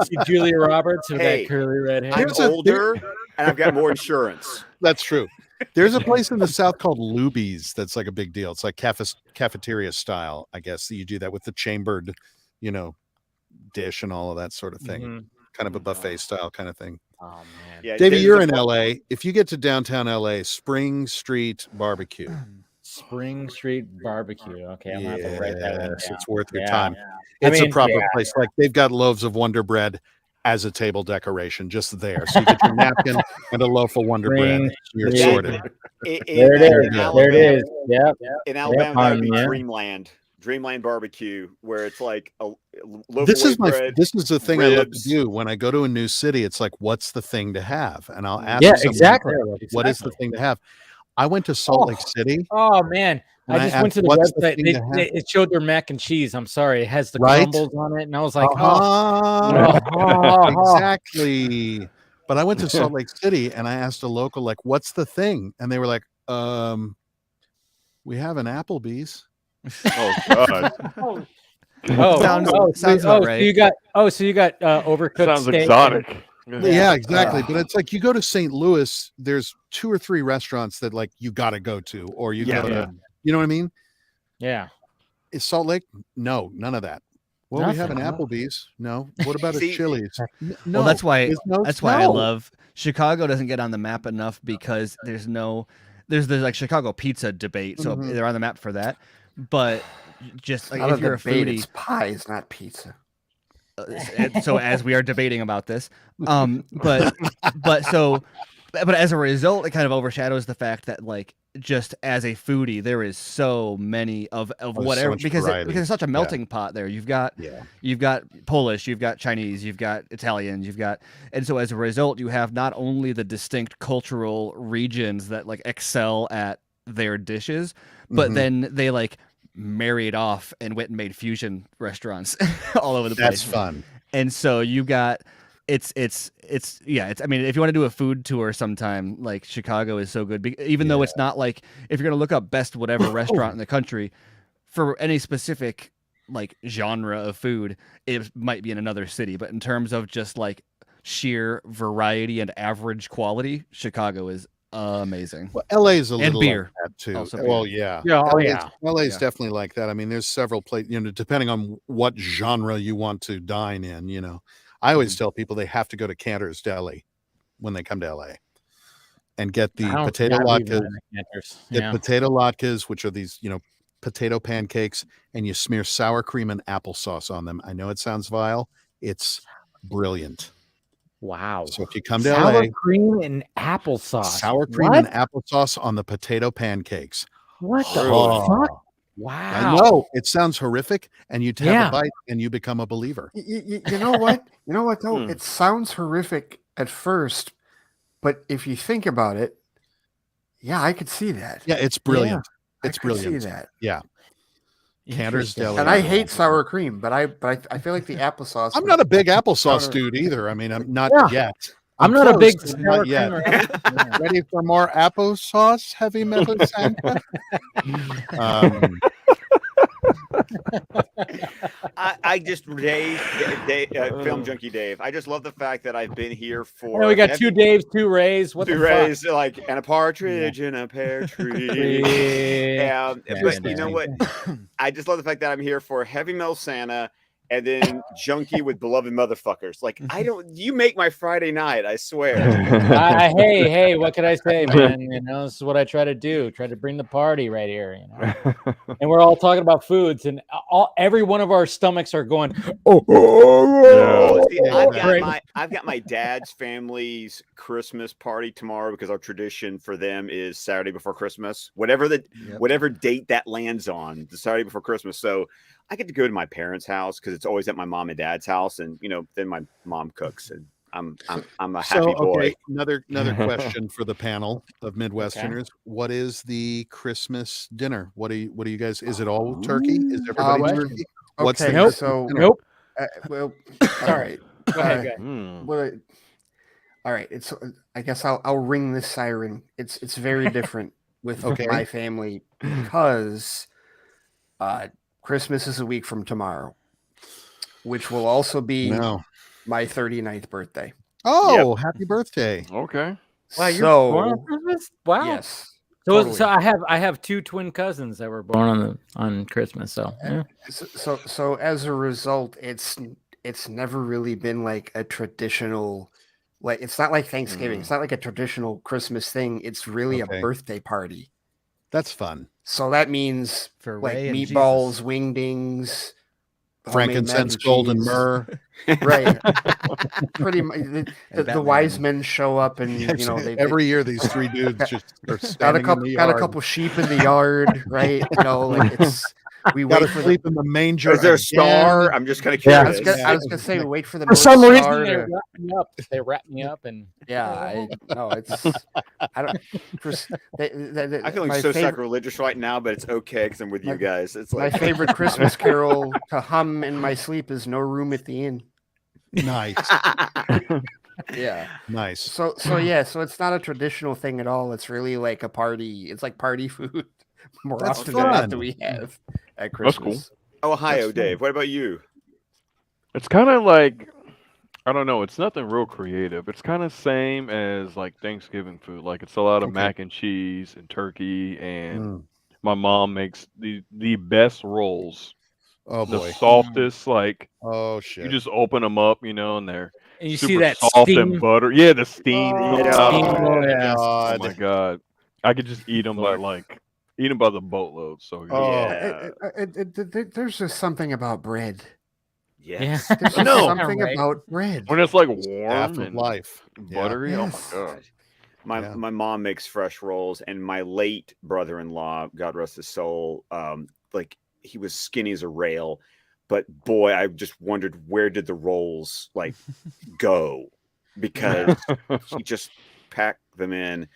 see Julia Roberts with Hey, that curly red hair. I'm Here's a- older and I've got more insurance. That's true. There's a place in the South called Luby's that's like a big deal. It's like cafeteria style, I guess. You do that with the chambered, you know, dish and all of that sort of thing. Mhm. Kind of a buffet style kind of thing. Oh man. Yeah, Davey, there's you're a in pl- LA. If you get to downtown LA, Spring Street Barbecue. Spring Street Barbecue. Okay, I'm gonna have to write that one Yes, down. it's worth your Yeah. time. I It's mean, a proper yeah. place. Like they've got loaves of Wonder Bread as a table decoration just there. So you get your napkin and a loaf of Wonder Bread. Spring You're Street. sorted. There it There is. you go. There it is. Yep. In Alabama, that would be yeah. Dreamland Barbecue, where it's like a loaf This of is white bread. this is the thing I love to ribs. do when I go to a new city. It's like, what's the thing to have? And I'll ask Yeah, someone, exactly. what is the thing to have? I went to Salt Lake City. Oh man, And I I just went asked, to the "What's the website. thing to have?" It showed their mac and cheese. I'm sorry, it has the Right? crumbles on it, and I was like, Exactly. But I went to Salt Lake City and I asked a local, like, what's the thing? And they were like, we have an Applebee's. Oh God. Sounds about so right. you got overcooked Sounds steak. exotic. Yeah, exactly. But it's like you go to St. Louis, there's 2 or 3 restaurants that like you got to go to, or you Yeah. go to, you know what I mean? Yeah. Is Salt Lake? No, none of that. Well, we have an Nothing, huh? Applebee's. No. What about a See- Chili's? No. Well, that's why there's I no. love Chicago doesn't get on the map enough because there's like Chicago pizza debate, so Mhm. they're on the map for that. But just like Not if you're a debate, foodie, it's pies, not pizza. and so as we are debating about this, but so but as a result, it kind of overshadows the fact that like just as a foodie, there is so many of so whatever much because variety. it's such a Yeah. melting pot there. You've got Polish, you've got Chinese, you've got Italians, and so as a result, you have not only the distinct cultural regions that like excel at their dishes, but then they like married off and went and made fusion restaurants all over the place. That's fun. And so you got it's I mean, if you want to do a food tour sometime, like Chicago is so good, even though it's not like if you're gonna look up best whatever restaurant in the country for any specific like genre of food, it might be in another city. But in terms of just like sheer variety and average quality, Chicago is amazing. Well, LA is a And little beer. like that too. Also Well, beer. yeah. Oh, yeah. LA is definitely like that. I mean, there's several places, depending on what genre you want to dine in, I always tell people they have to go to Cantor's Deli when they come to LA and get the potato latkes. Get potato latkes, which are these, potato pancakes, and you smear sour cream and applesauce on them. I know it sounds vile. It's brilliant. Wow. So if you come to sour LA, cream and applesauce. sour cream What? and applesauce on the potato pancakes. What the Oh. fuck? Wow. I know it sounds horrific, and you have a bite and you become a believer. You know what? You know what though? It sounds horrific at first, but if you think about it, yeah, I could see that. Yeah, it's brilliant. I It's could brilliant. See that. Yeah. Cantor's Deli. And I hate sour cream, but I feel like the applesauce. I'm not a big applesauce dude either. I mean, I'm not yet. I'm not a close, big but sour not cream yet. or applesauce. Ready for more applesauce, heavy metal Santa? I just Dave, Film Junkie Dave. I just love the fact that I've been here for. Yeah, we got two Daves, two Rays. What two the Rays, fuck? like and a partridge in a pear tree. But you know what? I just love the fact that I'm here for Heavy Metal Santa. And then Junkee with beloved motherfuckers. Like you make my Friday night. I swear. Hey, what can I say, man? This is what I try to do. Try to bring the party right here. And we're all talking about foods, and every one of our stomachs are going. See, I've got my dad's family's Christmas party tomorrow because our tradition for them is Saturday before Christmas. Whatever date that lands on, the Saturday before Christmas. So I get to go to my parents' house because it's always at my mom and dad's house, and then my mom cooks, and I'm a happy boy. Okay, another question for the panel of Midwesterners. Okay. What is the Christmas dinner? What do you guys? Is it all turkey? Is everybody turkey? What's the nope? Well, all right. Go ahead. Well, all right. It's. I guess I'll ring this siren. It's very different with my family because. Christmas is a week from tomorrow, which will also be my 39th birthday. Oh, happy birthday. Okay. Wow, you're born on Christmas? Wow. Yes. So, totally. so I have two twin cousins that were born on Christmas. So, yeah. So as a result, it's never really been like a traditional, like it's not like Thanksgiving. It's not like a traditional Christmas thing. It's really a birthday party. That's fun. So that means for like Ray meatballs, wingdings, frankincense, gold, and myrrh. Right. Pretty much. The wise men show up, and every year these three dudes just are got a couple sheep in the yard, right? We wait for sleep in the manger. Is there a star? I'm just kind of curious. I was gonna say we wait for the for some reason they wrap me up. They wrap me up, and I don't. I feel like so sacrilegious right now, but it's okay because I'm with you guys. It's like my favorite Christmas carol to hum in my sleep is "No Room at the Inn." Nice. Yeah. Nice. So it's not a traditional thing at all. It's really like a party. It's like party food more often than not that we have at Christmas. That's cool. Ohio, Dave. What about you? It's kind of like, I don't know. It's nothing real creative. It's kind of same as like Thanksgiving food. Like it's a lot of mac and cheese and turkey, and my mom makes the best rolls. Oh boy, the softest. Like shit, you just open them up, and they're you super see that soft steam? and butter. Yeah, the steam. Oh my god, I could just eat them by the boatload. So there's just something about bread. Yes. There's just something about bread when it's like warm half of and life, buttery. Yes. Oh my god. My mom makes fresh rolls, and my late brother-in-law, God rest his soul, like he was skinny as a rail, but boy, I just wondered where did the rolls like go, because he just packed them in.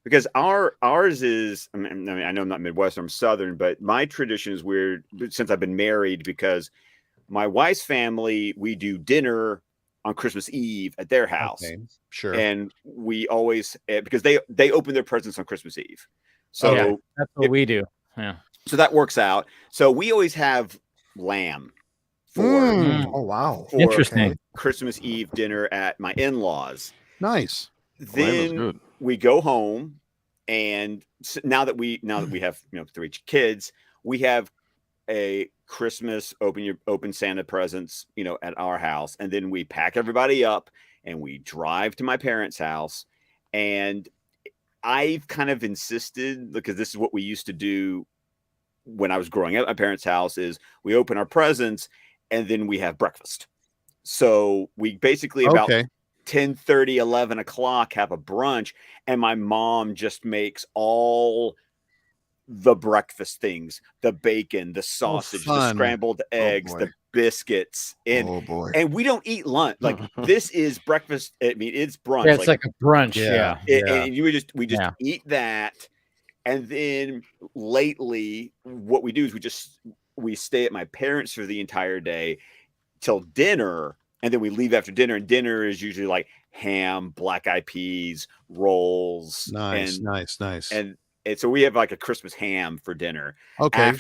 Because ours is, I mean, I know I'm not Midwestern, I'm Southern, but my tradition is weird since I've been married, because my wife's family, we do dinner on Christmas Eve at their house. Okay, sure. And we always, because they open their presents on Christmas Eve. So that's what we do. Yeah. So that works out. So we always have lamb for, Oh, wow. for Interesting. Christmas Eve dinner at my in-laws. Nice. Then good. we go home, and now that we have 3 kids, we have a Christmas open Santa presents at our house, and then we pack everybody up and we drive to my parents' house. And I've kind of insisted, because this is what we used to do when I was growing up at my parents' house, is we open our presents and then we have breakfast. So we basically about 10:30, 11 o'clock have a brunch, and my mom just makes all the breakfast things, the bacon, the sausage, the scrambled eggs, the biscuits, and we don't eat lunch. Like this is breakfast. I mean, it's brunch. Yeah, it's like a brunch. And we just eat that. And then lately what we do is we stay at my parents for the entire day till dinner. And then we leave after dinner, and dinner is usually like ham, black eyed peas, rolls. Nice. And so we have like a Christmas ham for dinner. Okay.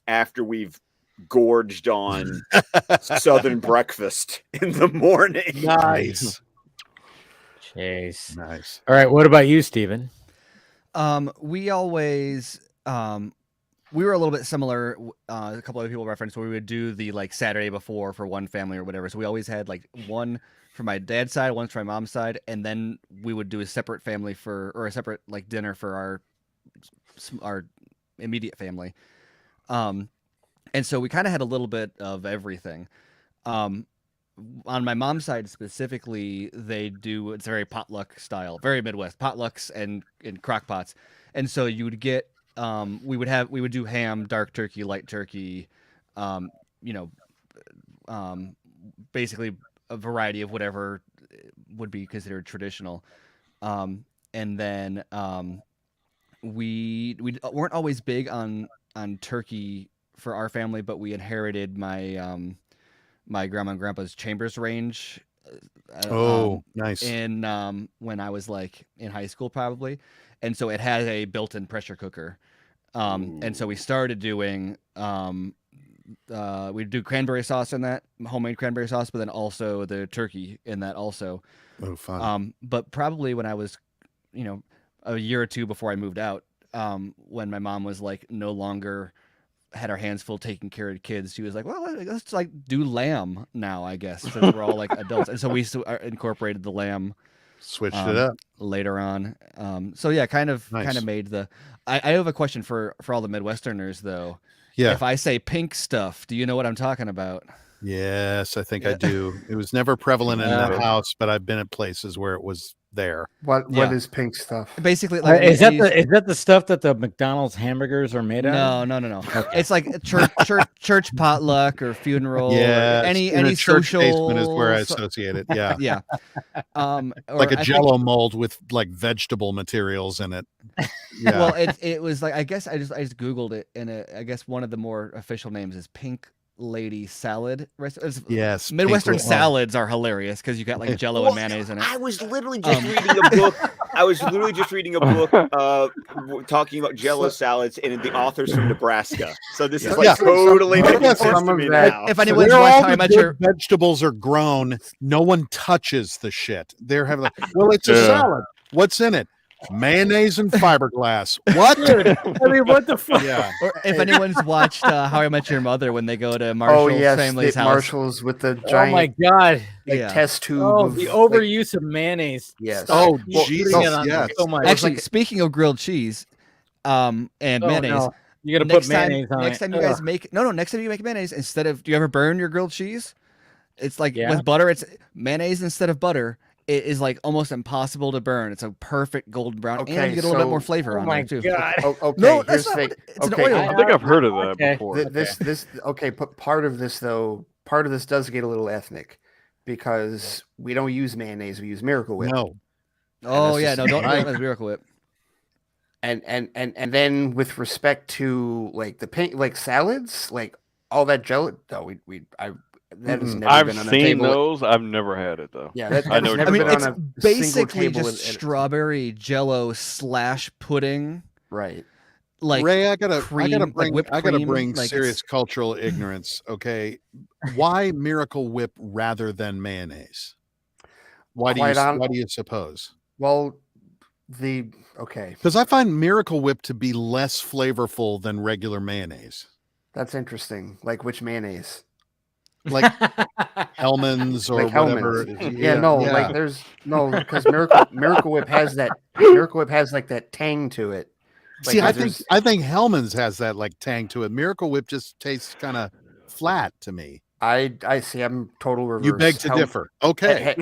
After we've gorged on Southern breakfast in the morning. Nice. Jeez. Nice. All right. What about you, Steven? We always, we were a little bit similar. A couple of people referenced where we would do the like Saturday before for one family or whatever. So we always had like one for my dad's side, one for my mom's side, and then we would do a separate family or a separate like dinner for our immediate family. And so we kind of had a little bit of everything. On my mom's side specifically, it's very potluck style, very Midwest potlucks and crock pots. And so you would get, we would do ham, dark turkey, light turkey, basically a variety of whatever would be considered traditional. And then we weren't always big on turkey for our family, but we inherited my my grandma and grandpa's chambers range. Nice. And when I was like in high school probably, and so it had a built-in pressure cooker. And so we started doing we'd do cranberry sauce in that, homemade cranberry sauce, but then also the turkey in that also. Oh, fun. But probably when I was, a year or two before I moved out, when my mom was like no longer had our hands full taking care of kids, she was like, well, let's like do lamb now, I guess, since we're all like adults. And so we incorporated the lamb, switched it up later on. So yeah, kind of made the, I have a question for all the Midwesterners though. Yeah. If I say pink stuff, do you know what I'm talking about? Yes, I think I do. It was never prevalent in the house, but I've been at places where it was there. What is pink stuff? Basically, like is that the stuff that the McDonald's hamburgers are made out of? No. Okay. It's like a church potluck or funeral. Yeah, or any social basement is where I associate it. Yeah, yeah. Like a Jello mold with like vegetable materials in it. Yeah. Well, it was like, I guess I just Googled it, and I guess one of the more official names is Pink Lady Salad. Yes, Midwestern salads are hilarious because you got like Jello and mayonnaise in it. I was literally just reading a book. I was literally just reading a book talking about Jello salads, and the author's from Nebraska. So this is like totally making sense to me now. If anyone's watched How I Met Your vegetables are grown, no one touches the shit. They're having like, well, it's a salad. What's in it? Mayonnaise and fiberglass. What? I mean, what the fuck? Yeah. Or if anyone's watched How I Met Your Mother, when they go to Marshall's family's house. Marshall's with the giant. Oh my god! Test tube. Oh, the overuse of mayonnaise. Yes. Oh, Jesus. Yes. So much. Actually, speaking of grilled cheese, and mayonnaise. No. You gotta put mayonnaise on next it. time you guys make next time you make mayonnaise, instead of, do you ever burn your grilled cheese? It's like Yeah. with butter, it's mayonnaise instead of butter, it is like almost impossible to burn. It's a perfect golden brown, and Okay, you get a little bit so- more flavor Oh on my there too. God. Okay, No, here's that's the not. thing. It's Okay, an oil. I think I've heard of that Okay. before. This okay, but part of this does get a little ethnic because we don't use mayonnaise, we use Miracle Whip. No, Oh that's yeah, just no, don't right. that's Miracle Whip. And then with respect to like the paint, like salads, like all that jello. No, that has never I've been on a seen table. those. I've never had it though. Yeah, that, I that's know what never I mean, been it's on a basically single table. just strawberry jello / pudding. Right. Like Ray, I gotta cream, like whipped cream, bring like serious it's- cultural ignorance. Okay, why Miracle Whip rather than mayonnaise? Why do you suppose? Well, okay. Because I find Miracle Whip to be less flavorful than regular mayonnaise, That's interesting. Like which mayonnaise? like Hellman's or Like whatever. Hellman's. Yeah, no, like there's no because Miracle Whip has like that tang to it. See, Like, I think Hellman's has that like tang to it. Miracle Whip just tastes kind of flat to me. I see. I'm total reverse. You beg to differ. Okay.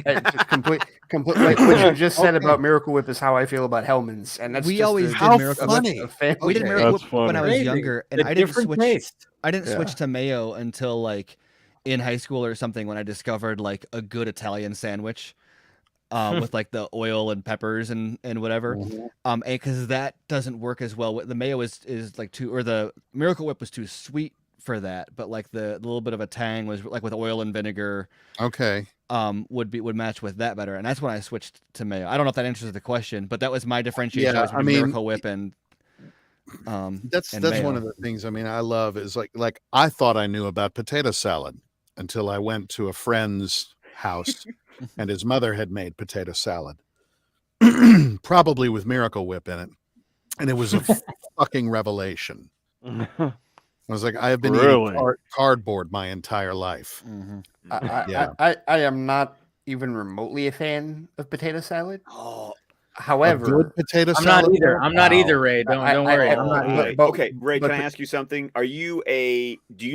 Complete. Like what you just said about Miracle Whip is how I feel about Hellman's, and that's we just always a- did How Miracle funny. a fan- We did Okay. Miracle That's Whip when I was Crazy. younger, and The I didn't different switch. taste. I didn't Yeah. switch to mayo until like in high school or something when I discovered like a good Italian sandwich. With like the oil and peppers and whatever, and because that doesn't work as well. The mayo is like the Miracle Whip was too sweet for that, but like the little bit of a tang was like with oil and vinegar. Okay. Would match with that better, and that's when I switched to mayo. I don't know if that answers the question, but that was my differentiation. Yeah, was I between mean, Miracle Whip and That's and one mayo. of the things. I mean, I love is like I thought I knew about potato salad until I went to a friend's house and his mother had made potato salad, probably with Miracle Whip in it, and it was a fucking revelation. I was like, I have been Really? eating cardboard my entire life. Yeah. I am not even remotely a fan of potato salad. A However, good potato I'm salad. not either. I'm not Wow. either, Ray. Don't worry. I'm not but- either. but- Okay, Ray, but- can I ask you something? Do you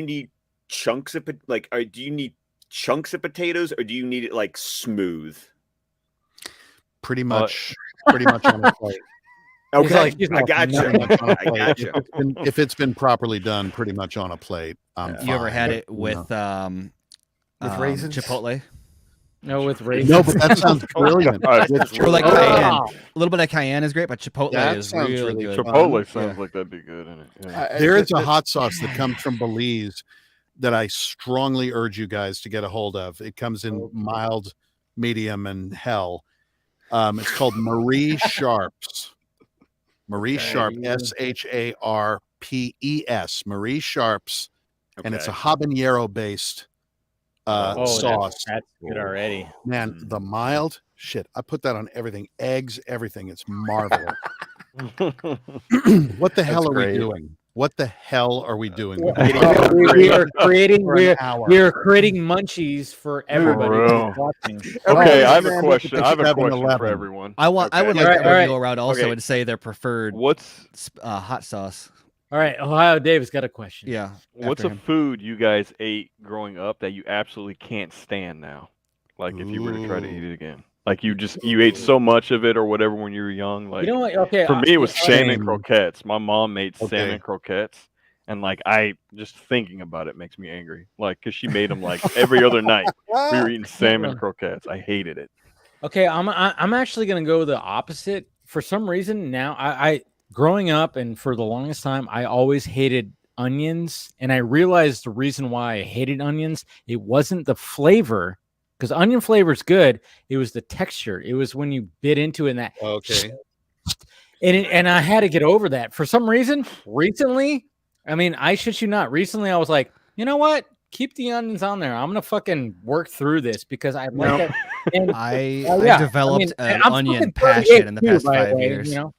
need chunks of do you need chunks of potatoes or do you need it like smooth? Pretty much on a plate. Okay, he's I like, got no. you. Pretty much on a I plate. got you. If it's been properly done, pretty much on a plate. You ever had it With raisins? Chipotle? No, with raisins. No, but that sounds brilliant. Or like Oh. cayenne. A little bit of cayenne is great, but Chipotle That is sounds really really good. Chipotle Yeah. sounds like that'd be good in it. Yeah. There is a hot sauce that comes from Belize that I strongly urge you guys to get a hold of. It comes in mild, medium, and hell. It's called Marie Sharps. Marie Sharp, SHARPES. Marie Sharps, and it's a habanero based sauce. That's good already. Man, the mild shit. I put that on everything. Eggs, everything. It's marvelous. What the hell are we doing? What the hell are we doing? We are creating For an hour. we are creating munchies for everybody real. who's watching. Okay, I have man, a look question. at I have a the question 7-Eleven. for everyone. I would Okay. like All right, everybody all right. to go around also Okay. and say their preferred What's hot sauce. All right, Ohio Dave's got a question. Yeah. what's after a him. food you guys ate growing up that you absolutely can't stand now? Like if you were to try to eat it again. Like you ate so much of it or whatever when you were young. Like You know what? Okay. for me it was salmon Same. croquettes. My mom made Okay. salmon croquettes. And like I just thinking about it makes me angry. Like because she made them like every other night. We were eating salmon croquettes. I hated it. Okay, I'm actually gonna go the opposite. For some reason now, I growing up and for the longest time, I always hated onions, and I realized the reason why I hated onions. It wasn't the flavor, because onion flavor is good. It was the texture. It was when you bit into it and that. Okay. And I had to get over that for some reason. Recently, I mean, I shit you not. Recently, I was like, you know what? Keep the onions on there. I'm gonna fucking work through this because I like that. And I yeah, developed and an I'm onion fucking passion in the 38 past too, by the 5 way, years. You know?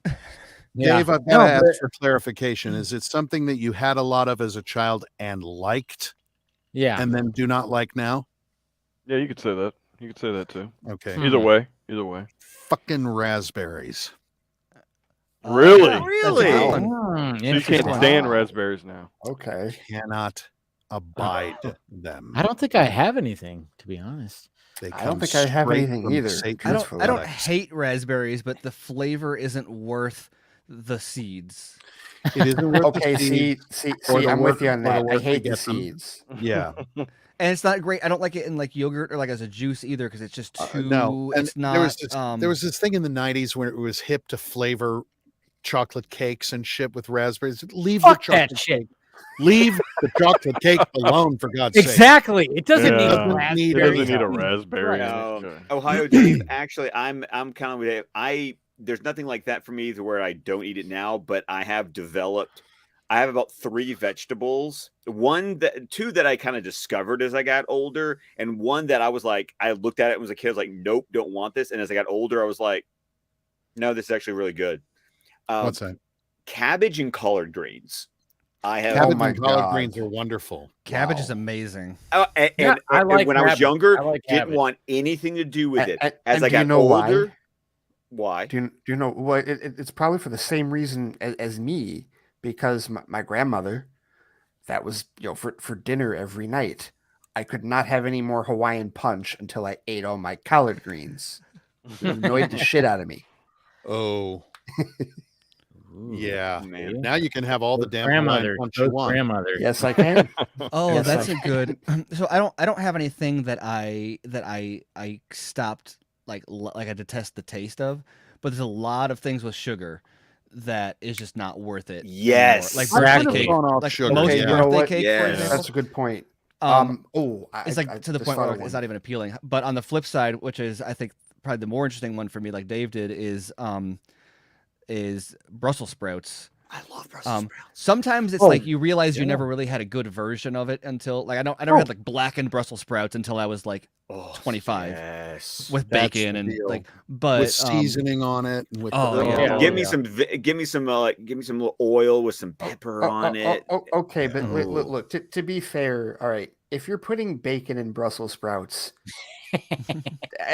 Dave, I've got No, to ask but- for clarification. Is it something that you had a lot of as a child and liked Yeah. and then do not like now? Yeah, you could say that. You could say that too. Okay. Hmm. Either way. Either way. Fucking raspberries. Really? Really? That's a good one. Mm, So you can't interesting. stand raspberries now. Okay. Cannot abide them. I don't think I have anything, to be honest. They I don't come think I have straight anything from either. Satan's I don't buttocks. hate raspberries, but the flavor isn't worth the seeds. It isn't worth Okay, the seeds see, or the I'm work- with you on or the that. I work to hate the get them. seeds. Yeah. And it's not great. I don't like it in like yogurt or like as a juice either because it's just too. No, and it's not. there was this thing in the 90s where it was hip to flavor chocolate cakes and shit with raspberries. Leave Fuck the that chocolate shit. cake. Leave the chocolate cake alone, for God's sake. Exactly. It doesn't need Yeah, need it doesn't need a raspberries. raspberry. No, Ohio Dave. Actually, I'm kind of with Dave. There's nothing like that for me to where I don't eat it now, but I have developed. I have about 3 vegetables. Two that I kind of discovered as I got older, and one that I was like, I looked at it as a kid, I was like, nope, don't want this. And as I got older, I was like, no, this is actually really good. What's that? Cabbage and collard greens. I have. Cabbage my and collard God. greens are wonderful. Cabbage Wow. is amazing. And I like when I was cabbage. younger, I like didn't cabbage. want anything to do with it. As And I do you got know why? older, why? Do you know what? It's probably for the same reason as me, because my grandmother, that was for dinner every night. I could not have any more Hawaiian punch until I ate all my collard greens. It annoyed the shit out of me. Oh, yeah. Man. Now you can have all the damn grandmother. Hawaiian punch you want. Grandmother. Yes, I can. Oh, Yes, that's I a good. So I don't have anything that I stopped like I detest the taste of, but there's a lot of things with sugar that is just not worth it. Yes. anymore. Like I've birthday kind of cake, gone off like sugar, most yeah. You know birthday what? cake, Yes. for example. That's a good point. It's like to the just point thought where of it's one. not even appealing. But on the flip side, which is I think probably the more interesting one for me, like Dave did, is Brussels sprouts. I love Brussels sprouts. Sometimes it's like you realize you never really had a good version of it until like I never had like blackened Brussels sprouts until I was like 25 Yes. with That's bacon the and deal. like but With seasoning on it. And with oh, the, yeah. Give me some little oil with some pepper on it. Okay, but Ooh. look. To be fair, all right. If you're putting bacon in Brussels sprouts,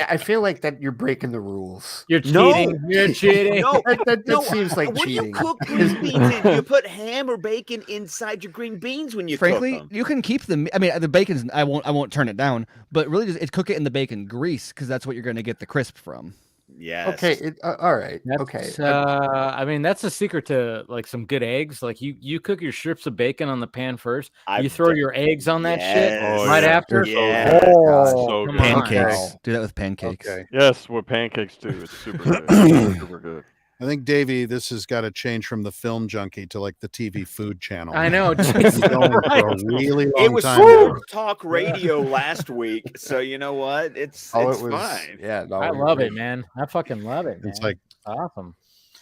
I feel like that you're breaking the rules. You're No. cheating. You're cheating. No, That seems like when cheating. you cook green beans, you put ham or bacon inside your green beans when you frankly, cook them. you can keep the. I mean, the bacon's. I won't turn it down. But really, just cook it in the bacon grease because that's what you're going to get the crisp from. Yes. Okay, all right. That's, Okay. I mean, that's the secret to like some good eggs. Like you cook your strips of bacon on the pan first. You I've throw done- your eggs on that Yes. shit Oh, right yeah. after. Yeah. Oh, So come good. on. Pancakes. Do that with pancakes. Okay. Yes, with pancakes too. It's super good. Super good. I think, Davey, this has got to change from the Film Junkie to like the TV Food Channel. I know. It's Jesus been going for Christ. a really long It was time. Sports Talk Radio last week, so you know what? It's fine. Yeah, no, I love it, man. I fucking love it. It's man. like awesome.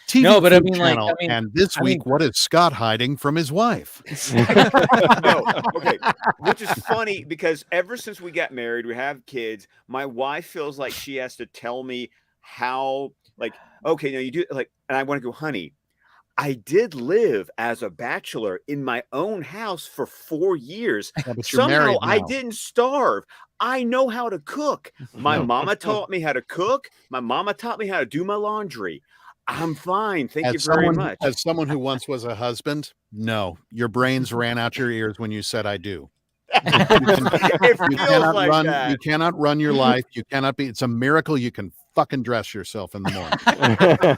TV No, but I Food mean, like, Channel. I mean- and this I week, mean- what is Scott hiding from his wife? No, okay. Which is funny because ever since we got married, we have kids. My wife feels like she has to tell me how, like, okay, now you do like, and I want to go, honey. I did live as a bachelor in my own house for 4 years. Yeah, but you're Somehow married I now. didn't starve. I know how to cook. My mama taught me how to cook. My mama taught me how to do my laundry. I'm fine. Thank you very much. As someone who once was a husband, no, your brains ran out your ears when you said "I do." It You feels cannot like run. that. You cannot run your life. You cannot be. It's a miracle you can fucking dress yourself in the morning.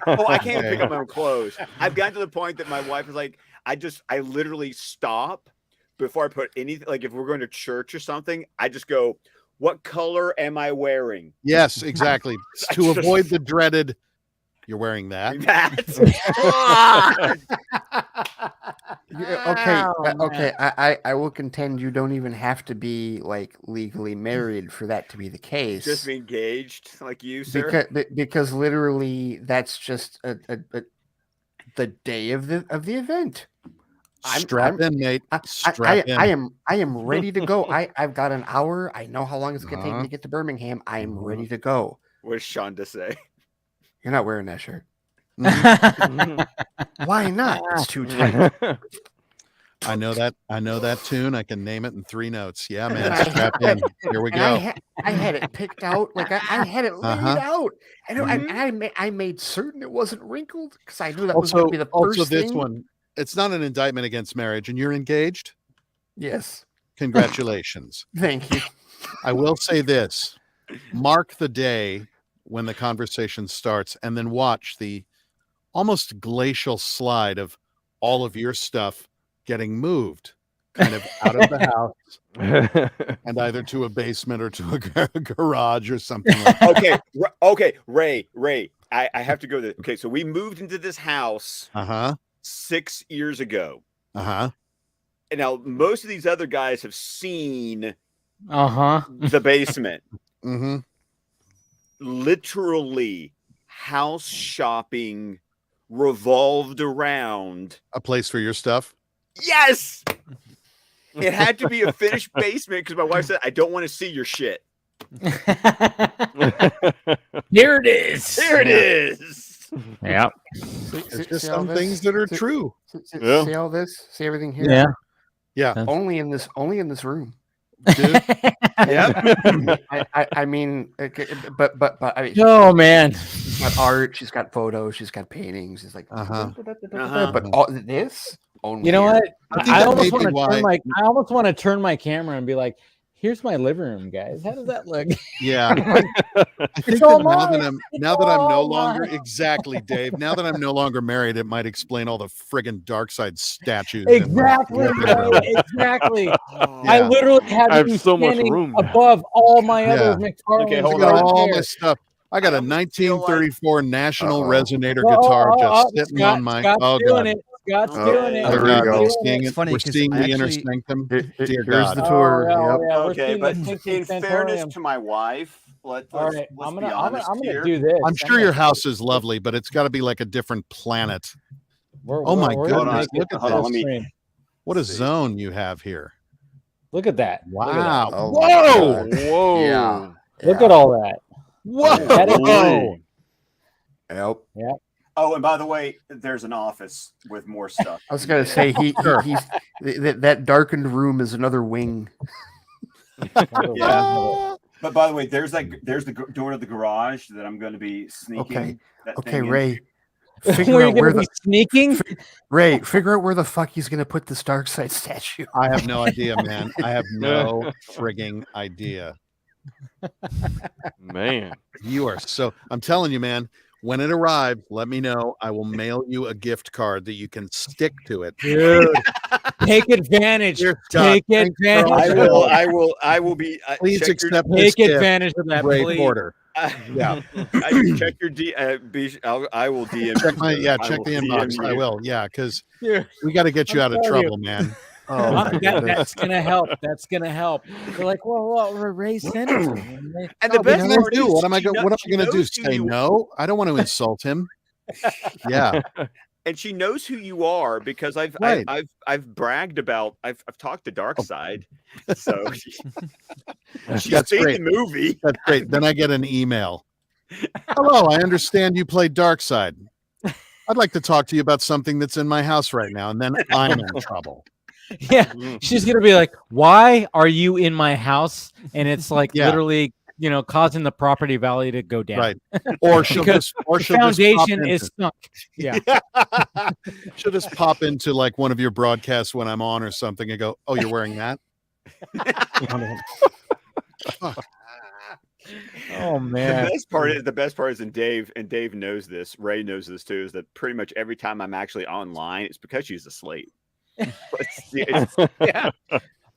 Oh, I can't even pick Okay. up my own clothes. I've gotten to the point that my wife is like, I literally stop before I put anything. Like if we're going to church or something, I just go, what color am I wearing? Yes, exactly. I To just- avoid the dreaded, you're wearing that. That's Okay, Wow, okay. I will contend you don't even have to be like legally married for that to be the case. just be engaged like you, sir. because literally that's just the day of the event. Strap in, mate. Strap in. I am ready to go. I've got an hour. I know how long it's gonna take me to get to Birmingham. I am ready to go. What does Shonda say? You're not wearing that shirt. Mm-hmm. Why not? It's too tight. I know that tune. I can name it in 3 notes. Yeah, man. Strap in. Here we And go. I had it picked out. Like I had it laid Uh-huh. out, and Mhm. I made certain it wasn't wrinkled because I knew that was going Also, to be the first this thing. one. It's not an indictment against marriage, and you're engaged. Yes. Congratulations. Thank you. I will say this. Mark the day when the conversation starts and then watch the almost glacial slide of all of your stuff getting moved kind of out of the house and either to a basement or to a garage or something like that. Okay, Ray, I have to go there. Okay, so we moved into this house 6 years ago. And now most of these other guys have seen the basement. Literally, house shopping revolved around a place for your stuff. Yes, it had to be a finished basement because my wife said, "I don't want to see your shit." Here it is. Here it is. Yeah. It's just some things that are true. See all this? See everything here? Yeah. Yeah. Only in this room. Dude. I mean, but I mean, oh man, she's got art, she's got photos, she's got paintings. It's like, but all this, only you know here. what? I almost want to turn my camera and be like, "Here's my living room, guys. How does that look?" Yeah, I think that now that I'm no longer exactly, Dave. Now that I'm no longer married, it might explain all the friggin' Darkseid statues. Exactly, exactly. I literally have you so much standing room above all my other McFarlanes. Okay, hold on. All my stuff. I got a 1934 National Resonator guitar just sitting on my. Scott's doing it. Scott's doing it. There we go. It's funny We're seeing the inner sanctum. Dear Here's God. the tour. Okay, but in fairness to my wife, let's all right, let's I'm be honest gonna here. do this. I'm sure your house is lovely, but it's got to be like a different planet. Oh my goodness! Look at this. What a zone you have here. Look at that. Wow. Whoa. Whoa. Yeah. Look at all that. Whoa. That is cool. Yep. Yeah. Oh, and by the way, there's an office with more stuff. I was gonna say he's that darkened room is another wing. Yeah. But by the way, there's the door to the garage that I'm going to be sneaking. Okay, Ray. Figure out where the sneaking. Ray, figure out where the fuck he's gonna put the Darkseid statue. I have no idea, man. I have no frigging idea. Man, you are so. I'm telling you, man. When it arrives, let me know. I will mail you a gift card that you can stick to it. Dude, take advantage. Take advantage. I will be. Please accept. Take advantage of that, Ray please. Porter. Yeah. Check your I will DM. Check the inbox. I will. Yeah, because we got to get you out of trouble, man. Oh, that's gonna help. That's gonna help. They're like, well, Ray sent it to me. And the best part is, what am I going to do? Say no? I don't want to insult him. Yeah. And she knows who you are because I've bragged about. I've talked to Darkseid, so she's seen the movie. That's great. Then I get an email. Hello, I understand you play Darkseid. I'd like to talk to you about something that's in my house right now, and then I'm in trouble. Yeah, she's gonna be like, "Why are you in my house?" And it's like literally, causing the property value to go down. Right. Or the foundation is sunk. Yeah. She'll just pop into like one of your broadcasts when I'm on or something and go, "Oh, you're wearing that?" Oh man. The best part is, and Dave knows this, Ray knows this too, is that pretty much every time I'm actually online, it's because she's asleep. Yeah.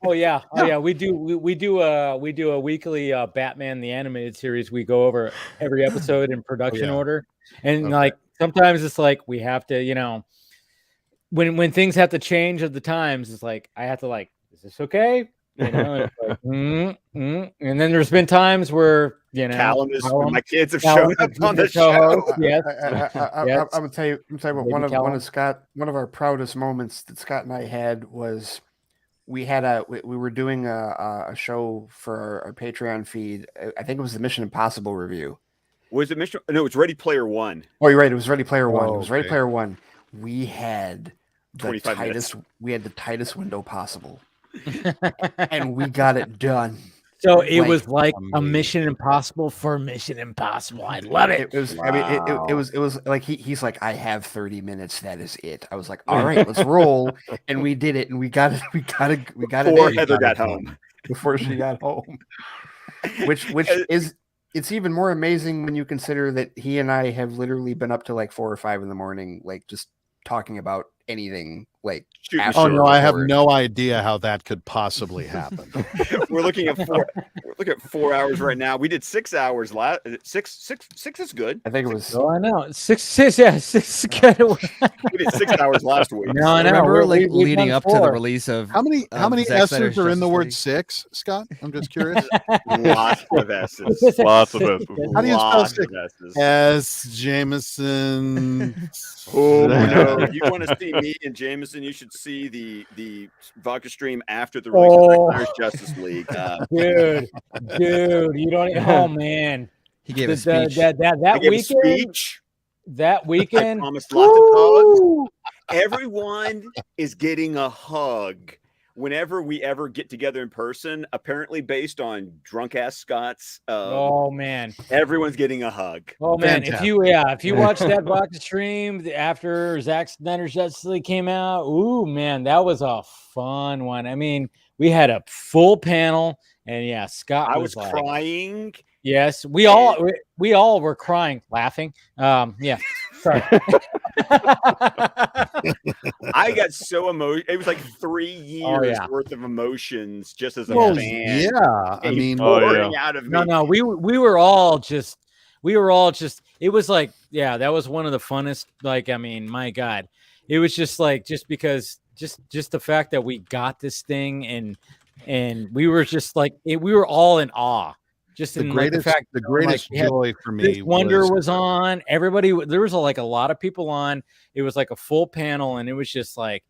Oh yeah. We do a weekly Batman the Animated Series. We go over every episode in production order, and like sometimes it's like we have to, when things have to change at the times, it's like I have to like, is this okay? It's like, and then there's been times where Callum, my kids have shown up on the show. Yes. I'm gonna tell you what one of our proudest moments that Scott and I had was we were doing a show for our Patreon feed. I think it was the Mission Impossible review. Was it Mission? No, it's Ready Player One. Oh, you're right. It was Ready Player One. It was Ready Player One. We had the tightest window possible. And we got it done. So it Like, was like a amazing. Mission Impossible for Mission Impossible. I love it. It was. I mean, it was like he's like, I have 30 minutes. That is it. I was like, all right, let's roll, and we did it, and we got it. We got it. Before in Heather got home. before she got home. Which is, it's even more amazing when you consider that he and I have literally been up to like 4 or 5 in the morning, like just talking about anything. Like, Shooting after Oh no, I have record. no idea how that could possibly happen. We're looking at 4 hours right now. We did 6 hours last. Six is good. I think it was. Oh, I know. Six. Yeah, six. Good. We did 6 hours last week. No, I know. Remember, We're- like we've leading done up to the 4. release of How many Zack Snyder's S's are in the Justice word League. 6, Scott? I'm just curious. Lots of S's. Lots of S's. How do you spell Lots 6? of S's. S. Jameson. Oh no! If you want to see me and Jameson, you should see the Vodka stream after the release of Zack Snyder's Justice League. Dude, you don't. Oh man, He gave a The- speech. that I gave a weekend. speech. That I weekend. promised lots of hugs. Woo! Everyone is getting a hug whenever we ever get together in person. Apparently, based on drunk ass Scott's, Oh man. everyone's getting a hug. Oh man, Fantastic. if you watch that Vodka stream after Zack Snyder's Justice League came out, ooh man, that was a fun one. I mean, we had a full panel, and yeah, Scott I was was like, crying. yes, we all were crying, laughing. Yeah, sorry. I got so emotional. It was like 3 years yeah. worth of emotions just as a Well, fan. yeah. I came mean, pouring out of me. No, we were all just it was like, yeah, that was one of the funnest, like, I mean, my God. It was just like, just because just the fact that we got this thing and we were just like we were all in awe. Just the in greatest, like, the greatest like, joy for me. This Wonder was on. Everybody, there was like a lot of people on. It was like a full panel, and it was just like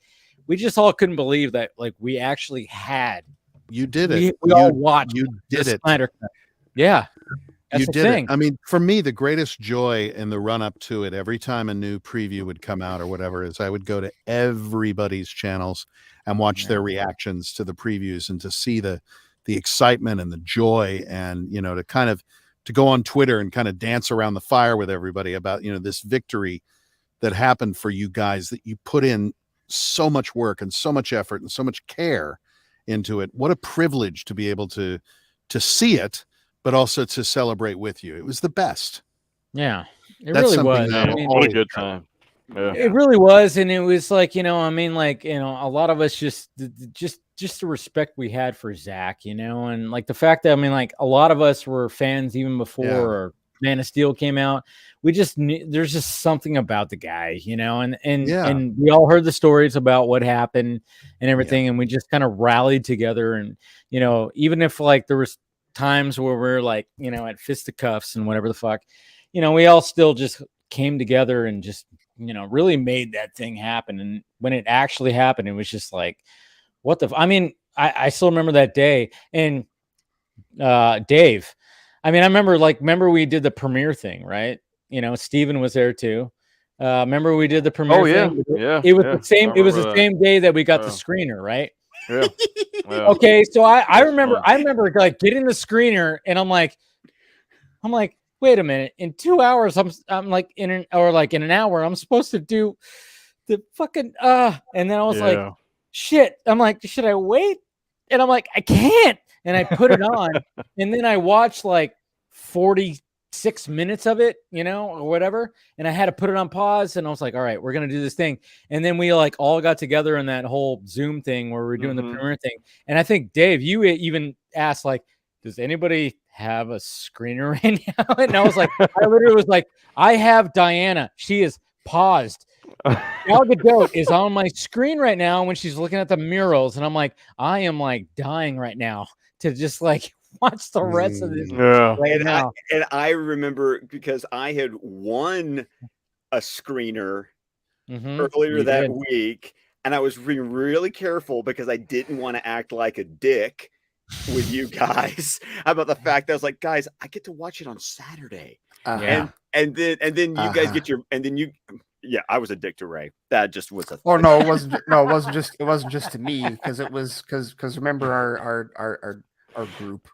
we just all couldn't believe that like we actually had. You did it. We all watched. You did the it. Snyder Cut. Yeah, that's You the did thing. it. I mean, for me, the greatest joy in the run up to it, every time a new preview would come out or whatever, is I would go to everybody's channels and watch their reactions to the previews and to see the excitement and the joy, and to go on Twitter and kind of dance around the fire with everybody about this victory that happened for you guys, that you put in so much work and so much effort and so much care into it. What a privilege to be able to see it, but also to celebrate with you. It was the best. Yeah, it That's really something was. that I mean, What a good time. Yeah. it really was, and it was like, I mean, like, a lot of us just the respect we had for Zach, and like the fact that, I mean, like a lot of us were fans even before Man of Steel came out. We just knew there's just something about the guy, and we all heard the stories about what happened and everything, and we just kind of rallied together, and even if like there was times where we're like, at fisticuffs and whatever the fuck, we all still just came together and just really made that thing happen. And when it actually happened, it was just like, what the I mean, I still remember that day. And Dave, I mean, I remember we did the premiere thing, right? Steven was there too. Remember we did the premiere thing? Yeah. It was the same. It was the that. same day that we got the screener, right? Yeah. Okay, so I remember like getting the screener, and I'm like, wait a minute, in 2 hours I'm like in an hour I'm supposed to do the fucking and then I was like, shit, I'm like, should I wait? And I'm like, I can't. And I put it on, and then I watched like 46 minutes of it, or whatever, and I had to put it on pause, and I was like, all right, we're gonna do this thing. And then we like all got together in that whole Zoom thing where we're doing the premiere thing. And I think, Dave, you even asked, like, does anybody have a screener right now? And I was like, I literally was like, I have Diana. She is paused. Gal Gadot is on my screen right now when she's looking at the murals. And I'm like, I am like dying right now to just like watch the rest of this right now. I remember because I had won a screener earlier that week, and I was being really careful because I didn't want to act like a dick with you guys about the fact that I was like, guys, I get to watch it on Saturday. And then you guys get your, and then you, I was a dick to Ray. That just was a. Oh no, it wasn't. No, it wasn't just. It wasn't just to me, because it was because remember our group.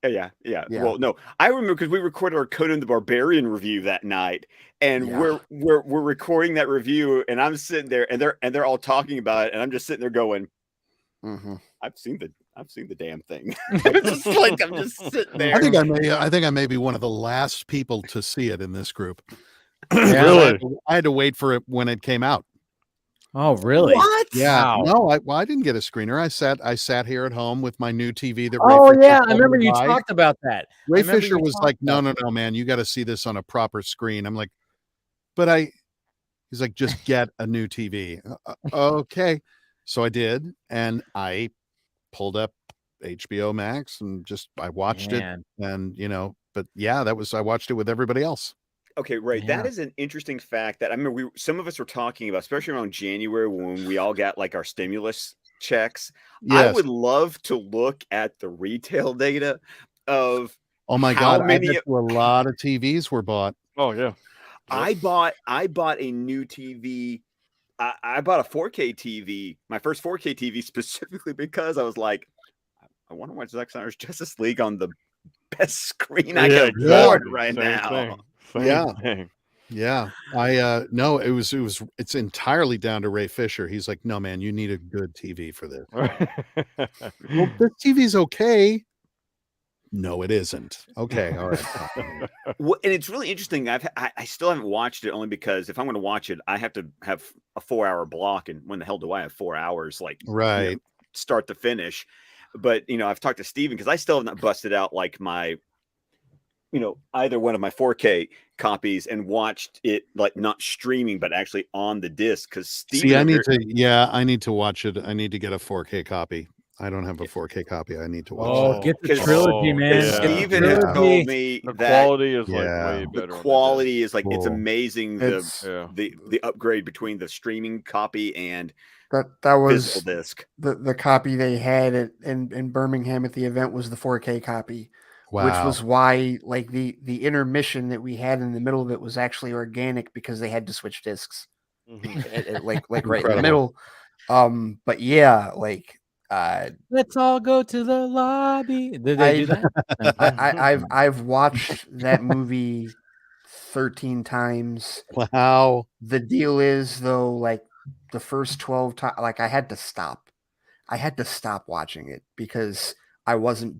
Yeah. Yeah. Well, no, I remember because we recorded our Conan the Barbarian review that night, and Yeah. we're recording that review, and I'm sitting there, and they're all talking about it, and I'm just sitting there going, Mm-hmm. I've seen the damn thing. It's just like I'm just sitting there. I think I may be one of the last people to see it in this group. Yeah. Really? I had to wait for it when it came out. Oh, really? What? Yeah. Wow. No, I didn't get a screener. I sat here at home with my new TV that Oh, Ray Fisher yeah. I told me remember to you buy. talked about that. Ray remember Fisher you was talked like, no, about man, you got to see this on a proper screen. I'm like, he's like, just get a new TV. Okay. So I did, and I pulled up HBO Max and I watched Man. it, and but yeah, I watched it with everybody else. Okay, right. Yeah. That is an interesting fact that I remember some of us were talking about, especially around January when we all got like our stimulus checks. I Yes. would love to look at the retail data of Oh my how God. I many. bet you a lot of TVs were bought. Oh yeah. I bought a new TV. I bought a 4K TV, my first 4K TV specifically because I was like, I want to watch Zack Snyder's Justice League on the best screen I can afford right Same now. thing. Same Yeah. thing. Yeah. No, it's entirely down to Ray Fisher. He's like, no, man, you need a good TV for this. Well, this TV's okay. No, it isn't. Okay. All right. Well, and it's really interesting. I still haven't watched it only because if I'm going to watch it, I have to have a 4-hour block. And when the hell do I have 4 hours, like Right. start to finish? But I've talked to Steven because I still have not busted out like my, either one of my 4K copies and watched it like not streaming, but actually on the disc. Because Steven, See, I need to watch it. I need to get a 4K copy. I don't have a 4K copy. I need to watch Oh, that. get the 'Cause- trilogy, man. yeah. Get the Steven has trilogy. told me The that quality is like Yeah. way the better. quality is like it's Cool. amazing. It's Yeah. The upgrade between the streaming copy and that physical was disc. the copy they had in Birmingham at the event was the 4K copy, which Wow. was why like the intermission that we had in the middle of it was actually organic because they had to switch discs Mhm. like right in the Incredible. middle. But yeah, like Let's all go to the lobby. Did they do that? I've watched that movie 13 times. Wow. The deal is though, like the first 12 times, like I had to stop watching it because I wasn't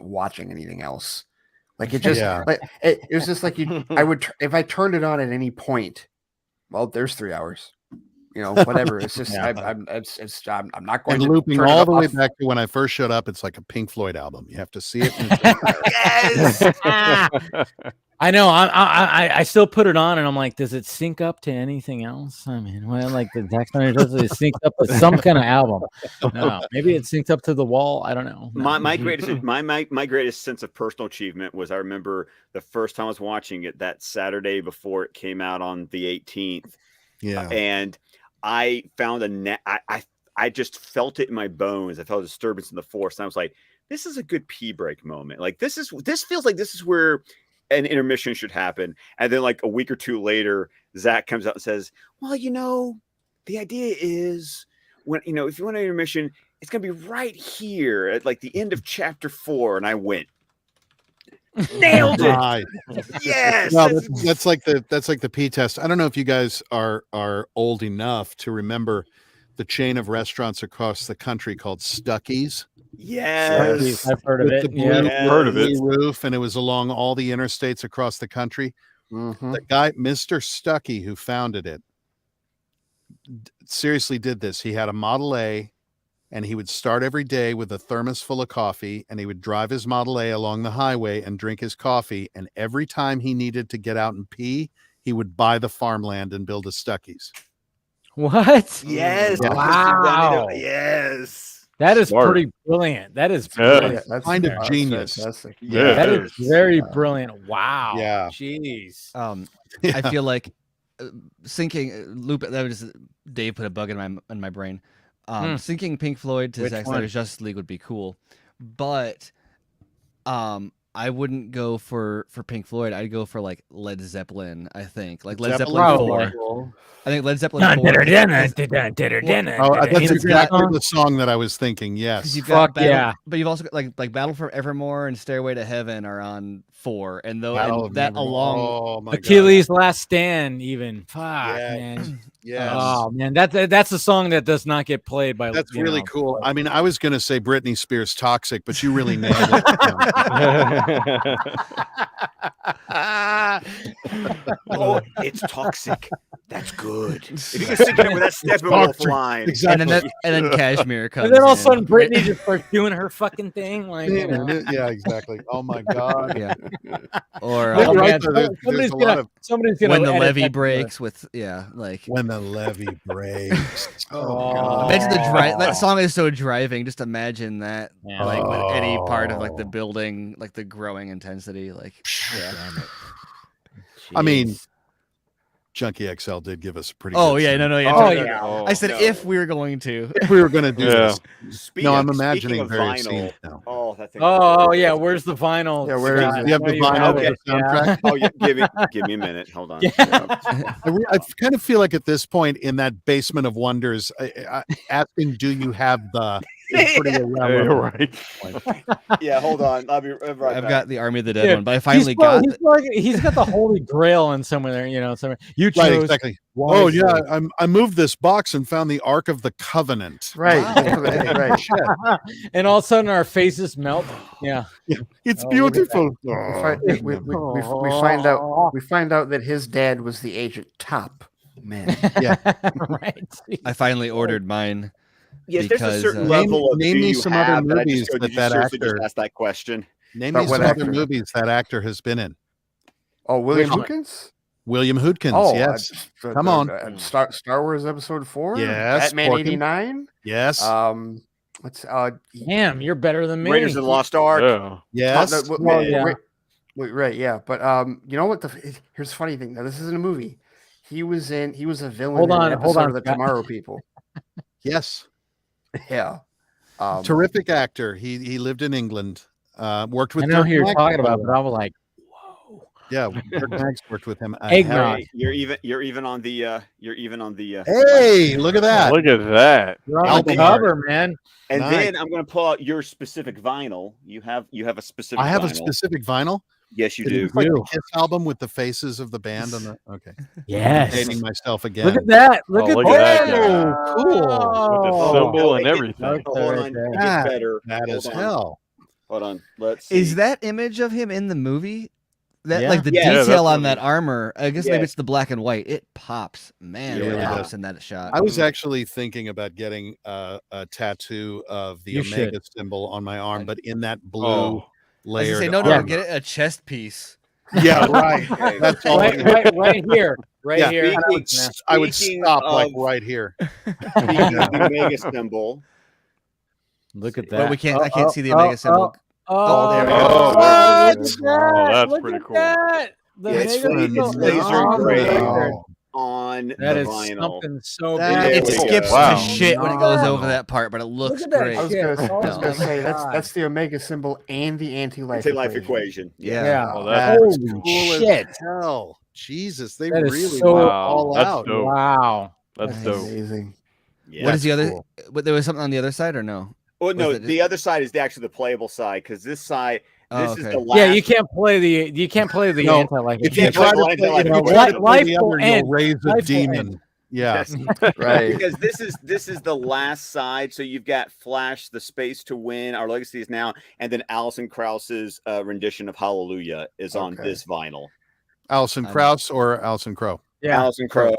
watching anything else. Like it just Yeah. like it was just like I would if I turned it on at any point, well, there's 3 hours. Whatever. It's just Yeah. I'm not going And to looping turn it all the way off. back to when I first showed up, it's like a Pink Floyd album. You have to see it. In its entirety. Yes. I know. I still put it on, and I'm like, does it sync up to anything else? I mean, well, like the Zack Snyder does it synced up to some kind of album. No, maybe it synced up to the wall. I don't know. No. My greatest my greatest sense of personal achievement was I remember the first time I was watching it that Saturday before it came out on the 18th. Yeah. And I found I just felt it in my bones. I felt a disturbance in the force. And I was like, this is a good pee break moment. Like this feels like this is where an intermission should happen. And then like a week or two later, Zach comes out and says, well, the idea is when, if you want an intermission, it's going to be right here at like the end of chapter 4. And I went, nailed it. Right. Yes. No, that's like the P test. I don't know if you guys are old enough to remember the chain of restaurants across the country called Stuckey's. Yes. I've heard of With it. the blue, Yeah. Yes. Heard of it. blue roof, and it was along all the interstates across the country. Mhm. The guy, Mr. Stuckey, who founded it, seriously did this. He had a Model A, and he would start every day with a thermos full of coffee, and he would drive his Model A along the highway and drink his coffee. And every time he needed to get out and pee, he would buy the farmland and build a Stuckey's. What? Yes. Yeah. Wow. Yes. That is Smart. pretty brilliant. That is Yeah. brilliant. That's Kind of that's genius. fantastic. Yeah. That it is very brilliant. Wow. Yeah. Jeez. I feel like syncing loop. That was Dave put a bug in my brain. Syncing Pink Floyd to Which Zack one? Snyder's Justice League would be cool, but I wouldn't go for Pink Floyd. I'd go for like Led Zeppelin. I think like Led Zeppelin, Zeppelin 4. I think Led Zeppelin 4. That's you've exactly got- the song that I was thinking. Yes. You've got Fuck Battle, yeah. but you've also got like Battle for Evermore and Stairway to Heaven are on 4, and though Battle and of that Nevermore. along Oh my God. Achilles' Last Stand, even. Fuck, Yeah. man. Yes. Oh man, that's a song that does not get played by. That's you really know, cool. I mean, I was going to say Britney Spears Toxic, but you really nailed it. Oh, it's toxic. That's good. If you can sing it with that Steppenwolf line. Exactly. and then Cashmere comes. And then all of a in. sudden, Britney just starts doing her fucking thing, like. You know. Yeah, exactly. Oh my God. Yeah. Or You're Oh, right, man, though. There's somebody's a gonna lot of somebody's gonna when the edit levee that breaks with like. when the levee breaks. Oh, God. Imagine that song is so driving. Just imagine that, Yeah. like with any part of like the building, like the growing intensity, like yeah. I mean, Jeez. Junkie XL did give us a pretty. Oh good yeah, song. no, yeah. Oh, totally. yeah. I said no. if we were going to. If we were going to do Yeah. this. No, I'm imagining of various vinyl. scenes now. Oh, that thing. Oh yeah, where's the vinyl? Yeah, where is Scott? it? You have the I know vinyl have with it, the soundtrack? yeah. Oh, yeah. Give me a minute. Hold on. Yeah. I kind of feel like at this point in that basement of wonders, asking, "Do you have the?" is pretty Yeah, irrelevant. you're right. Yeah, hold on. I'll be right I've back. got the Army of the Dead Dude, one, but I finally got. he's got the Holy Grail in somewhere there, you know. Somewhere you Right, chose. exactly. wisely. Oh yeah, I moved this box and found the Ark of the Covenant. Right. Wow. Right. And all of a sudden our faces melt. Yeah. It's Oh, look at beautiful. We find out that his dad was the agent Top Man. Yeah. Right. I finally ordered mine. Yes, there's a because, certain uh, level of name do me you some other have that I movies just go, that did you that seriously actor- just ask that question? Name But me what some other actor? movies that actor has been in. Oh, William Which one? Hootkins? William Hootkins. Oh, Yes. Come on. Star Wars Episode 4. Yes, Batman Porkin. 89. Yes. What's Damn, you're better than me. Raiders of the Lost Ark. Yeah. Yes. yeah. Right, yeah. But you know what? Here's the funny thing. Now, this isn't a movie. He was a villain Hold in on, an hold episode on, of the Scott. Tomorrow People. Yes. Yeah. Terrific actor. He lived in England. Worked with. I know Dirk who you're Maggs, talking by the about, way. but I was like, whoa. Yeah, Dirk Maggs worked with him. Eggnog. Hey, you're even on the Hey, look at that. Look at that. You're on the Album cover, man. And Nice. then I'm going to pull out your specific vinyl. You have a specific. I have a vinyl. specific vinyl. Yes, you It do. looks like the Kiss album with the faces of the band on the. Okay. Yes. Dating myself again. Look at that. Look Oh, at look at that that. guy. Cool. With the symbol and it- everything. Okay. Hold on, it gets That- better. That is Hold on. hell. Hold on. Let's see. Is that image of him in the movie? That Yeah. like the Yeah, that's detail what on it that is. armor. I guess Yeah. maybe it's the black and white. It pops, man. It It really really pops does. in that shot. I was actually thinking about getting a tattoo of the You Omega should. symbol on my arm, but in that blue Oh. I was gonna layered say no, armor. get it a chest piece. Yeah, right. Okay. That's all. Right here. Right Yeah. here. And I would Speaking stop like of- right here. Speaking of the Omega symbol. Look at that. But we can't. I can't see the Omega symbol. Oh, there we there go. oh, What? look at Oh, that. that's Look pretty at cool. that. The It's Mega laser symbol is engraved. on there. On That the is vinyl. something so That- big. It There we skips go. Wow. to shit when it goes Wow. over that part, but it looks at that great. I was shit. gonna Oh say my that's God. the Omega symbol and the anti-life Anti-life equation. Yeah. Yeah. Oh, That is Holy cool as shit. hell. Jesus, they That is really so- went Wow, all that's out. dope. Wow. That's That's dope. amazing. Yeah. What is the That's other? cool. But there was something on the other side, or no? Well, no, Was it- the other side is actually the playable side because this side. This Oh, is okay. the last. Yeah, you can't play the No, anti-life. If Yeah, you try to play play, anti-life you know, equation. try to play Life the will other, you'll end. raise a Life will demon. end. Yeah. Right. Because this is the last side. So you've got Flash, The Space to Win, Our Legacy Is Now, and then Alison Krauss's rendition of Hallelujah is on Okay. this vinyl. Alison Krauss or Alison Crow? Yeah. Alison Crow.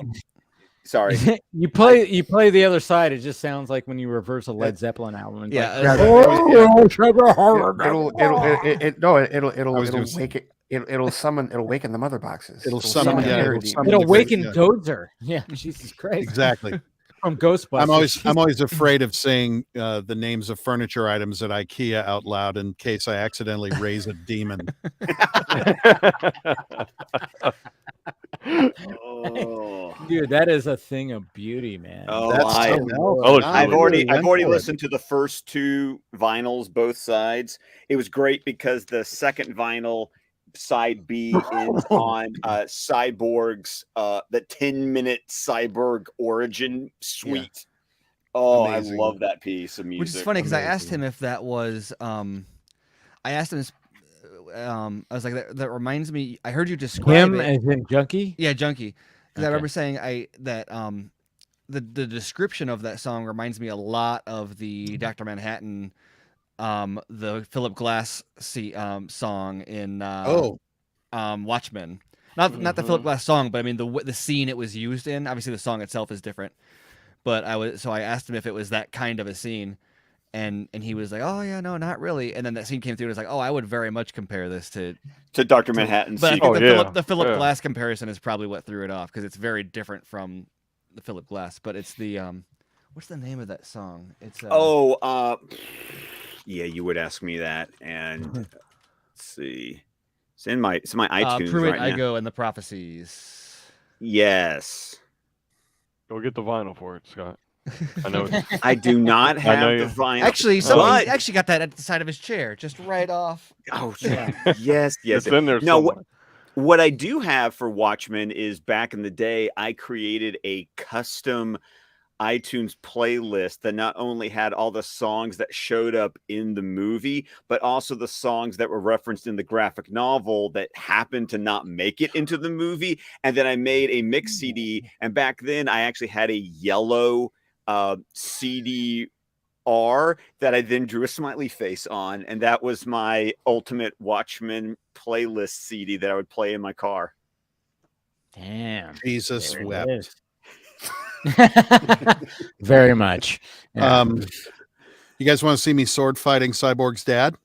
Sorry. you play the other side. It just sounds like when you reverse a Led Zeppelin album. It's Yeah, like, It'll waken the mother boxes. It'll summon, yeah, Harry it'll Dean. summon it'll the awaken great- Gozer. Yeah, Jesus Christ. Exactly. From Ghostbusters. I'm always afraid of saying the names of furniture items at IKEA out loud in case I accidentally raise a demon. Oh. Dude, that is a thing of beauty, man. Oh, That's I, something else. Oh, it's I I've really really already went for it. listened to the first 2 vinyls, both sides. It was great because the second vinyl side B ends on Cyborg's the 10-minute Cyborg origin suite. Oh, Amazing. I love that piece of music. Which is funny because I asked Amazing. him if that was. I asked him. I was like, that reminds me. I heard you describe Him it. as in Junkee? Yeah, Junkee. Because I Okay. remember saying the description of that song reminds me a lot of the Dr. Manhattan, the Philip Glass song in Watchmen. Not the Philip Glass song, but I mean the scene it was used in. Obviously, the song itself is different. But I asked him if it was that kind of a scene, and he was like, "Oh yeah, no, not really." And then that scene came through, and it was like, "Oh, I would very much compare this to Dr. Manhattan. But I Secret. think the Philip Glass comparison is probably what threw it off because it's very different from the Philip Glass. But it's the what's the name of that song? It's yeah, you would ask me that, and let's see, it's in my iTunes Pruitt, right now. Igo, and the Prophecies. Yes, Go get the vinyl for it, Scott. I know. I do not I have know the you- vinyl. Actually, but- someone actually got that at the side of his chair, just right off. Oh, yes. It's in there No, somewhere. what I do have for Watchmen is back in the day, I created a custom iTunes playlist that not only had all the songs that showed up in the movie, but also the songs that were referenced in the graphic novel that happened to not make it into the movie. And then I made a mix CD. And back then, I actually had a yellow CD R that I then drew a smiley face on, and that was my ultimate Watchmen playlist CD that I would play in my car. Damn. Jesus There it wept. is. Very much. Yeah. You guys want to see me sword fighting Cyborg's dad?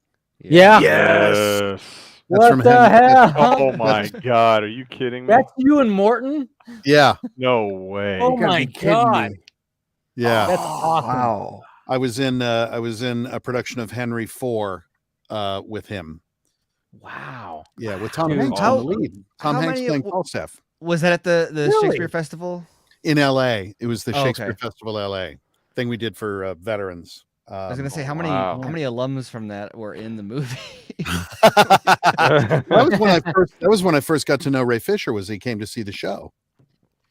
Yeah. Yes. That's What from the Henry- hell? Oh my God! Are you kidding me? That's you and Morton? Yeah, No way. Oh gotta my be kidding God. me. yeah. That's awesome. Wow. I was in a production of Henry IV with him. Wow. Yeah, with Tom Dude, Hanks how- in the lead. Tom how Hanks many- playing Falstaff Was that at the Really? Shakespeare Festival? in L.A. It was the Oh, Shakespeare okay. Festival L.A. thing we did for veterans. I was gonna say how wow. many alums from that were in the movie. that was when I first got to know Ray Fisher. Was he came to see the show?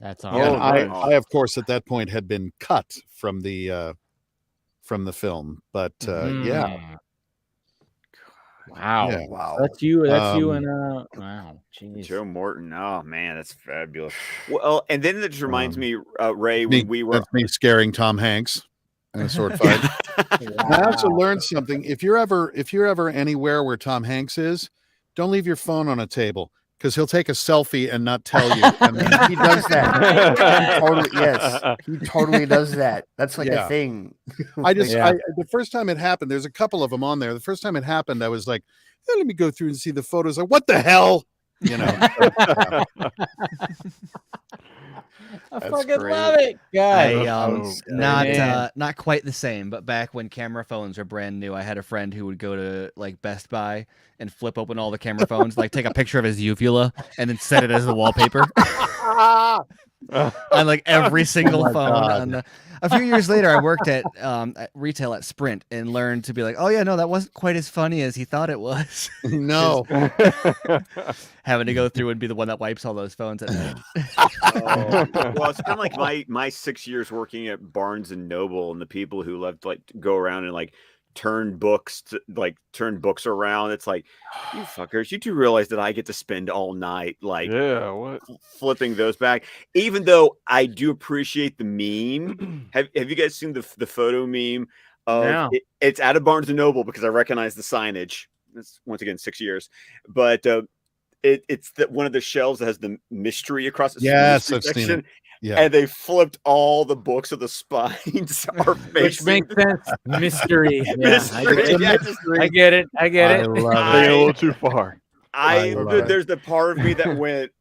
That's Oh, awesome. And nice. I of course at that point had been cut from the film, but yeah, Mm. Wow. Yeah. Wow. That's you. That's you Um, and wow. Jeez. Joe Morton. Oh man, that's fabulous. Well, and then that just reminds Um, me, Ray, me, when we were that's me scaring Tom Hanks in a sword fight. And I also learned something. If you're ever anywhere where Tom Hanks is, don't leave your phone on a table because he'll take a selfie and not tell you. And then, He does that. He totally does that. That's like Yeah. a thing. the first time it happened, there's a couple of them on there. The first time it happened, I was like, let me go through and see the photos. Like, what the hell? You know, I That's fucking great. love it. God. Man. Not quite the same, but back when camera phones were brand new, I had a friend who would go to like Best Buy and flip open all the camera phones, like take a picture of his uvula and then set it as the wallpaper on like every single my phone. God. A few years later, I worked at retail at Sprint and learned to be like, oh yeah, no, that wasn't quite as funny as he thought it was. no. Having to go through and be the one that wipes all those phones at night. well, it's kind of like my 6 years working at Barnes and Noble, and the people who love to like go around and like turn books around. It's like, you fuckers, you do realize that I get to spend all night like Yeah. What? flipping those back, even though I do appreciate the meme. Have you guys seen the photo meme of No. it's out of Barnes and Noble because I recognize the signage. It's once again 6 years, but it's one of the shelves that has the mystery across the Yes, mystery I've seen section, it. Yeah. and they flipped all the books of the spines are Which facing makes sense. Mystery. Yeah, mystery. Yeah, I get it. I get I it. love Taking it a I- little too far. I love it. There's the part of me that went,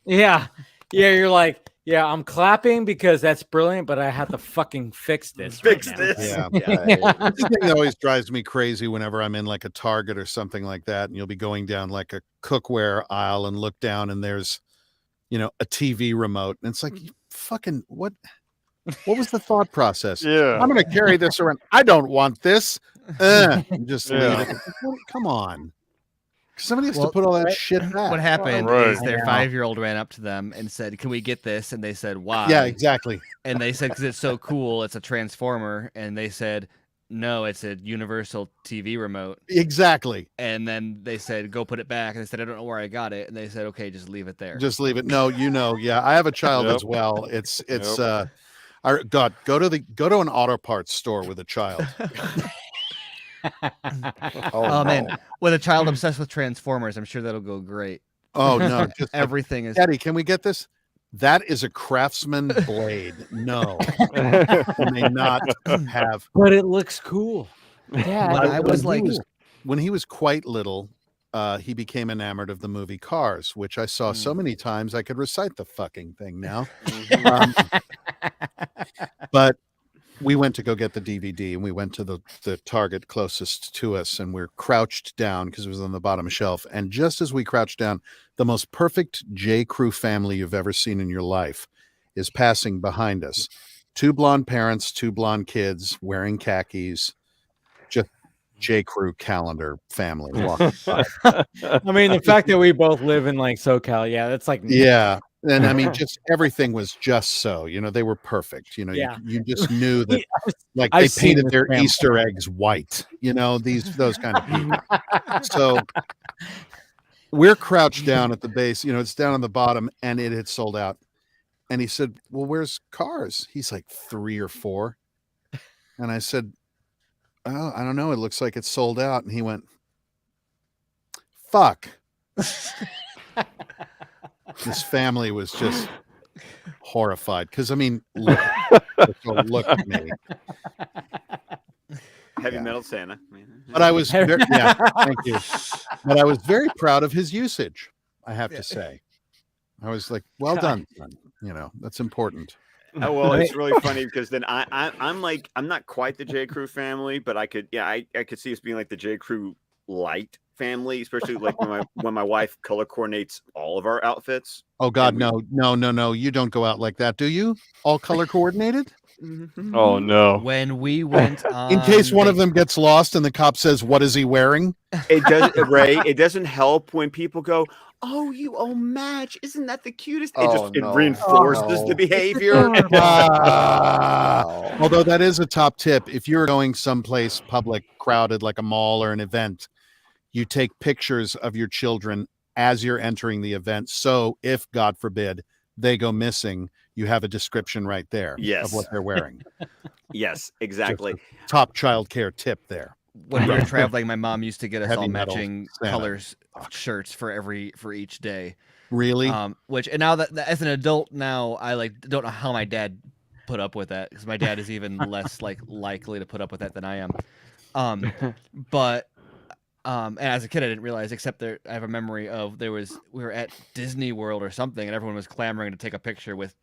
Yeah. Yeah. You're like, yeah, I'm clapping because that's brilliant, but I have to fucking fix this. fix right now. this. Yeah. Yeah. That's the thing that always drives me crazy whenever I'm in like a Target or something like that, and you'll be going down like a cookware aisle and look down, and there's a TV remote. And it's like, you fucking what was the thought process? Yeah. I'm going to carry this around. I don't want this. And just Yeah. leave it. Come on. Somebody has Well, to put all that shit back. What happened Right. is their I know. 5-year-old ran up to them and said, "Can we get this?" And they said, "Why?" Yeah, exactly. And they said, "Because it's so cool. It's a transformer." And they said, "No, it's a universal TV remote." Exactly. And then they said, "Go put it back." And they said, "I don't know where I got it." And they said, "Okay, just leave it there." Just leave it. No, yeah. I have a child Yep. as well. It's Yep. God, go to an auto parts store with a child. Oh man, with a child obsessed with Transformers, I'm sure that'll go great. Oh no, just like, Everything is. Daddy, can we get this? That is a Craftsman blade. No, you may not have. But it looks cool. Yeah, When I was like, When he was quite little, he became enamored of the movie Cars, which I saw so many times I could recite the fucking thing now. But we went to go get the DVD, and we went to the Target closest to us, and we're crouched down because it was on the bottom shelf. And just as we crouched down, the most perfect J. Crew family you've ever seen in your life is passing behind us. 2 blonde parents, 2 blonde kids wearing khakis, just J. Crew calendar family walking by. I mean, the fact that we both live in like SoCal, yeah, that's like Yeah. And I mean, just everything was just so, they were perfect. Yeah. You just knew that, like, I've they seen painted this their family. Easter eggs white, those kind of people. So we're crouched down at the base, it's down on the bottom, and it had sold out. And he said, "Well, where's Cars?" He's like 3 or 4. And I said, "Oh, I don't know. It looks like it's sold out." And he went, "Fuck." This family was just horrified because, I mean, look at me. Heavy Yeah. metal Santa. But I was very, yeah, thank you. But I was very proud of his usage, I have to say. I was like, well done, son. That's important. Oh well, it's really funny because then I'm like, I'm not quite the J. Crew family, but I could see us being like the J. Crew light family, especially like when my wife color coordinates all of our outfits. Oh God, no. You don't go out like that, do you? All color coordinated? Oh no. when we went on In case one of them gets lost and the cop says, "What is he wearing?" It does, Ray. It doesn't help when people go, "Oh, you all match! Isn't that the cutest?" It reinforces the behavior. Although that is a top tip. If you're going someplace public, crowded, like a mall or an event, you take pictures of your children as you're entering the event. So if, God forbid, they go missing, you have a description right there of what they're wearing. Yes, exactly. Top child care tip there. When we were traveling, my mom used to get us Heavy all metal matching Santa. colors shirts for each day. Really? And now that as an adult now, I don't know how my dad put up with that, because my dad is even less likely to put up with that than I am. But and as a kid I didn't realize, except I have a memory of we were at Disney World or something, and everyone was clamoring to take a picture with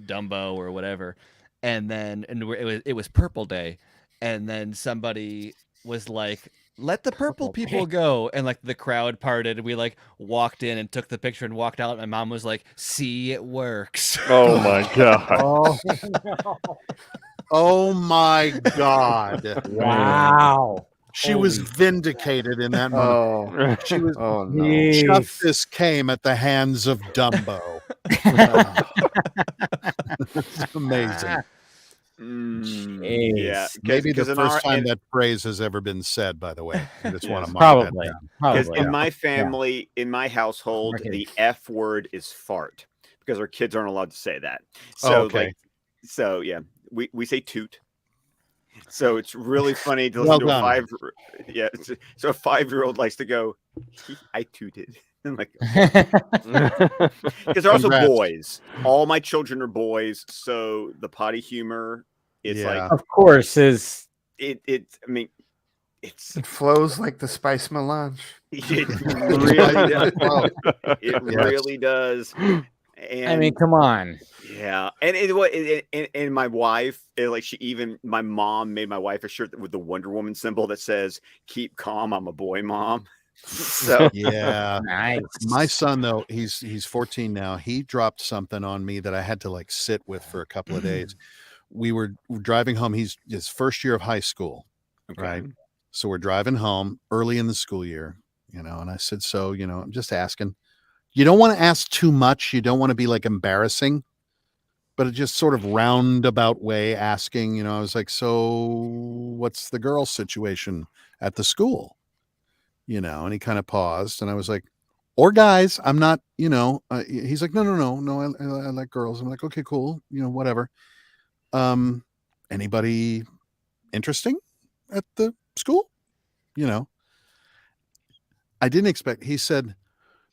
Dumbo or whatever, and it was Purple Day, and then somebody was like, "Let the purple people go," and like the crowd parted, and we walked in and took the picture and walked out. My mom was like, "See, it works." Oh my god. Oh my God. Wow. She was vindicated in that moment. She was. Oh no. Justice came at the hands of Dumbo. It's amazing. Yeah, Maybe the in first time that phrase has ever been said, by the way. I just want to mark Probably. that down. Because Probably. in my family, in my household, the F word is fart, because our kids aren't allowed to say that. So okay. we say toot. So it's really funny to listen to a 5. Yeah, so a 5-year-old likes to go, "I tooted." I'm like, because they're also Congrats. boys. All my children are boys, so the potty humor is like, Of course, is I mean, It flows like the spice melange. it really does. It Yes. really does. And I mean, come on. yeah, and my wife, my mom made my wife a shirt with the Wonder Woman symbol that says "Keep calm, I'm a boy, mom." So Yeah. Nice. My son, though, he's 14 now. He dropped something on me that I had to like sit with for a couple of days. We were driving home. He's his first year of high school, right? So we're driving home early in the school year, and I said, so, I'm just asking. You don't want to ask too much. You don't want to be like embarrassing, but it just sort of roundabout way asking, I was like, so what's the girl situation at the school? And he kind of paused, and I was like, or guys, I'm not, he's like, no, I like girls. I'm like, okay, cool. Whatever. Anybody interesting at the school? I didn't expect, he said,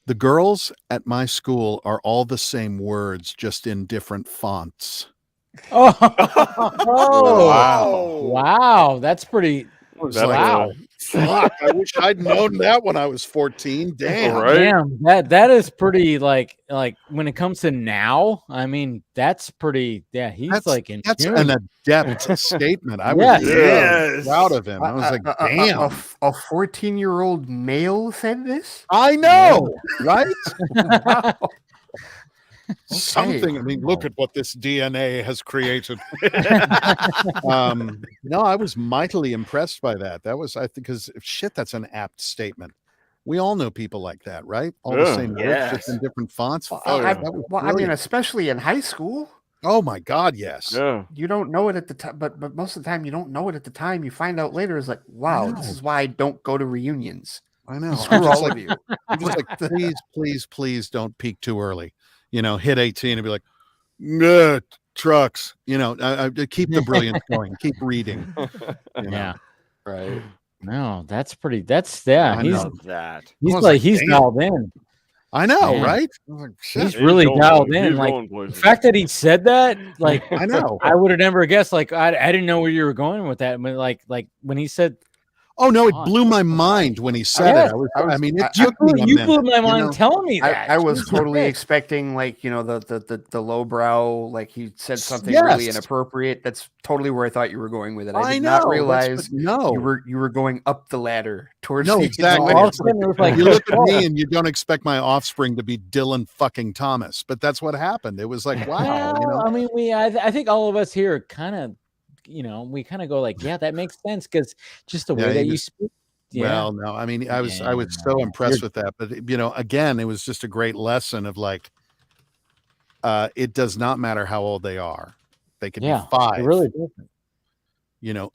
the girls at my school are all the same words, just in different fonts. Oh, Wow. wow. That's pretty. I was That's like, Wow. fuck, I wish I'd known that when I was 14. Damn. Right? Damn, that is pretty like when it comes to now, I mean, that's pretty he's like in That's tune. an adept statement. I was Yes. Yes. proud of him. I was like, damn. A 14-year-old male said this? I know, right? Wow. Something. I mean, look at what this DNA has created. No, I was mightily impressed by that. That was, I think, because shit, that's an apt statement. We all know people like that, right? All the Yeah. same words, Yes. just in different fonts. Well, Fuck, yeah. that was I mean, brilliant. especially in high school, Oh my God, yes. Yeah. you don't know it at the time, but most of the time you don't know it at the time. You find out later. It's like, wow, this know. is why I don't go to reunions. I know. Screw I'm just all like, of you. I'm just like, please don't peak too early. Hit 18 and be like, trucks. I keep the brilliance going. Keep reading. Yeah. Right. No, that's pretty. I He's know. that. he's I was like like, he's damn. dialed in. I know, Man. right? I was like, shit. He's really going dialed places. in. He's Like going the places. fact that he said that, like I know. I would have never guessed. Like I didn't know where you were going with that. But like when he said, Oh no, it Oh, blew my mind when he said Yes. it. I mean, it I- took me a you minute. blew my mind know? telling me that. I was Jesus totally Christ. expecting, like, the lowbrow, like he said something really Yes. inappropriate. That's totally where I thought you were going with it. I I did know. not realize no. you were going up the ladder towards No, the exactly. All of a It's sudden it was like you look at me and you don't expect my offspring to be Dylan fucking Thomas, but that's what happened. It was like, wow, Well, I mean, I think all of us here kind of, we kind of go like, yeah, that makes sense because just the Yeah, way that you you just- speak. Yeah. Well, no, I mean, I was so impressed with that, but again, it was just a great lesson of like, it does not matter how old they are. They could be It 5. really doesn't.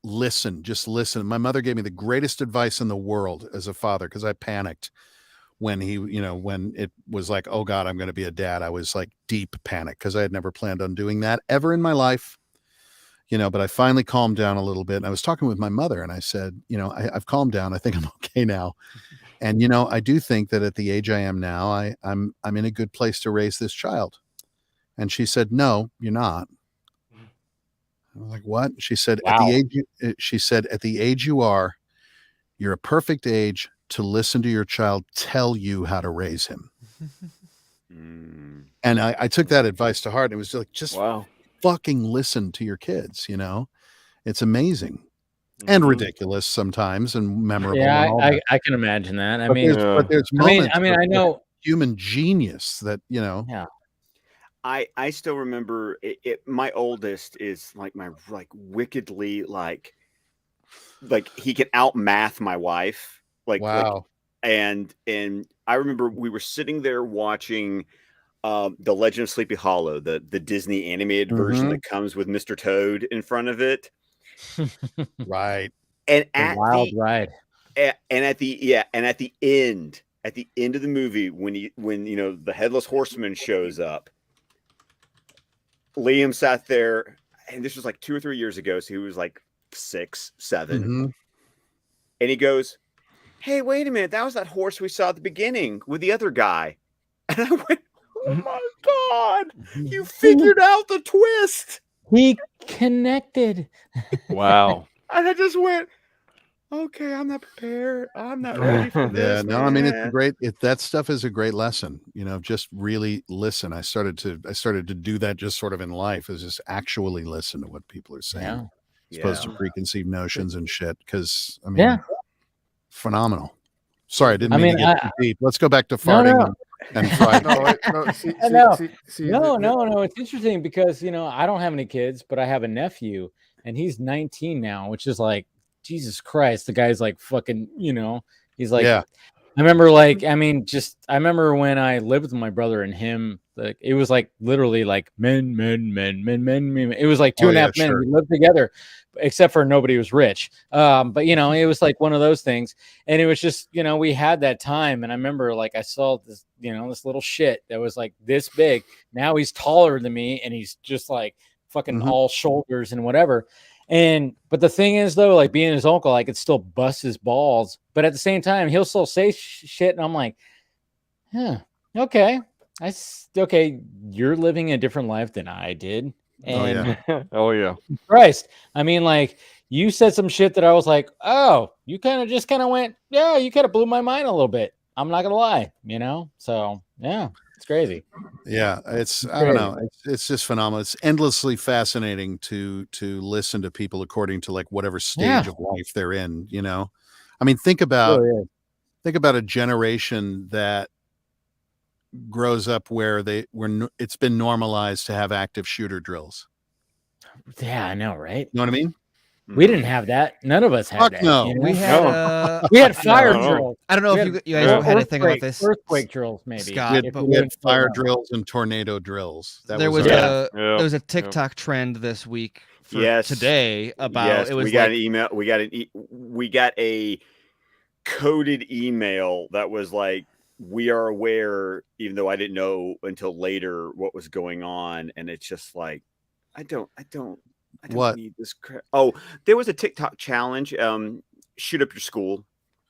Listen, just listen. My mother gave me the greatest advice in the world as a father, because I panicked when when it was like, oh God, I'm going to be a dad. I was like deep panic because I had never planned on doing that ever in my life. But I finally calmed down a little bit, and I was talking with my mother, and I said, I've calmed down. I think I'm okay now. And, I do think that at the age I am now, I'm in a good place to raise this child. And she said, no, you're not. I was like, what? She said, Wow. at the age you are, you're a perfect age to listen to your child tell you how to raise him. And I took that advice to heart. It was like, just Wow. fucking listen to your kids. It's amazing and Mhm. ridiculous sometimes and memorable. Yeah, and all that. I can imagine that. I But mean, there's I mean, moments of I know. human genius that Yeah. I still remember my oldest is like my wickedly like he can outmath my wife. Wow. And I remember we were sitting there watching The Legend of Sleepy Hollow, the Disney animated version that comes with Mr. Toad in front of it. Right. And The at wild the ride. and at the end of the movie, when the headless horseman shows up, Liam sat there, and this was like 2 or 3 years ago, so he was like 6, 7, Mhm. and he goes, "Hey, wait a minute, that was that horse we saw at the beginning with the other guy." And I went, "Oh my God, you figured out the twist!" He connected. Wow. And I just went, "Okay, I'm not prepared. I'm not ready for Yeah, this." no, I mean, man." that stuff is a great lesson, just really listen. I started to do that just sort of in life, is just actually listen to what people are saying, Yeah. as opposed to preconceived notions and shit. Cause I mean, phenomenal. Sorry, I didn't I mean mean, to get too deep. Let's go back to no, farting no. and fried. No, it's interesting because I don't have any kids, but I have a nephew, and he's 19 now, which is like Jesus Christ. The guy's like fucking, he's like. Yeah. I remember, I remember when I lived with my brother and him. Like it was like literally like men. It was like two and a half men. Sure. We lived together, except for nobody was rich. But it was like one of those things, and it was just we had that time. And I remember like I saw this this little shit that was like this big. Now he's taller than me, and he's just like fucking all shoulders and whatever. But the thing is though, like being his uncle, I could still bust his balls, but at the same time, he'll still say shit, and I'm like, okay, okay, you're living a different life than I did. And Oh yeah. Christ, I mean, like you said some shit that I was like, oh, you kind of went, yeah, you kind of blew my mind a little bit. I'm not gonna lie, So yeah, it's crazy. Yeah, I don't know. It's just phenomenal. It's endlessly fascinating to listen to people according to like whatever stage of life they're in. I mean, think about a generation that grows up where it's been normalized to have active shooter drills. Yeah, I know, right? You know what I mean? We didn't have that. None of us had Fuck that. no. We had we had fire drills. I don't know if you guys had a thing about this. Earthquake drills, maybe. Scott, we had fire drills and tornado drills. There was a TikTok trend this week for today about it was we got an email. We got a coded email that was like, we are aware, even though I didn't know until later what was going on, and it's just like, I don't need this crap. Oh, there was a TikTok challenge. Shoot up your school.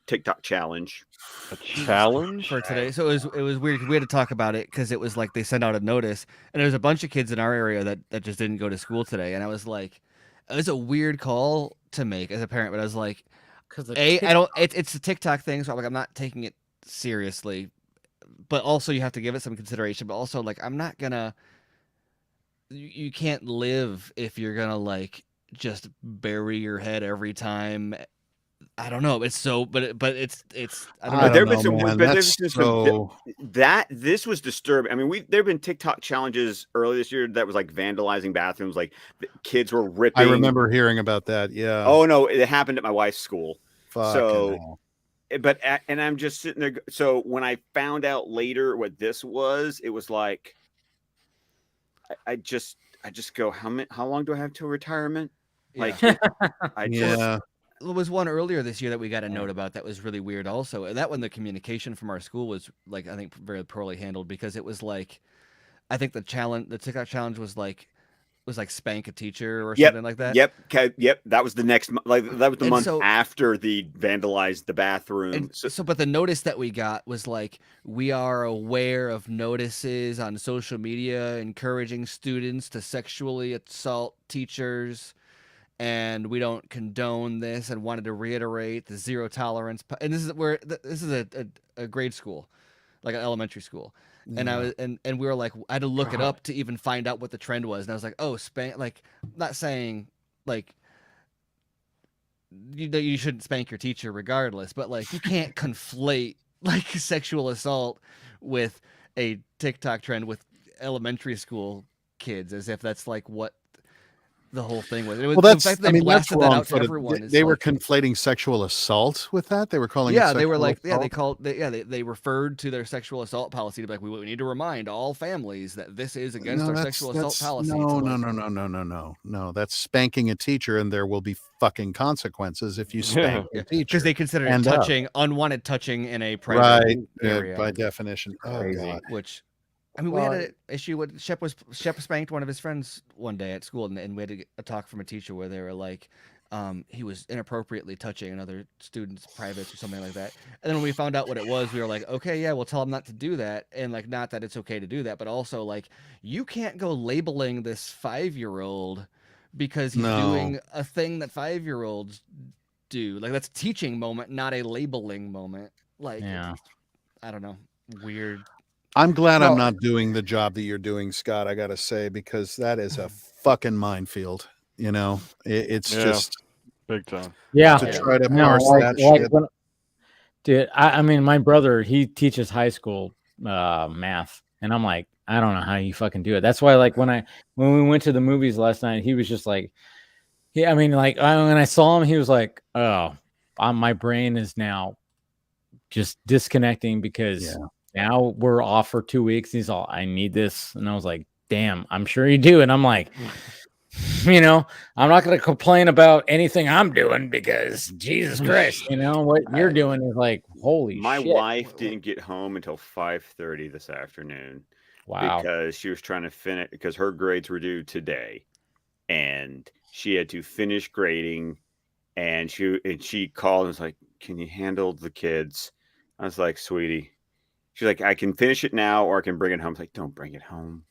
TikTok challenge. A challenge for today. So it was weird because we had to talk about it because it was like they sent out a notice, and there was a bunch of kids in our area that just didn't go to school today, and I was like, it was a weird call to make as a parent, but I was like, it's a TikTok thing, so I'm like, I'm not taking it seriously, but also you have to give it some consideration, but also like I'm not gonna. You can't live if you're gonna like just bury your head every time. I don't know. It's so, but it's. I don't know. There've been some. This was disturbing. I mean, there've been TikTok challenges early this year that was like vandalizing bathrooms. Like kids were ripping. I remember hearing about that. Yeah. Oh no, it happened at my wife's school. So, and I'm just sitting there. So when I found out later what this was, it was like. I just go, how long do I have till retirement? Like, There was one earlier this year that we got a note about that was really weird also. And that one, the communication from our school was like, I think very poorly handled because it was like, I think the TikTok challenge was like spank a teacher or something like that. Yep. That was the next, that was the month after the vandalized the bathroom. But the notice that we got was like, we are aware of notices on social media encouraging students to sexually assault teachers, and we don't condone this, and wanted to reiterate the zero tolerance. And this is a grade school, like an elementary school. And I was, and we were like, I had to look it up to even find out what the trend was. And I was like, oh, spank, like, not saying like you shouldn't spank your teacher regardless, but like you can't conflate like sexual assault with a TikTok trend with elementary school kids as if that's like what the whole thing was. It was the fact that they blasted that out to everyone. They were conflating sexual assault with that. They were calling it they were like, assault? they referred to their sexual assault policy to be like, we need to remind all families that this is against our sexual assault policy. No. That's spanking a teacher, and there will be fucking consequences if you spank a teacher. Because they consider it touching, unwanted touching in a private area. By definition. Crazy. Oh, God. Which. I mean, we had an issue with Shep spanked one of his friends one day at school, and we had a talk from a teacher where they were like, he was inappropriately touching another student's privates or something like that. And then when we found out what it was, we were like, okay, yeah, we'll tell him not to do that. And like, not that it's okay to do that, but also like, you can't go labeling this 5-year-old because he's doing a thing that 5-year-olds do. Like, that's a teaching moment, not a labeling moment. Like, I don't know, weird. I'm glad I'm not doing the job that you're doing, Scott, I got to say, because that is a fucking minefield. It's just big time. To try to parse that shit. Dude, I mean, my brother, he teaches high school math, and I'm like, I don't know how you fucking do it. That's why, like, when we went to the movies last night, he was just like, yeah, I mean, like, when I saw him, he was like, oh, my brain is now just disconnecting because now we're off for 2 weeks. He's all, I need this, and I was like, damn, I'm sure you do, and I'm like. I'm not going to complain about anything I'm doing because Jesus Christ, what you're doing is like, holy My shit. wife didn't get home until 5:30 this afternoon. Wow. Because she was trying to finish, because her grades were due today. And she had to finish grading. And she called and was like, can you handle the kids? I was like, sweetie. She's like, I can finish it now or I can bring it home. I was like, don't bring it home.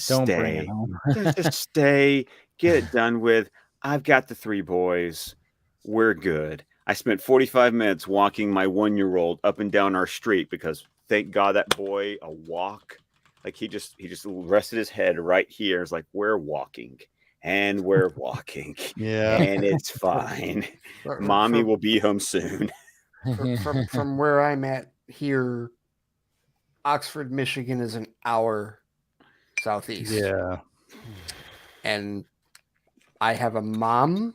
Don't bring it home. Just stay. Get it done with. I've got the 3 boys. We're good. I spent 45 minutes walking my 1-year-old up and down our street because thank God that boy a walk. Like he just rested his head right here. It's like we're walking and we're walking. Yeah. And it's fine. Mommy will be home soon. From where I'm at here, Oxford, Michigan is an hour southeast. Yeah. And I have a mom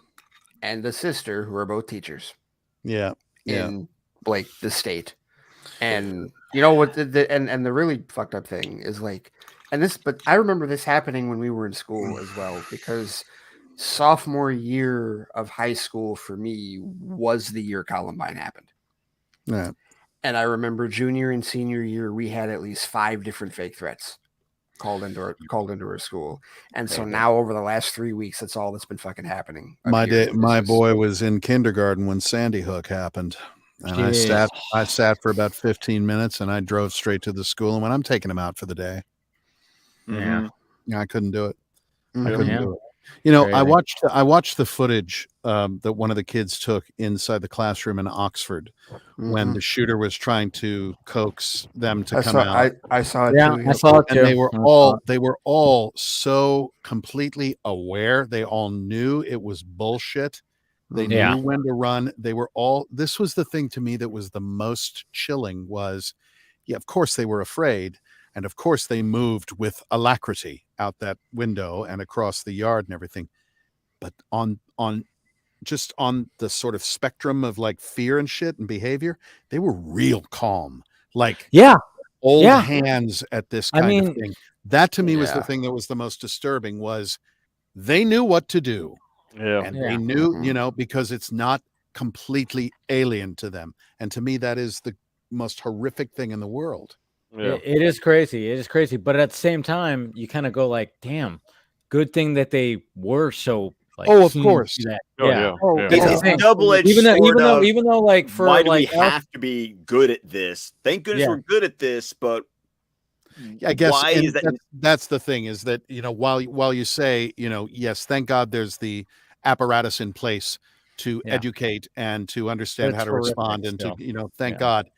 and a sister who are both teachers. Yeah. In like the state. And you know what and the really fucked up thing is like, but I remember this happening when we were in school as well, because sophomore year of high school for me was the year Columbine happened. Yeah. And I remember junior and senior year, we had at least 5 different fake threats called into our school. And so now over the last 3 weeks, that's all that's been fucking happening. My boy was in kindergarten when Sandy Hook happened. And I sat for about 15 minutes and I drove straight to the school and when I'm taking him out for the day. Yeah. I couldn't do it. Mm-hmm. I couldn't do it. I watched the footage that one of the kids took inside the classroom in Oxford when the shooter was trying to coax them to come out. I saw it. Yeah, too. I saw it too. And they were all so completely aware. They all knew it was bullshit. They knew when to run. This was the thing to me that was the most chilling was, of course they were afraid. And of course they moved with alacrity out that window and across the yard and everything. But on the sort of spectrum of like fear and shit and behavior, they were real calm. Like old hands at this kind of thing. That to me was the thing that was the most disturbing was they knew what to do. Yeah. And they knew, because it's not completely alien to them. And to me, that is the most horrific thing in the world. Yeah. It is crazy. It is crazy. But at the same time, you kind of go like, damn, good thing that they were so like. Oh, of course. That. It's double-edged. Even though like for why do like we have to be good at this? Thank goodness we're good at this, but I guess why is that? That's the thing is that, while you say, yes, thank God there's the apparatus in place to educate and to understand how to respond and to, thank God.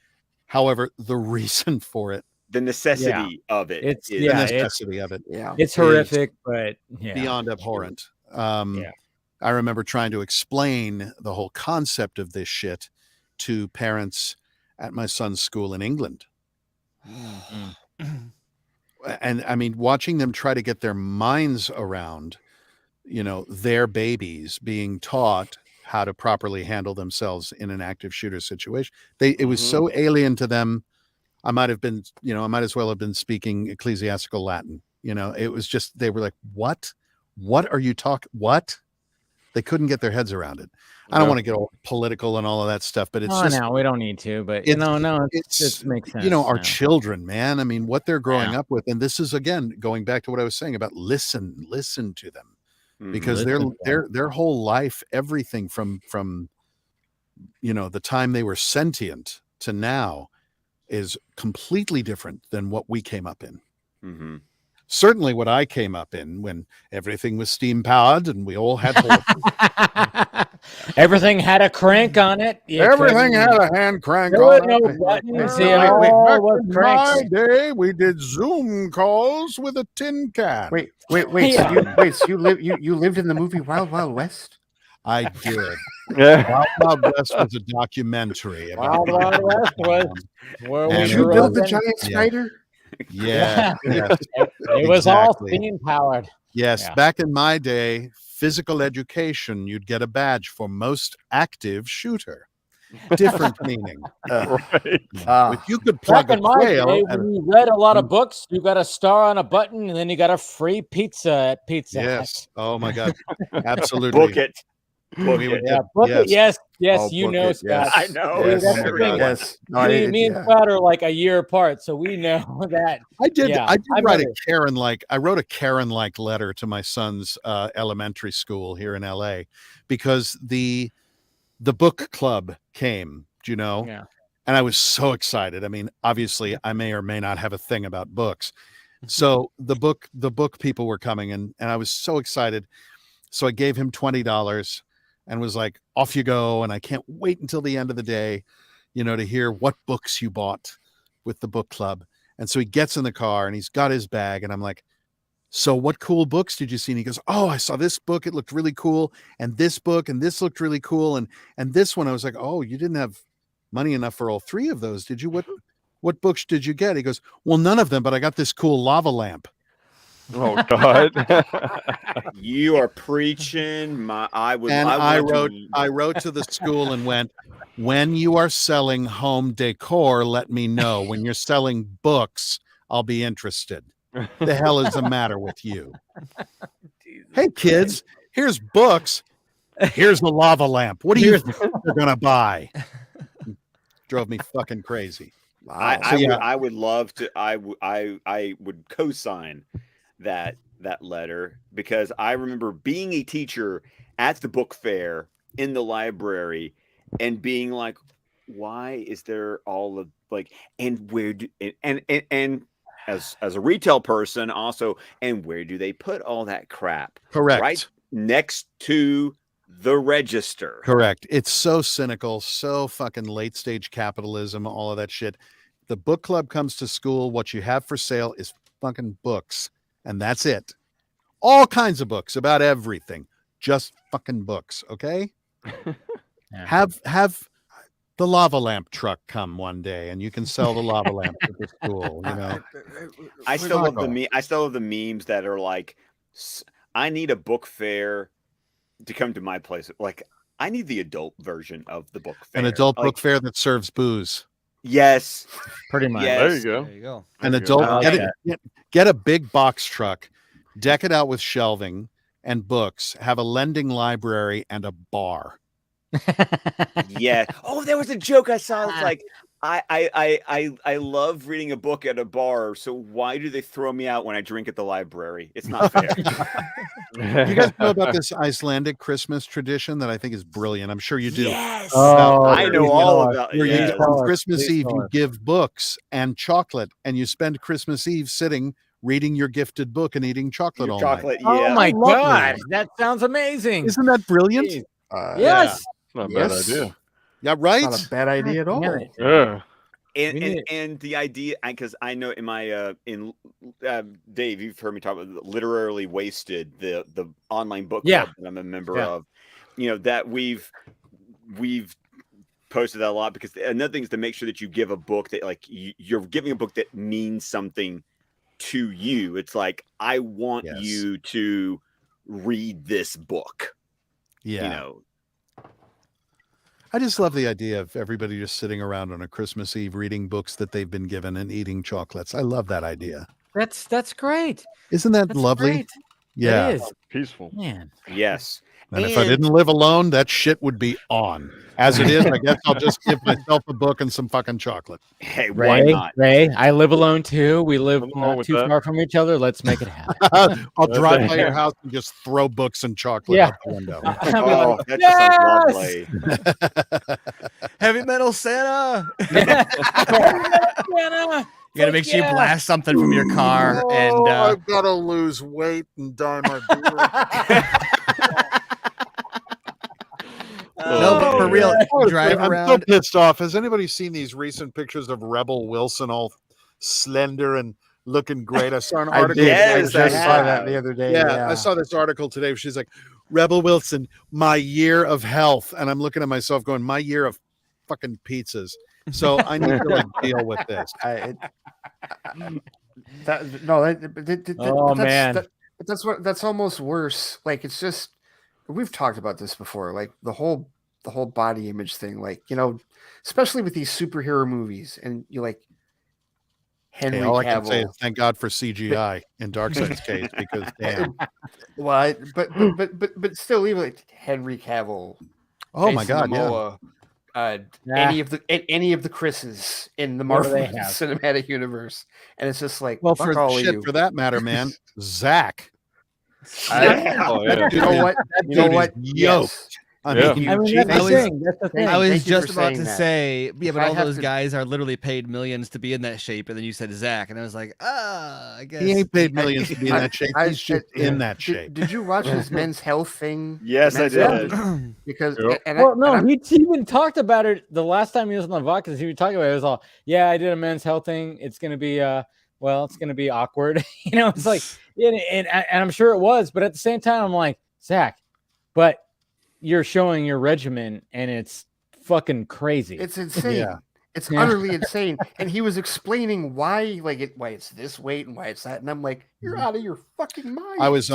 However, the reason for it, the necessity of it, it's the necessity of it. Yeah, it's horrific, but beyond abhorrent. I remember trying to explain the whole concept of this shit to parents at my son's school in England. And I mean, watching them try to get their minds around, their babies being taught how to properly handle themselves in an active shooter situation. It was so alien to them. I might as well have been speaking ecclesiastical Latin. It was just, they were like, what are you talking? What? They couldn't get their heads around it. I don't want to get all political and all of that stuff, but it's just, no, we don't need to, but it makes sense. Our children, man, I mean, what they're growing up with. And this is, again, going back to what I was saying about listen to them. Because their whole life, everything from the time they were sentient to now is completely different than what we came up in. Certainly what I came up in when everything was steam powered and we all had everything had a crank on it. Everything had a hand crank there on were it. No buttons. Back in my day, we did Zoom calls with a tin can. Wait. So you lived in the movie Wild Wild West? I did. Yeah. Wild Wild West was a documentary about Wild Wild West was where And we Did it you grew build up. the giant Yeah. spider? Yeah, yes, It was all exactly. steam powered. Yes. Yeah. Back in my day, physical education, you'd get a badge for most active shooter. Different meaning. Right. If you could plug Back a in my quail, day, and- when you read a lot of books, you got a star on a button, and then you got a free pizza at Pizza Hut. yes. Oh my God. Absolutely. Book it. Book We would it. Yeah, get- book it. yes. Yes, Oh, you book know, it, Scott. yes. I know. See, Yes. that's Oh the my thing. God. Yes. No, Me and yeah. Scott are like a year apart, so we know that. I did. Yeah, I did I write a remember. Karen-like. I wrote a Karen-like letter to my son's elementary school here in LA because the book club came. Do you know? Yeah. And I was so excited. I mean, obviously, I may or may not have a thing about books. So the book people were coming, and I was so excited. So I gave him $20 and was like, "Off you go!" And I can't wait until the end of the day, to hear what books you bought with the book club. And so he gets in the car and he's got his bag, and I'm like, "So what cool books did you see?" And he goes, "Oh, I saw this book. It looked really cool, and this book, and this looked really cool, and this one." I was like, "Oh, you didn't have money enough for all three of those, did you? What books did you get?" He goes, "Well, none of them, but I got this cool lava lamp." Oh God. You are preaching. I wrote to the school and went, "When you are selling home decor, let me know. When you're selling books, I'll be interested. The hell is the matter with you? Hey kids, here's books. Here's the lava lamp. What do you think they're gonna buy?" Drove me fucking crazy. Wow. I would love to. I would co-sign that letter, because I remember being a teacher at the book fair in the library and being like, "Why is there all of like, and where do and as a retail person also, and where do they put all that crap?" Correct. Right next to the register. Correct. It's so cynical, so fucking late stage capitalism, all of that shit. The book club comes to school. What you have for sale is fucking books, and that's it. All kinds of books about everything, just fucking books. Okay. Yeah. Have the lava lamp truck come one day, and you can sell the lava lamp at the school. I still love the memes that are like, "I need a book fair to come to my place." Like, I need the adult version of the book fair. An adult like, book fair that serves booze. Yes. Pretty much. Yes. There you go. There you go. An There you go. adult get a big box truck, deck it out with shelving and books, have a lending library and a bar. Yeah. Oh, there was a joke I saw. It's like, I love reading a book at a bar, so why do they throw me out when I drink at the library? It's not fair. You guys know about this Icelandic Christmas tradition that I think is brilliant? I'm sure you do. Yes. Oh, I know all about Where it. you, on Christmas Eve, you give books and chocolate, and you spend Christmas Eve sitting reading your gifted book and eating chocolate all night. Chocolate, Oh yeah. my Lovely. God, that sounds amazing. Isn't that brilliant? Jeez. Yes. Not a Yes. bad idea. Yeah, right? Not a bad idea at all. Damn it. Yeah. And the idea, because I know in my Dave, you've heard me talk about Literarily Wasted, the online book club that I'm a member of. That we've posted that a lot, because another thing is to make sure that you give a book that, like, you're giving a book that means something to you. It's like, I want you to read this book. Yeah. I just love the idea of everybody just sitting around on a Christmas Eve reading books that they've been given and eating chocolates. I love that idea. That's great. Isn't that That's lovely? great. Yeah. It is. Peaceful. Man. Yes. And if I didn't live alone, that shit would be on. As it is, I guess I'll just give myself a book and some fucking chocolate. Hey, why Ray, not? Ray, I live alone too. We live Nothing wrong not with too that. far from each other. Let's make it happen. I'll drive by your house and just throw books and chocolate out the window. Oh, that just sounds lovely. Heavy metal Santa. Santa, You gotta make sure you blast something from your car and I've got to lose weight and dye my beard. no, but for real, drive I'm so around. pissed off. Has anybody seen these recent pictures of Rebel Wilson all slender and looking great? I saw an I article. did. Yes, I I just saw that have. the other day. Yeah, I saw this article today. She's like, Rebel Wilson, my year of health. And I'm looking at myself going, my year of fucking pizzas. So I need to like deal with this. That's almost worse. Like, it's just, we've talked about this before. Like the whole body image thing. Like, especially with these superhero movies, and you like Henry all I Cavill. can say is thank God for CGI in Darkseid's case, because damn. Well, but still, even like Henry Cavill. Oh my God, Momoa, any of the Chris's in the Marvel Cinematic Universe, and it's just like, well, fuck for all of shit, you. for that matter, man, Zach. You know what? Yoked. I mean, that's the thing. That's the thing. I was Thank you just for about saying to that. say, yeah, but I all have those to- guys are literally paid millions to be in that shape, and then you said Zach, and I was like, I guess He ain't paid millions to be in that shape. He's just in that shape. Did you watch his Men's Health thing? Yes, I Men's Health? did. Because Yep. He even talked about it the last time he was on the Vodka. He was talking about it. It was all, yeah, I did a Men's Health thing. It's gonna be it's gonna be awkward. It's like, and I'm sure it was, but at the same time, I'm like, Zach, but you're showing your regimen, and it's fucking crazy. It's insane. Yeah. It's utterly insane. And he was explaining why it's this weight and why it's that. And I'm like, you're out of your fucking mind. I was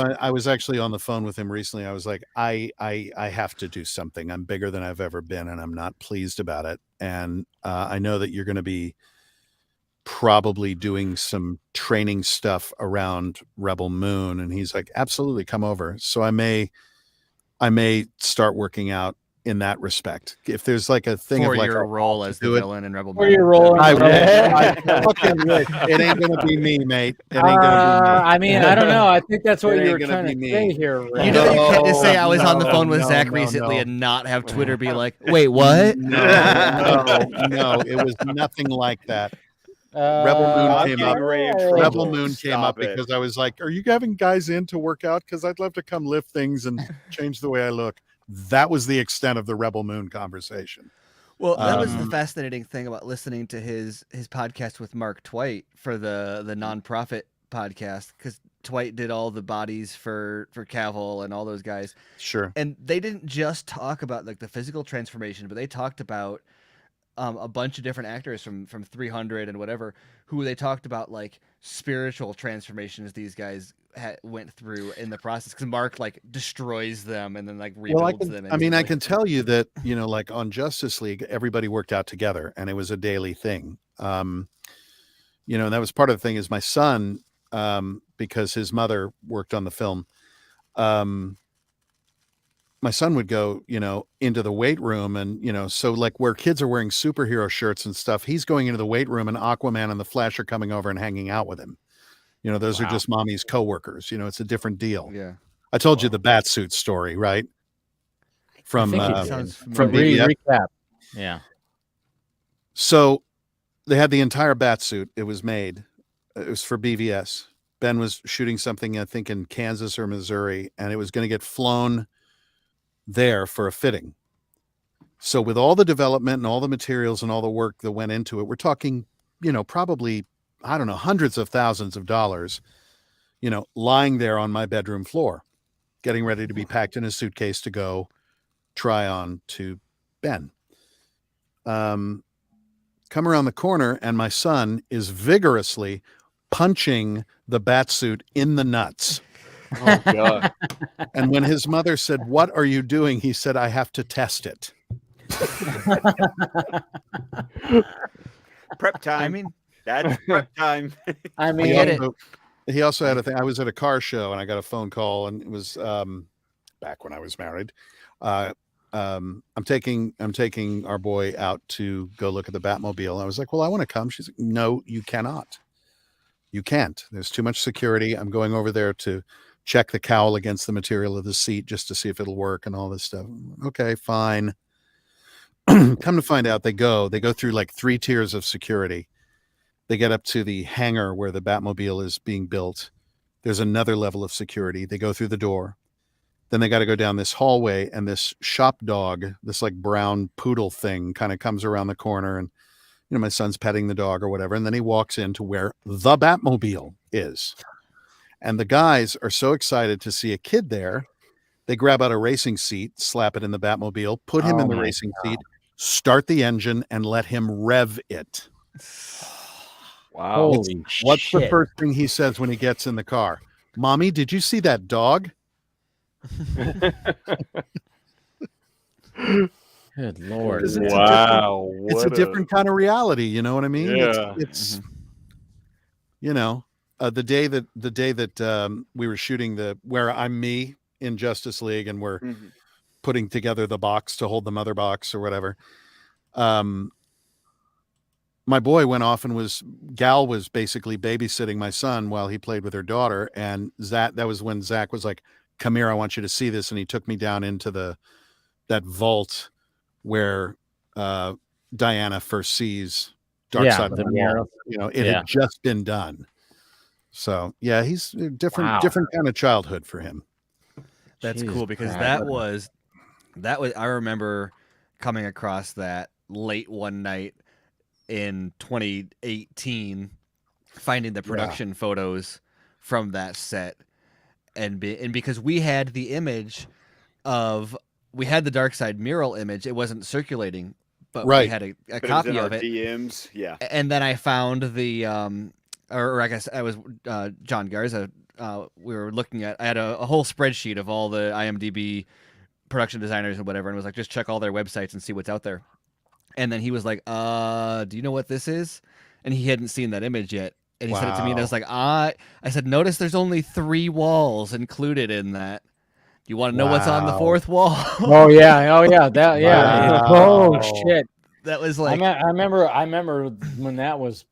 actually on the phone with him recently. I was like, I have to do something. I'm bigger than I've ever been, and I'm not pleased about it. And I know that you're going to be probably doing some training stuff around Rebel Moon. And he's like, absolutely, come over. So I may start working out in that respect. If there's like a thing for of like your role as the villain in Rebel For Moon. your role, I fucking wish. It ain't gonna be me, mate. It ain't gonna be me. I mean, I don't know. I think that's what It you ain't were gonna trying be to me. say here. You know, you can't just say I was on the phone with no, Zach no, recently no. and not have Twitter be like, wait, what? No, it was nothing like that. Rebel Moon came up. Rebel Moon came up because I was like, are you having guys in to work out? Because I'd love to come lift things and change the way I look. That was the extent of the Rebel Moon conversation. Well, that was the fascinating thing about listening to his podcast with Mark Twight for the nonprofit podcast, because Twight did all the bodies for Cavill and all those guys. Sure. And they didn't just talk about like the physical transformation, but they talked about a bunch of different actors from 300 and whatever, who they talked about like spiritual transformations these guys went through in the process, because Mark like destroys them and then like rebuilds them. I mean, I can tell you that, like on Justice League, everybody worked out together and it was a daily thing. And that was part of the thing is my son, because his mother worked on the film, my son would go, into the weight room and, so like where kids are wearing superhero shirts and stuff, he's going into the weight room and Aquaman and the Flash are coming over and hanging out with him. Those are just mommy's coworkers. It's a different deal. Yeah. I told you the bat suit story, right? From BVS. Recap. Yeah. So they had the entire bat suit. It was made. It was for BVS. Ben was shooting something, I think, in Kansas or Missouri, and it was going to get flown there for a fitting. So with all the development and all the materials and all the work that went into it, we're talking, probably, I don't know, hundreds of thousands of dollars, lying there on my bedroom floor, getting ready to be packed in a suitcase to go try on to Ben. Come around the corner and my son is vigorously punching the bat suit in the nuts. Oh God. And when his mother said, "What are you doing?" he said, "I have to test it." Prep time. I mean, that's prep time. I mean, he also had a thing. I was at a car show and I got a phone call, and it was back when I was married. I'm taking our boy out to go look at the Batmobile. I was like, "Well, I want to come." She's like, "No, you cannot. You can't. There's too much security. I'm going over there to check the cowl against the material of the seat just to see if it'll work and all this stuff." Okay, fine. Come to find out, they go through like 3 tiers of security. They get up to the hangar where the Batmobile is being built. There's another level of security. They go through the door. Then they got to go down this hallway, and this shop dog, this like brown poodle thing, kind of comes around the corner, and my son's petting the dog or whatever. And then he walks into where the Batmobile is. And the guys are so excited to see a kid there They grab out a racing seat, slap it in the Batmobile, put him Oh in the my racing seat, start the engine, and let him rev it. Wow. Holy What's the shit. first thing he says when he gets in the car? Mommy, did you see that dog? Good Lord. It's a Wow. It's a different kind of reality. You know what I mean? Yeah. It's you know, the day that we were shooting where I'm me in Justice League and we're putting together the box to hold the mother box or whatever. My boy went off and Gal was basically babysitting my son while he played with her daughter. And that was when Zach was like, come here, I want you to see this. And he took me down into that vault where Diana first sees Darkseid of the mural. Wall. It had just been done. So yeah, he's a different kind of childhood for him. That's cool because that was I remember coming across that late one night in 2018, finding the production photos from that set, and because we had the image we had the Darkseid mural image. It wasn't circulating, but we had a copy of it. DMs, yeah. And then I found the or I guess I was John Garza. We were looking at. I had a whole spreadsheet of all the IMDb production designers and whatever, and was like, just check all their websites and see what's out there. And then he was like, do you know what this is? And he hadn't seen that image yet. And he said it to me, and I was like, I said, notice there's only 3 walls included in that. You want to know what's on the 4th wall? Oh yeah. That Wow. Oh shit. That was like I remember when that was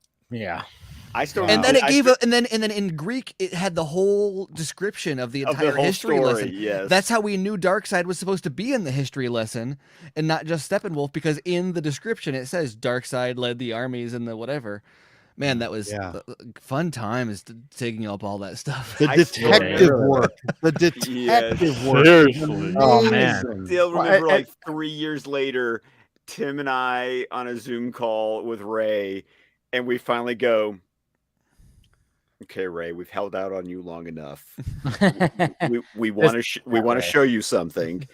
I still and then it gave and then in Greek it had the whole description of the entire history story, lesson. yes. That's how we knew Darkseid was supposed to be in the history lesson and not just Steppenwolf, because in the description it says Darkseid led the armies and the whatever. Man, that was fun times digging up all that stuff. The detective work. The detective work. Seriously. Oh man. I still remember like 3 years later, Tim and I on a Zoom call with Ray, and we finally go, okay, Ray, we've held out on you long enough. we want to show you something.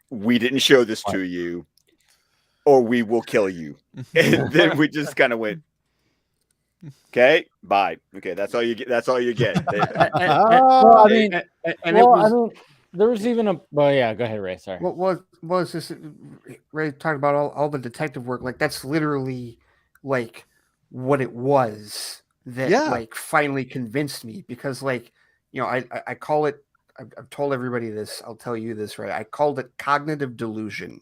We didn't show this to you, or we will kill you. And then we just kind of went, okay, bye. Okay, that's all you get. That's all you get. Well, I mean, there was even a. Well, yeah. Go ahead, Ray. Sorry. What was this? Ray talked about all the detective work. Like that's literally like what it was that like finally convinced me, because like I call it. I've told everybody this. I'll tell you this, right? I called it cognitive delusion.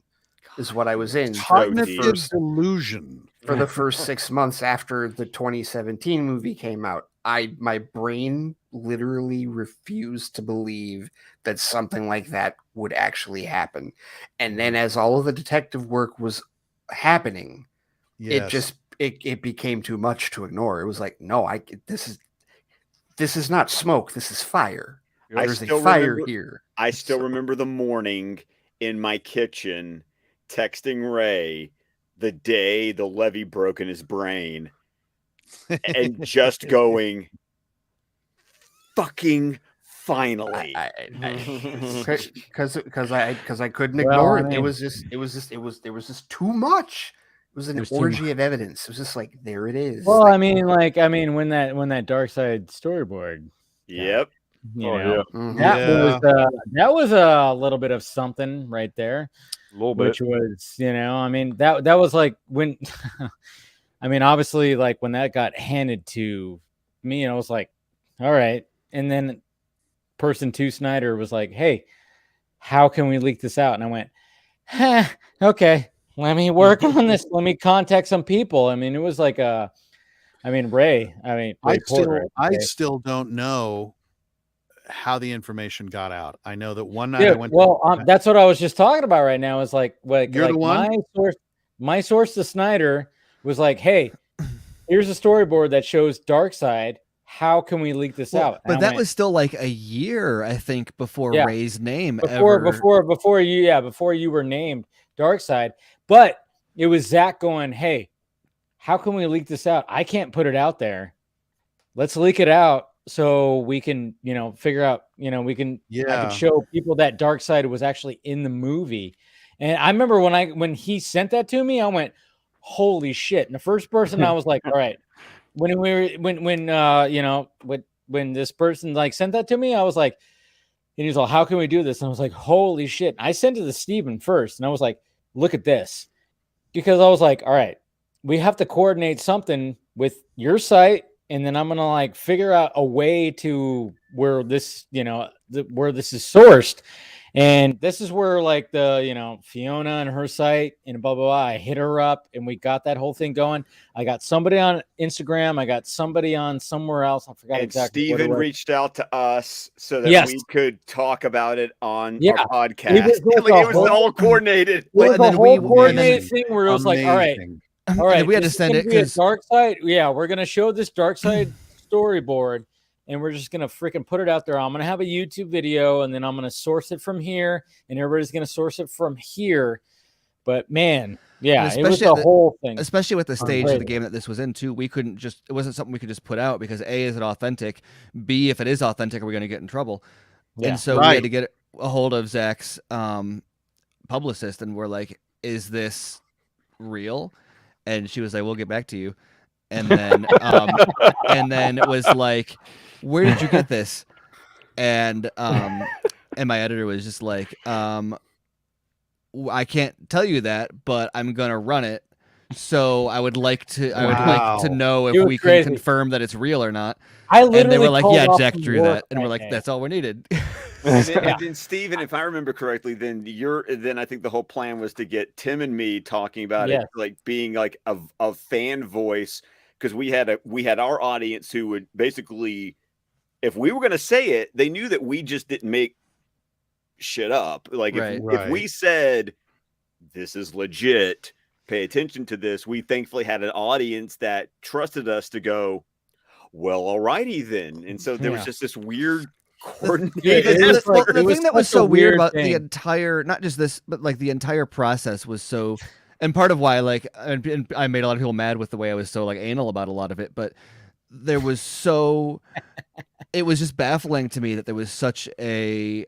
Is what I was in. Cognitive delusion. For the first 6 months after the 2017 movie came out, my brain literally refused to believe that something like that would actually happen. And then as all of the detective work was happening, it became too much to ignore. It was like, no, this is not smoke. This is fire. There's a fire here. I still remember the morning in my kitchen texting Ray the day the levee broke in his brain and just going, fucking finally. Because I couldn't ignore it. It was just too much. It was an orgy of evidence. It was just like, there it is. Well, I mean, when that Darkseid storyboard. Yep. That was a little bit of something right there. A little bit. Which was, I mean, that was like when, I mean, obviously, like when that got handed to me, I was like, all right. And then person 2 Snyder was like, hey, how can we leak this out? And I went, okay, let me work on this. Let me contact some people. I mean, it was like Ray. Ray I still don't know how the information got out. I know that one night I went. That's what I was just talking about right now. Is like you're the one. My source to Snyder was like, "Hey, here's a storyboard that shows Darkseid. How can we leak this out?" But that was still like a year, I think, before Ray's name before you were named Darkseid. But it was Zach going, "Hey, how can we leak this out? I can't put it out there. Let's leak it out." so we can, figure out, I can show people that Darkseid was actually in the movie. And I remember when he sent that to me, I went, holy shit. And the first person I was like, all right, when this person like sent that to me, I was like, and he was like, how can we do this? And I was like, holy shit. I sent it to Steven first, and I was like, look at this. Because I was like, all right, we have to coordinate something with your site, and then I'm going to like figure out a way to where this, where this is sourced. And this is where like the, Fiona and her site and blah, blah, blah. I hit her up and we got that whole thing going. I got somebody on Instagram. I got somebody on somewhere else. I forgot exactly. Steven reached out to us so that we could talk about it on our podcast. It was all coordinated. It was the whole coordinated thing where it was like, all right. We had to send it because Darkseid. Yeah, we're gonna show this Darkseid storyboard, and we're just gonna freaking put it out there. I'm gonna have a YouTube video, and then I'm gonna source it from here, and everybody's gonna source it from here. But man, yeah, it was the whole thing. Especially with the stage of the game that this was in too, it wasn't something we could just put out because A, is it authentic? B, if it is authentic, are we gonna get in trouble? Yeah. And so we had to get a hold of Zach's publicist, and we're like, is this real? And she was like, we'll get back to you. And then it was like, where did you get this? And my editor was just like, I can't tell you that, but I'm going to run it. So I would like to know if we can confirm that it's real or not. And they were like, yeah, Jack drew that. And we're like, that's all we needed. And then Steven, if I remember correctly, then I think the whole plan was to get Tim and me talking about it, like being like a fan voice, because we had our audience who would basically, if we were going to say it, they knew that we just didn't make shit up. Like if we said this is legit, pay attention to this, we thankfully had an audience that trusted us to go, well, alrighty then. And so there was just this weird the thing that was so weird about the entire, not just this, but like the entire process was so, and part of why like and I made a lot of people mad with the way I was so like anal about a lot of it, but there was it was just baffling to me that there was such a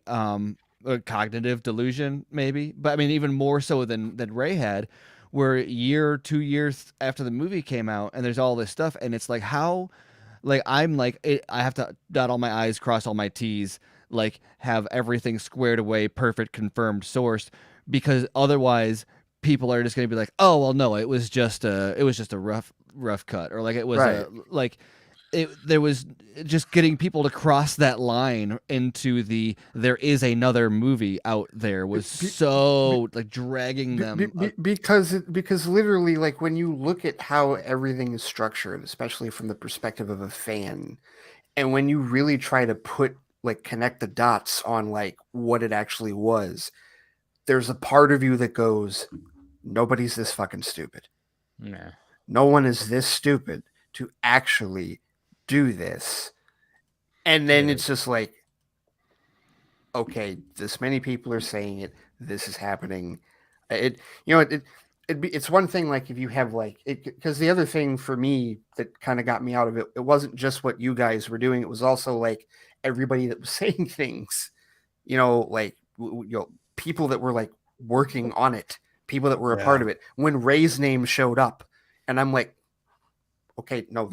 cognitive delusion, maybe, but I mean even more so than Ray had, where 2 years after the movie came out and there's all this stuff, and it's like how. Like I'm like I have to dot all my I's, cross all my T's, like have everything squared away, perfect, confirmed, sourced, because otherwise people are just going to be like, oh well, no, it was just a rough cut, or like it was there was just getting people to cross that line into there is another movie out there was so like dragging them because literally, like when you look at how everything is structured, especially from the perspective of a fan, and when you really try to connect the dots on like what it actually was, there's a part of you that goes, nobody's this fucking stupid. Nah. No one is this stupid to actually do this. And then it's just like, okay, this many people are saying it, this is happening. It's one thing like if you have like it, because the other thing for me that kind of got me out of it, it wasn't just what you guys were doing, it was also like everybody that was saying things, people that were like working on it, people that were a part of it. When Ray's name showed up, and I'm like, okay, no,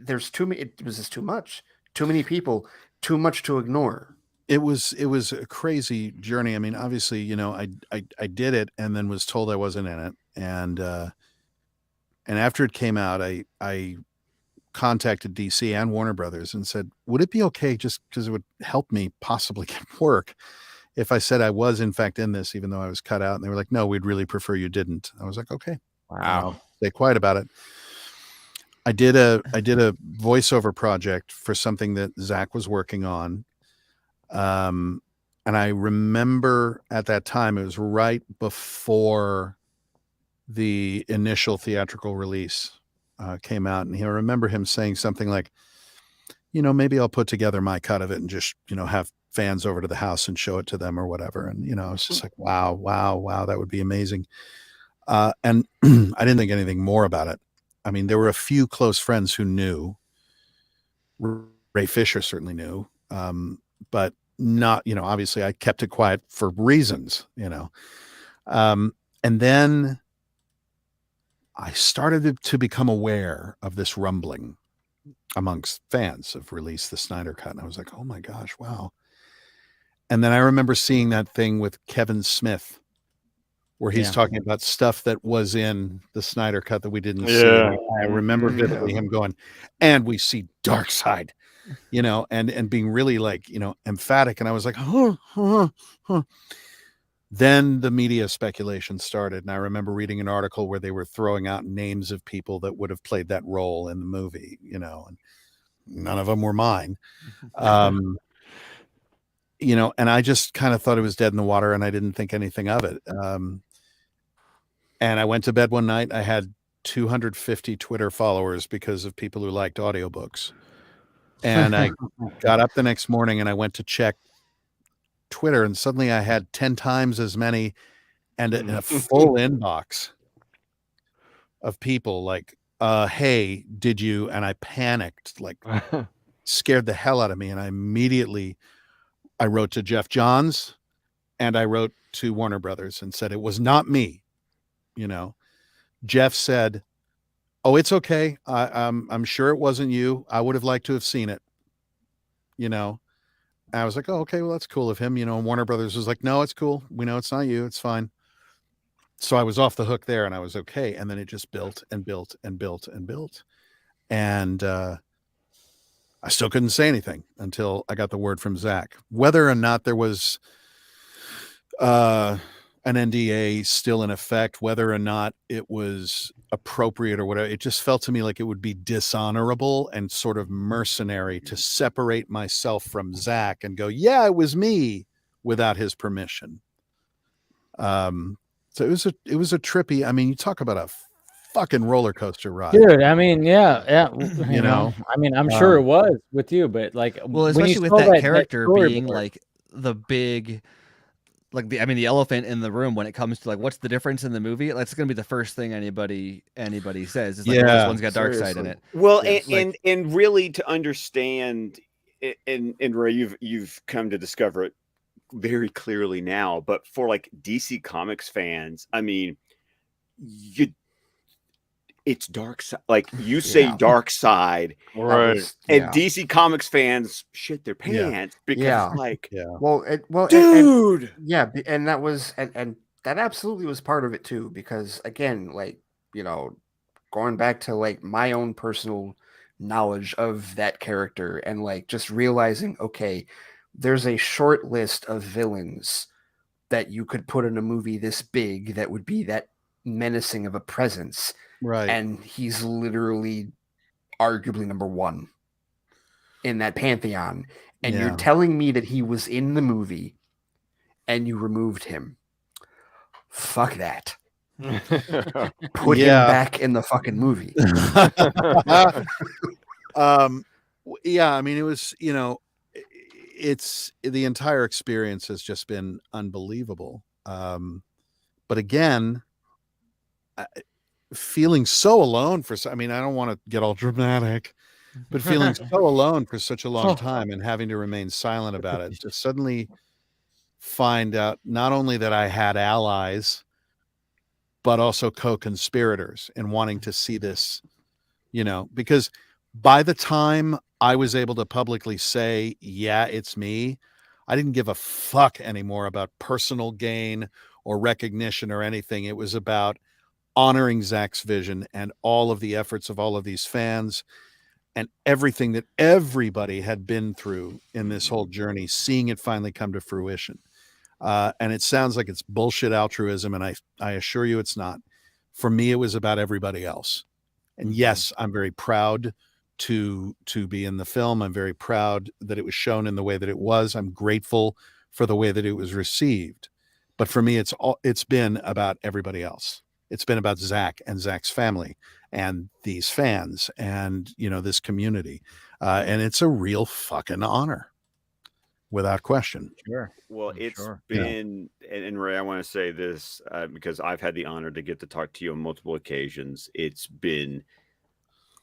there's too many. It was just too much. Too many people. Too much to ignore. It was a crazy journey. I mean, obviously, I did it and then was told I wasn't in it, and after it came out, I contacted DC and Warner Brothers and said, would it be okay, just because it would help me possibly get work, if I said I was in fact in this, even though I was cut out? And they were like, no, we'd really prefer you didn't. I was like, okay, wow, stay quiet about it. I did a voiceover project for something that Zach was working on. And I remember at that time, it was right before the initial theatrical release came out. And I remember him saying something like, maybe I'll put together my cut of it and just, have fans over to the house and show it to them or whatever. And, it's just like, wow, that would be amazing. And I didn't think anything more about it. I mean, there were a few close friends who knew, Ray Fisher certainly knew, but not, obviously I kept it quiet for reasons, and then I started to become aware of this rumbling amongst fans of Release the Snyder Cut. And I was like, oh my gosh, wow. And then I remember seeing that thing with Kevin Smith where he's talking about stuff that was in the Snyder Cut that we didn't see. And I remember vividly him going, and we see Darkseid, and being really like, emphatic. And I was like, Then the media speculation started. And I remember reading an article where they were throwing out names of people that would have played that role in the movie, and none of them were mine. And I just kind of thought it was dead in the water and I didn't think anything of it. And I went to bed one night. I had 250 Twitter followers because of people who liked audiobooks. And I got up the next morning and I went to check Twitter, and suddenly I had 10 times as many and a full inbox of people like, hey, did you? And I panicked, like scared the hell out of me. And I wrote to Jeff Johns and I wrote to Warner Brothers and said, it was not me. Jeff said, oh, it's okay. I'm sure it wasn't you. I would have liked to have seen it. I was like, oh, okay, well, that's cool of him. And Warner Brothers was like, no, it's cool. We know it's not you. It's fine. So I was off the hook there and I was okay. And then it just built and built and built and built. And I still couldn't say anything until I got the word from Zack. Whether or not there was an NDA still in effect, whether or not it was appropriate or whatever, it just felt to me like it would be dishonorable and sort of mercenary to separate myself from Zack and go, yeah, it was me, without his permission. So it was a trippy, I mean, you talk about a fucking roller coaster ride, dude. I mean, yeah. I mean, I'm sure it was with you, but like, well, especially with that character being like the big, like the elephant in the room when it comes to like what's the difference in the movie. That's going to be the first thing anybody says. It's like, this one's got Darkseid in it. Well, and really to understand, and Ray, you've come to discover it very clearly now. But for like DC Comics fans, I mean, it's Darkseid. Like you say, Darkseid, right? And DC Comics fans shit their pants because, dude, and that was and that absolutely was part of it too. Because again, like going back to like my own personal knowledge of that character and like just realizing, okay, there's a short list of villains that you could put in a movie this big that would be that menacing of a presence. Right. And he's literally arguably number one in that pantheon. And you're telling me that he was in the movie and you removed him. Fuck that. Put him back in the fucking movie. I mean, it was, it's the entire experience has just been unbelievable. But again, feeling so alone I mean, I don't want to get all dramatic, but feeling so alone for such a long time and having to remain silent about it, to suddenly find out not only that I had allies, but also co-conspirators in wanting to see this, because by the time I was able to publicly say, yeah, it's me, I didn't give a fuck anymore about personal gain or recognition or anything. It was about honoring Zack's vision and all of the efforts of all of these fans and everything that everybody had been through in this whole journey, seeing it finally come to fruition. And it sounds like it's bullshit altruism, and I assure you it's not. For me, it was about everybody else. And yes, I'm very proud to be in the film. I'm very proud that it was shown in the way that it was. I'm grateful for the way that it was received. But for me, it's been about everybody else. It's been about Zack and Zack's family and these fans and, this community. And it's a real fucking honor, without question. Sure. Well, it's been, and Ray, I want to say this because I've had the honor to get to talk to you on multiple occasions. It's been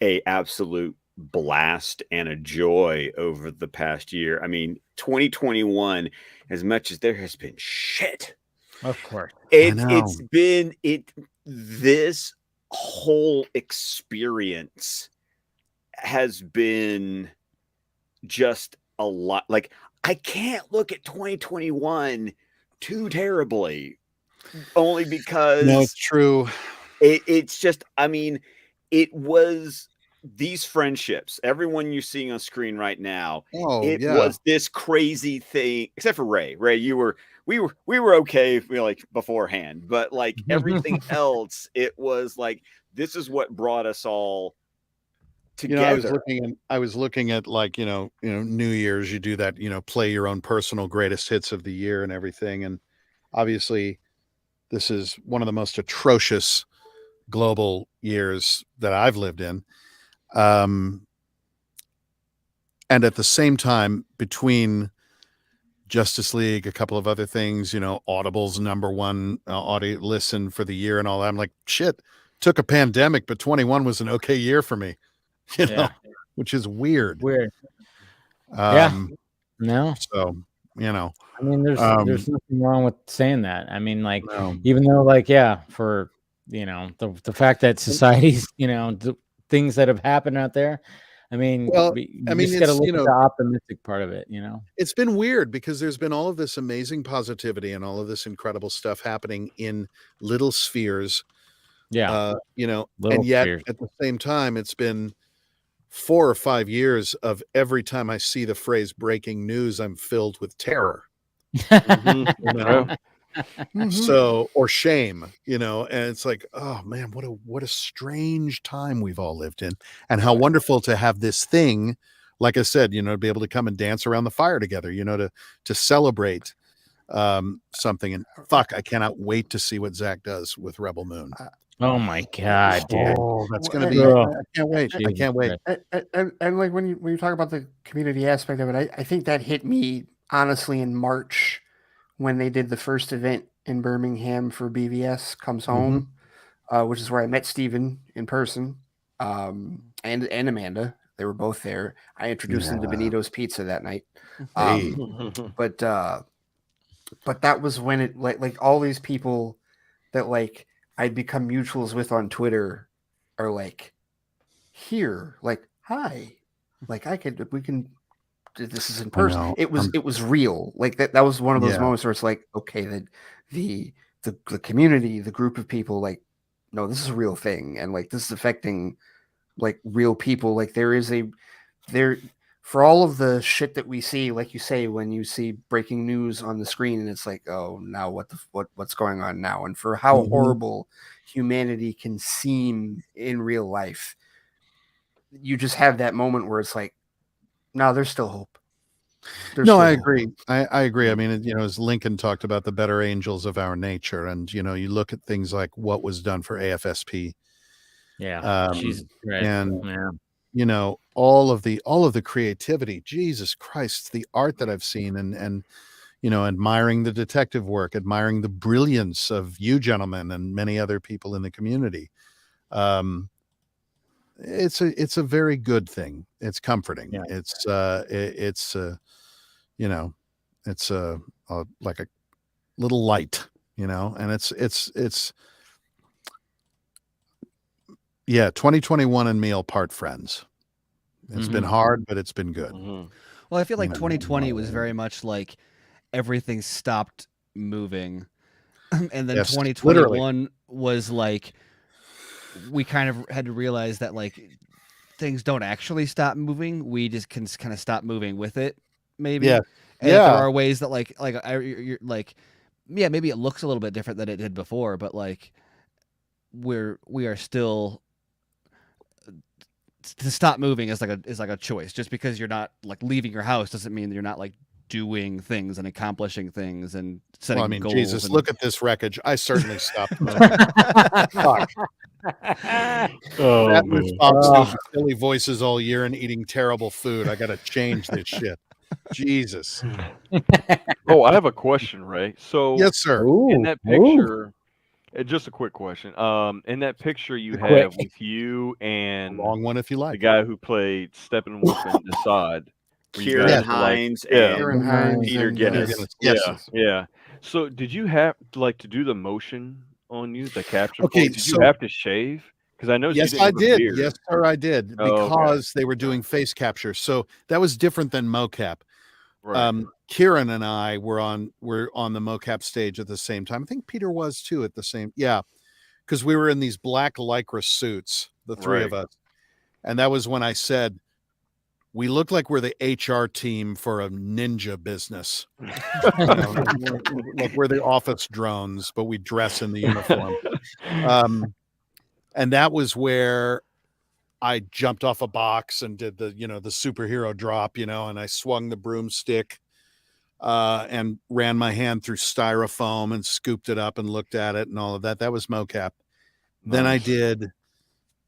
a absolute blast and a joy over the past year. I mean, 2021, as much as there has been shit, Of course. it's been this whole experience has been just a lot. Like, I can't look at 2021 too terribly, only because No, it's true. it's just, I mean, it was these friendships, everyone you're seeing on screen right now. Oh, It yeah. was this crazy thing, except for Ray. Ray, we were okay, like beforehand, but like everything else, it was like this is what brought us all together. I was looking at like, New Year's, you do that, play your own personal greatest hits of the year and everything. And obviously this is one of the most atrocious global years that I've lived in. And at the same time, between Justice League, a couple of other things, Audible's #1 audio listen for the year and all that, I'm like, shit, took a pandemic, but 21 was an okay year for me, which is weird. No. So, I mean, there's nothing wrong with saying that. I mean, like, No. even though, like, for the fact that society's, the things that have happened out there. I mean, you just got to look at the optimistic part of it. It's been weird because there's been all of this amazing positivity and all of this incredible stuff happening in little spheres. Yeah. And yet at the same time, it's been 4 or 5 years of every time I see the phrase breaking news, I'm filled with terror. So, or shame, and it's like, oh man, what a strange time we've all lived in, and how wonderful to have this thing, like I said, to be able to come and dance around the fire together, to celebrate something. And fuck, I cannot wait to see what Zack does with Rebel Moon. Oh my God, dude. Oh, that's gonna be, I can't wait. I can't wait. And like when you talk about the community aspect of it, I think that hit me honestly in March when they did the first event in Birmingham for BVS Comes Home, which is where I met Steven in person, and Amanda. They were both there. I introduced them to Benito's Pizza that night. But that was when it like all these people that like I'd become mutuals with on Twitter are like here, like, hi, like we can. This is in person. It was real. Like that was one of those moments where it's like, okay, that the community, the group of people, like, no, this is a real thing, and like this is affecting like real people. Like there for all of the shit that we see, like you say, when you see breaking news on the screen, and it's like, oh, now what's going on now, and for how horrible humanity can seem in real life, you just have that moment where it's like, no, there's still hope. I agree. I agree. I mean, as Lincoln talked about the better angels of our nature, and you look at things like what was done for AFSP. Yeah, she's great. And all of the creativity. Jesus Christ, the art that I've seen, and admiring the detective work, admiring the brilliance of you gentlemen and many other people in the community. It's a very good thing. It's comforting. Yeah. It's like a little light, and it's 2021 and me will part friends. It's been hard, but it's been good. Well, I feel like 2020 was very much like everything stopped moving, and then 2021 was like we kind of had to realize that like things don't actually stop moving. We just can kind of stop moving with it, maybe. Yeah. And there are ways that you're like, maybe it looks a little bit different than it did before, but like we are still to stop moving is like a choice. Just because you're not like leaving your house doesn't mean that you're not like doing things and accomplishing things and setting goals. Jesus, look at this wreckage. I certainly stopped. Fuck. That was those silly voices all year and eating terrible food. I got to change this shit. Jesus. Oh, I have a question, Ray. So yes, sir. In that picture, Just a quick question. In that picture you Quick. have with you and Long one if you the like. guy who played Steppenwolf and Desaad, were you Kieran guys were like, Hines yeah, Kieran and Hines Peter and, Guinness. Yes. yeah. So did you have like to do the motion on you, the capture Okay, point? Did you so- have to shave? Because I noticed you Yes, didn't I have a did. beard. Yes, sir, I did. Oh, okay. Because they were doing face capture. So that was different than mocap. Right. Kieran and I were on the mocap stage at the same time. I think Peter was too at the same. Yeah. Because we were in these black lycra suits, the three of us. And that was when I said, we look like we're the HR team for a ninja business. You know, like we're the office drones, but we dress in the uniform. And that was where I jumped off a box and did the superhero drop, and I swung the broomstick and ran my hand through styrofoam and scooped it up and looked at it and all of that. That was mocap. Then I did,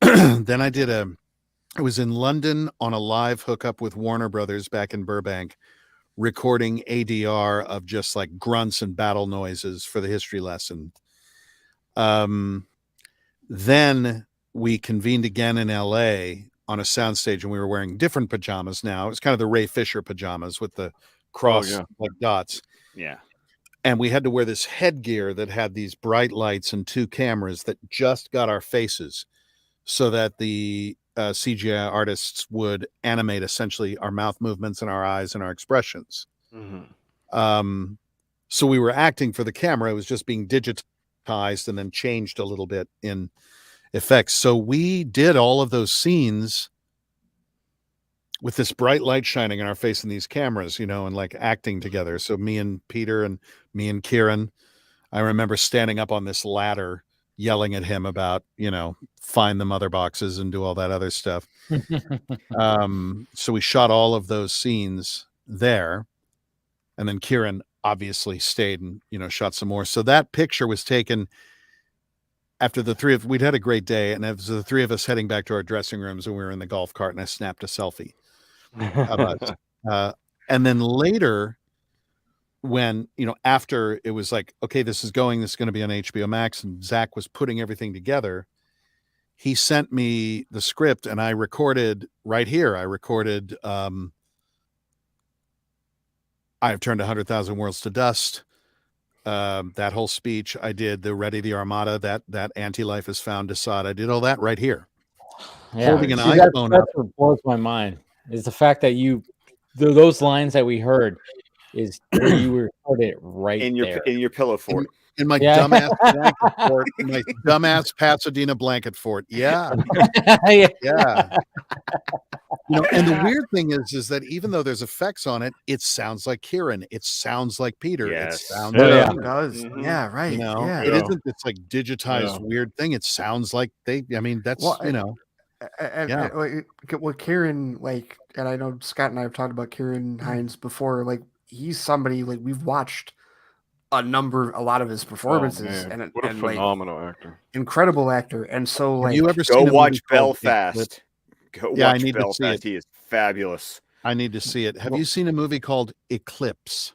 I was in London on a live hookup with Warner Brothers back in Burbank, recording ADR of just like grunts and battle noises for the history lesson. Then we convened again in LA on a soundstage, and we were wearing different pajamas now. It was kind of the Ray Fisher pajamas with the cross like dots. Yeah. And we had to wear this headgear that had these bright lights and two cameras that just got our faces so that the CGI artists would animate essentially our mouth movements and our eyes and our expressions. Mm-hmm. So we were acting for the camera. It was just being digitized and then changed a little bit in effects. So we did all of those scenes with this bright light shining in our face in these cameras, and like acting together. So me and Peter and me and Kieran, I remember standing up on this ladder yelling at him about, find the mother boxes and do all that other stuff. So we shot all of those scenes there. And then Kieran obviously stayed and, shot some more. So that picture was taken after we'd had a great day. And it was the three of us heading back to our dressing rooms, and we were in the golf cart, and I snapped a selfie of us. And then later, when, after it was like, okay, this is going to be on HBO Max, and Zach was putting everything together, he sent me the script, and I recorded right here. I recorded I have turned 100,000 worlds to dust. That whole speech. I did the Ready the Armada, that anti-life is found Desaad. I did all that right here. Holding an iPhone that's up. what blows my mind is the fact that those lines that we heard is where you recorded it right in there. your pillow fort. In my dumbass blanket fort, my dumbass Pasadena blanket fort. Yeah. Yeah. And the weird thing is that even though there's effects on it, it sounds like Kieran. It sounds like Peter. Yes. It sounds Yeah. like It does. Mhm. Yeah, right. Yeah. it isn't this like digitized Yeah. weird thing. It sounds like that's Well, Yeah. And what Kieran, like, and I know Scott and I have talked about Kieran Hines before, like, he's somebody, like, we've watched a lot of his performances, Oh, man. and What a phenomenal actor. incredible actor. And so, Have like, you ever Go seen a watch movie called Belfast. Go Yeah, I watch need to see Belfast. it. He is fabulous. I need to see it. Have you seen a movie called Eclipse?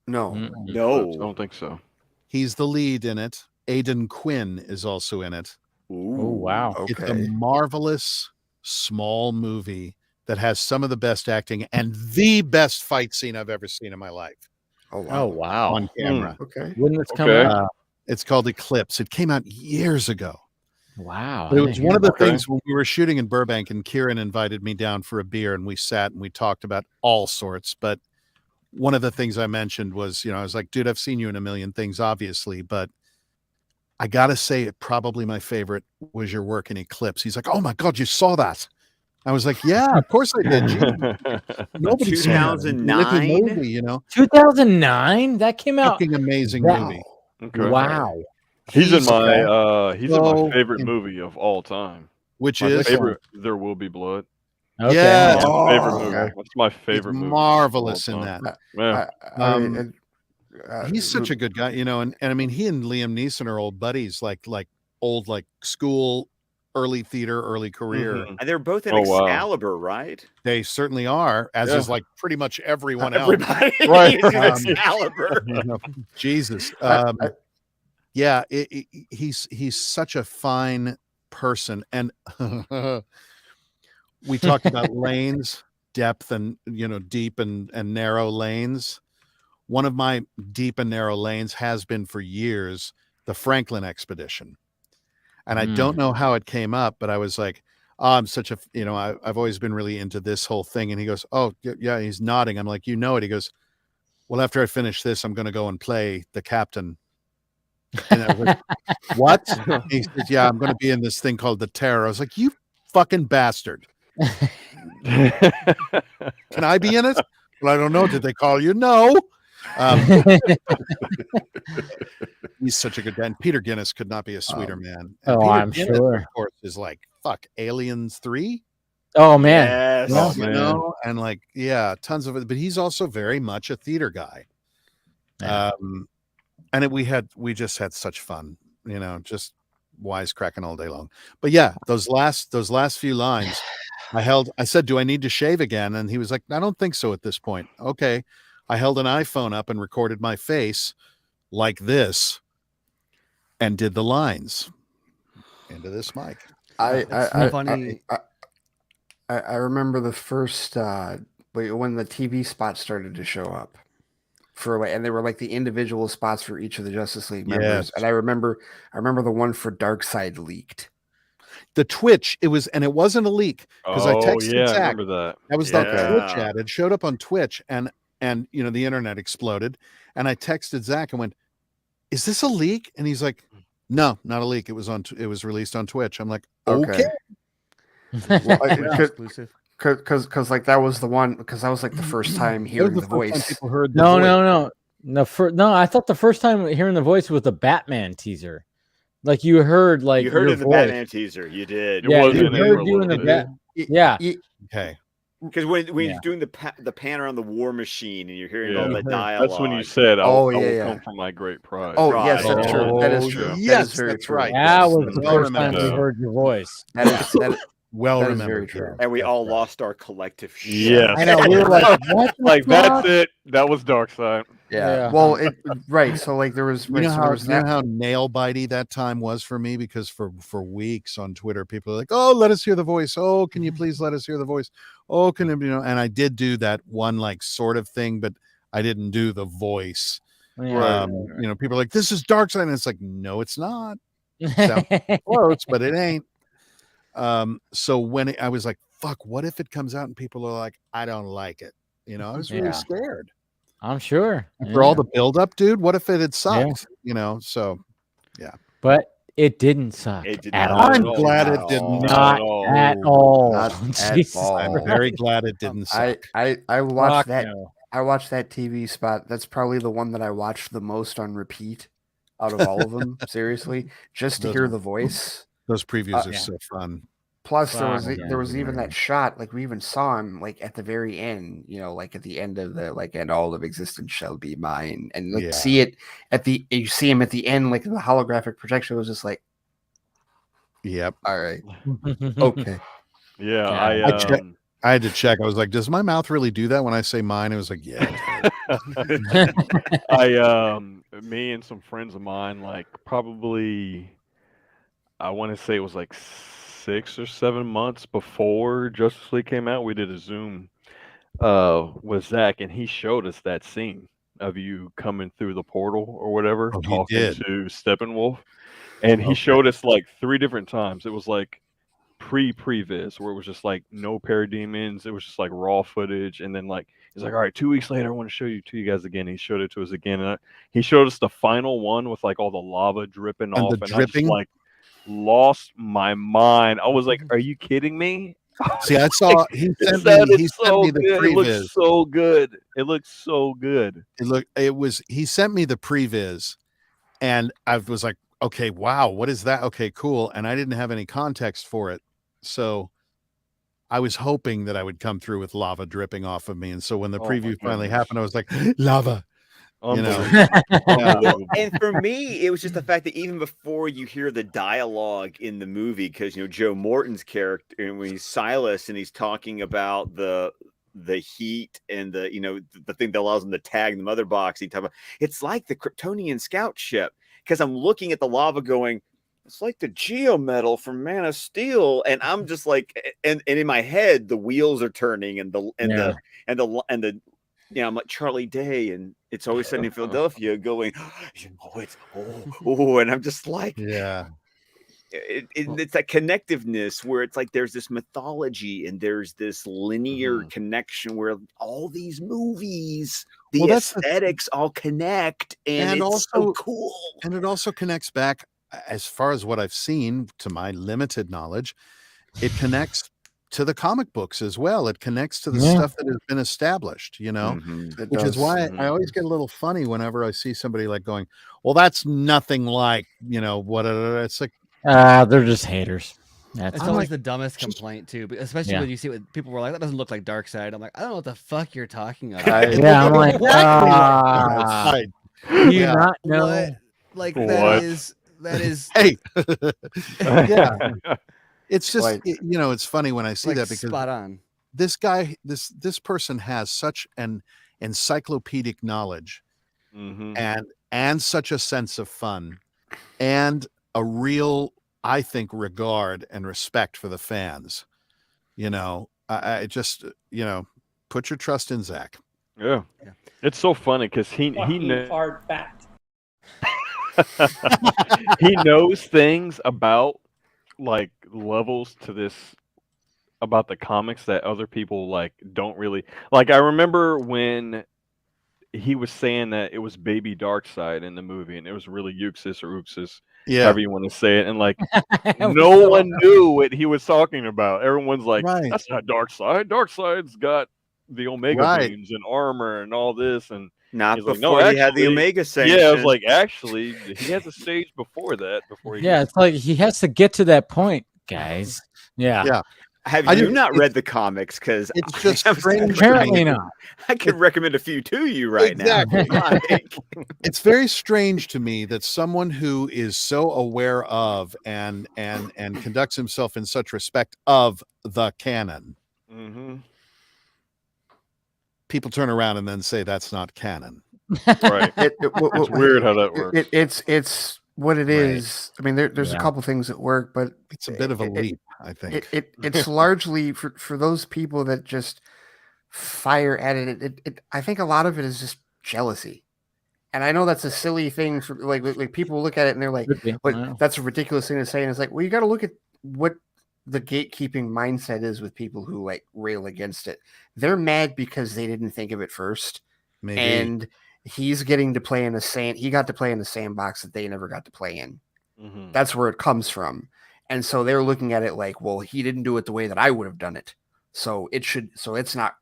no, Mm-mm. I No. don't think so. He's the lead in it. Aidan Quinn is also in it. Ooh. Oh wow. It's a okay. marvelous small movie that has some of the best acting and the best fight scene I've ever seen in my life Oh, Oh wow. wow. on camera. Okay. When this come Okay. out? It's called Eclipse. It came out years ago. Wow. But it was one of the Okay. things when we were shooting in Burbank, and Kieran invited me down for a beer, and we sat and we talked about all sorts. But one of the things I mentioned was, I was like, dude, I've seen you in a million things, obviously, but I got to say, probably my favorite was your work in Eclipse. He's like, oh my God, you saw that. I was like, yeah, of course I did. Nobody saw that. It's a 2009? movie, 2009. That came out. fucking amazing Wow. movie. Okay. Wow. He's in He's my so favorite movie of all time. Which My is favorite, There Will Be Blood. Okay. Yeah. That's my favorite movie. okay. That's my he's favorite movie. of all marvelous in time. that. Yeah. I mean, He's such a good guy, and I mean, he and Liam Neeson are old buddies, like old school, early theater, early career. Mhm. And they're both in Oh, wow. Excalibur, right? They certainly are, as Yeah. is like pretty much everyone else. Everybody Right. is in Excalibur. Jesus. I- yeah, he's such a fine person, and we talked about lanes, depth, and deep and narrow lanes. One of my deep and narrow lanes has been for years the Franklin expedition. And I don't know how it came up, but I was like, oh, I'm such a, I've always been really into this whole thing. And he goes, oh, yeah, he's nodding. I'm like, it. He goes, well, after I finish this, I'm going to go and play the captain. And I was like, what? He says, yeah, I'm going to be in this thing called the Terror. I was like, you fucking bastard. Can I be in it? Well, I don't know. Did they call you? No. He's such a good man. Peter Guinness could not be a sweeter man. And Peter I'm Guinness, sure. of course, is like Aliens 3. Oh man, Yes. Oh, You man. know, and like, yeah, tons of it. But he's also very much a theater guy. Yeah. And we just had such fun, just wisecracking all day long. But yeah, those last few lines, I said, do I need to shave again? And he was like, I don't think so at this point. Okay. I held an iPhone up and recorded my face like this and did the lines into this mic. Funny. I remember the first when the TV spots started to show up and they were like the individual spots for each of the Justice League members. Yes. And I remember the one for Darkseid leaked. The Twitch, it wasn't a leak because I texted yeah, Zach. I remember that. That was that Twitch ad. It showed up on Twitch and the internet exploded. And I texted Zach and went, is this a leak? And he's like, no, not a leak. It was released on Twitch. I'm like, okay. Exclusive. Because like that was the one, because that was like the first time hearing the voice. People heard the No. voice. No, I thought the first time hearing the voice was the Batman teaser. Like you heard, you heard your it in the voice. Batman teaser. You did. Yeah, was you in it for a heard you in the little bat. Yeah. Okay. Because when Yeah. he's doing the pan around the war machine and you're hearing Yeah. all that dialogue. That's when you said, I Oh, will yeah. come from my great pride. Oh, Right. yes, that's true. That is Oh, true. yes, That is very that's true. right. That Yes. was the Well first time we remembered. heard your voice. Well That is remembered. very true. And we That's all right. lost our collective shit. Yes. I know. We were like, what? The Like, fuck? that's it. That was Darkseid. Yeah. Well, right. So like there was, You know there was that. how nail bitey that time was for me, because for weeks on Twitter, people are like, "Oh, let us hear the voice. Oh, can you please let us hear the voice? Oh, can it, And I did do that one like sort of thing, but I didn't do the voice. Yeah. People are like, "This is Darkseid," and it's like, no, it's not. Sounds close, but it ain't. So when I was like, "Fuck, what if it comes out and people are like, I don't like it?" I was really Yeah. scared. I'm sure. For all the buildup, dude, what if it had sucked? So But it didn't suck It did at not all. I'm at all. glad Not it did at all. Not at all. Not at Jesus all. I'm Christ. very glad it didn't suck. I watched Fuck that. no. I watched that TV spot. That's probably the one that I watched the most on repeat out of all of them. Seriously, just to Those hear are- the voice. Those previews are Yeah. so fun. Plus, Wow, there was even that shot, like we even saw him like at the very end, like at the end of the and all of existence shall be mine, and like Yeah. see it you see him at the end, like the holographic projection was just like, Yep. all right, okay. Yeah. Yeah. I had to check. I was like, does my mouth really do that when I say mine? It was like, yeah. Me and some friends of mine, like probably, I want to say it was like 6 or 7 months before Justice League came out, we did a Zoom with Zach, and he showed us that scene of you coming through the portal or whatever, Oh, he talking did? to Steppenwolf, and he Okay. showed us like 3 different times. It was like previs where it was just like no parademons, it was just like raw footage, and then like he's like, all right, 2 weeks later I want to show you to you guys again. He showed it to us again, and he showed us the final one with like all the lava dripping And off, the and I dripping? just like lost my mind. I was like, are you kidding me? See, I saw he It sent sounded me so the good. It previs. looks so good. It looks so good. He sent me the previs, and I was like, okay, wow, what is that? Okay, cool. And I didn't have any context for it. So I was hoping that I would come through with lava dripping off of me. And so when the Oh my preview finally goodness. happened, I was like, lava. Unbelievable. Unbelievable. And for me, it was just the fact that even before you hear the dialogue in the movie, because Joe Morton's character, and when he's Silas and he's talking about the heat and the thing that allows him to tag the mother box, it's like the Kryptonian scout ship. because I'm looking at the lava going, it's like the geometal from Man of Steel, and I'm just like, and in my head the wheels are turning, and the I'm like Charlie Day, and It's Always Sunny in Philadelphia, going, and I'm just like, Yeah. It's that connectiveness where it's like there's this mythology and there's this linear connection where all these movies, the aesthetics all connect, and it's also so cool. And it also connects back, as far as what I've seen, to my limited knowledge, it connects to the comic books as well. It connects to the stuff that has been established, which is why I always get a little funny whenever I see somebody like going, well, that's nothing like, what it's like. They're just haters. It's always the dumbest complaint too, especially when you see what people were like, that doesn't look like Darkseid. I'm like, I don't know what the fuck you're talking about. I'm like, you not know? Like What? that is hey. Yeah. It's just it's funny when I see like that, because spot on. This guy, this person has such an encyclopedic knowledge and such a sense of fun and a real, I think, regard and respect for the fans. I just, put your trust in Zach. Yeah. It's so funny because he hard fact. he knows things about like levels to this about the comics that other people like don't really like. I remember when he was saying that it was baby Darkseid in the movie, and it was really Euxis or Uxis, however you want to say it, and like no one knew what he was talking about. Everyone's like, that's not Darkseid. Darkseid's got the Omega beams and armor and all this, and not he's before like, no, he had the Omega sanction. Yeah, I was like, actually, he has a stage before that. It's like he has to get to that point, guys. Yeah. Have you not read the comics? Because it's just strange. Apparently not. I could recommend a few to you right now. It's very strange to me that someone who is so aware of and conducts himself in such respect of the canon, people turn around and then say that's not canon. Right. It's weird how that works. It's what it is. I mean, there's a couple things that work, but it's a bit of a leap, I think. It's largely for those people that just fire at it. I think a lot of it is just jealousy. And I know that's a silly thing for like people look at it and they're like, that's a ridiculous thing to say. And it's like, well, you got to look at what the gatekeeping mindset is with people who like rail against it. They're mad because they didn't think of it first. Maybe. And he's getting to play he got to play in the sandbox that they never got to play in. That's where it comes from. And so they're looking at it like, well, he didn't do it the way that I would have done it. So it's not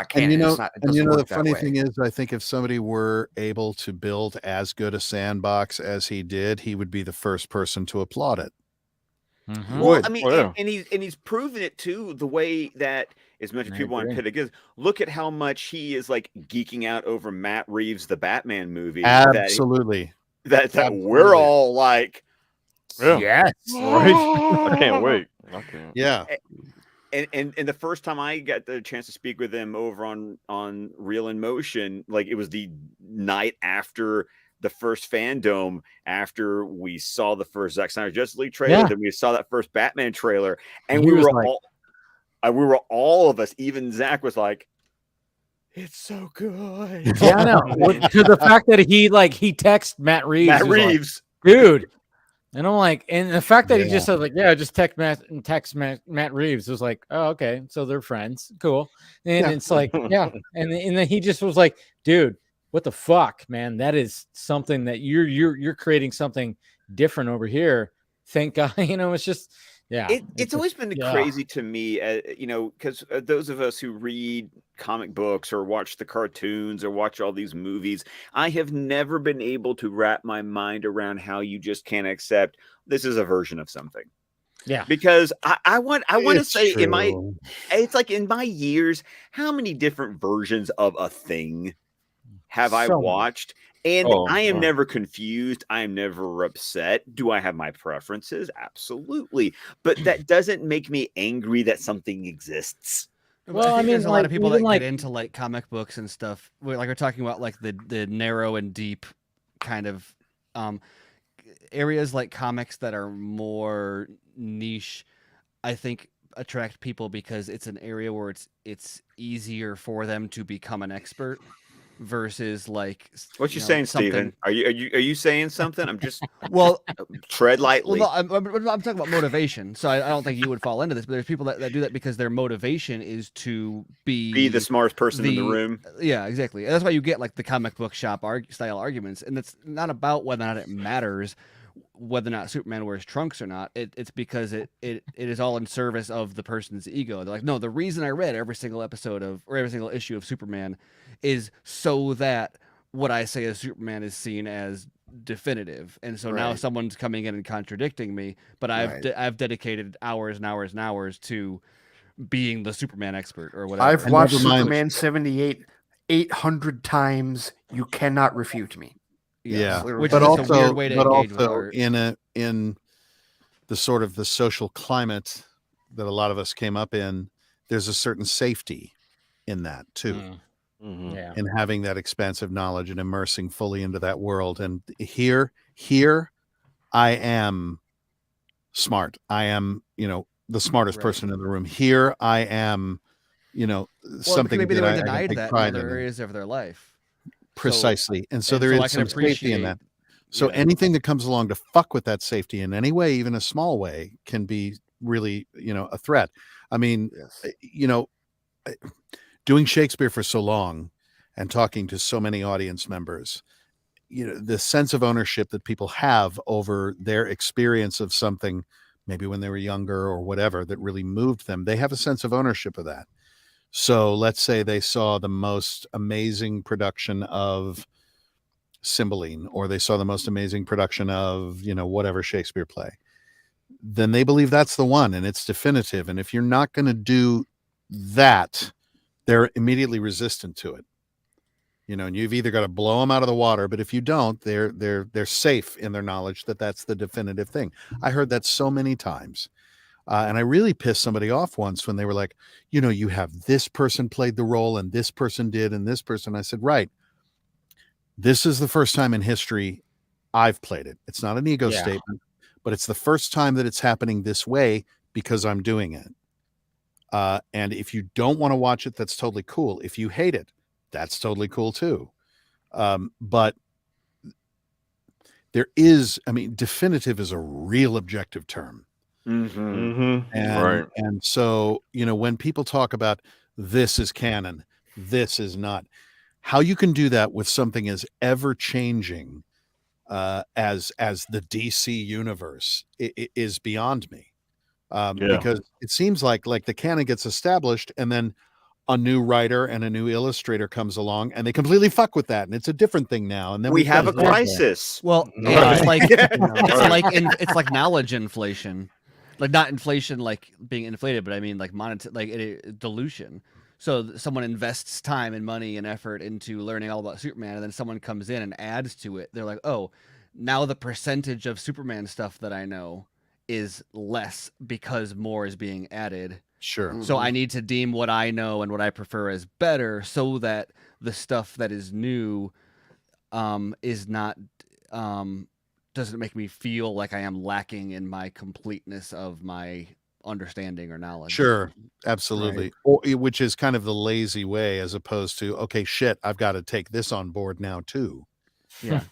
canon. The funny thing is, I think if somebody were able to build as good a sandbox as he did, he would be the first person to applaud it. Well, I mean, and he's proven it too, the way that as much as people want to pit against, look at how much he is like geeking out over Matt Reeves' The Batman movie. Absolutely. That we're all like, yes, right. I can't wait. Yeah. And the first time I got the chance to speak with him over on Real in Motion, like it was the night after the first fandom, after we saw the first Zack Snyder Justice League trailer, then we saw that first Batman trailer, and we were all of us, even Zach was like, it's so good. Yeah, I know. To the fact that he texted Matt Reeves. Like, dude. And I'm like, and the fact that he just said like, just text Matt Reeves, was like, oh, okay, so they're friends, cool. And it's like, and then he just was like, dude, what the fuck, man? That is something that you're creating something different over here. Thank God, it's just, it's always been crazy to me, because those of us who read comic books or watch the cartoons or watch all these movies, I have never been able to wrap my mind around how you just can't accept this is a version of something. Yeah, because I want to say it's like in my years, how many different versions of a thing have I watched? And I am never confused. I am never upset. Do I have my preferences? Absolutely. But that doesn't make me angry that something exists. Well, I mean, there's a lot of people that get into like comic books and stuff. We're talking about like the narrow and deep kind of areas like comics that are more niche, I think attract people because it's an area where it's easier for them to become an expert versus like What you saying, something. Steven? Are you saying something? I'm just Well, tread lightly. Well, no, I'm talking about motivation. So I don't think you would fall into this, but there's people that do that because their motivation is to be the smartest person in the room. Yeah, exactly. And that's why you get like the comic book shop style arguments, and it's not about whether or not it matters whether or not Superman wears trunks or not. It's because it is all in service of the person's ego. They're like, no, the reason I read every single episode of or every single issue of Superman is so that what I say as Superman is seen as definitive. And so now someone's coming in and contradicting me, but I've dedicated hours and hours and hours to being the Superman expert or whatever. I've watched Superman 78 800 times. You cannot refute me. Yeah, which but is also, a weird way to engage with also art. in the sort of the social climate that a lot of us came up in, there's a certain safety in that too. Yeah. In having that expansive knowledge and immersing fully into that world. And here I am smart. I am, the smartest person in the room. Here I am, something maybe that they were I can denied take that in pride other in. areas of their life. Precisely. And so there is some safety in that. So anything that comes along to fuck with that safety in any way, even a small way, can be really, a threat. I mean, doing Shakespeare for so long and talking to so many audience members, the sense of ownership that people have over their experience of something, maybe when they were younger or whatever, that really moved them, they have a sense of ownership of that. So let's say they saw the most amazing production of Cymbeline, or they saw the most amazing production of, whatever Shakespeare play, then they believe that's the one and it's definitive. And if you're not going to do that, they're immediately resistant to it. And you've either got to blow them out of the water, but if you don't, they're safe in their knowledge that that's the definitive thing. I heard that so many times. And I really pissed somebody off once when they were like, you have this person played the role and this person did and this person. I said, right. This is the first time in history I've played it. It's not an ego statement, but it's the first time that it's happening this way because I'm doing it. And if you don't want to watch it, that's totally cool. If you hate it, that's totally cool too. But there is, definitive is a real objective term. And so, when people talk about this is canon, this is not, how you can do that with something as ever changing as the DC universe is beyond me. Because it seems like the canon gets established and then a new writer and a new illustrator comes along and they completely fuck with that. And it's a different thing now. And then we have a crisis. Well, it's like knowledge inflation. Like not inflation, like being inflated, but I mean like dilution. So someone invests time and money and effort into learning all about Superman, and then someone comes in and adds to it. They're like, oh, now the percentage of Superman stuff that I know is less because more is being added. Sure. So I need to deem what I know and what I prefer as better so that the stuff that is new is not doesn't make me feel like I am lacking in my completeness of my understanding or knowledge. Sure, absolutely. Right. Which is kind of the lazy way, as opposed to, okay, shit, I've got to take this on board now too. Yeah.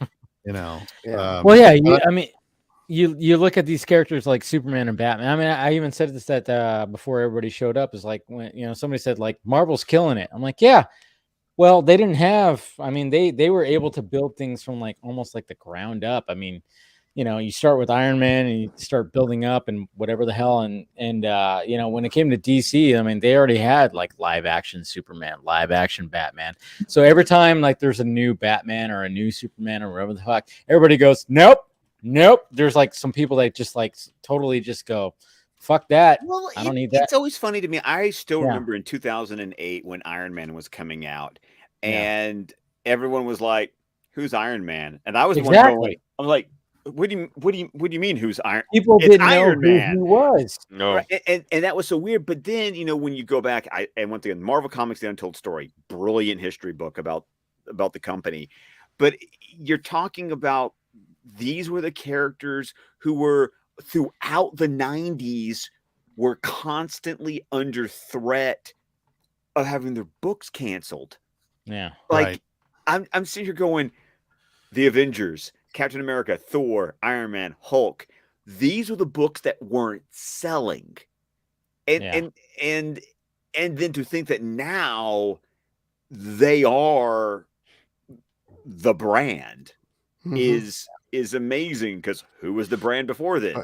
You look at these characters like Superman and Batman. I even said this that before everybody showed up, is like when somebody said like Marvel's killing it. I'm like, yeah. Well, they didn't have, they were able to build things from like almost like the ground up. You start with Iron Man and you start building up and whatever the hell. And when it came to DC, they already had like live action Superman, live action Batman. So every time like there's a new Batman or a new Superman or whatever the fuck, everybody goes, nope. There's like some people that just like totally just go, fuck that. Well, I don't need that. It's always funny to me. I still remember in 2008 when Iron Man was coming out and everyone was like, who's Iron Man? And I was the one going, I'm like, what do you mean who's Iron? People didn't know who he was. No. Right? And that was so weird. But then, when you go back, and once again, Marvel Comics, The Untold Story, brilliant history book about the company. But you're talking about these were the characters who were throughout the 90s were constantly under threat of having their books canceled. Yeah. Like, right. I'm sitting here going, the Avengers, Captain America, Thor, Iron Man, Hulk. These were the books that weren't selling. And then to think that now they are the brand is amazing, because who was the brand before then?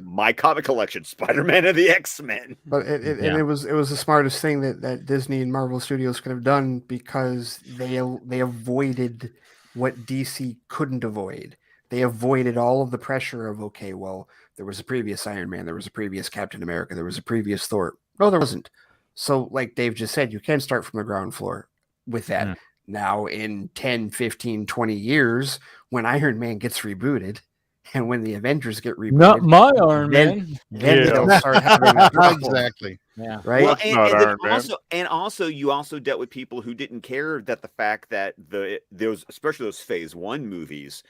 My comic collection, Spider-Man and the X-Men. But it was the smartest thing that Disney and Marvel Studios could have done, because they avoided what DC couldn't avoid. They avoided all of the pressure of, okay, well, there was a previous Iron Man, there was a previous Captain America, there was a previous Thor. No, there wasn't. So like Dave just said, you can start from the ground floor with that. Yeah. Now in 10, 15, 20 years, when Iron Man gets rebooted and when the Avengers get rebooted, not my Iron Man. Then they'll start having that problem. Exactly. Yeah. Right. Well, and also you also dealt with people who didn't care that the fact that those, especially those Phase 1 movies,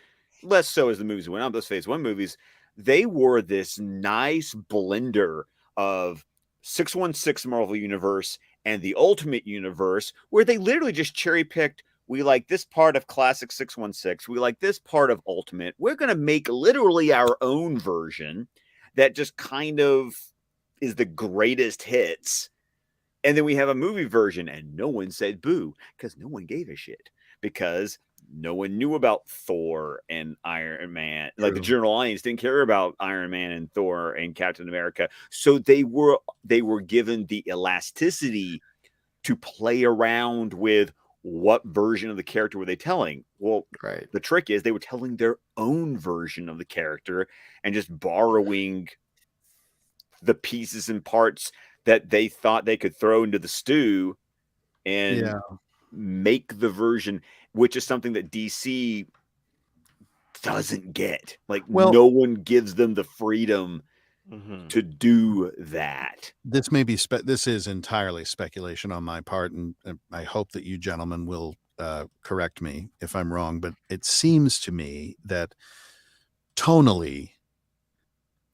less so as the movies went on, those Phase 1 movies, they were this nice blender of 616 Marvel Universe and the Ultimate Universe, where they literally just cherry picked, we like this part of classic 616, we like this part of Ultimate. We're going to make literally our own version that just kind of is the greatest hits. And then we have a movie version, and no one said boo, because no one gave a shit, because no one knew about Thor and Iron Man. True. Like the general audience didn't care about Iron Man and Thor and Captain America. So they were given the elasticity to play around with what version of the character were they telling. Well, right. The trick is they were telling their own version of the character and just borrowing the pieces and parts that they thought they could throw into the stew and make the version, which is something that DC doesn't get. Like, no one gives them the freedom to do that. This may be this is entirely speculation on my part, and I hope that you gentlemen will correct me if I'm wrong, but it seems to me that tonally,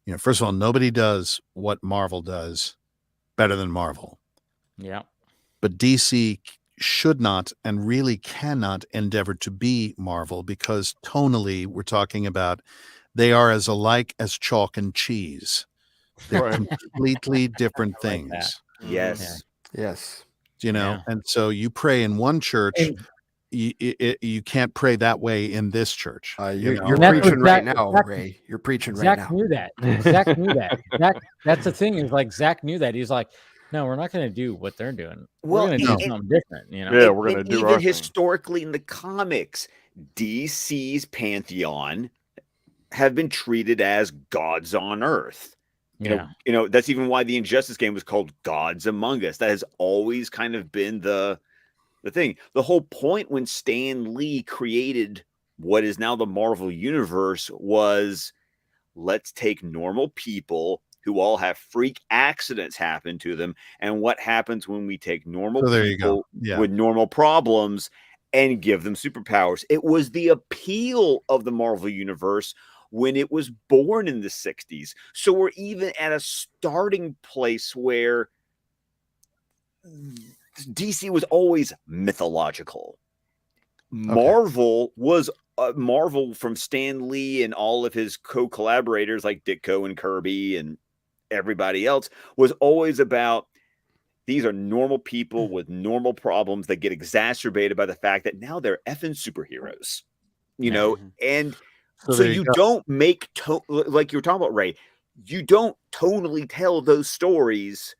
you know, first of all, nobody does what Marvel does better than Marvel. Yeah. But DC should not and really cannot endeavor to be Marvel, because tonally we're talking about they are as alike as chalk and cheese. They're completely different things. Like yes. Yes. You know, and so you pray in one church, you can't pray that way in this church. You're preaching right now, Ray. You're preaching right now. Zach knew that. Zach knew that. That's the thing, is like Zach knew that. He's like, no, we're not going to do what they're doing. We're going to do something different. You know? Yeah, we're going to do our thing. Historically in the comics, DC's pantheon have been treated as gods on Earth. You know, that's even why the Injustice game was called Gods Among Us. That has always kind of been the thing. The whole point when Stan Lee created what is now the Marvel Universe was, let's take normal people who all have freak accidents happen to them, and what happens when we take normal people with normal problems and give them superpowers. It was the appeal of the Marvel Universe when it was born in the 60s. So we're even at a starting place where DC was always mythological. Marvel was Marvel from Stan Lee and all of his co-collaborators like Ditko and Kirby and everybody else, was always about, these are normal people with normal problems that get exacerbated by the fact that now they're effing superheroes, you know? And so you don't make, like you were talking about, Ray, you don't tonally tell those stories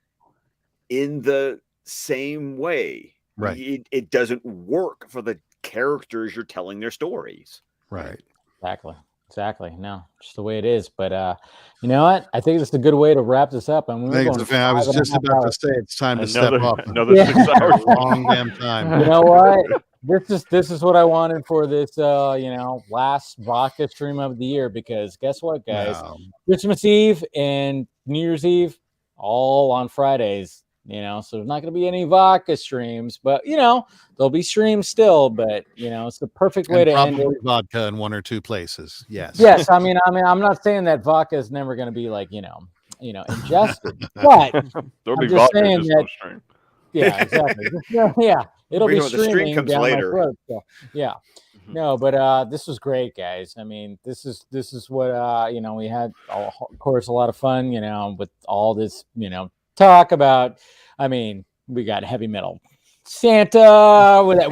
in the same way. Right. It doesn't work for the characters you're telling their stories. Right. Exactly. No, just the way it is. But you know what? I think it's a good way to wrap this up. I mean, I was just about to say it's time to step off. Another 6 hours. Long damn time. You know what? This is what I wanted for this last vodka stream of the year, because guess what, guys? Christmas Eve and New Year's Eve all on Fridays. So there's not going to be any vodka streams, but there'll be streams still. But it's the perfect way And to end it. probably vodka in 1 or 2 places. Yes. Yes, I mean, I'm not saying that vodka is never going to be like ingested, but There'll I'm be just vodka, saying just that. no stream. Yeah, exactly. Yeah, it'll be The stream streaming comes down later. my throat. So, yeah. No, but this was great, guys. I mean, this is what we had, of course, a lot of fun, with all this, talk about. I mean, we got heavy metal Santa. We got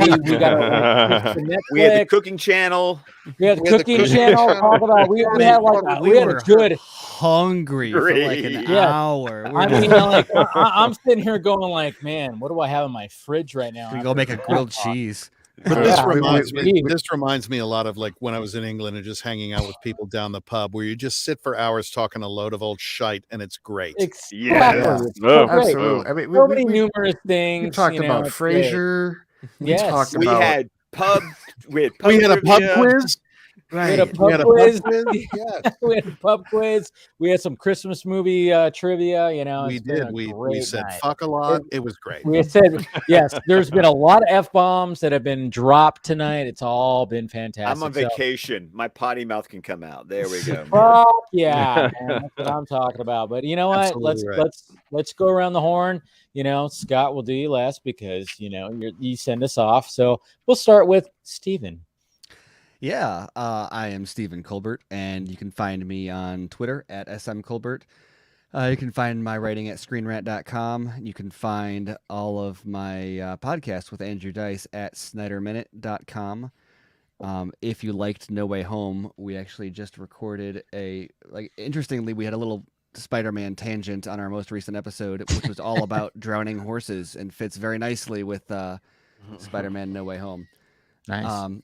We had the cooking channel. We had the cooking channel. Talk about we had like we had a good hungry for like an hour. I mean, like I'm sitting here going like, man, what do I have in my fridge right now? We go make a grilled cheese. But this reminds me a lot of like when I was in England and just hanging out with people down the pub where you just sit for hours talking a load of old shite and it's great. Exactly. Yeah. Absolutely. I mean, so many numerous things. We talked about Frasier. Yes. We had pub we had a pub quiz. Right. We had a pub quiz. We had a pub quiz. We had some Christmas movie trivia. We did. We said fuck a lot. It was great. We said yes. There's been a lot of F-bombs that have been dropped tonight. It's all been fantastic. I'm on vacation. My potty mouth can come out. There we go. Fuck yeah, man. That's what I'm talking about. But you know what? Absolutely Let's go around the horn. Scott will do you last because you send us off. So we'll start with Steven. Yeah, I am Stephen Colbert, and you can find me on Twitter at smcolbert. You can find my writing at screenrant.com. You can find all of my podcasts with Andrew Dice at snyderminute.com. If you liked No Way Home, we actually just recorded interestingly, we had a little Spider-Man tangent on our most recent episode, which was all about drowning horses and fits very nicely with Spider-Man No Way Home. Nice.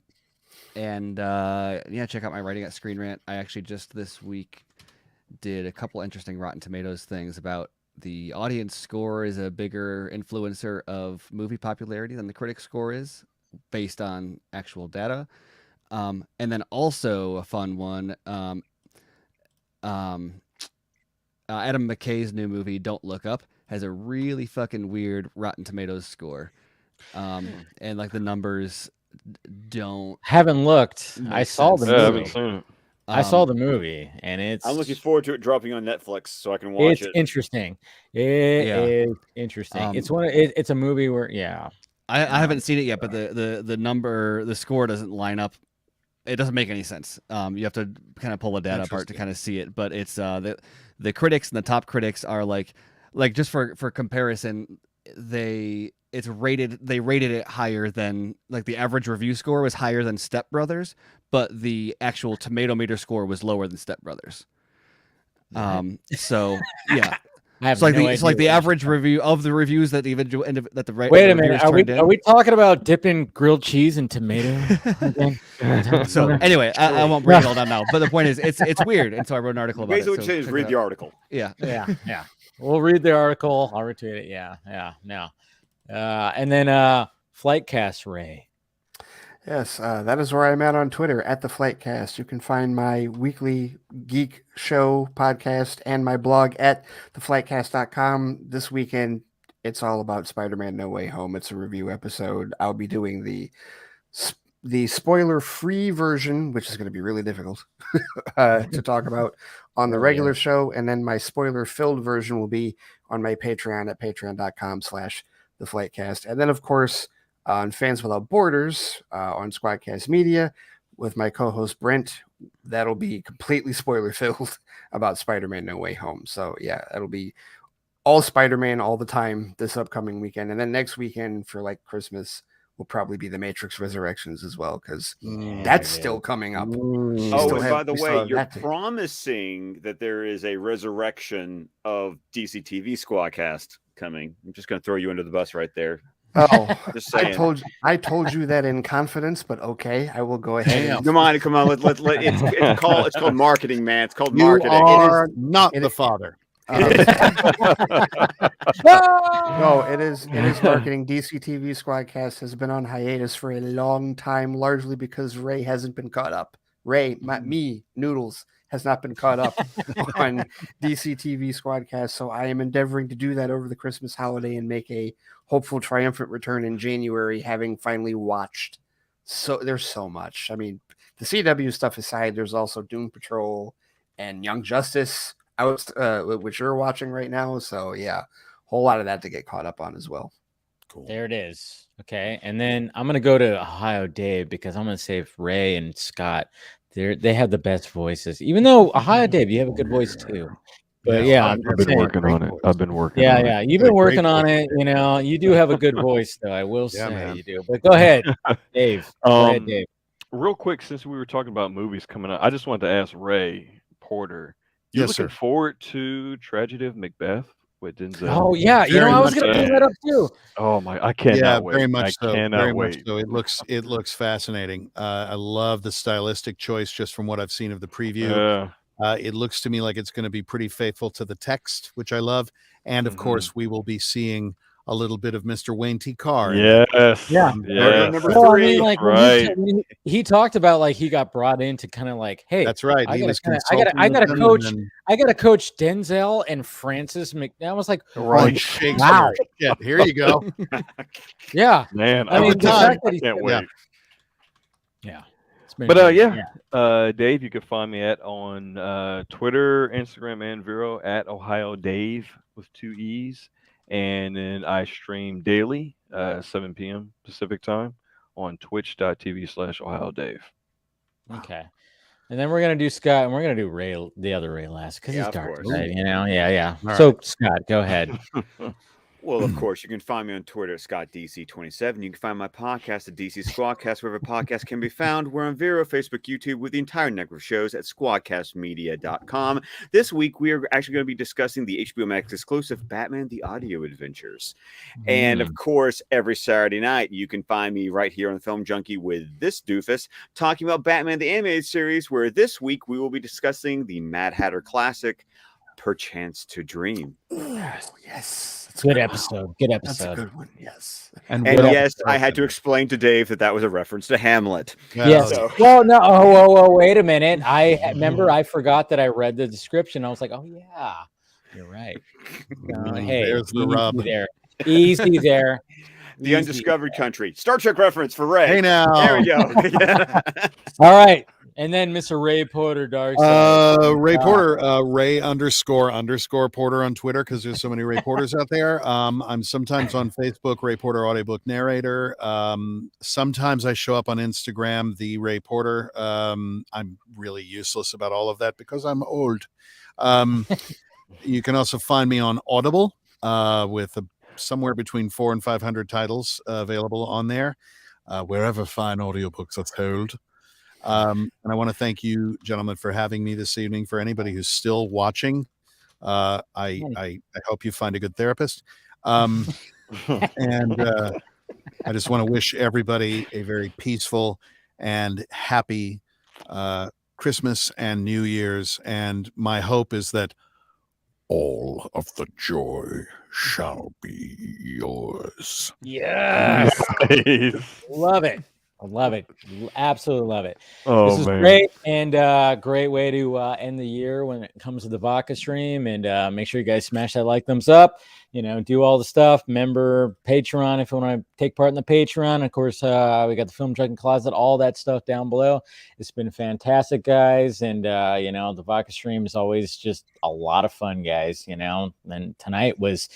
And check out my writing at Screen Rant. I actually just this week did a couple interesting Rotten Tomatoes things about the audience score is a bigger influencer of movie popularity than the critic score is based on actual data. And then also a fun one, Adam McKay's new movie, Don't Look Up, has a really fucking weird Rotten Tomatoes score. And like the numbers haven't looked. I saw the movie. I haven't seen it. I saw the movie, and I'm looking forward to it dropping on Netflix so I can watch it. It's interesting. It is interesting. It's a movie where I haven't seen it yet, but the score doesn't line up. It doesn't make any sense. You have to kind of pull the data apart to kind of see it. But it's the critics and the top critics are like just for comparison, they rated it higher than the average review score was higher than Step Brothers, but the actual tomato meter score was lower than Step Brothers. So yeah. It's like the average review of the reviews that even that the right. Wait a minute, are we talking about dipping grilled cheese in tomato? So anyway, I won't bring it all down now. But the point is, it's weird, and so I wrote an article about it. Basically, what you say is read the article. Yeah. We'll read the article. I'll retweet it. Yeah. No. And then Flightcast Ray. Yes, that is where I'm at on Twitter, at the Flightcast. You can find my weekly geek show podcast and my blog at theflightcast.com. This weekend, it's all about Spider-Man No Way Home. It's a review episode. I'll be doing the spoiler-free version, which is going to be really difficult to talk about on the regular show, and then my spoiler-filled version will be on my Patreon at patreon.com/theflightcast. And then, of course, on Fans Without Borders on Squadcast Media with my co-host Brent. That'll be completely spoiler-filled about Spider-Man No Way Home. So, yeah, that'll be all Spider-Man all the time this upcoming weekend. And then next weekend for, Christmas will probably be The Matrix Resurrections as well, because that's still coming up. Oh, and by the way, you're promising that there is a resurrection of DC TV Squadcast coming. I'm just going to throw you under the bus right there. Oh, I told you that in confidence, but okay, I will go ahead. Come on. It's called marketing, man. It's called marketing. You are not the father. No, it is marketing. DC TV Squadcast has been on hiatus for a long time, largely because Ray hasn't been caught up. Ray, me, Noodles, has not been caught up on DC TV Squadcast. So I am endeavoring to do that over the Christmas holiday and make a hopeful triumphant return in January, having finally watched. So there's so much. I mean, the CW stuff aside, there's also Doom Patrol and Young Justice out, which you're watching right now. So yeah, whole lot of that to get caught up on as well. Cool. There it is. Okay. And then I'm going to go to Ohio Dave because I'm going to say Ray and Scott, they have the best voices. Even though Ohio Dave, you have a good voice too. But yeah, I've been working on it. I've been working on it. Yeah, you've been working on it. You know, you do have a good voice, though. I will say man. you do. But go ahead, Dave. Go ahead, Dave. Real quick, since we were talking about movies coming up, I just wanted to ask Ray Porter. You Yes, looking sir. forward to Tragedy of Macbeth with Denzel? Oh yeah, you know, I was going to bring that up too. Oh my, I cannot Yeah, wait. very much I so. cannot Very wait. much so. It looks fascinating. I love the stylistic choice just from what I've seen of the preview. It looks to me like it's going to be pretty faithful to the text, which I love. And of course, we will be seeing a little bit of Mr. Wayne T. Carr. Yes. Yeah. Yes. Number Well, I 3. mean, like Right. when he talked about like he got brought in to kind of like, hey, That's right. I He gotta was kinda- consulting I gotta with them coach. and then- I got to coach Denzel and Francis McDowell. I was like, Right. Shakespeare. wow. Yeah, here you go. Yeah. Man, I mean, the the time. fact that I he can't said- wait. Yeah. It's been But amazing. Dave, you can find me on Twitter, Instagram, and Vero at Ohio Dave with 2 E's, and then I stream daily 7 p.m. Pacific time on twitch.tv/Ohio Dave. Okay. And then we're gonna do Scott, and we're gonna do Ray, the other Ray last, because Yeah, he's of course. Darkseid, you know. Yeah. All So Scott, go ahead. Well, of course, you can find me on Twitter, ScottDC27. You can find my podcast at DC Squadcast, wherever podcasts can be found. We're on Vero, Facebook, YouTube, with the entire network of shows at squadcastmedia.com. This week, we are actually going to be discussing the HBO Max exclusive Batman: The Audio Adventures. And of course, every Saturday night, you can find me right here on the Film Junkee with this doofus talking about Batman the Animated Series, where this week we will be discussing the Mad Hatter classic, Perchance to Dream. Yes. Good episode. Good That's a episode. good one. Yes. And And well yes, I deserved. had to explain to Dave that was a reference to Hamlet. Yes. So- Well, no. Oh, wait a minute. I remember. I forgot that I read the description. I was like, oh yeah, you're right. Hey, there's the easy rub. there. Easy there. The Easy. Undiscovered Country. Star Trek reference for Ray. Hey now. There we go. Yeah. All right. And then Mr. Ray Porter, Darkseid. Ray Porter, Ray__ Porter on Twitter, because there's so many Ray Porters out there. I'm sometimes on Facebook, Ray Porter audiobook narrator. Sometimes I show up on Instagram, the Ray Porter. I'm really useless about all of that because I'm old. You can also find me on Audible with somewhere between 400 and 500 titles available on there, wherever fine audiobooks are sold. And I want to thank you, gentlemen, for having me this evening. For anybody who's still watching, I hope you find a good therapist. And I just want to wish everybody a very peaceful and happy Christmas and New Year's. And my hope is that All of the joy shall be yours. Yes. Nice. Love it. I love it. Absolutely love it. Oh This is man. great, and great way to end the year when it comes to the Vodka stream. And make sure you guys smash that like, thumbs up. You know, do all the stuff. Member Patreon if you want to take part in the Patreon. Of course, we got the Film Junkie Closet, all that stuff down below. It's been fantastic, guys. And you know, the Vodka stream is always just a lot of fun, guys. You know, and tonight was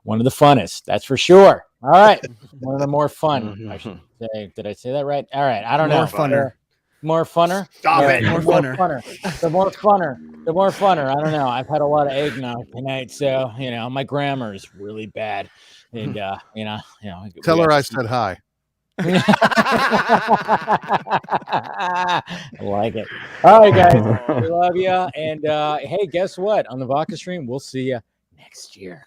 one of the funnest. That's for sure. All right, one of the more fun. I should say. Did I say that right? All right. I don't know. More funner. More funner. Stop it. More funner. The more funner. The more funner. I don't know. I've had a lot of eggnog tonight, so you know my grammar is really bad. And you know. tell her I said hi. I like it. All right, guys. We love you. And hey, guess what? On the Vodka stream, we'll see you next year.